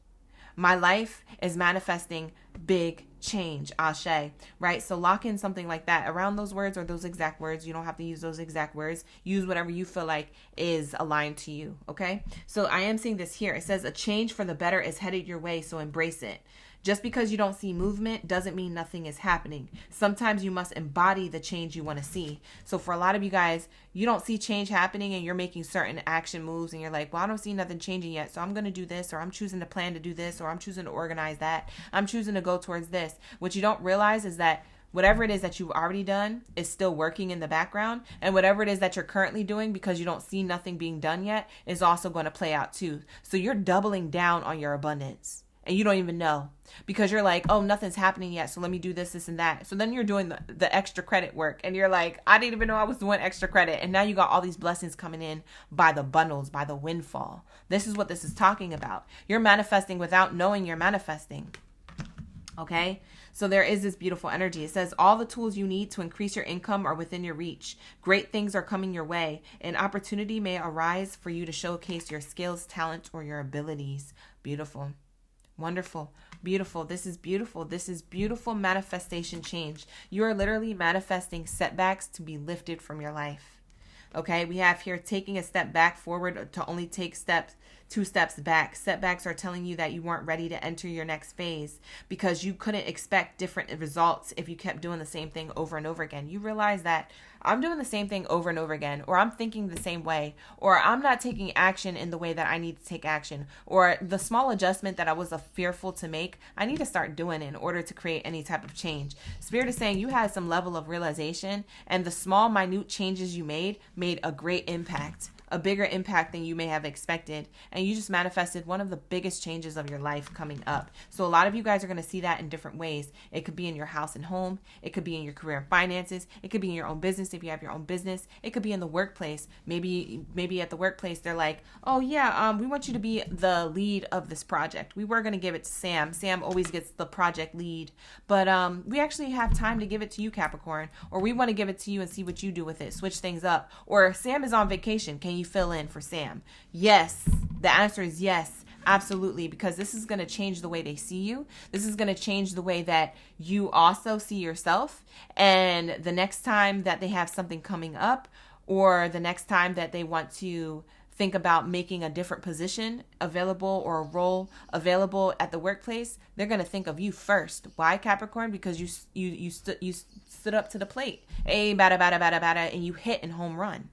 My life is manifesting big change, Ashe, right? So lock in something like that around those words or those exact words. You don't have to use those exact words. Use whatever you feel like is aligned to you, okay? So I am seeing this here. It says a change for the better is headed your way, so embrace it. Just because you don't see movement doesn't mean nothing is happening. Sometimes you must embody the change you want to see. So for a lot of you guys, you don't see change happening and you're making certain action moves and you're like, well, I don't see nothing changing yet, so I'm going to do this, or I'm choosing to plan to do this, or I'm choosing to organize that. I'm choosing to go towards this. What you don't realize is that whatever it is that you've already done is still working in the background. And whatever it is that you're currently doing, because you don't see nothing being done yet, is also going to play out too. So you're doubling down on your abundance. and you don't even know, because you're like, oh, nothing's happening yet, so let me do this, this, and that. So then you're doing the extra credit work, and you're like, I didn't even know I was doing extra credit, and now you got all these blessings coming in by the bundles, by the windfall. This is what this is talking about. You're manifesting without knowing you're manifesting. Okay? So there is this beautiful energy. It says all the tools you need to increase your income are within your reach. Great things are coming your way. An opportunity may arise for you to showcase your skills, talent, or your abilities. Beautiful. Wonderful. Beautiful. This is beautiful. This is beautiful manifestation change. You are literally manifesting setbacks to be lifted from your life. Okay, we have here taking a step back forward to only take two steps back. Setbacks are telling you that you weren't ready to enter your next phase because you couldn't expect different results if you kept doing the same thing over and over again. You realize that I'm doing the same thing over and over again, or I'm thinking the same way, or I'm not taking action in the way that I need to take action, or the small adjustment that I was fearful to make, I need to start doing in order to create any type of change. Spirit is saying you had some level of realization, and the small, minute changes you made a great impact. A bigger impact than you may have expected, and you just manifested one of the biggest changes of your life coming up. So a lot of you guys are going to see that in different ways. It could be in your house and home, it could be in your career and finances, it could be in your own business if you have your own business, it could be in the workplace. Maybe at the workplace they're like, oh yeah, we want you to be the lead of this project. We were going to give it to Sam. Sam always gets the project lead, but we actually have time to give it to you, Capricorn, or we want to give it to you and see what you do with it. Switch things up. Or Sam is on vacation. Can you fill in for Sam? Yes. The answer is yes. Absolutely. Because this is going to change the way they see you. This is going to change the way that you also see yourself. And the next time that they have something coming up, or the next time that they want to think about making a different position available or a role available at the workplace, they're going to think of you first. Why, Capricorn? Because you stood up to the plate. Hey, bada, bada, bada, bada, and you hit and home run.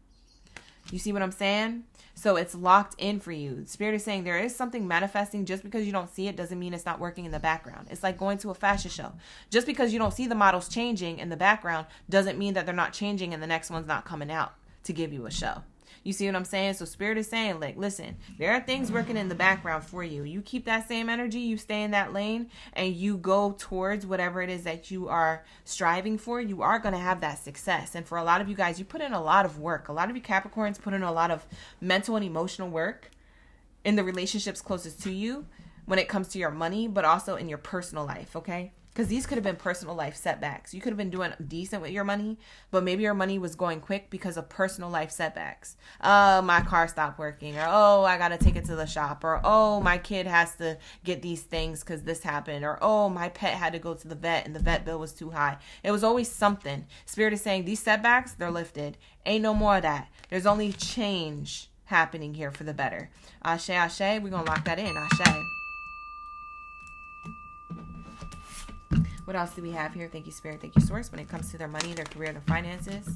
You see what I'm saying? So it's locked in for you. Spirit is saying there is something manifesting. Just because you don't see it doesn't mean it's not working in the background. It's like going to a fashion show. Just because you don't see the models changing in the background doesn't mean that they're not changing and the next one's not coming out to give you a show. You see what I'm saying? So Spirit is saying, like, listen, there are things working in the background for you. You keep that same energy, you stay in that lane, and you go towards whatever it is that you are striving for, you are going to have that success. And for a lot of you guys, you put in a lot of work. A lot of you Capricorns put in a lot of mental and emotional work in the relationships closest to you when it comes to your money, but also in your personal life, okay? Because these could have been personal life setbacks. You could have been doing decent with your money, but maybe your money was going quick because of personal life setbacks. Oh, my car stopped working. Or, oh, I got to take it to the shop. Or, oh, my kid has to get these things because this happened. Or, oh, my pet had to go to the vet and the vet bill was too high. It was always something. Spirit is saying these setbacks, they're lifted. Ain't no more of that. There's only change happening here for the better. Ashe, ashe. We're going to lock that in. Ashe. What else do we have here? Thank you, Spirit. Thank you, Source. When it comes to their money, their career, their finances.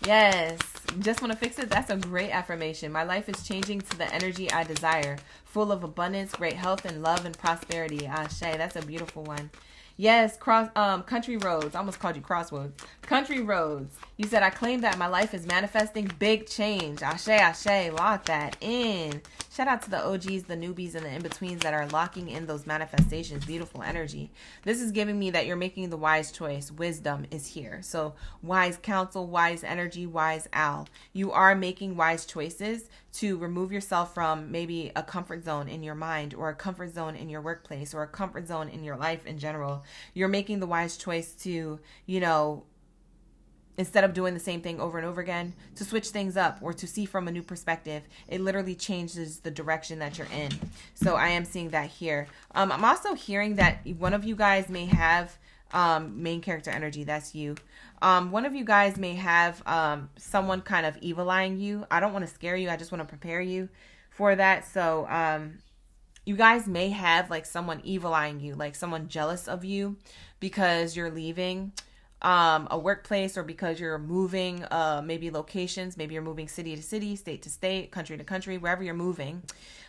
Yes. Just want to fix it? That's a great affirmation. My life is changing to the energy I desire. Full of abundance, great health, and love and prosperity. Ashe. That's a beautiful one. Yes, country roads. I almost called you crossroads. Country roads. You said, I claim that my life is manifesting big change. Ashe, ashe. Lock that in. Shout out to the OGs, the newbies, and the in-betweens that are locking in those manifestations. Beautiful energy. This is giving me that you're making the wise choice. Wisdom is here. So wise counsel, wise energy, wise owl. You are making wise choices to remove yourself from maybe a comfort zone in your mind, or a comfort zone in your workplace, or a comfort zone in your life in general. You're making the wise choice to, instead of doing the same thing over and over again, to switch things up or to see from a new perspective. It literally changes the direction that you're in. So I am seeing that here. I'm also hearing that one of you guys may have main character energy. That's you. One of you guys may have someone kind of evil eyeing you. I don't want to scare you. I just want to prepare you for that. So you guys may have like someone evil eyeing you, like someone jealous of you because you're leaving a workplace, or because you're moving maybe locations. Maybe you're moving city to city, state to state, country to country, wherever you're moving,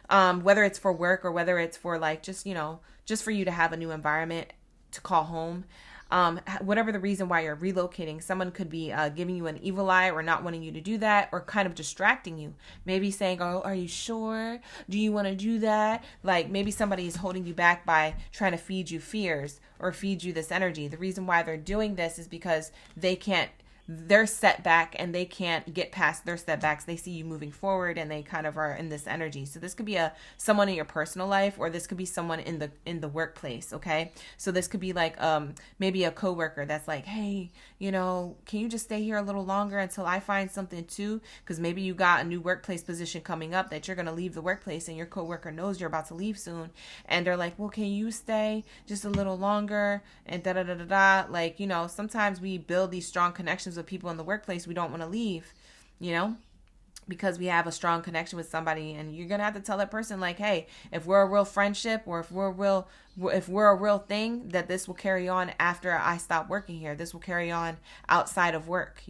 whether it's for work or whether it's for like just for you to have a new environment to call home. whatever the reason why you're relocating, someone could be giving you an evil eye or not wanting you to do that, or kind of distracting you. Maybe saying, oh, are you sure? Do you want to do that? Like maybe somebody is holding you back by trying to feed you fears or feed you this energy. The reason why they're doing this is because they're set back and they can't get past their setbacks. They see you moving forward and they kind of are in this energy. So this could be someone in your personal life, or this could be someone in the workplace. Okay. So this could be like, maybe a coworker that's like, hey, can you just stay here a little longer until I find something too? Cause maybe you got a new workplace position coming up that you're going to leave the workplace, and your coworker knows you're about to leave soon. And they're like, well, can you stay just a little longer? And like, sometimes we build these strong connections with people in the workplace. We don't want to leave, because we have a strong connection with somebody, and you're gonna have to tell that person like, hey, if we're a real friendship, or if we're a real thing, that this will carry on after I stop working here. This will carry on outside of work.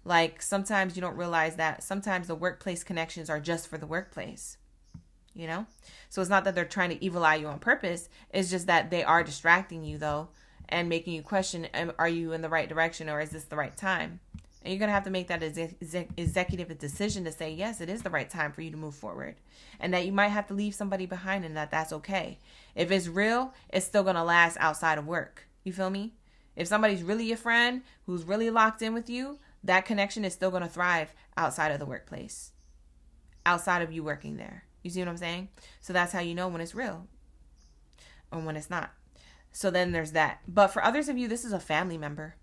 Like sometimes you don't realize that sometimes the workplace connections are just for the workplace. So it's not that they're trying to evil eye you on purpose. It's just that they are distracting you though, and making you question, are you in the right direction, or is this the right time? And you're going to have to make that executive decision to say, yes, it is the right time for you to move forward. And that you might have to leave somebody behind, and that's okay. If it's real, it's still going to last outside of work. You feel me? If somebody's really your friend, who's really locked in with you, that connection is still going to thrive outside of the workplace, outside of you working there. You see what I'm saying? So that's how you know when it's real or when it's not. So then there's that. But for others of you, this is a family member.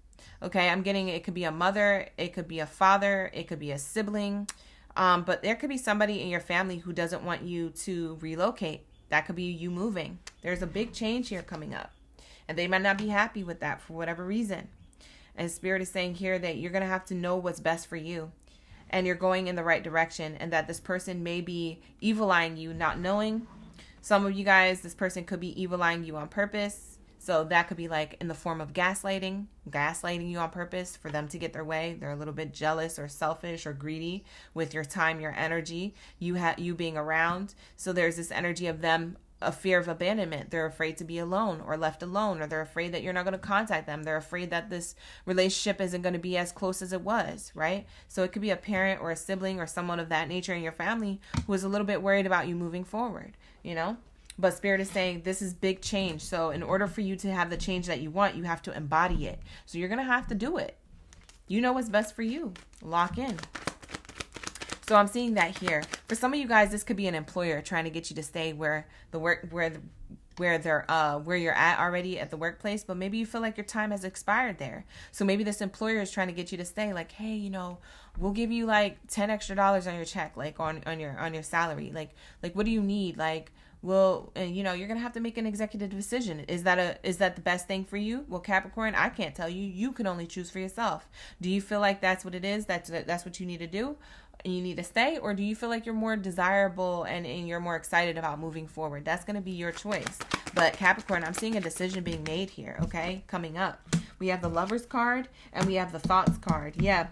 Okay, I'm getting, it could be a mother, it could be a father, it could be a sibling. But there could be somebody in your family who doesn't want you to relocate. That could be you moving. There's a big change here coming up. And they might not be happy with that for whatever reason. And Spirit is saying here that you're going to have to know what's best for you. And you're going in the right direction. And that this person may be evil eyeing you, not knowing. Some of you guys, this person could be evil eyeing you on purpose. So that could be like in the form of gaslighting you on purpose for them to get their way. They're a little bit jealous or selfish or greedy with your time, your energy, you being around. So there's this energy of them, a fear of abandonment. They're afraid to be alone or left alone, or they're afraid that you're not going to contact them. They're afraid that this relationship isn't going to be as close as it was, right? So it could be a parent or a sibling or someone of that nature in your family who is a little bit worried about you moving forward, But Spirit is saying this is big change. So in order for you to have the change that you want, you have to embody it. So you're going to have to do it. You know what's best for you. Lock in. So I'm seeing that here. For some of you guys, this could be an employer trying to get you to stay where you're at already at the workplace, but maybe you feel like your time has expired there. So maybe this employer is trying to get you to stay, like, hey, we'll give you like $10 extra on your check, like on your salary. Like what do you need? Like, well, and you're going to have to make an executive decision. Is that the best thing for you? Well, Capricorn, I can't tell you. You can only choose for yourself. Do you feel like that's what it is? That's what you need to do? You need to stay? Or do you feel like you're more desirable and you're more excited about moving forward? That's going to be your choice. But Capricorn, I'm seeing a decision being made here, okay? Coming up. We have the Lovers card and we have the Thoughts card. Yeah.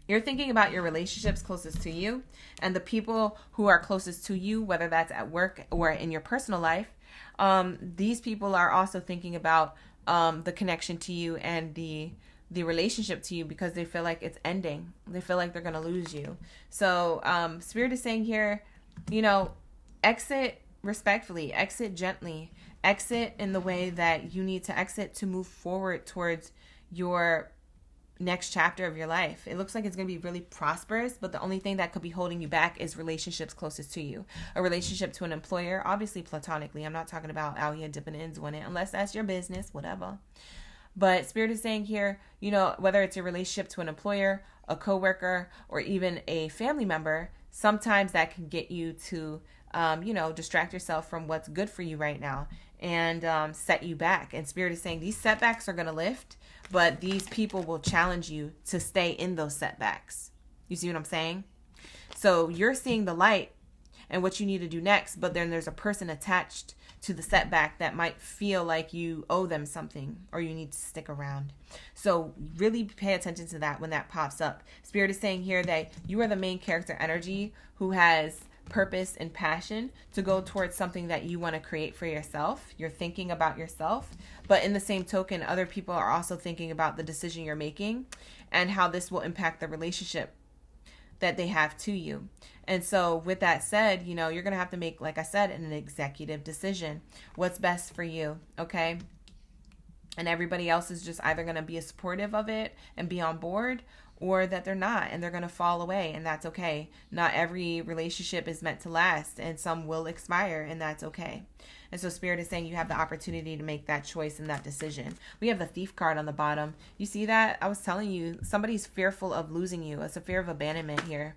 You're thinking about your relationships closest to you and the people who are closest to you, whether that's at work or in your personal life. These people are also thinking about the connection to you and the relationship to you because they feel like it's ending. They feel like they're going to lose you. So Spirit is saying here, exit respectfully, exit gently, exit in the way that you need to exit to move forward towards your next chapter of your life. It looks like it's going to be really prosperous, but the only thing that could be holding you back is relationships closest to you. A relationship to an employer, obviously platonically. I'm not talking about out here dipping into it, unless that's your business, whatever. But Spirit is saying here, whether it's your relationship to an employer, a coworker, or even a family member, sometimes that can get you to, distract yourself from what's good for you right now and set you back. And Spirit is saying these setbacks are going to lift, but these people will challenge you to stay in those setbacks. You see what I'm saying? So you're seeing the light and what you need to do next, but then there's a person attached to the setback that might feel like you owe them something or you need to stick around. So really pay attention to that when that pops up. Spirit is saying here that you are the main character energy who has purpose and passion to go towards something that you want to create for yourself. You're thinking about yourself, but in the same token, other people are also thinking about the decision you're making and how this will impact the relationship that they have to you. And so with that said, you know, you're going to have to make, like I said, an executive decision. What's best for you, okay? And everybody else is just either going to be supportive of it and be on board, or that they're not and they're going to fall away, and that's okay. Not every relationship is meant to last, and some will expire, and that's okay. And so Spirit is saying you have the opportunity to make that choice and that decision. We have the Thief card on the bottom. You see that? I was telling you, somebody's fearful of losing you. It's a fear of abandonment here.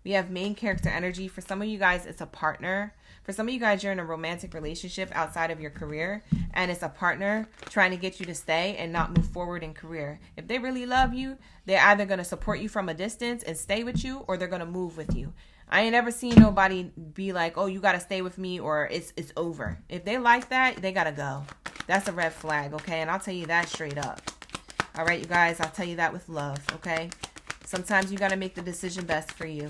We have main character energy. For some of you guys, it's a partner. For some of you guys, you're in a romantic relationship outside of your career, and it's a partner trying to get you to stay and not move forward in career. If they really love you, they're either going to support you from a distance and stay with you, or they're going to move with you. I ain't ever seen nobody be like, oh, you got to stay with me, or it's over. If they like that, they got to go. That's a red flag, okay? And I'll tell you that straight up. All right, you guys, I'll tell you that with love, okay? Sometimes you got to make the decision best for you.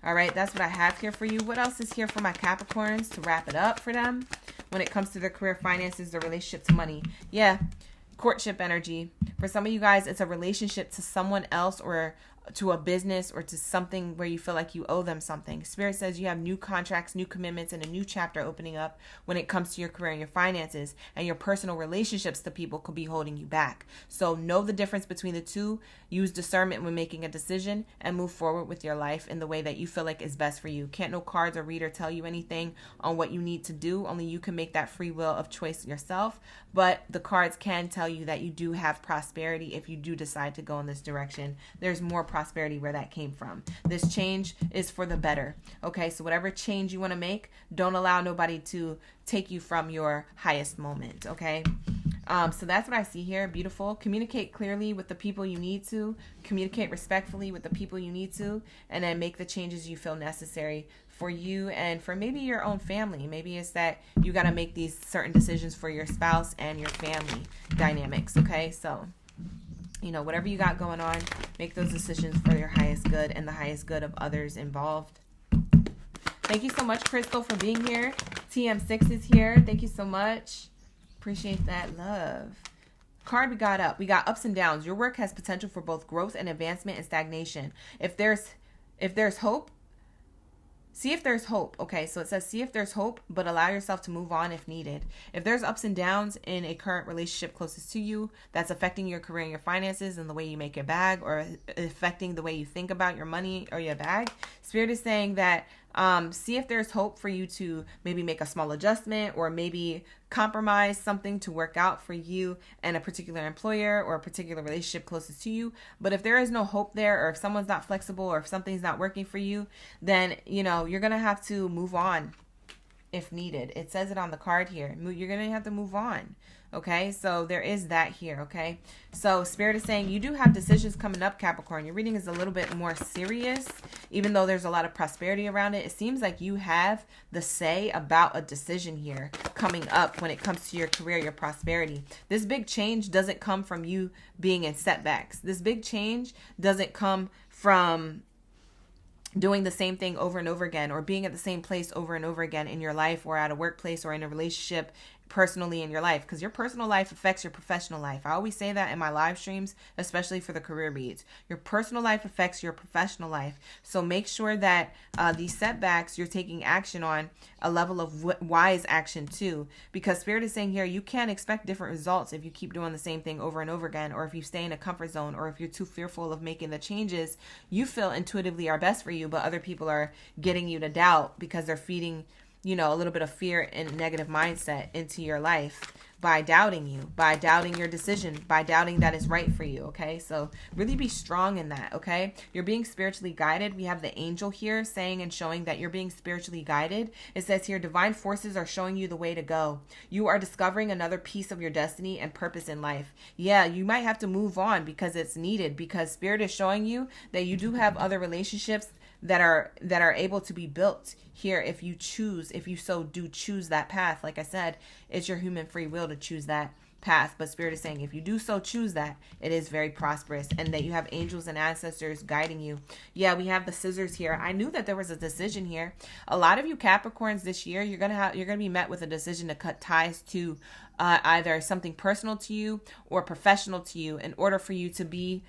All right, that's what I have here for you. What else is here for my Capricorns to wrap it up for them when it comes to their career, finances, their relationship to money? Yeah, courtship energy. For some of you guys, it's a relationship to someone else, or to a business, or to something where you feel like you owe them something. Spirit says you have new contracts, new commitments, and a new chapter opening up when it comes to your career and your finances, and your personal relationships to people could be holding you back. So know the difference between the two. Use discernment when making a decision, and move forward with your life in the way that you feel like is best for you. Can't no cards or reader tell you anything on what you need to do. Only you can make that free will of choice yourself. But the cards can tell you that you do have prosperity if you do decide to go in this direction. There's more prosperity where that came from. This change is for the better. Okay, so whatever change you want to make, don't allow nobody to take you from your highest moment. Okay. So that's what I see here. Beautiful. Communicate clearly with the people you need to. Communicate respectfully with the people you need to. And then make the changes you feel necessary for you and for maybe your own family. Maybe it's that you got to make these certain decisions for your spouse and your family dynamics. Okay. So, you know, whatever you got going on, make those decisions for your highest good and the highest good of others involved. Thank you so much, Crystal, for being here. TM6 is here. Thank you so much. Appreciate that love. Card we got up. We got ups and downs. Your work has potential for both growth and advancement and stagnation. If there's hope, see if there's hope. Okay, so it says see if there's hope, but allow yourself to move on if needed. If there's ups and downs in a current relationship closest to you that's affecting your career and your finances and the way you make your bag, or affecting the way you think about your money or your bag, Spirit is saying that see if there's hope for you to maybe make a small adjustment, or maybe compromise something to work out for you and a particular employer or a particular relationship closest to you. But if there is no hope there, or if someone's not flexible, or if something's not working for you, then, you know, you're going to have to move on if needed. It says it on the card here. You're going to have to move on. Okay, so there is that here. Okay, so Spirit is saying you do have decisions coming up, Capricorn. Your reading is a little bit more serious, even though there's a lot of prosperity around it. It seems like you have the say about a decision here coming up when it comes to your career, your prosperity. This big change doesn't come from you being in setbacks. This big change doesn't come from doing the same thing over and over again, or being at the same place over and over again in your life, or at a workplace, or in a relationship personally in your life, because your personal life affects your professional life. I always say that in my live streams, especially for the career reads. Your personal life affects your professional life. So make sure that these setbacks you're taking action on a level of wise action too, because Spirit is saying here you can't expect different results if you keep doing the same thing over and over again, or if you stay in a comfort zone, or if you're too fearful of making the changes you feel intuitively are best for you, but other people are getting you to doubt because they're feeding, you know, a little bit of fear and negative mindset into your life by doubting you, by doubting your decision, by doubting that is right for you. Okay, so really be strong in that. Okay, you're being spiritually guided. We have the angel here saying and showing that you're being spiritually guided. It says here, divine forces are showing you the way to go. You are discovering another piece of your destiny and purpose in life. Yeah, you might have to move on because it's needed, because Spirit is showing you that you do have other relationships that are able to be built here if you so do choose that path. Like I said, it's your human free will to choose that path, but Spirit is saying if you do so choose that, it is very prosperous, and that you have angels and ancestors guiding you. Yeah, we have the scissors here. I knew that there was a decision here. A lot of you Capricorns this year, you're gonna be met with a decision to cut ties to either something personal to you or professional to you, in order for you to be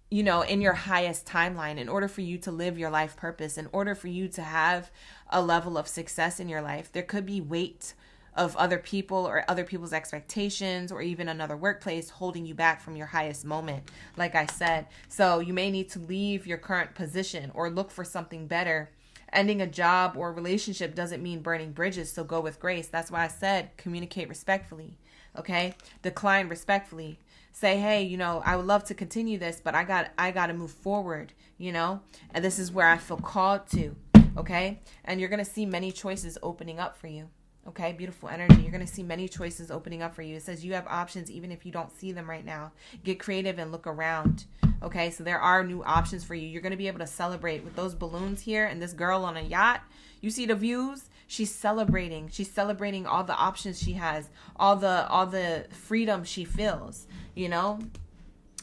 you know, in your highest timeline, in order for you to live your life purpose, in order for you to have a level of success in your life. There could be weight of other people or other people's expectations, or even another workplace holding you back from your highest moment, like I said. So you may need to leave your current position or look for something better. Ending a job or relationship doesn't mean burning bridges, so go with grace. That's why I said communicate respectfully, okay? Decline respectfully. Say, hey, you know, I would love to continue this, but I got to move forward, you know? And this is where I feel called to, okay? And you're going to see many choices opening up for you. Okay, beautiful energy. You're going to see many choices opening up for you. It says you have options even if you don't see them right now. Get creative and look around. Okay, so there are new options for you. You're going to be able to celebrate with those balloons here and this girl on a yacht. You see the views? She's celebrating. She's celebrating all the options she has, all the freedom she feels, you know?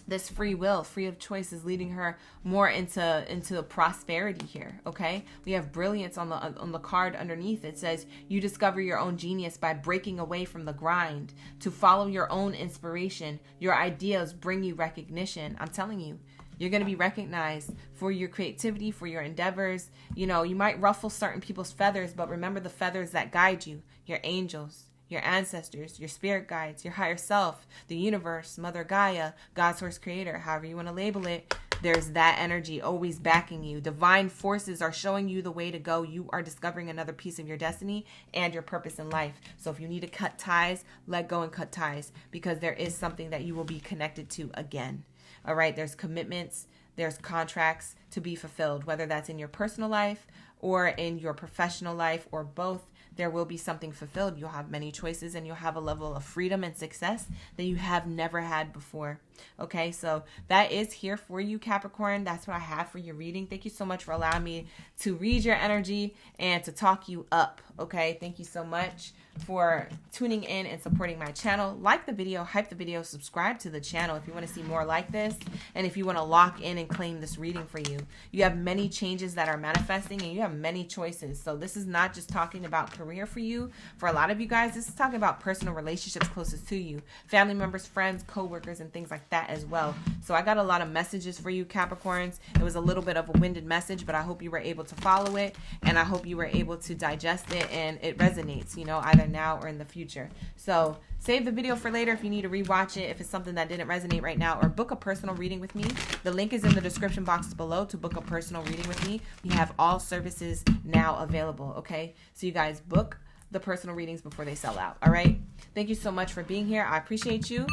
This free will, free of choice, is leading her more into prosperity here, okay? We have brilliance on the card underneath. It says you discover your own genius by breaking away from the grind to follow your own inspiration. Your ideas bring you recognition. I'm telling you, you're going to be recognized for your creativity, for your endeavors. You know, you might ruffle certain people's feathers, but remember the feathers that guide you, your angels, your ancestors, your spirit guides, your higher self, the universe, Mother Gaia, God's source creator, however you want to label it. There's that energy always backing you. Divine forces are showing you the way to go. You are discovering another piece of your destiny and your purpose in life. So if you need to cut ties, let go and cut ties, because there is something that you will be connected to again. All right, there's commitments, there's contracts to be fulfilled, whether that's in your personal life or in your professional life, or both. There will be something fulfilled. You'll have many choices, and you'll have a level of freedom and success that you have never had before. Okay, so that is here for you, Capricorn. That's what I have for your reading. Thank you so much for allowing me to read your energy and to talk you up. Okay, thank you so much for tuning in and supporting my channel. Like the video, hype the video, subscribe to the channel if you want to see more like this, and if you want to lock in and claim this reading for you. You have many changes that are manifesting, and you have many choices. So this is not just talking about career for you. For a lot of you guys, this is talking about personal relationships closest to you, family members, friends, co-workers, and things like that as well. So I got a lot of messages for you, Capricorns. It was a little bit of a winded message, but I hope you were able to follow it, and I hope you were able to digest it and it resonates, you know, either now or in the future. So save the video for later if you need to rewatch it, if it's something that didn't resonate right now, or book a personal reading with me. The link is in the description box below to book a personal reading with me. We have all services now available, okay? So you guys book the personal readings before they sell out, all right? Thank you so much for being here. I appreciate you.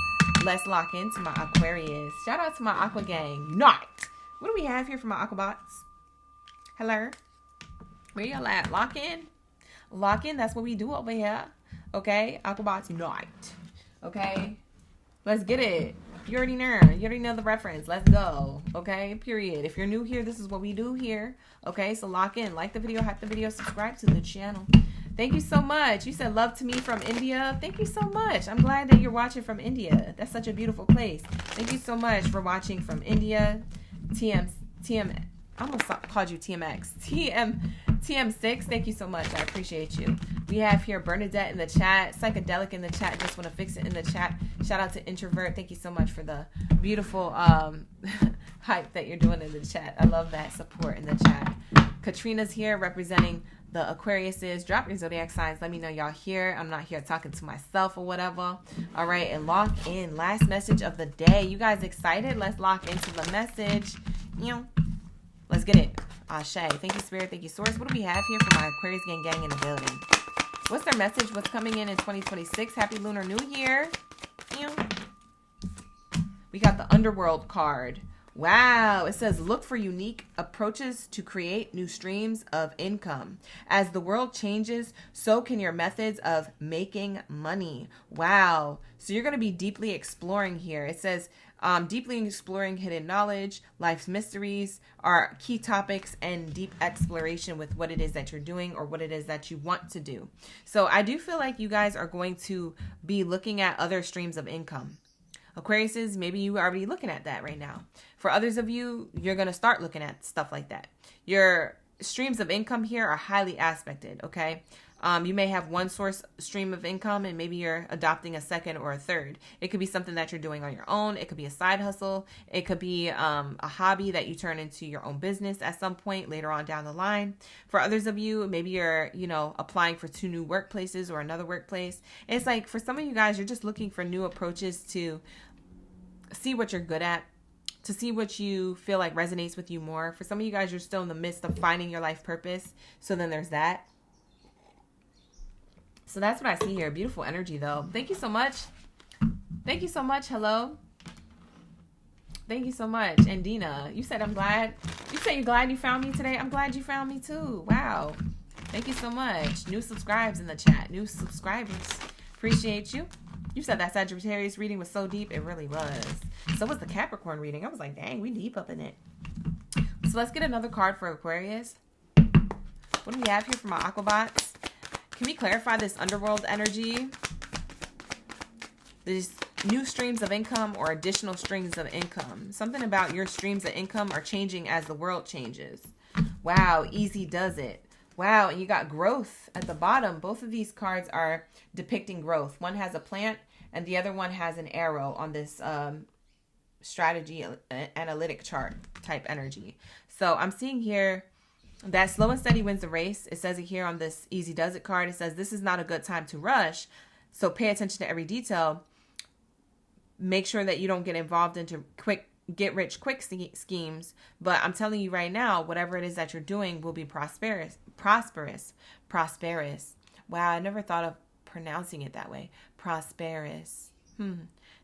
Let's lock into my Aquarius. Shout out to my Aqua gang. Not. What do we have here for my Aquabots? Hello? Where y'all at? Lock in? Lock in. That's what we do over here. Okay? Aquabots unite. Okay? Let's get it. You already know. You already know the reference. Let's go. Okay? Period. If you're new here, this is what we do here. Okay? So lock in. Like the video, hype the video, subscribe to the channel. Thank you so much. You said love to me from India. Thank you so much. I'm glad that you're watching from India. That's such a beautiful place. Thank you so much for watching from India. I almost called you TMX. TM6. Thank you so much. I appreciate you. We have here Bernadette in the chat. Psychedelic in the chat. Just want to fix it in the chat. Shout out to Introvert. Thank you so much for the beautiful hype that you're doing in the chat. I love that support in the chat. Katrina's here representing the Aquariuses. Drop your zodiac signs. Let me know y'all here. I'm not here talking to myself or whatever. All right, and lock in. Last message of the day. You guys excited? Let's lock into the message. Let's get it. Ashe. Thank you, Spirit. Thank you, Source. What do we have here for my Aquarius gang in the building? What's their message? What's coming in 2026? Happy Lunar New Year. We got the Underworld card. Wow, it says look for unique approaches to create new streams of income. As the world changes, so can your methods of making money. Wow. So you're going to be deeply exploring here. It says Deeply exploring hidden knowledge, life's mysteries are key topics, and deep exploration with what it is that you're doing or what it is that you want to do. So I do feel like you guys are going to be looking at other streams of income. Aquariuses, maybe you are already looking at that right now. For others of you, you're going to start looking at stuff like that. Your streams of income here are highly aspected, okay? You may have one source stream of income and maybe you're adopting a second or a third. It could be something that you're doing on your own. It could be a side hustle. It could be a hobby that you turn into your own business at some point later on down the line. For others of you, maybe you're, applying for 2 new workplaces or another workplace. It's like for some of you guys, you're just looking for new approaches to see what you're good at, to see what you feel like resonates with you more. For some of you guys, you're still in the midst of finding your life purpose. So then there's that. So that's what I see here. Beautiful energy, though. Thank you so much. Thank you so much. Hello. Thank you so much. And Dina, you said I'm glad. You said you're glad you found me today. I'm glad you found me too. Wow. Thank you so much. New subscribes in the chat. New subscribers. Appreciate you. You said that Sagittarius reading was so deep. It really was. So was the Capricorn reading. I was like, dang, we deep up in it. So let's get another card for Aquarius. What do we have here for my Aquabots? Can we clarify this underworld energy? These new streams of income or additional streams of income. Something about your streams of income are changing as the world changes. Wow, easy does it. Wow, and you got growth at the bottom. Both of these cards are depicting growth. One has a plant and the other one has an arrow on this strategy analytic chart type energy. So I'm seeing here that slow and steady wins the race. It says it here on this easy does it card. It says this is not a good time to rush. So pay attention to every detail. Make sure that you don't get involved into quick get rich quick schemes. But I'm telling you right now, whatever it is that you're doing will be prosperous. Wow, I never thought of pronouncing it that way. Prosperous.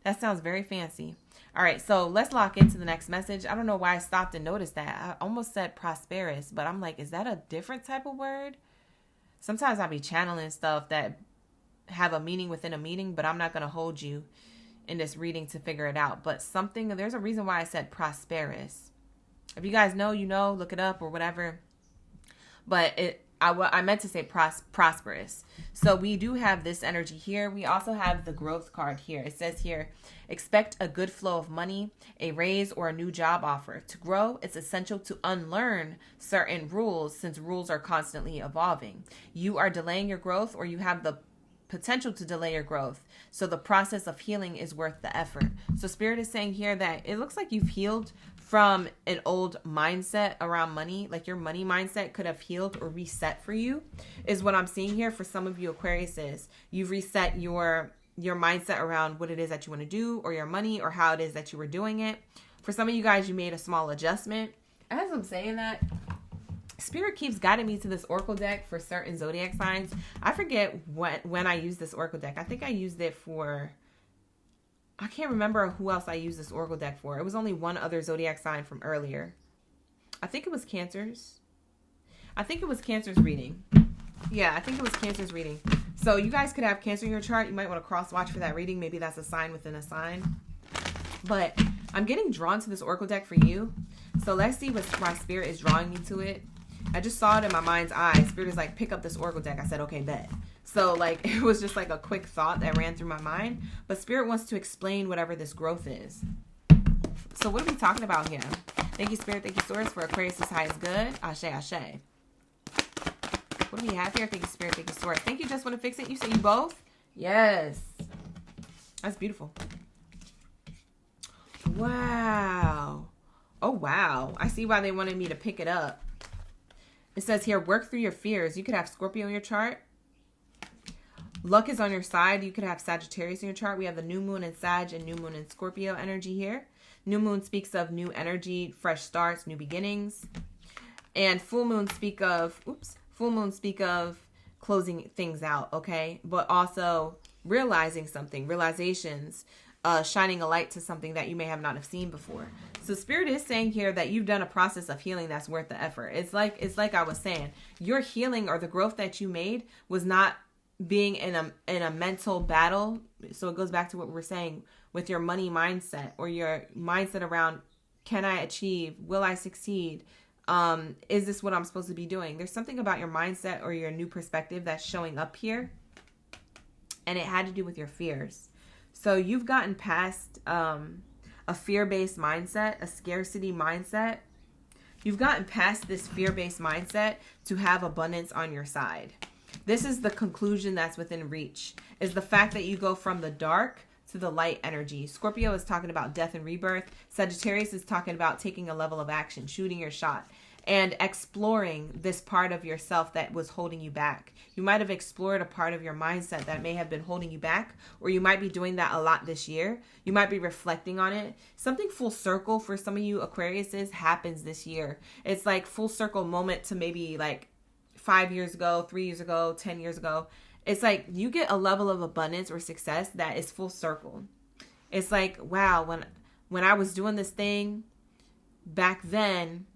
That sounds very fancy. All right, so let's lock into the next message. I don't know why I stopped and noticed that. I almost said prosperous, but I'm like, is that a different type of word? Sometimes I'll be channeling stuff that have a meaning within a meaning, but I'm not going to hold you in this reading to figure it out. But there's a reason why I said prosperous. If you guys know, look it up or whatever. But I meant to say prosperous. So we do have this energy here. We also have the growth card here. It says here, expect a good flow of money, a raise, or a new job offer. To grow, it's essential to unlearn certain rules since rules are constantly evolving. You are delaying your growth or you have the potential to delay your growth. So the process of healing is worth the effort. So Spirit is saying here that it looks like you've healed from an old mindset around money. Like your money mindset could have healed or reset for you is what I'm seeing here. For some of you Aquariuses, you've reset your mindset around what it is that you want to do or your money or how it is that you were doing it. For some of you guys, you made a small adjustment. As I'm saying that, Spirit keeps guiding me to this oracle deck for certain zodiac signs. I forget when I used this oracle deck. I think I used it for, I can't remember who else I used this oracle deck for. It was only one other zodiac sign from earlier. I think it was Cancer's. I think it was Cancer's reading. Yeah, I think it was Cancer's reading. So you guys could have Cancer in your chart. You might want to cross watch for that reading. Maybe that's a sign within a sign. But I'm getting drawn to this oracle deck for you. So let's see why Spirit is drawing me to it. I just saw it in my mind's eye. Spirit is like, pick up this oracle deck. I said, okay, bet. So like, it was just like a quick thought that ran through my mind. But Spirit wants to explain whatever this growth is. So what are we talking about here? Thank you, Spirit. Thank you, Source, for Aquarius' highest good. Ashe, ashe. What do we have here? Thank you, Spirit. Thank you, Source. Thank you, Just Want to Fix It. You say you both? Yes. That's beautiful. Wow. Oh, wow. I see why they wanted me to pick it up. It says here, work through your fears. You could have Scorpio in your chart. Luck is on your side. You could have Sagittarius in your chart. We have the new moon in Sag and new moon in Scorpio energy here. New moon speaks of new energy, fresh starts, new beginnings. And full moon speak of closing things out, okay? But also realizing something, realizations, shining a light to something that you may have not have seen before. So Spirit is saying here that you've done a process of healing that's worth the effort. It's like I was saying, your healing or the growth that you made was not being in a mental battle. So it goes back to what we were saying with your money mindset or your mindset around, can I achieve? Will I succeed? Is this what I'm supposed to be doing? There's something about your mindset or your new perspective that's showing up here. And it had to do with your fears. So you've gotten past a fear-based mindset, a scarcity mindset. You've gotten past this fear-based mindset to have abundance on your side. This is the conclusion that's within reach, is the fact that you go from the dark to the light energy. Scorpio is talking about death and rebirth. Sagittarius is talking about taking a level of action, shooting your shot, and exploring this part of yourself that was holding you back. You might have explored a part of your mindset that may have been holding you back, or you might be doing that a lot this year. You might be reflecting on it. Something full circle for some of you Aquariuses happens this year. It's like full circle moment to maybe like 5 years ago, 3 years ago, 10 years ago. It's like you get a level of abundance or success that is full circle. It's like, wow, when I was doing this thing back then,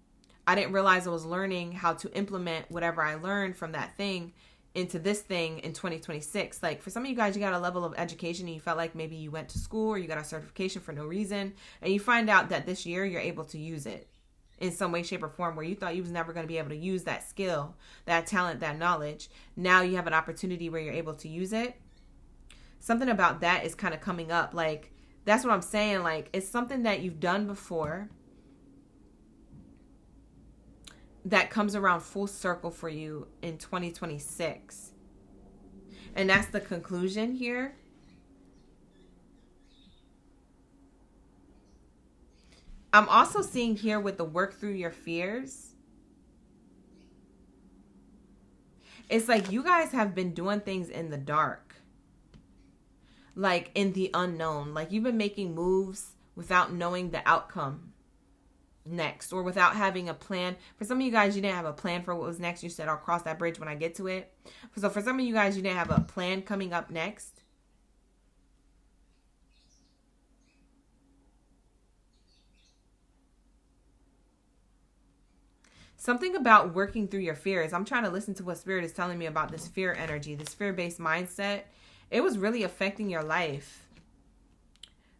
I didn't realize I was learning how to implement whatever I learned from that thing into this thing in 2026. Like for some of you guys, you got a level of education and you felt like maybe you went to school or you got a certification for no reason. And you find out that this year you're able to use it in some way, shape, or form where you thought you was never going to be able to use that skill, that talent, that knowledge. Now you have an opportunity where you're able to use it. Something about that is kind of coming up. Like, that's what I'm saying. Like, it's something that you've done before that comes around full circle for you in 2026. And that's the conclusion here. I'm also seeing here with the work through your fears. It's like you guys have been doing things in the dark. Like in the unknown. Like you've been making moves without knowing the outcome next, or without having a plan. For some of you guys, you didn't have a plan for what was next. You said, I'll cross that bridge when I get to it. So for some of you guys, you didn't have a plan coming up next. Something about working through your fears. I'm trying to listen to what Spirit is telling me about this fear energy, this fear-based mindset. It was really affecting your life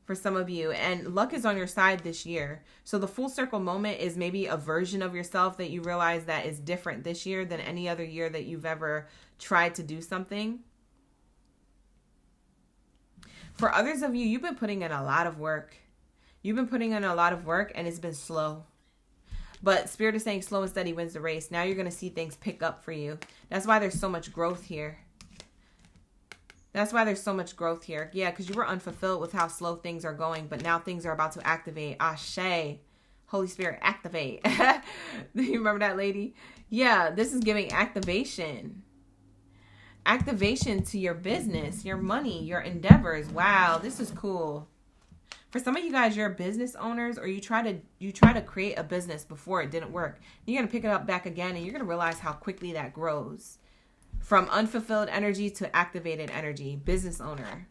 for some of you. And luck is on your side this year. So the full circle moment is maybe a version of yourself that you realize that is different this year than any other year that you've ever tried to do something. For others of you, you've been putting in a lot of work. You've been putting in a lot of work and it's been slow. But Spirit is saying slow and steady wins the race. Now you're going to see things pick up for you. That's why there's so much growth here. That's why there's so much growth here. Yeah, because you were unfulfilled with how slow things are going. But now things are about to activate. Ashe. Holy Spirit, activate. You remember that lady? Yeah, this is giving activation. Activation to your business, your money, your endeavors. Wow, this is cool. For some of you guys, you're business owners, or you try to create a business before it didn't work. You're going to pick it up back again, and you're going to realize how quickly that grows. From unfulfilled energy to activated energy. Business owner.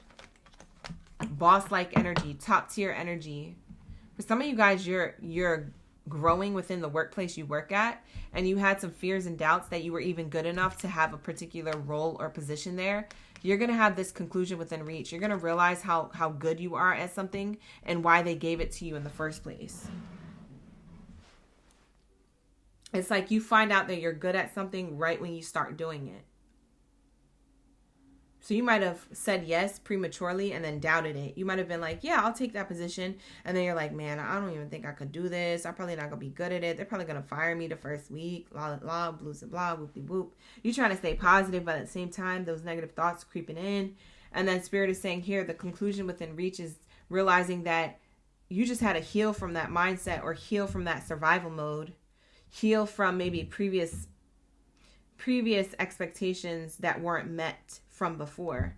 Boss-like energy. Top-tier energy. For some of you guys, you're growing within the workplace you work at, and you had some fears and doubts that you were even good enough to have a particular role or position there. You're going to have this conclusion within reach. You're going to realize how good you are at something and why they gave it to you in the first place. It's like you find out that you're good at something right when you start doing it. So you might have said yes prematurely and then doubted it. You might have been like, yeah, I'll take that position. And then you're like, man, I don't even think I could do this. I'm probably not going to be good at it. They're probably going to fire me the first week. Blah, blah, blah, blah, blah, whoopty whoop. You're trying to stay positive, but at the same time, those negative thoughts creeping in. And then Spirit is saying here, the conclusion within reach is realizing that you just had to heal from that mindset or heal from that survival mode. Heal from maybe previous expectations that weren't met from before.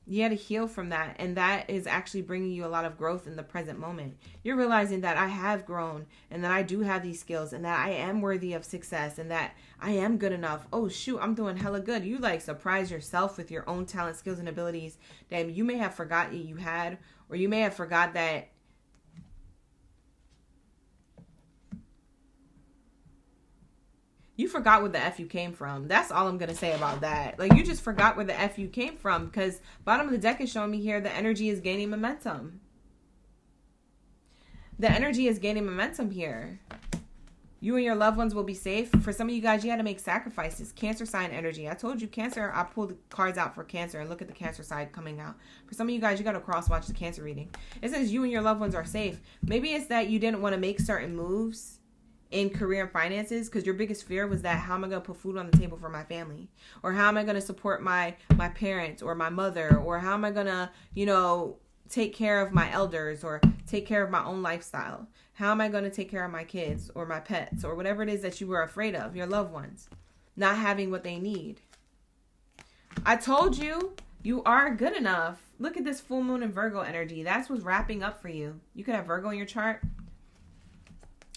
You had to heal from that, and that is actually bringing you a lot of growth in the present moment. You're realizing that I have grown, and that I do have these skills, and that I am worthy of success, and that I am good enough. Oh shoot, I'm doing hella good. You like surprise yourself with your own talent, skills, and abilities that you may have forgot you had, or you may have forgot that You forgot where the F you came from. That's all I'm going to say about that. Like, you just forgot where the F you came from, because bottom of the deck is showing me here the energy is gaining momentum. The energy is gaining momentum here. You and your loved ones will be safe. For some of you guys, you had to make sacrifices. Cancer sign energy. I told you Cancer. I pulled the cards out for Cancer and look at the Cancer side coming out. For some of you guys, you got to cross watch the Cancer reading. It says you and your loved ones are safe. Maybe it's that you didn't want to make certain moves in career and finances because your biggest fear was that, how am I going to put food on the table for my family? Or how am I going to support my parents or my mother? Or how am I going to, take care of my elders or take care of my own lifestyle? How am I going to take care of my kids or my pets or whatever it is that you were afraid of, your loved ones, not having what they need? I told you, you are good enough. Look at this full moon and Virgo energy. That's what's wrapping up for you. You could have Virgo in your chart.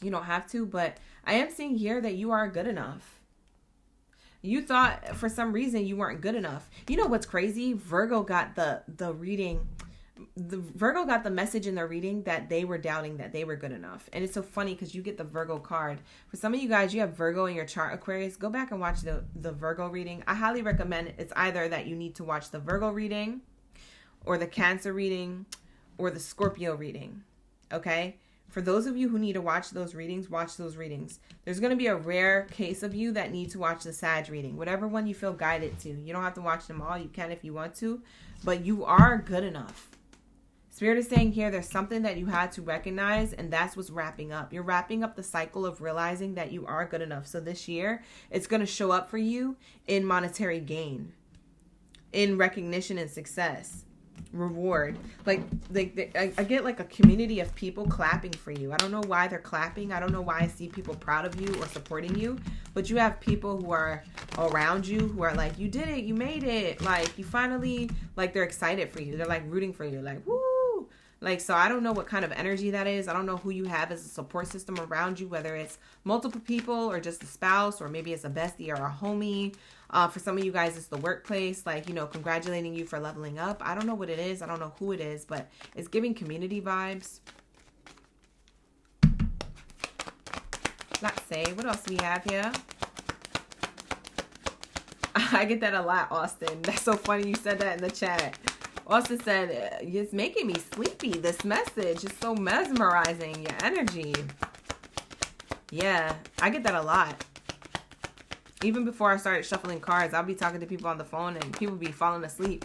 You don't have to, but I am seeing here that you are good enough. You thought for some reason you weren't good enough. You know what's crazy? Virgo got the reading. Virgo got the message in their reading that they were doubting that they were good enough. And it's so funny because you get the Virgo card. For some of you guys, you have Virgo in your chart, Aquarius. Go back and watch the Virgo reading. I highly recommend it's either that you need to watch the Virgo reading or the Cancer reading or the Scorpio reading. Okay? For those of you who need to watch those readings, watch those readings. There's going to be a rare case of you that need to watch the Sag reading. Whatever one you feel guided to. You don't have to watch them all. You can if you want to. But you are good enough. Spirit is saying here there's something that you had to recognize, and that's what's wrapping up. You're wrapping up the cycle of realizing that you are good enough. So this year, it's going to show up for you in monetary gain, in recognition and success, reward. I get like a community of people clapping for you. I don't know why they're clapping. I don't know why I see people proud of you or supporting you, but you have people who are around you who are like, you did it, you made it, like you finally, like they're excited for you. They're like rooting for you, like, woo. Like, so I don't know what kind of energy that is. I don't know who you have as a support system around you, whether it's multiple people or just a spouse, or maybe it's a bestie or a homie. For some of you guys, it's the workplace, like, congratulating you for leveling up. I don't know what it is. I don't know who it is, but it's giving community vibes. Let's say, what else do we have here? I get that a lot, Austin. That's so funny you said that in the chat. Austin said, it's making me sleepy. This message is so mesmerizing. Your energy. Yeah, I get that a lot. Even before I started shuffling cards, I'll be talking to people on the phone and people be falling asleep.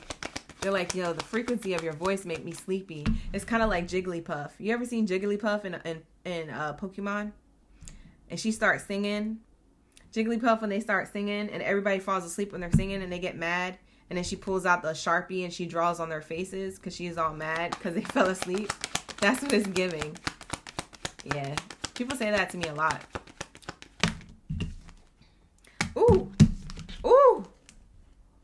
They're like, the frequency of your voice make me sleepy. It's kind of like Jigglypuff. You ever seen Jigglypuff in Pokemon? And she starts singing. Jigglypuff, when they start singing and everybody falls asleep when they're singing and they get mad. And then she pulls out the Sharpie and she draws on their faces because she's all mad because they fell asleep. That's what it's giving. Yeah. People say that to me a lot. Ooh. Ooh.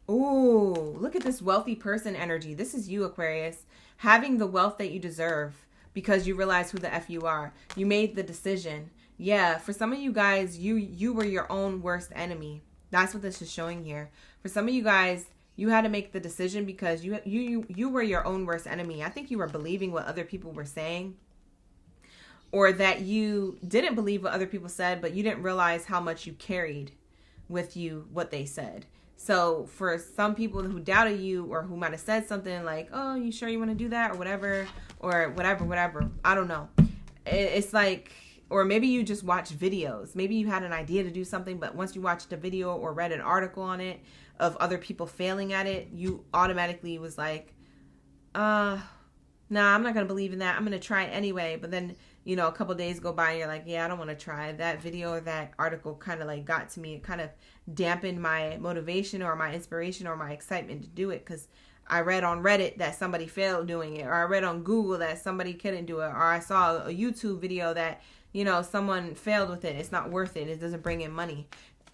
Ooh. Look at this wealthy person energy. This is you, Aquarius. Having the wealth that you deserve because you realize who the F you are. You made the decision. Yeah. For some of you guys, you were your own worst enemy. That's what this is showing here. For some of you guys, you had to make the decision because you were your own worst enemy. I think you were believing what other people were saying, or that you didn't believe what other people said, but you didn't realize how much you carried with you what they said. So for some people who doubted you or who might have said something like, oh, you sure you want to do that or whatever, I don't know. It's like, or maybe you just watch videos. Maybe you had an idea to do something, but once you watched a video or read an article on it of other people failing at it, you automatically was like, nah, I'm not going to believe in that. I'm going to try it anyway. But then, a couple days go by and you're like, yeah, I don't want to try. That video or that article kind of like got to me. It kind of dampened my motivation or my inspiration or my excitement to do it because I read on Reddit that somebody failed doing it, or I read on Google that somebody couldn't do it, or I saw a YouTube video that, someone failed with it. It's not worth it. It doesn't bring in money.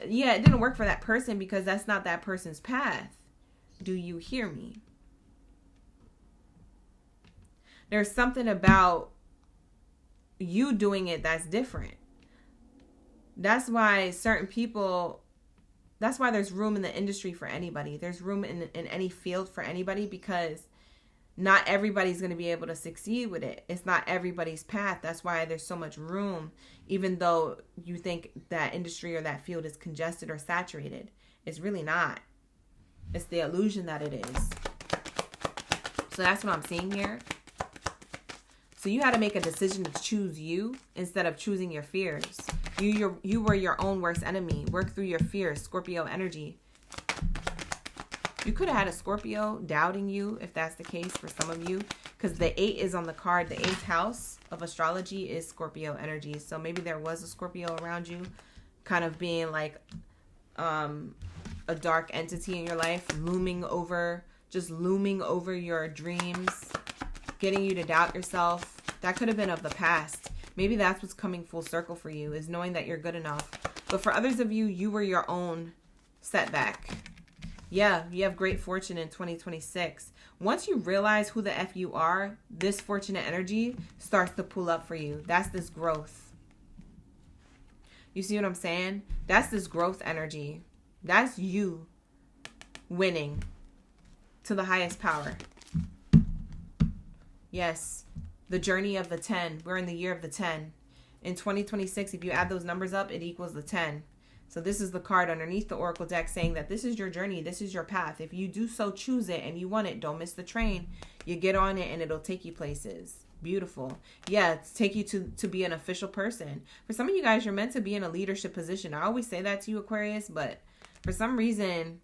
Yeah, it didn't work for that person because that's not that person's path. Do you hear me? There's something about you doing it that's different. That's why there's room in the industry for anybody. There's room in any field for anybody because Not everybody's going to be able to succeed with it. It's not everybody's path. That's why there's so much room, even though you think that industry or that field is congested or saturated. It's really not. It's the illusion that it is. So that's what I'm seeing here. So you had to make a decision to choose you instead of choosing your fears. You were your own worst enemy. Work through your fears, Scorpio energy. You could have had a Scorpio doubting you, if that's the case for some of you, because the 8 is on the card. The 8th house of astrology is Scorpio energy. So maybe there was a Scorpio around you, kind of being like a dark entity in your life, looming over your dreams, getting you to doubt yourself. That could have been of the past. Maybe that's what's coming full circle for you, is knowing that you're good enough. But for others of you, you were your own setback. Yeah, you have great fortune in 2026. Once you realize who the F you are, this fortunate energy starts to pull up for you. That's this growth. You see what I'm saying? That's this growth energy. That's you winning to the highest power. Yes, the journey of the 10. We're in the year of the 10. In 2026, if you add those numbers up, it equals the 10. So this is the card underneath the Oracle deck saying that this is your journey. This is your path. If you do so choose it and you want it, don't miss the train. You get on it and it'll take you places. Beautiful. Yeah, it's take you to be an official person. For some of you guys, you're meant to be in a leadership position. I always say that to you, Aquarius, but for some reason,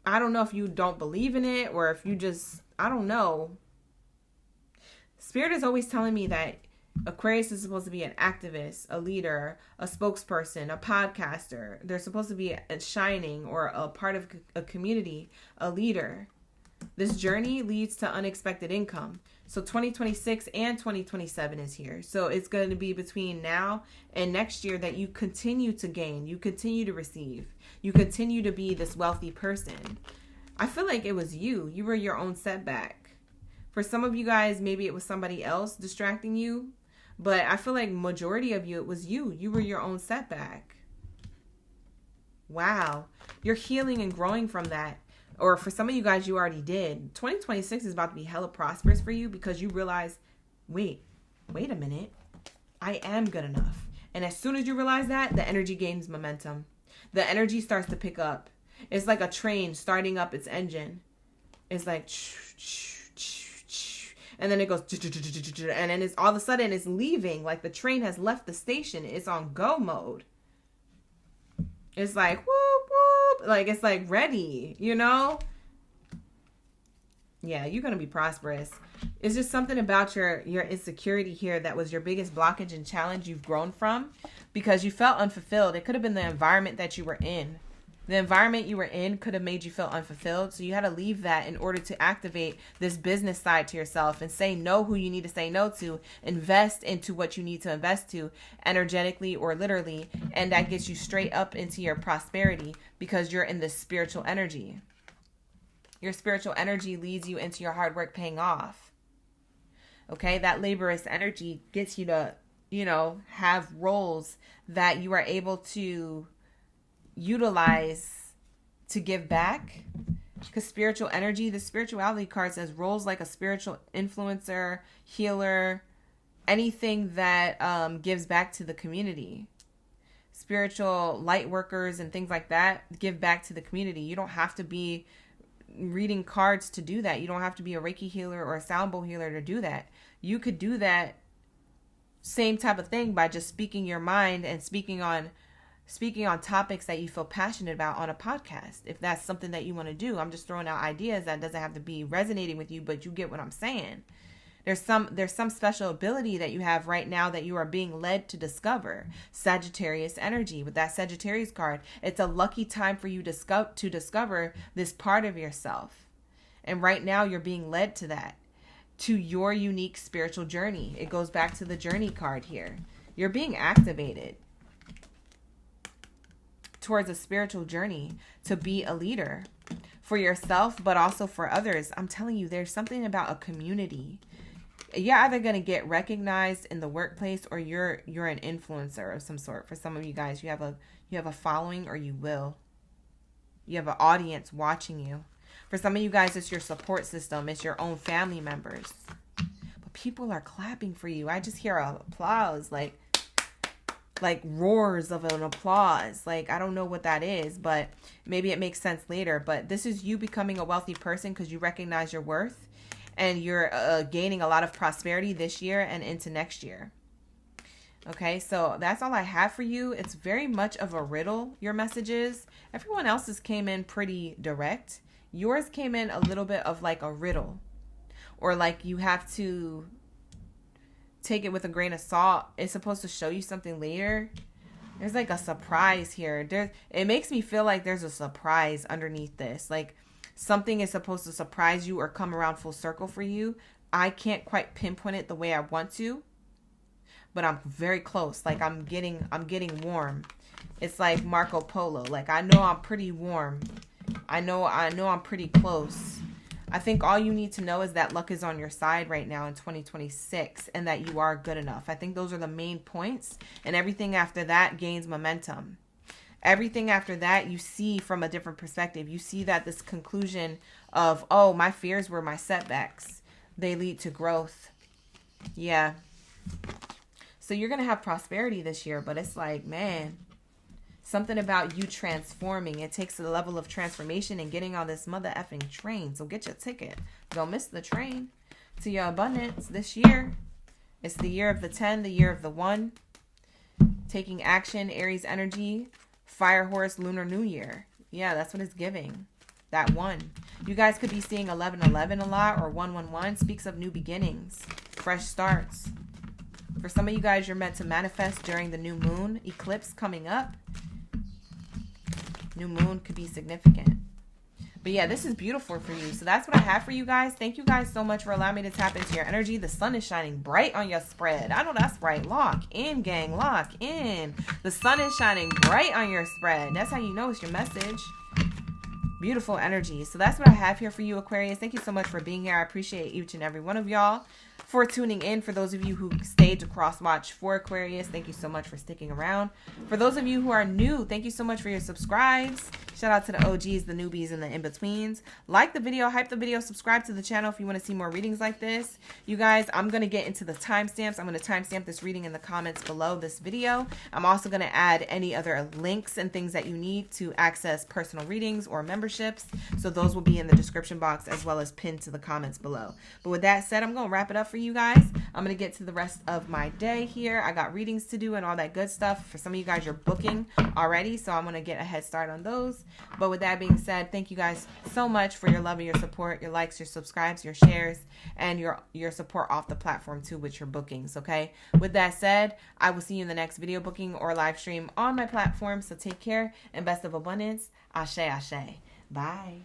I don't know if you don't believe in it or if you just, I don't know. Spirit is always telling me that Aquarius is supposed to be an activist, a leader, a spokesperson, a podcaster. They're supposed to be a shining or a part of a community, a leader. This journey leads to unexpected income. So 2026 and 2027 is here. So it's going to be between now and next year that you continue to gain, you continue to receive, you continue to be this wealthy person. I feel like it was you. You were your own setback. For some of you guys, maybe it was somebody else distracting you. But I feel like majority of you, it was you. You were your own setback. Wow. You're healing and growing from that. Or for some of you guys, you already did. 2026 is about to be hella prosperous for you because you realize, wait a minute. I am good enough. And as soon as you realize that, the energy gains momentum. The energy starts to pick up. It's like a train starting up its engine. It's like, and then it goes, and then it's all of a sudden it's leaving. Like the train has left the station. It's on go mode. It's like, whoop, whoop. Like it's like ready, you know? Yeah, you're going to be prosperous. It's just something about your insecurity here that was your biggest blockage and challenge you've grown from because you felt unfulfilled. It could have been the environment that you were in. The environment you were in could have made you feel unfulfilled. So you had to leave that in order to activate this business side to yourself and say no who you need to say no to. Invest into what you need to invest to energetically or literally. And that gets you straight up into your prosperity because you're in this spiritual energy. Your spiritual energy leads you into your hard work paying off. Okay, that laborious energy gets you to, have roles that you are able to utilize to give back. Because spiritual energy, the spirituality card says roles like a spiritual influencer, healer, anything that gives back to the community. Spiritual light workers and things like that give back to the community. You don't have to be reading cards to do that. You don't have to be a Reiki healer or a sound bowl healer to do that. You could do that same type of thing by just speaking your mind and speaking on topics that you feel passionate about on a podcast. If that's something that you want to do, I'm just throwing out ideas that doesn't have to be resonating with you, but you get what I'm saying. There's some special ability that you have right now that you are being led to discover. Sagittarius energy with that Sagittarius card. It's a lucky time for you to discover this part of yourself. And right now you're being led to that, to your unique spiritual journey. It goes back to the journey card here. You're being activated towards a spiritual journey to be a leader for yourself, but also for others. I'm telling you, there's something about a community. You're either going to get recognized in the workplace or you're an influencer of some sort. For some of you guys, you have a following, or you have an audience watching you. For some of you guys, it's your support system. It's your own family members. But people are clapping for you. I just hear applause, like roars of an applause. Like, I don't know what that is, but maybe it makes sense later. But this is you becoming a wealthy person because you recognize your worth, and you're gaining a lot of prosperity this year and into next year. Okay, so that's all I have for you. It's very much of a riddle, your messages. Everyone else's came in pretty direct. Yours came in a little bit of like a riddle, or like you have to take it with a grain of salt. It's supposed to show you something later. There's like a surprise here. It makes me feel like there's a surprise underneath this. Like something is supposed to surprise you or come around full circle for you. I can't quite pinpoint it the way I want to, but I'm very close. Like I'm getting warm. It's like Marco Polo. Like I know I'm pretty warm. I know I'm pretty close. I think all you need to know is that luck is on your side right now in 2026, and that you are good enough. I think those are the main points, and everything after that gains momentum. Everything after that you see from a different perspective. You see that this conclusion of, oh, my fears were my setbacks. They lead to growth. Yeah. So you're going to have prosperity this year, but it's like, man, something about you transforming. It takes a level of transformation and getting on this mother effing train. So get your ticket. Don't miss the train to your abundance this year. It's the year of the 10, the year of the 1. Taking action, Aries energy, fire horse, lunar new year. Yeah, that's what it's giving. That 1. You guys could be seeing 1111 a lot, or 111. Speaks of new beginnings, fresh starts. For some of you guys, you're meant to manifest during the new moon eclipse coming up. New moon could be significant. But yeah, this is beautiful for you. So that's what I have for you guys. Thank you guys so much for allowing me to tap into your energy. The sun is shining bright on your spread. I know that's right. Lock in, gang. Lock in. The sun is shining bright on your spread. That's how you know it's your message. Beautiful energy. So that's what I have here for you, Aquarius. Thank you so much for being here. I appreciate each and every one of y'all for tuning in. For those of you who stayed to cross watch for Aquarius, thank you so much for sticking around. For those of you who are new, thank you so much for your subscribes. Shout out to the OGs, the newbies, and the in-betweens. Like the video, hype the video, subscribe to the channel if you want to see more readings like this. You guys, I'm going to get into the timestamps. I'm going to timestamp this reading in the comments below this video. I'm also going to add any other links and things that you need to access personal readings or memberships. So those will be in the description box as well as pinned to the comments below. But with that said, I'm going to wrap it up for you guys. I'm going to get to the rest of my day here. I got readings to do and all that good stuff. For some of you guys, you're booking already, so I'm going to get a head start on those. But with that being said, thank you guys so much for your love and your support, your likes, your subscribes, your shares, and your support off the platform too with your bookings, okay? With that said, I will see you in the next video booking or live stream on my platform. So take care and best of abundance. Ashe, ashe. Bye.